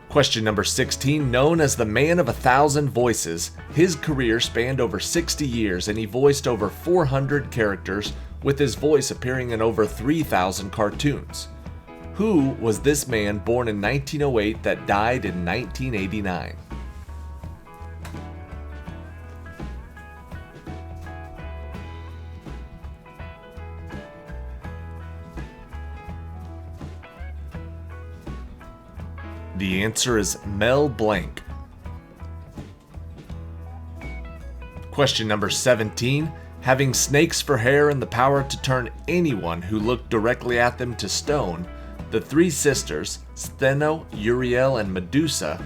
Question number 16. Known as the man of 1,000 voices, his career spanned over 60 years and he voiced over 400 characters, with his voice appearing in over 3,000 cartoons. Who was this man born in 1908 that died in 1989? The answer is Mel Blanc. Question number 17. Having snakes for hair and the power to turn anyone who looked directly at them to stone, the three sisters, Stheno, Uriel, and Medusa,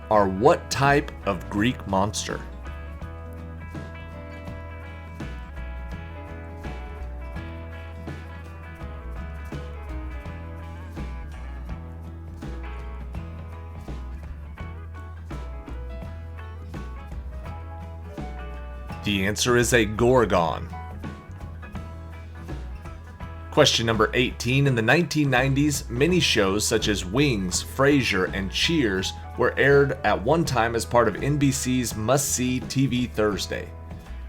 are what type of Greek monster? The answer is a gorgon. Question number 18. In the 1990s, many shows such as Wings, Frasier, and Cheers were aired at one time as part of NBC's must-see TV Thursday.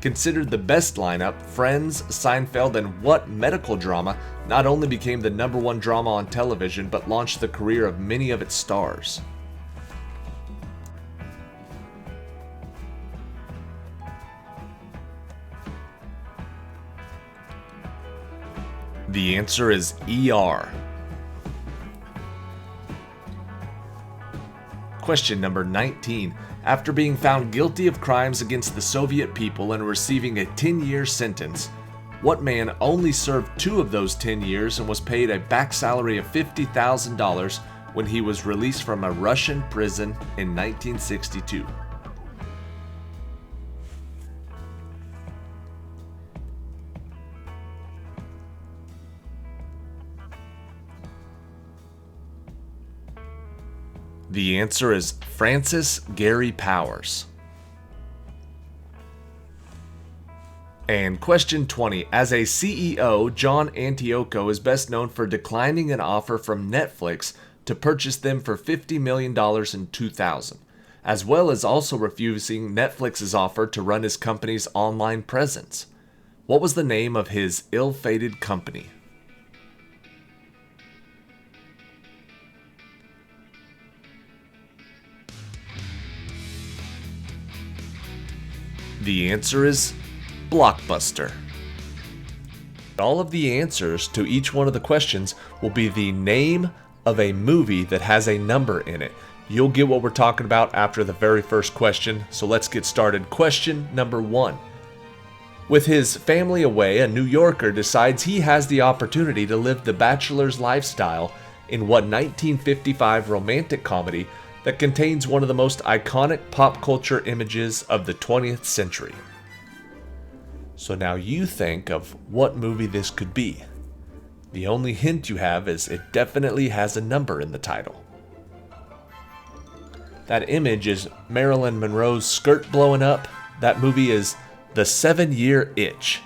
Considered the best lineup, Friends, Seinfeld, and what medical drama not only became the #1 drama on television but launched the career of many of its stars? The answer is ER. Question number 19. After being found guilty of crimes against the Soviet people and receiving a 10-year sentence, what man only served 2 of those 10 years and was paid a back salary of $50,000 when he was released from a Russian prison in 1962? The answer is Francis Gary Powers. And question 20. As a CEO, John Antioco is best known for declining an offer from Netflix to purchase them for $50 million in 2000, as well as also refusing Netflix's offer to run his company's online presence. What was the name of his ill-fated company? The answer is Blockbuster. All of the answers to each one of the questions will be the name of a movie that has a number in it. You'll get what we're talking about after the very first question, so let's get started. Question number 1. With his family away, a New Yorker decides he has the opportunity to live the bachelor's lifestyle in what 1955 romantic comedy that contains one of the most iconic pop culture images of the 20th century. So now you think of what movie this could be. The only hint you have is it definitely has a number in the title. That image is Marilyn Monroe's skirt blowing up. That movie is The 7-Year Itch.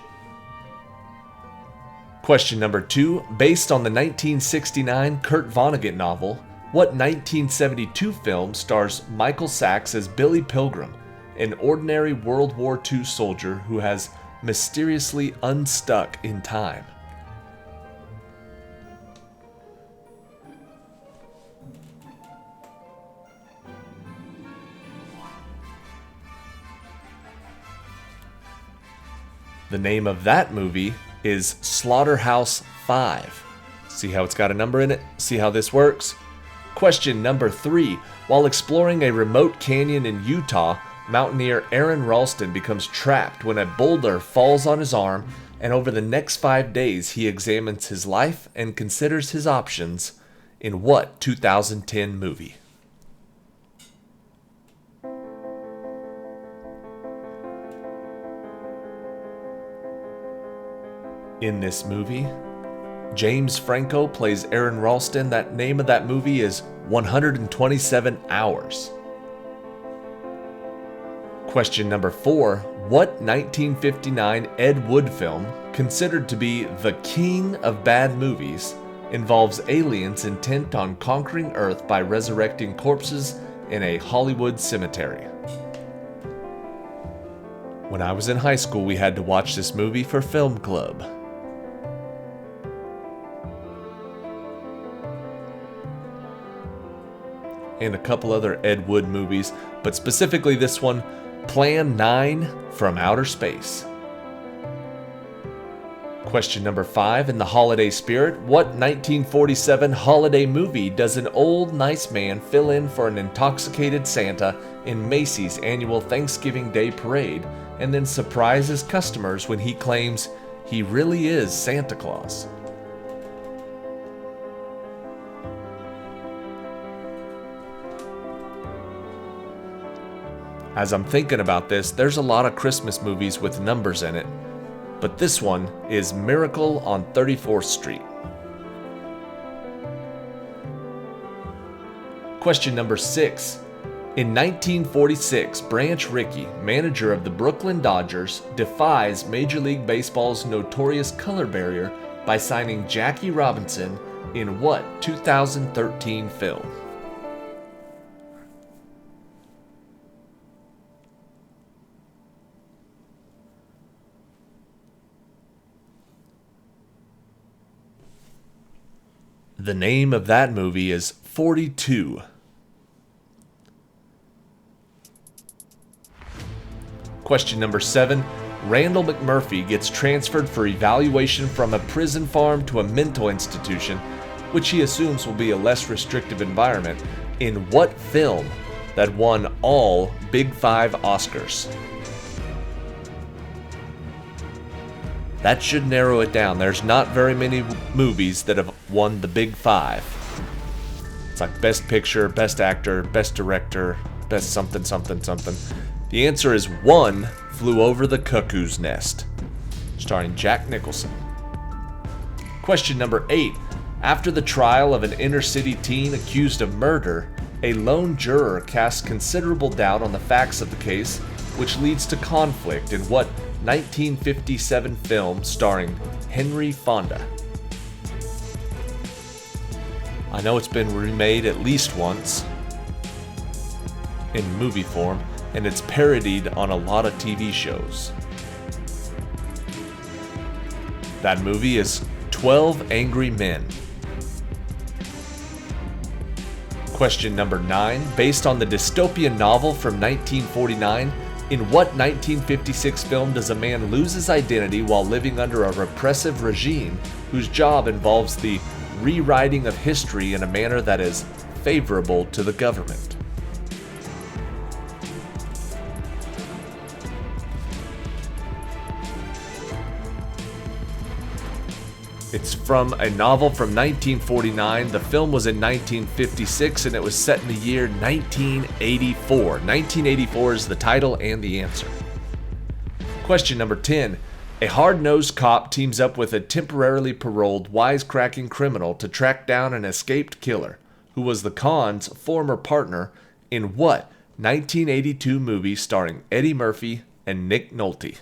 Question number 2. Based on the 1969 Kurt Vonnegut novel, what 1972 film stars Michael Sachs as Billy Pilgrim, an ordinary World War II soldier who has mysteriously unstuck in time? The name of that movie is Slaughterhouse-Five. See how it's got a number in it? See how this works? Question number 3. While exploring a remote canyon in Utah, mountaineer Aaron Ralston becomes trapped when a boulder falls on his arm, and over the next 5 days he examines his life and considers his options in what 2010 movie? In this movie, James Franco plays Aaron Ralston. That name of that movie is 127 Hours. Question number 4. What 1959 Ed Wood film, considered to be the king of bad movies, involves aliens intent on conquering Earth by resurrecting corpses in a Hollywood cemetery? When I was in high school, we had to watch this movie for film club. And a couple other Ed Wood movies, but specifically this one, Plan 9 from Outer Space. Question number 5. In the holiday spirit, what 1947 holiday movie does an old nice man fill in for an intoxicated Santa in Macy's annual Thanksgiving Day parade and then surprise his customers when he claims he really is Santa Claus? As I'm thinking about this, there's a lot of Christmas movies with numbers in it, but this one is Miracle on 34th Street. Question number 6. In 1946, Branch Rickey, manager of the Brooklyn Dodgers, defies Major League Baseball's notorious color barrier by signing Jackie Robinson in what 2013 film? The name of that movie is 42. Question number 7. Randall McMurphy gets transferred for evaluation from a prison farm to a mental institution, which he assumes will be a less restrictive environment, in what film that won all Big Five Oscars? That should narrow it down. There's not very many movies that have won the Big Five. It's like Best Picture, Best Actor, Best Director, Best something, something, something. The answer is 1 Flew Over the Cuckoo's Nest, starring Jack Nicholson. Question number 8. After the trial of an inner-city teen accused of murder, A lone juror casts considerable doubt on the facts of the case, which leads to conflict in what 1957 film starring Henry Fonda? I know it's been remade at least once in movie form, and it's parodied on a lot of TV shows. That movie is 12 Angry Men. Question number 9. Based on the dystopian novel from 1949, in what 1956 film does a man lose his identity while living under a repressive regime whose job involves the rewriting of history in a manner that is favorable to the government? It's from a novel from 1949. The film was in 1956 and it was set in the year 1984. 1984 is the title and the answer. Question number 10. A hard-nosed cop teams up with a temporarily paroled, wisecracking criminal to track down an escaped killer, who was the Con's former partner in what 1982 movie starring Eddie Murphy and Nick Nolte?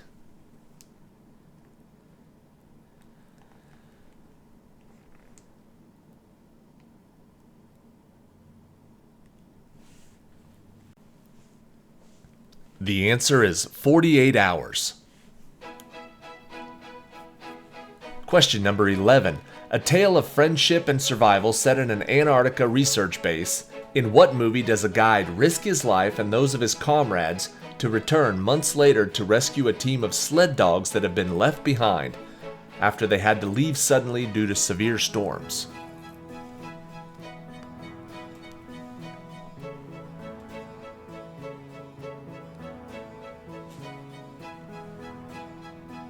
The answer is 48 Hours. Question number 11. A tale of friendship and survival set in an Antarctica research base. In what movie does a guide risk his life and those of his comrades to return months later to rescue a team of sled dogs that have been left behind after they had to leave suddenly due to severe storms?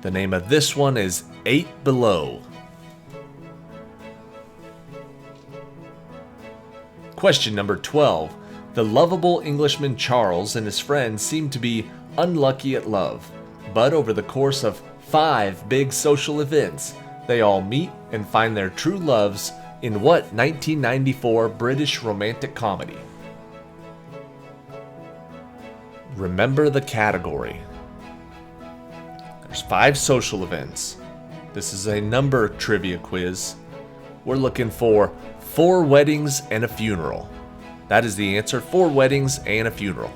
The name of this one is 8 Below. Question number 12. The lovable Englishman Charles and his friends seem to be unlucky at love, but over the course of 5 big social events, they all meet and find their true loves in what 1994 British romantic comedy? Remember the category. There's 5 social events. This is a number trivia quiz. We're looking for 4 weddings and a funeral. That is the answer, 4 weddings and a funeral.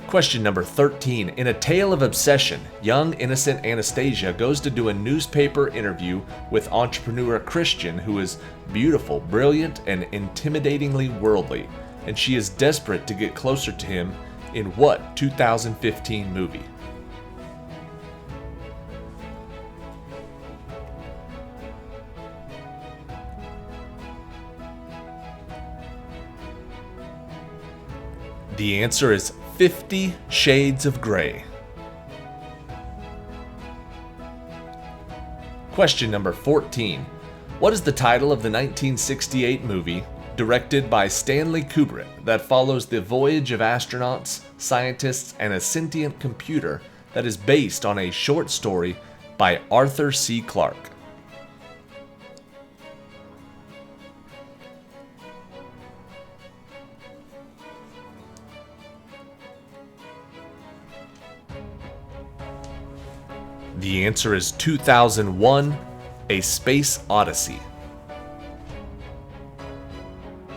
Question number 13. In A Tale of Obsession, young innocent Anastasia goes to do a newspaper interview with entrepreneur Christian, who is beautiful, brilliant, and intimidatingly worldly, and she is desperate to get closer to him in what 2015 movie? The answer is 50 Shades of Grey. Question number 14. What is the title of the 1968 movie, directed by Stanley Kubrick, that follows the voyage of astronauts, scientists, and a sentient computer that is based on a short story by Arthur C. Clarke? The answer is 2001, A Space Odyssey.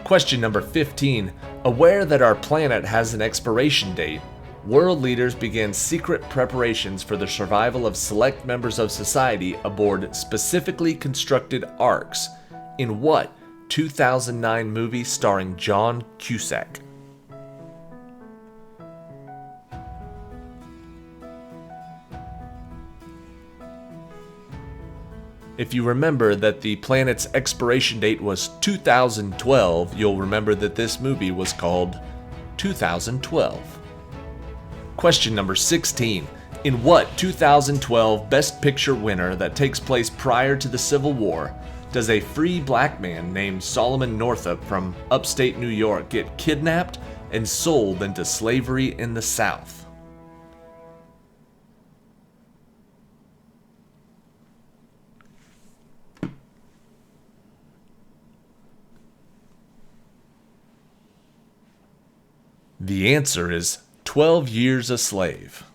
Question number 15. Aware that our planet has an expiration date, world leaders began secret preparations for the survival of select members of society aboard specifically constructed arks in what 2009 movie starring John Cusack? If you remember that the planet's expiration date was 2012, you'll remember that this movie was called 2012. Question number 16. In what 2012 Best Picture winner that takes place prior to the Civil War does a free black man named Solomon Northup from upstate New York get kidnapped and sold into slavery in the South? The answer is 12 Years a Slave.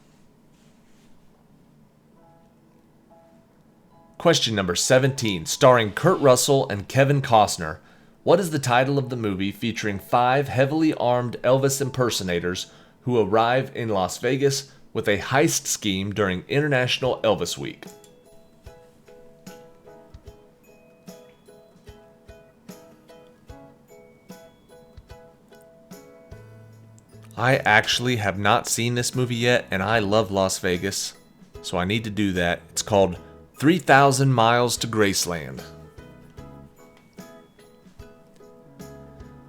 Question number 17, starring Kurt Russell and Kevin Costner. What is the title of the movie featuring 5 heavily armed Elvis impersonators who arrive in Las Vegas with a heist scheme during International Elvis Week? I actually have not seen this movie yet, and I love Las Vegas, so I need to do that. It's called 3,000 Miles to Graceland.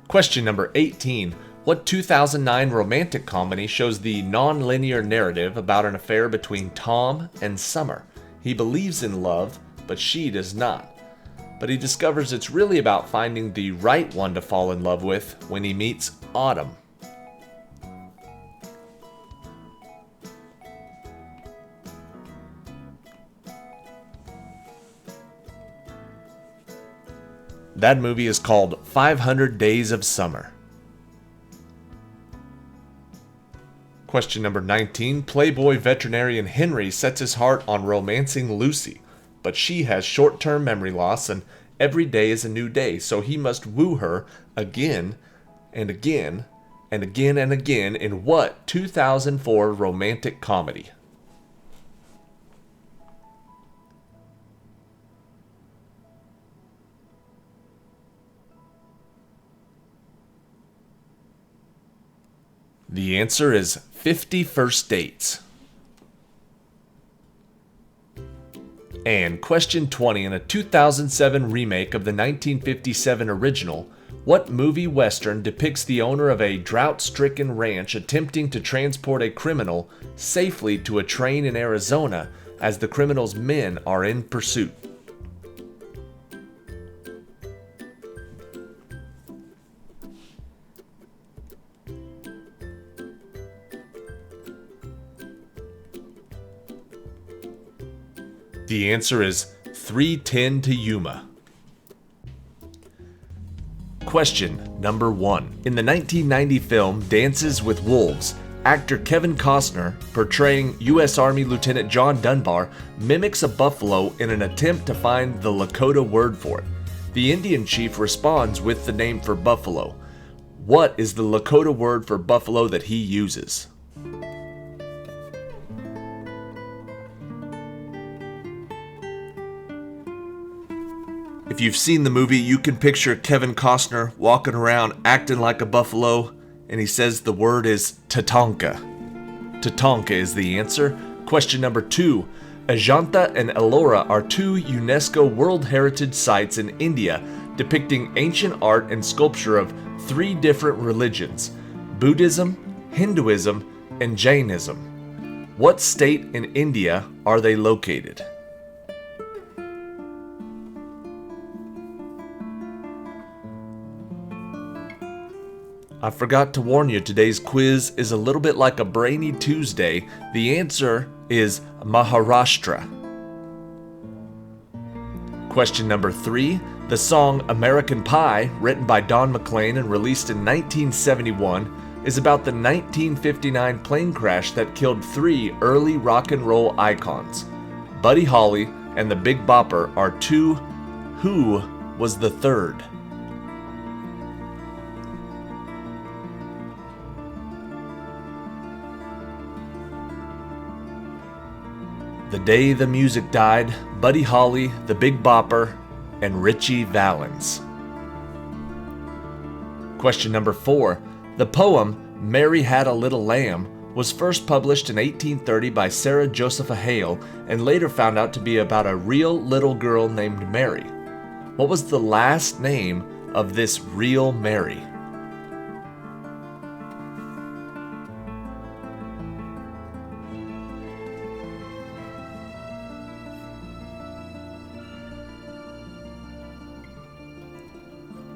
Question number 18. What 2009 romantic comedy shows the non-linear narrative about an affair between Tom and Summer? He believes in love, but she does not. But he discovers it's really about finding the right one to fall in love with when he meets Autumn. That movie is called 500 Days of Summer. Question number 19. Playboy veterinarian Henry sets his heart on romancing Lucy, but she has short-term memory loss and every day is a new day, so he must woo her again and again and again and again in what 2004 romantic comedy? The answer is 50 First Dates. And question 20, in a 2007 remake of the 1957 original, what movie western depicts the owner of a drought-stricken ranch attempting to transport a criminal safely to a train in Arizona as the criminal's men are in pursuit? The answer is 3:10 to Yuma. Question number 1. In the 1990 film Dances with Wolves, actor Kevin Costner, portraying U.S. Army Lieutenant John Dunbar, mimics a buffalo in an attempt to find the Lakota word for it. The Indian chief responds with the name for buffalo. What is the Lakota word for buffalo that he uses? If you've seen the movie, you can picture Kevin Costner walking around acting like a buffalo, and he says the word is Tatanka. Tatanka is the answer. Question number 2. Ajanta and Ellora are 2 UNESCO World Heritage Sites in India depicting ancient art and sculpture of 3 different religions: Buddhism, Hinduism, and Jainism. What state in India are they located? I forgot to warn you, today's quiz is a little bit like a brainy Tuesday. The answer is Maharashtra. Question number 3. The song American Pie, written by Don McLean and released in 1971, is about the 1959 plane crash that killed 3 early rock and roll icons. Buddy Holly and the Big Bopper are 2. Who was the third? The Day the Music Died, Buddy Holly, The Big Bopper, and Ritchie Valens. Question number 4. The poem Mary Had a Little Lamb was first published in 1830 by Sarah Josepha Hale and later found out to be about a real little girl named Mary. What was the last name of this real Mary?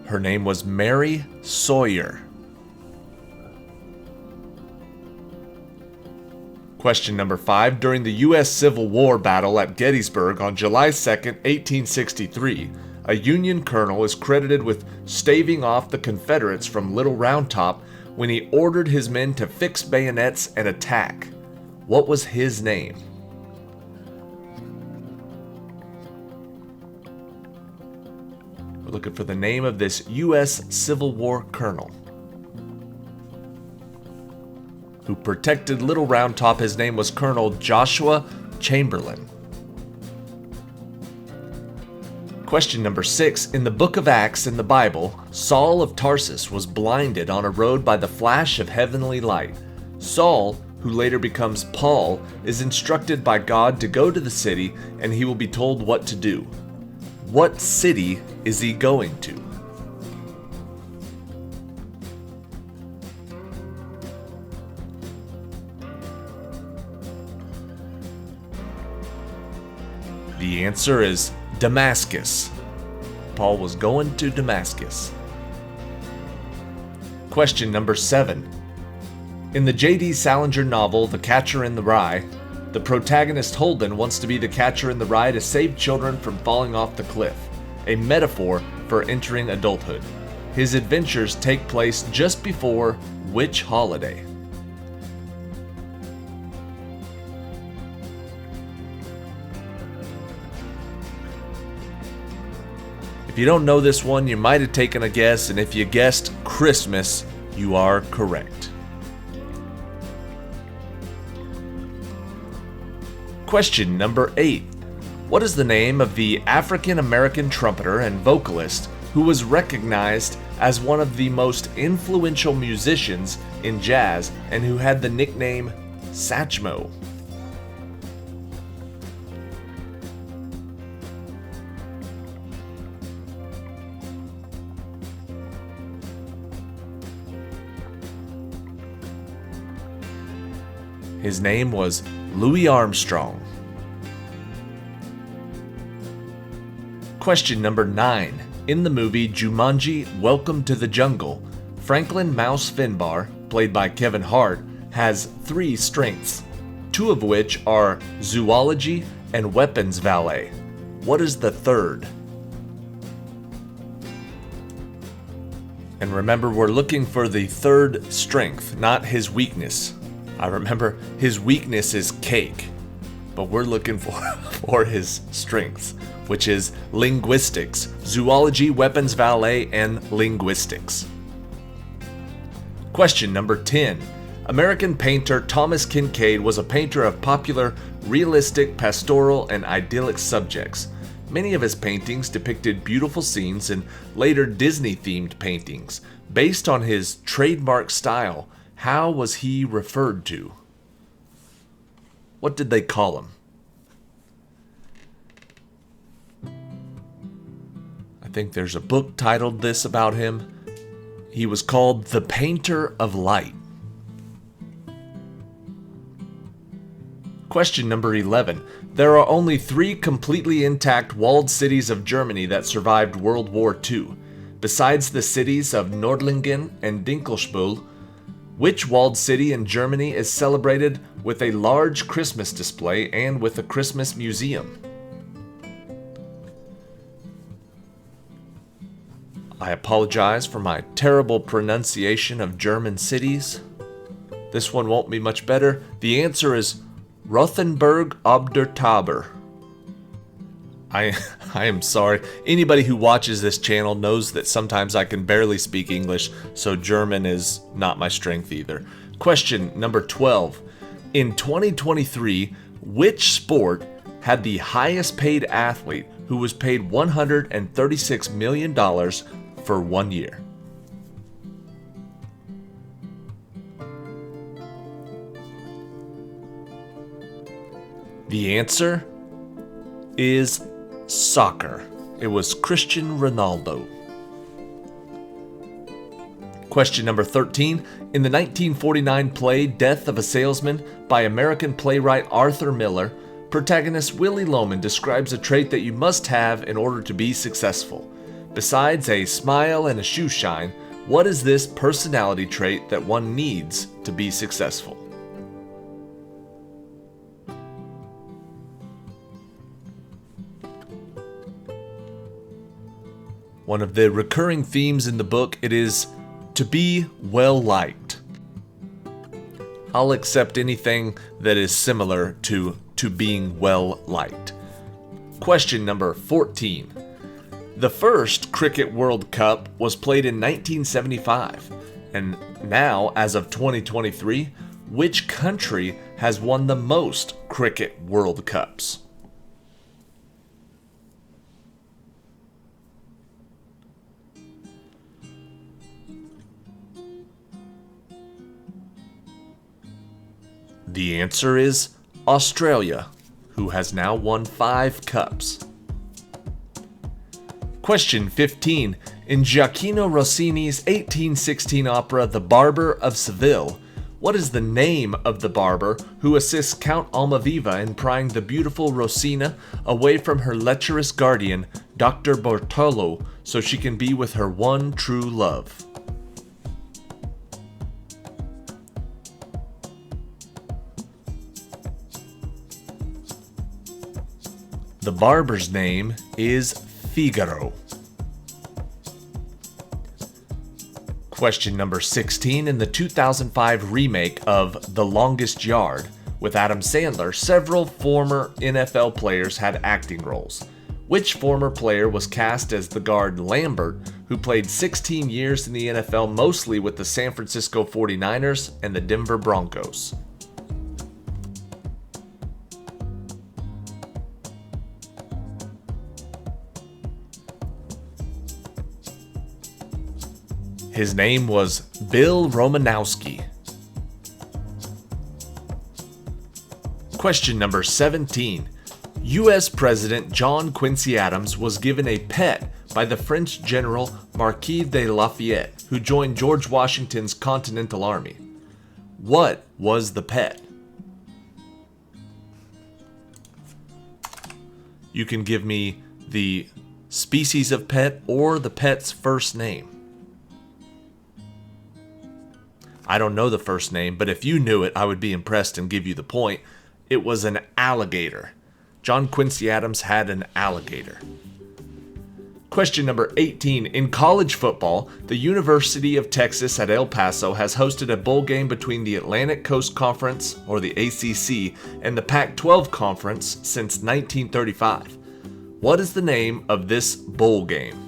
Her name was Mary Sawyer. Question number 5. During the U.S. Civil War battle at Gettysburg on July 2, 1863, a Union colonel is credited with staving off the Confederates from Little Round Top when he ordered his men to fix bayonets and attack? What was his name? We're looking for the name of this U.S. Civil War colonel who protected Little Round Top. His name was Colonel Joshua Chamberlain. Question number 6. In the book of Acts in the Bible, Saul of Tarsus was blinded on a road by the flash of heavenly light. Saul, who later becomes Paul, is instructed by God to go to the city and he will be told what to do. What city is he going to? The answer is Damascus. Paul was going to Damascus. Question number 7. In the J.D. Salinger novel, The Catcher in the Rye, the protagonist Holden wants to be the catcher in the rye to save children from falling off the cliff, a metaphor for entering adulthood. His adventures take place just before which holiday? If you don't know this one, you might have taken a guess, and if you guessed Christmas, you are correct. Question number 8. What is the name of the African-American trumpeter and vocalist who was recognized as one of the most influential musicians in jazz and who had the nickname Satchmo? His name was Louis Armstrong. Question number 9. In the movie Jumanji: Welcome to the Jungle, Franklin Mouse Finbar, played by Kevin Hart, has 3 strengths, 2 of which are zoology and weapons valet. What is the third? And remember, we're looking for the third strength, not his weakness. I remember his weakness is cake, but we're looking for his strengths, which is linguistics, zoology, weapons valet, and linguistics. Question number 10. American painter Thomas Kinkade was a painter of popular, realistic, pastoral, and idyllic subjects. Many of his paintings depicted beautiful scenes and later Disney-themed paintings. Based on his trademark style, how was he referred to? What did they call him? I think there's a book titled this about him. He was called the Painter of Light. Question number 11. There are only 3 completely intact walled cities of Germany that survived World War II. Besides the cities of Nordlingen and Dinkelsbühl, which walled city in Germany is celebrated with a large Christmas display and with a Christmas museum? I apologize for my terrible pronunciation of German cities. This one won't be much better. The answer is Rothenburg ob der Tauber. I am sorry. Anybody who watches this channel knows that sometimes I can barely speak English, so German is not my strength either. Question number 12. In 2023, which sport had the highest paid athlete who was paid $136 million for 1 year? The answer is soccer. It was Cristiano Ronaldo. Question number 13. In the 1949 play Death of a Salesman by American playwright Arthur Miller, protagonist Willie Loman describes a trait that you must have in order to be successful. Besides a smile and a shoe shine, what is this personality trait that one needs to be successful? One of the recurring themes in the book, it is to be well liked. I'll accept anything that is similar to being well liked. Question number 14. The first Cricket World Cup was played in 1975, and now, as of 2023, which country has won the most Cricket World Cups? The answer is Australia, who has now won 5 cups. Question 15. In Gioacchino Rossini's 1816 opera The Barber of Seville, what is the name of the barber who assists Count Almaviva in prying the beautiful Rosina away from her lecherous guardian, Dr. Bartolo, so she can be with her one true love? The barber's name is Figaro. Question number 16. In the 2005 remake of The Longest Yard with Adam Sandler, several former NFL players had acting roles. Which former player was cast as the guard Lambert, who played 16 years in the NFL, mostly with the San Francisco 49ers and the Denver Broncos? His name was Bill Romanowski. Question number 17. U.S. President John Quincy Adams was given a pet by the French General Marquis de Lafayette, who joined George Washington's Continental Army. What was the pet? You can give me the species of pet or the pet's first name. I don't know the first name, but if you knew it, I would be impressed and give you the point. It was an alligator. John Quincy Adams had an alligator. Question number 18. In college football, the University of Texas at El Paso has hosted a bowl game between the Atlantic Coast Conference, or the ACC, and the Pac-12 Conference since 1935. What is the name of this bowl game?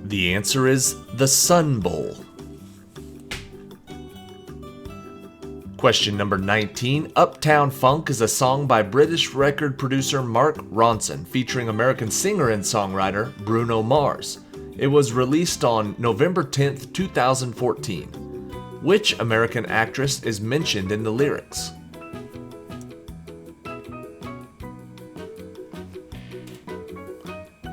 The answer is the Sun Bowl. Question number 19. Uptown Funk is a song by British record producer Mark Ronson featuring American singer and songwriter Bruno Mars. It was released on November 10th, 2014. Which American actress is mentioned in the lyrics?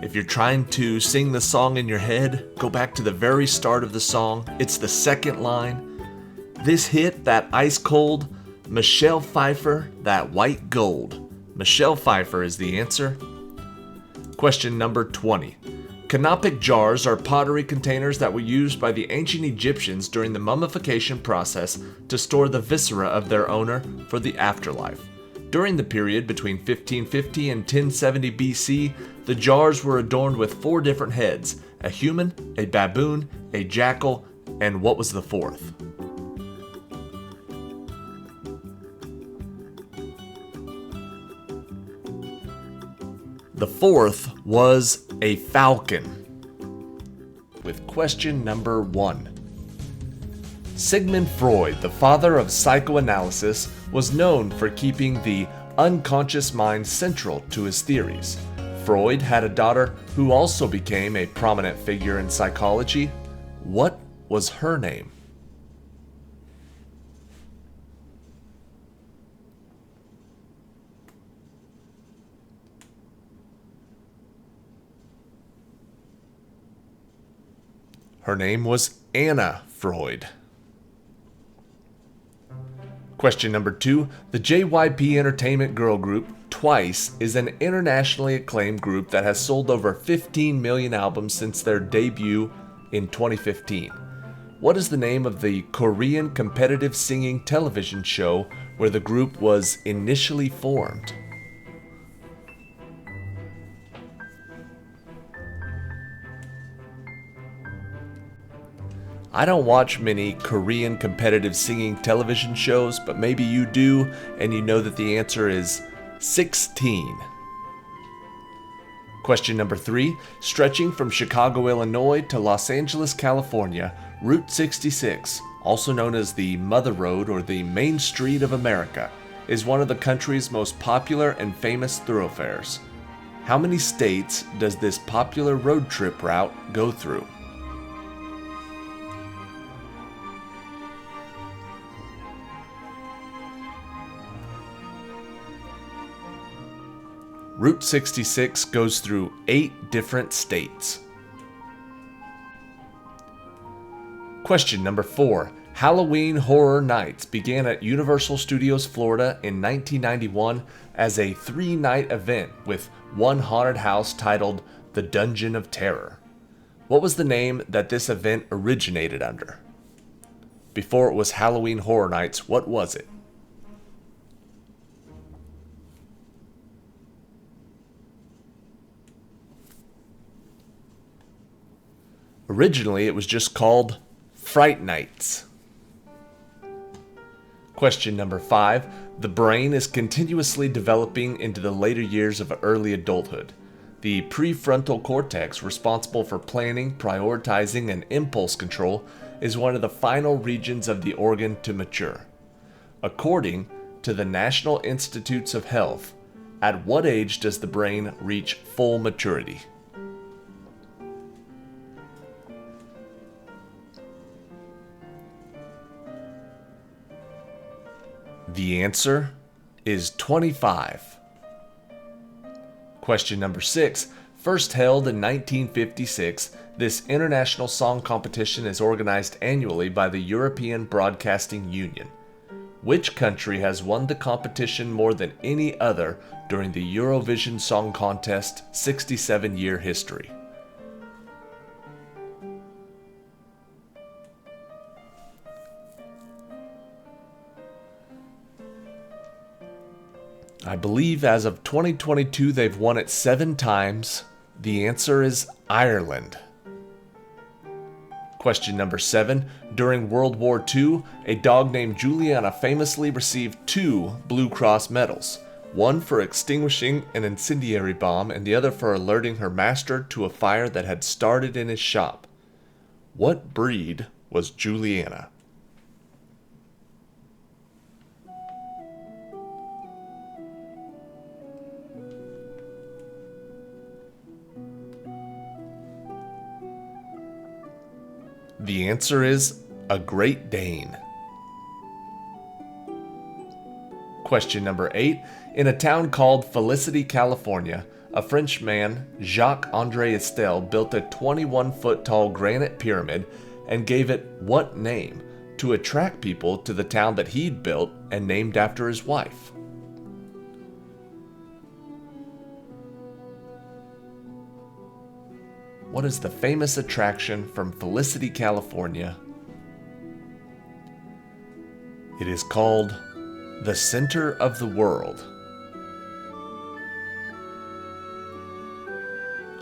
If you're trying to sing the song in your head, go back to the very start of the song. It's the second line. This hit, that ice cold, Michelle Pfeiffer, that white gold. Michelle Pfeiffer is the answer. Question number 20. Canopic jars are pottery containers that were used by the ancient Egyptians during the mummification process to store the viscera of their owner for the afterlife. During the period between 1550 and 1070 BC, the jars were adorned with 4 different heads: a human, a baboon, a jackal, and what was the 4th? The 4th was a falcon. With question number 1. Sigmund Freud, the father of psychoanalysis, was known for keeping the unconscious mind central to his theories. Freud had a daughter who also became a prominent figure in psychology. What was her name? Her name was Anna Freud. Question number 2. The JYP Entertainment girl group Twice is an internationally acclaimed group that has sold over 15 million albums since their debut in 2015. What is the name of the Korean competitive singing television show where the group was initially formed? I don't watch many Korean competitive singing television shows, but maybe you do, and you know that the answer is 16. Question number 3. Stretching from Chicago, Illinois to Los Angeles, California, Route 66, also known as the Mother Road or the Main Street of America, is one of the country's most popular and famous thoroughfares. How many states does this popular road trip route go through? Route 66 goes through 8 different states. Question number 4. Halloween Horror Nights began at Universal Studios Florida in 1991 as a 3-night event with one haunted house titled The Dungeon of Terror. What was the name that this event originated under? Before it was Halloween Horror Nights, what was it? Originally, it was just called Fright Nights. Question number 5. The brain is continuously developing into the later years of early adulthood. The prefrontal cortex, responsible for planning, prioritizing, and impulse control, is one of the final regions of the organ to mature. According to the National Institutes of Health, at what age does the brain reach full maturity? The answer is 25. Question number 6. First held in 1956, this international song competition is organized annually by the European Broadcasting Union. Which country has won the competition more than any other during the Eurovision Song Contest 67-year history? I believe as of 2022 they've won it 7 times. The answer is Ireland. Question number 7. During World War II, a dog named Juliana famously received 2 Blue Cross medals. One for extinguishing an incendiary bomb and the other for alerting her master to a fire that had started in his shop. What breed was Juliana? The answer is a Great Dane. Question number 8. In a town called Felicity, California, a French man, Jacques-André Estelle, built a 21-foot tall granite pyramid and gave it what name to attract people to the town that he'd built and named after his wife? What is the famous attraction from Felicity, California? It is called the Center of the World.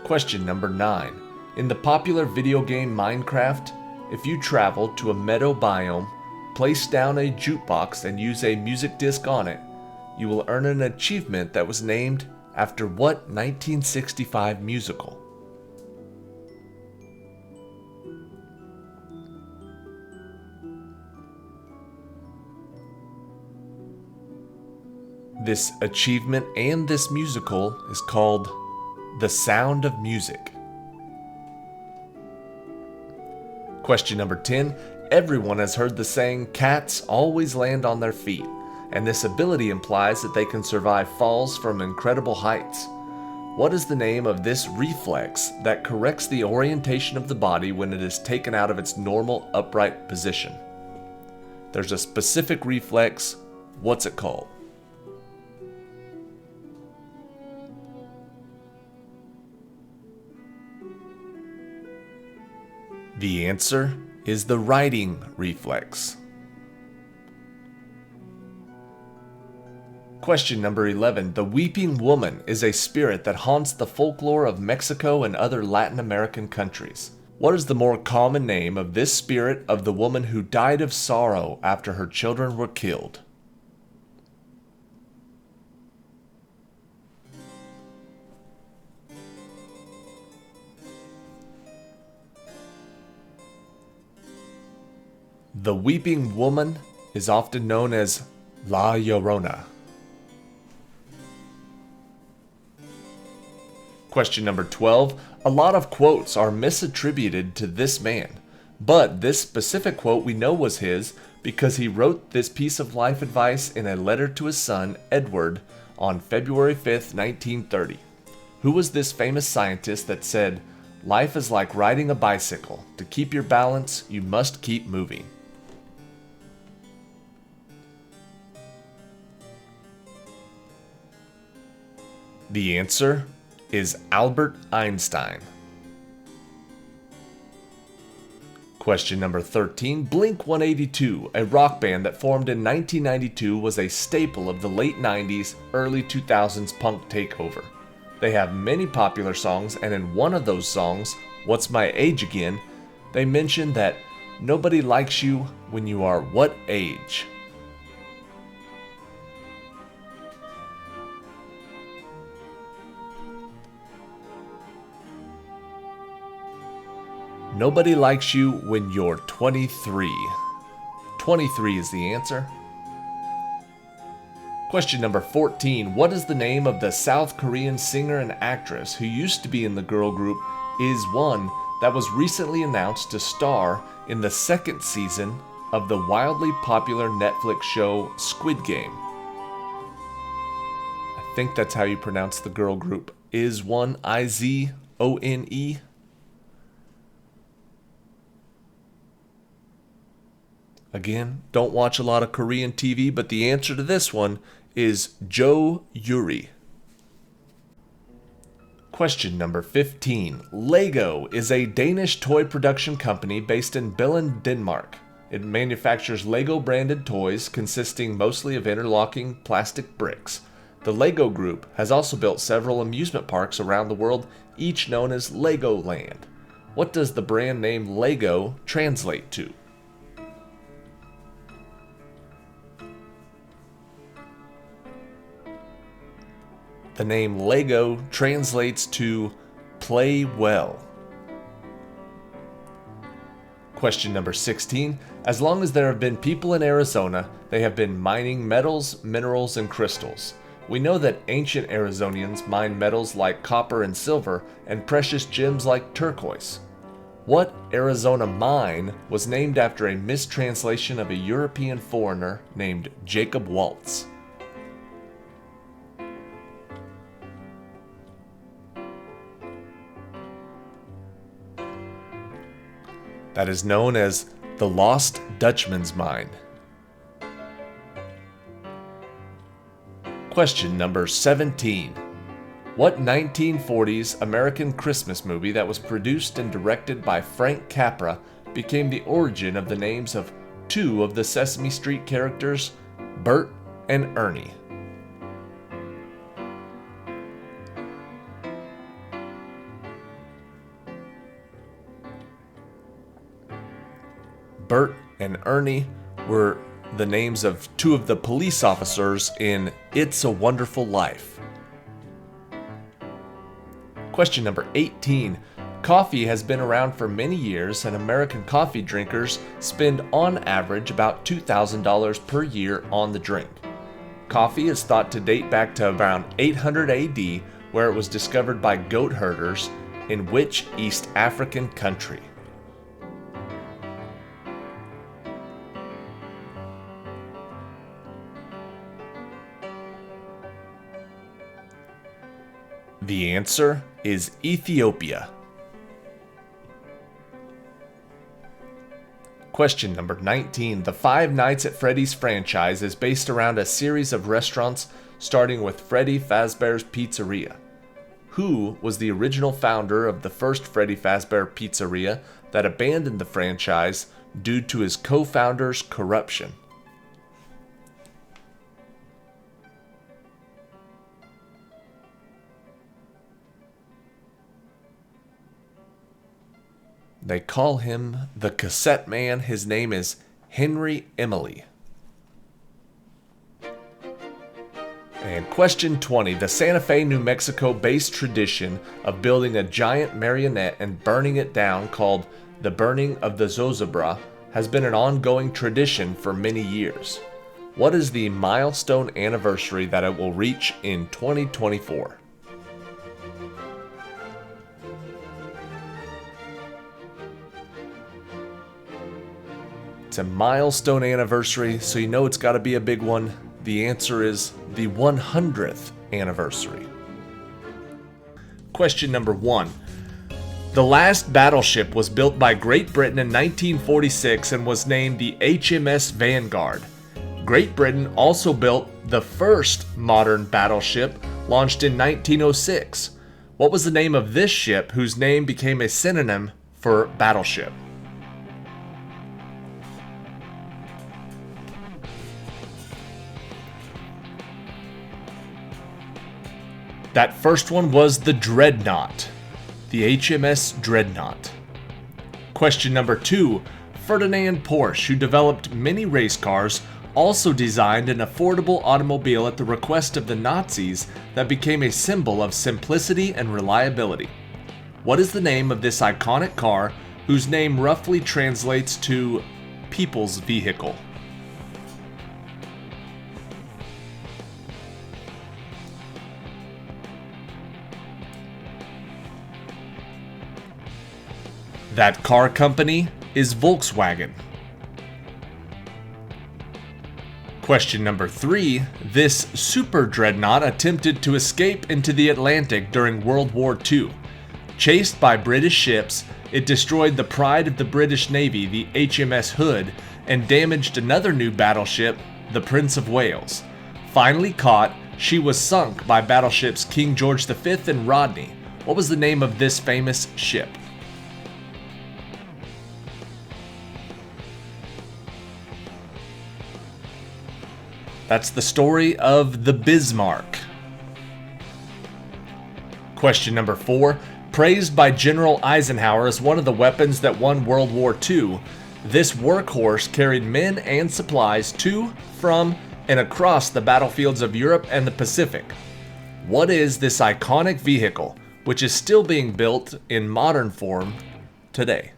Question number 9. In the popular video game Minecraft, if you travel to a meadow biome, place down a jukebox and use a music disc on it, you will earn an achievement that was named after what 1965 musical? This achievement and this musical is called The Sound of Music. Question number 10. Everyone has heard the saying, cats always land on their feet, and this ability implies that they can survive falls from incredible heights. What is the name of this reflex that corrects the orientation of the body when it is taken out of its normal upright position? There's a specific reflex. What's it called? The answer is the righting reflex. Question number 11. The Weeping Woman is a spirit that haunts the folklore of Mexico and other Latin American countries. What is the more common name of this spirit of the woman who died of sorrow after her children were killed? The weeping woman is often known as La Llorona. Question number 12. A lot of quotes are misattributed to this man, but this specific quote we know was his because he wrote this piece of life advice in a letter to his son, Edward, on February 5th, 1930. Who was this famous scientist that said, "Life is like riding a bicycle. To keep your balance, you must keep moving"? The answer is Albert Einstein. Question number 13. Blink-182, a rock band that formed in 1992, was a staple of the late 90s, early 2000s punk takeover. They have many popular songs, and in one of those songs, What's My Age Again, they mention that nobody likes you when you are what age? Nobody likes you when you're 23. 23 is the answer. Question number 14. What is the name of the South Korean singer and actress who used to be in the girl group IZ*ONE that was recently announced to star in the second season of the wildly popular Netflix show Squid Game? I think that's how you pronounce the girl group. IZ*ONE, IZONE. Again, don't watch a lot of Korean TV, but the answer to this one is Jo Yuri. Question number 15. Lego is a Danish toy production company based in Billund, Denmark. It manufactures Lego branded toys consisting mostly of interlocking plastic bricks. The Lego Group has also built several amusement parks around the world, each known as Legoland. What does the brand name Lego translate to? The name Lego translates to play well. Question number 16. As long as there have been people in Arizona, they have been mining metals, minerals, and crystals. We know that ancient Arizonians mined metals like copper and silver and precious gems like turquoise. What Arizona mine was named after a mistranslation of a European foreigner named Jacob Waltz? That is known as the Lost Dutchman's Mine. Question number 17. What 1940s American Christmas movie that was produced and directed by Frank Capra became the origin of the names of two of the Sesame Street characters, Bert and Ernie? Bert and Ernie were the names of two of the police officers in It's a Wonderful Life. Question number 18. Coffee has been around for many years, and American coffee drinkers spend on average about $2,000 per year on the drink. Coffee is thought to date back to around 800 AD, where it was discovered by goat herders in which East African country? The answer is Ethiopia. Question number 19. The Five Nights at Freddy's franchise is based around a series of restaurants starting with Freddy Fazbear's Pizzeria. Who was the original founder of the first Freddy Fazbear Pizzeria that abandoned the franchise due to his co-founder's corruption? They call him the Cassette Man. His name is Henry Emily. And question 20. The Santa Fe, New Mexico-based tradition of building a giant marionette and burning it down, called the Burning of the Zozobra, has been an ongoing tradition for many years. What is the milestone anniversary that it will reach in 2024? It's a milestone anniversary, so you know it's got to be a big one. The answer is the 100th anniversary. Question number 1. The last battleship was built by Great Britain in 1946 and was named the HMS Vanguard. Great Britain also built the first modern battleship, launched in 1906. What was the name of this ship whose name became a synonym for battleship? That first one was the Dreadnought, the HMS Dreadnought. Question number 2. Ferdinand Porsche, who developed many race cars, also designed an affordable automobile at the request of the Nazis that became a symbol of simplicity and reliability. What is the name of this iconic car whose name roughly translates to People's Vehicle? That car company is Volkswagen. Question number 3. This super dreadnought attempted to escape into the Atlantic during World War II. Chased by British ships, it destroyed the pride of the British Navy, the HMS Hood, and damaged another new battleship, the Prince of Wales. Finally caught, she was sunk by battleships King George V and Rodney. What was the name of this famous ship? That's the story of the Bismarck. Question number 4. Praised by General Eisenhower as one of the weapons that won World War II, this workhorse carried men and supplies to, from, and across the battlefields of Europe and the Pacific. What is this iconic vehicle, which is still being built in modern form today?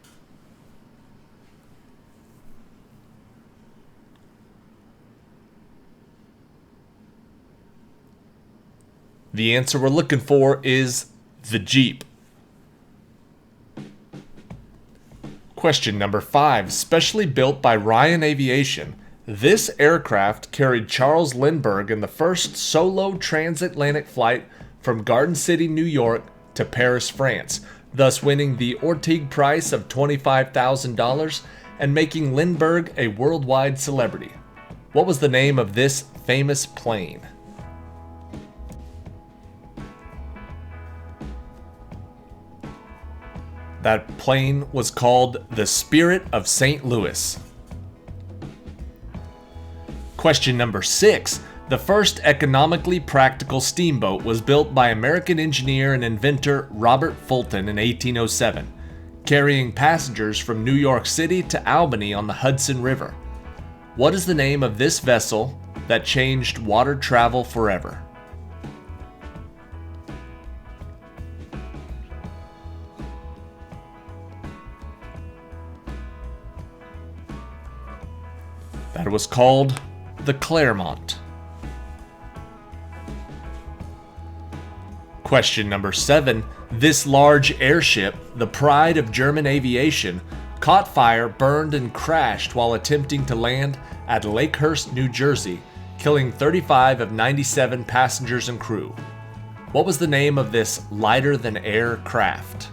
The answer we're looking for is the Jeep. Question number 5. Specially built by Ryan Aviation, this aircraft carried Charles Lindbergh in the first solo transatlantic flight from Garden City, New York to Paris, France, thus winning the Orteig prize of $25,000 and making Lindbergh a worldwide celebrity. What was the name of this famous plane? That plane was called the Spirit of St. Louis. Question number 6. The first economically practical steamboat was built by American engineer and inventor Robert Fulton in 1807, carrying passengers from New York City to Albany on the Hudson River. What is the name of this vessel that changed water travel forever? That was called the Clermont. Question number 7. This large airship, the pride of German aviation, caught fire, burned, and crashed while attempting to land at Lakehurst, New Jersey, killing 35 of 97 passengers and crew. What was the name of this lighter-than-air craft?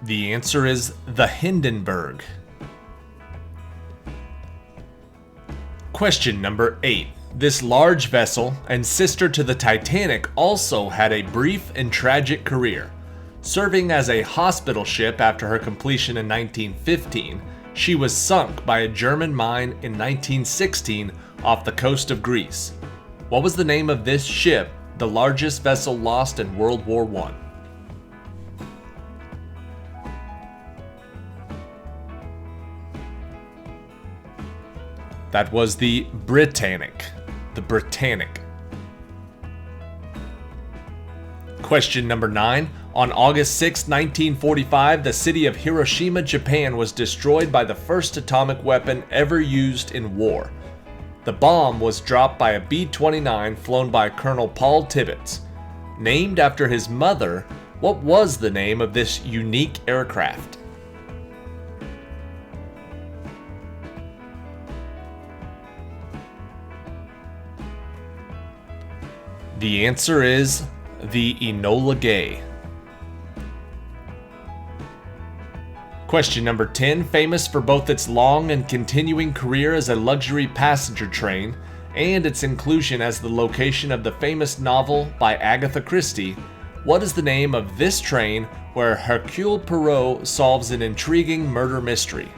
The answer is the Hindenburg. Question number 8. This large vessel and sister to the Titanic also had a brief and tragic career. Serving as a hospital ship after her completion in 1915, She was sunk by a German mine in 1916 off the coast of Greece. What was the name of this ship, the largest vessel lost in World War I? That was the Britannic. The Britannic. Question number 9. On August 6, 1945, the city of Hiroshima, Japan was destroyed by the first atomic weapon ever used in war. The bomb was dropped by a B-29 flown by Colonel Paul Tibbets. Named after his mother, what was the name of this unique aircraft? The answer is the Enola Gay. Question number 10. Famous for both its long and continuing career as a luxury passenger train and its inclusion as the location of the famous novel by Agatha Christie, what is the name of this train where Hercule Poirot solves an intriguing murder mystery?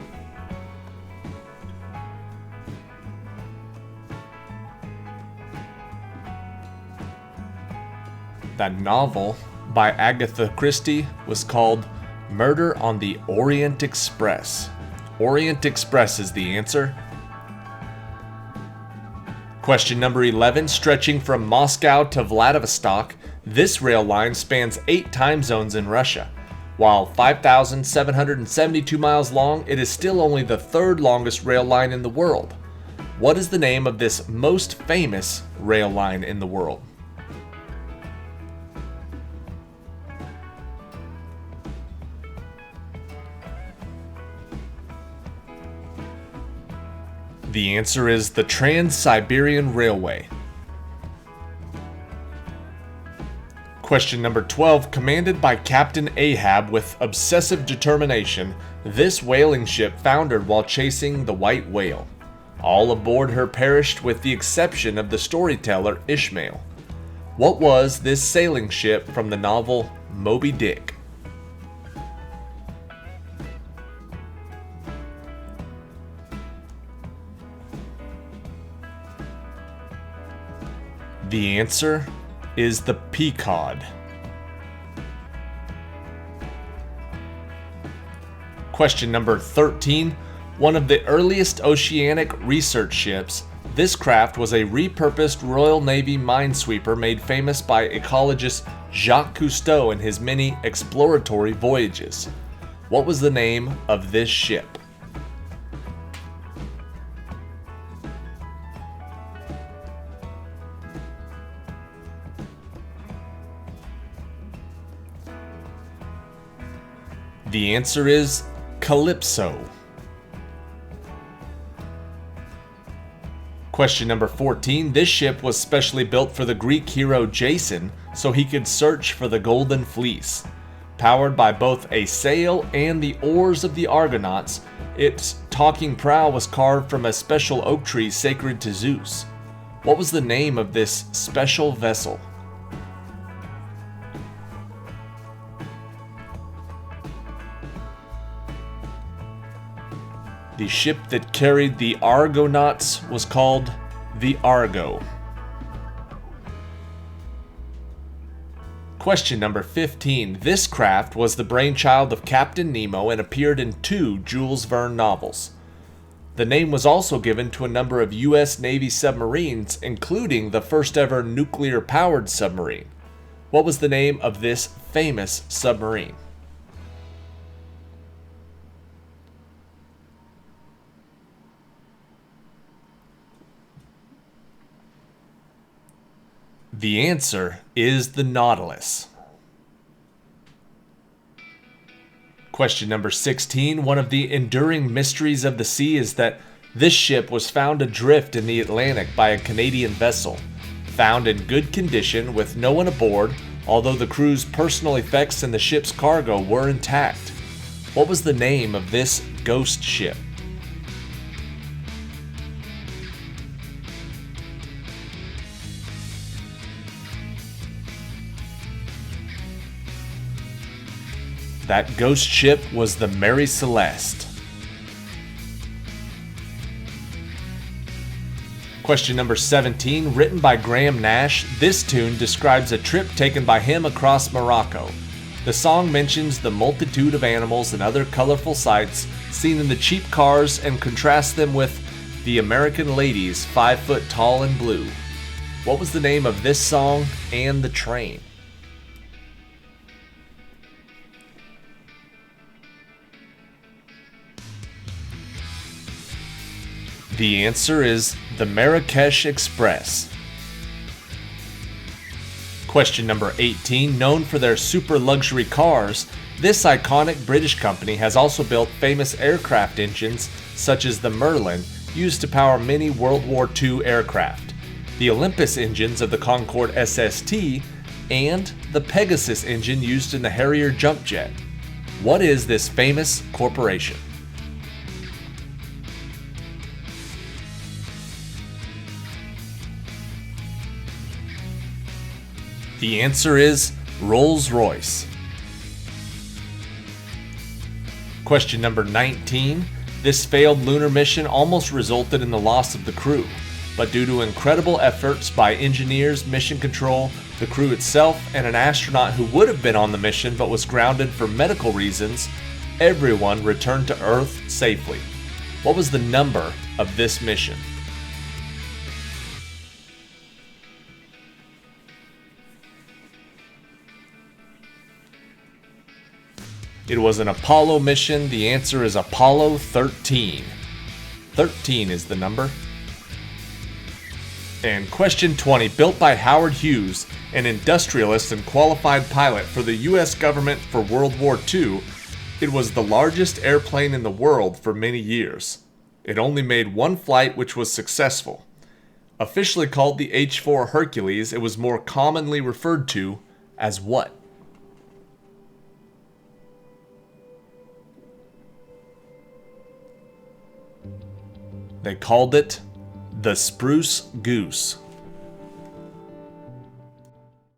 That novel by Agatha Christie was called Murder on the Orient Express. Orient Express is the answer. Question number 11. Stretching from Moscow to Vladivostok, this rail line spans 8 time zones in Russia. While 5,772 miles long, it is still only the 3rd longest rail line in the world. What is the name of this most famous rail line in the world? The answer is the Trans-Siberian Railway. Question number 12. Commanded by Captain Ahab with obsessive determination, this whaling ship foundered while chasing the white whale. All aboard her perished with the exception of the storyteller Ishmael. What was this sailing ship from the novel Moby Dick? The answer is the Pequod. Question number 13. One of the earliest oceanic research ships, this craft was a repurposed Royal Navy minesweeper made famous by ecologist Jacques Cousteau in his many exploratory voyages. What was the name of this ship? The answer is Calypso. Question number 14. This ship was specially built for the Greek hero Jason so he could search for the Golden Fleece. Powered by both a sail and the oars of the Argonauts, its talking prow was carved from a special oak tree sacred to Zeus. What was the name of this special vessel? The ship that carried the Argonauts was called the Argo. Question number 15. This craft was the brainchild of Captain Nemo and appeared in 2 Jules Verne novels. The name was also given to a number of U.S. Navy submarines, including the first ever nuclear-powered submarine. What was the name of this famous submarine? The answer is the Nautilus. Question number 16. One of the enduring mysteries of the sea is that this ship was found adrift in the Atlantic by a Canadian vessel. Found in good condition with no one aboard, although the crew's personal effects and the ship's cargo were intact. What was the name of this ghost ship? That ghost ship was the Mary Celeste. Question number 17, written by Graham Nash, this tune describes a trip taken by him across Morocco. The song mentions the multitude of animals and other colorful sights seen in the cheap cars and contrasts them with the American ladies 5 foot tall and blue. What was the name of this song and the train? The answer is the Marrakesh Express. Question number 18, known for their super luxury cars, this iconic British company has also built famous aircraft engines such as the Merlin, used to power many World War II aircraft, the Olympus engines of the Concorde SST, and the Pegasus engine used in the Harrier jump jet. What is this famous corporation? The answer is Rolls-Royce. Question number 19. This failed lunar mission almost resulted in the loss of the crew, but due to incredible efforts by engineers, mission control, the crew itself, and an astronaut who would have been on the mission but was grounded for medical reasons, everyone returned to Earth safely. What was the number of this mission? It was an Apollo mission. The answer is Apollo 13. 13 is the number. And question 20, built by Howard Hughes, an industrialist and qualified pilot for the US government for World War II, it was the largest airplane in the world for many years. It only made one flight, which was successful. Officially called the H-4 Hercules, it was more commonly referred to as what? They called it the Spruce Goose.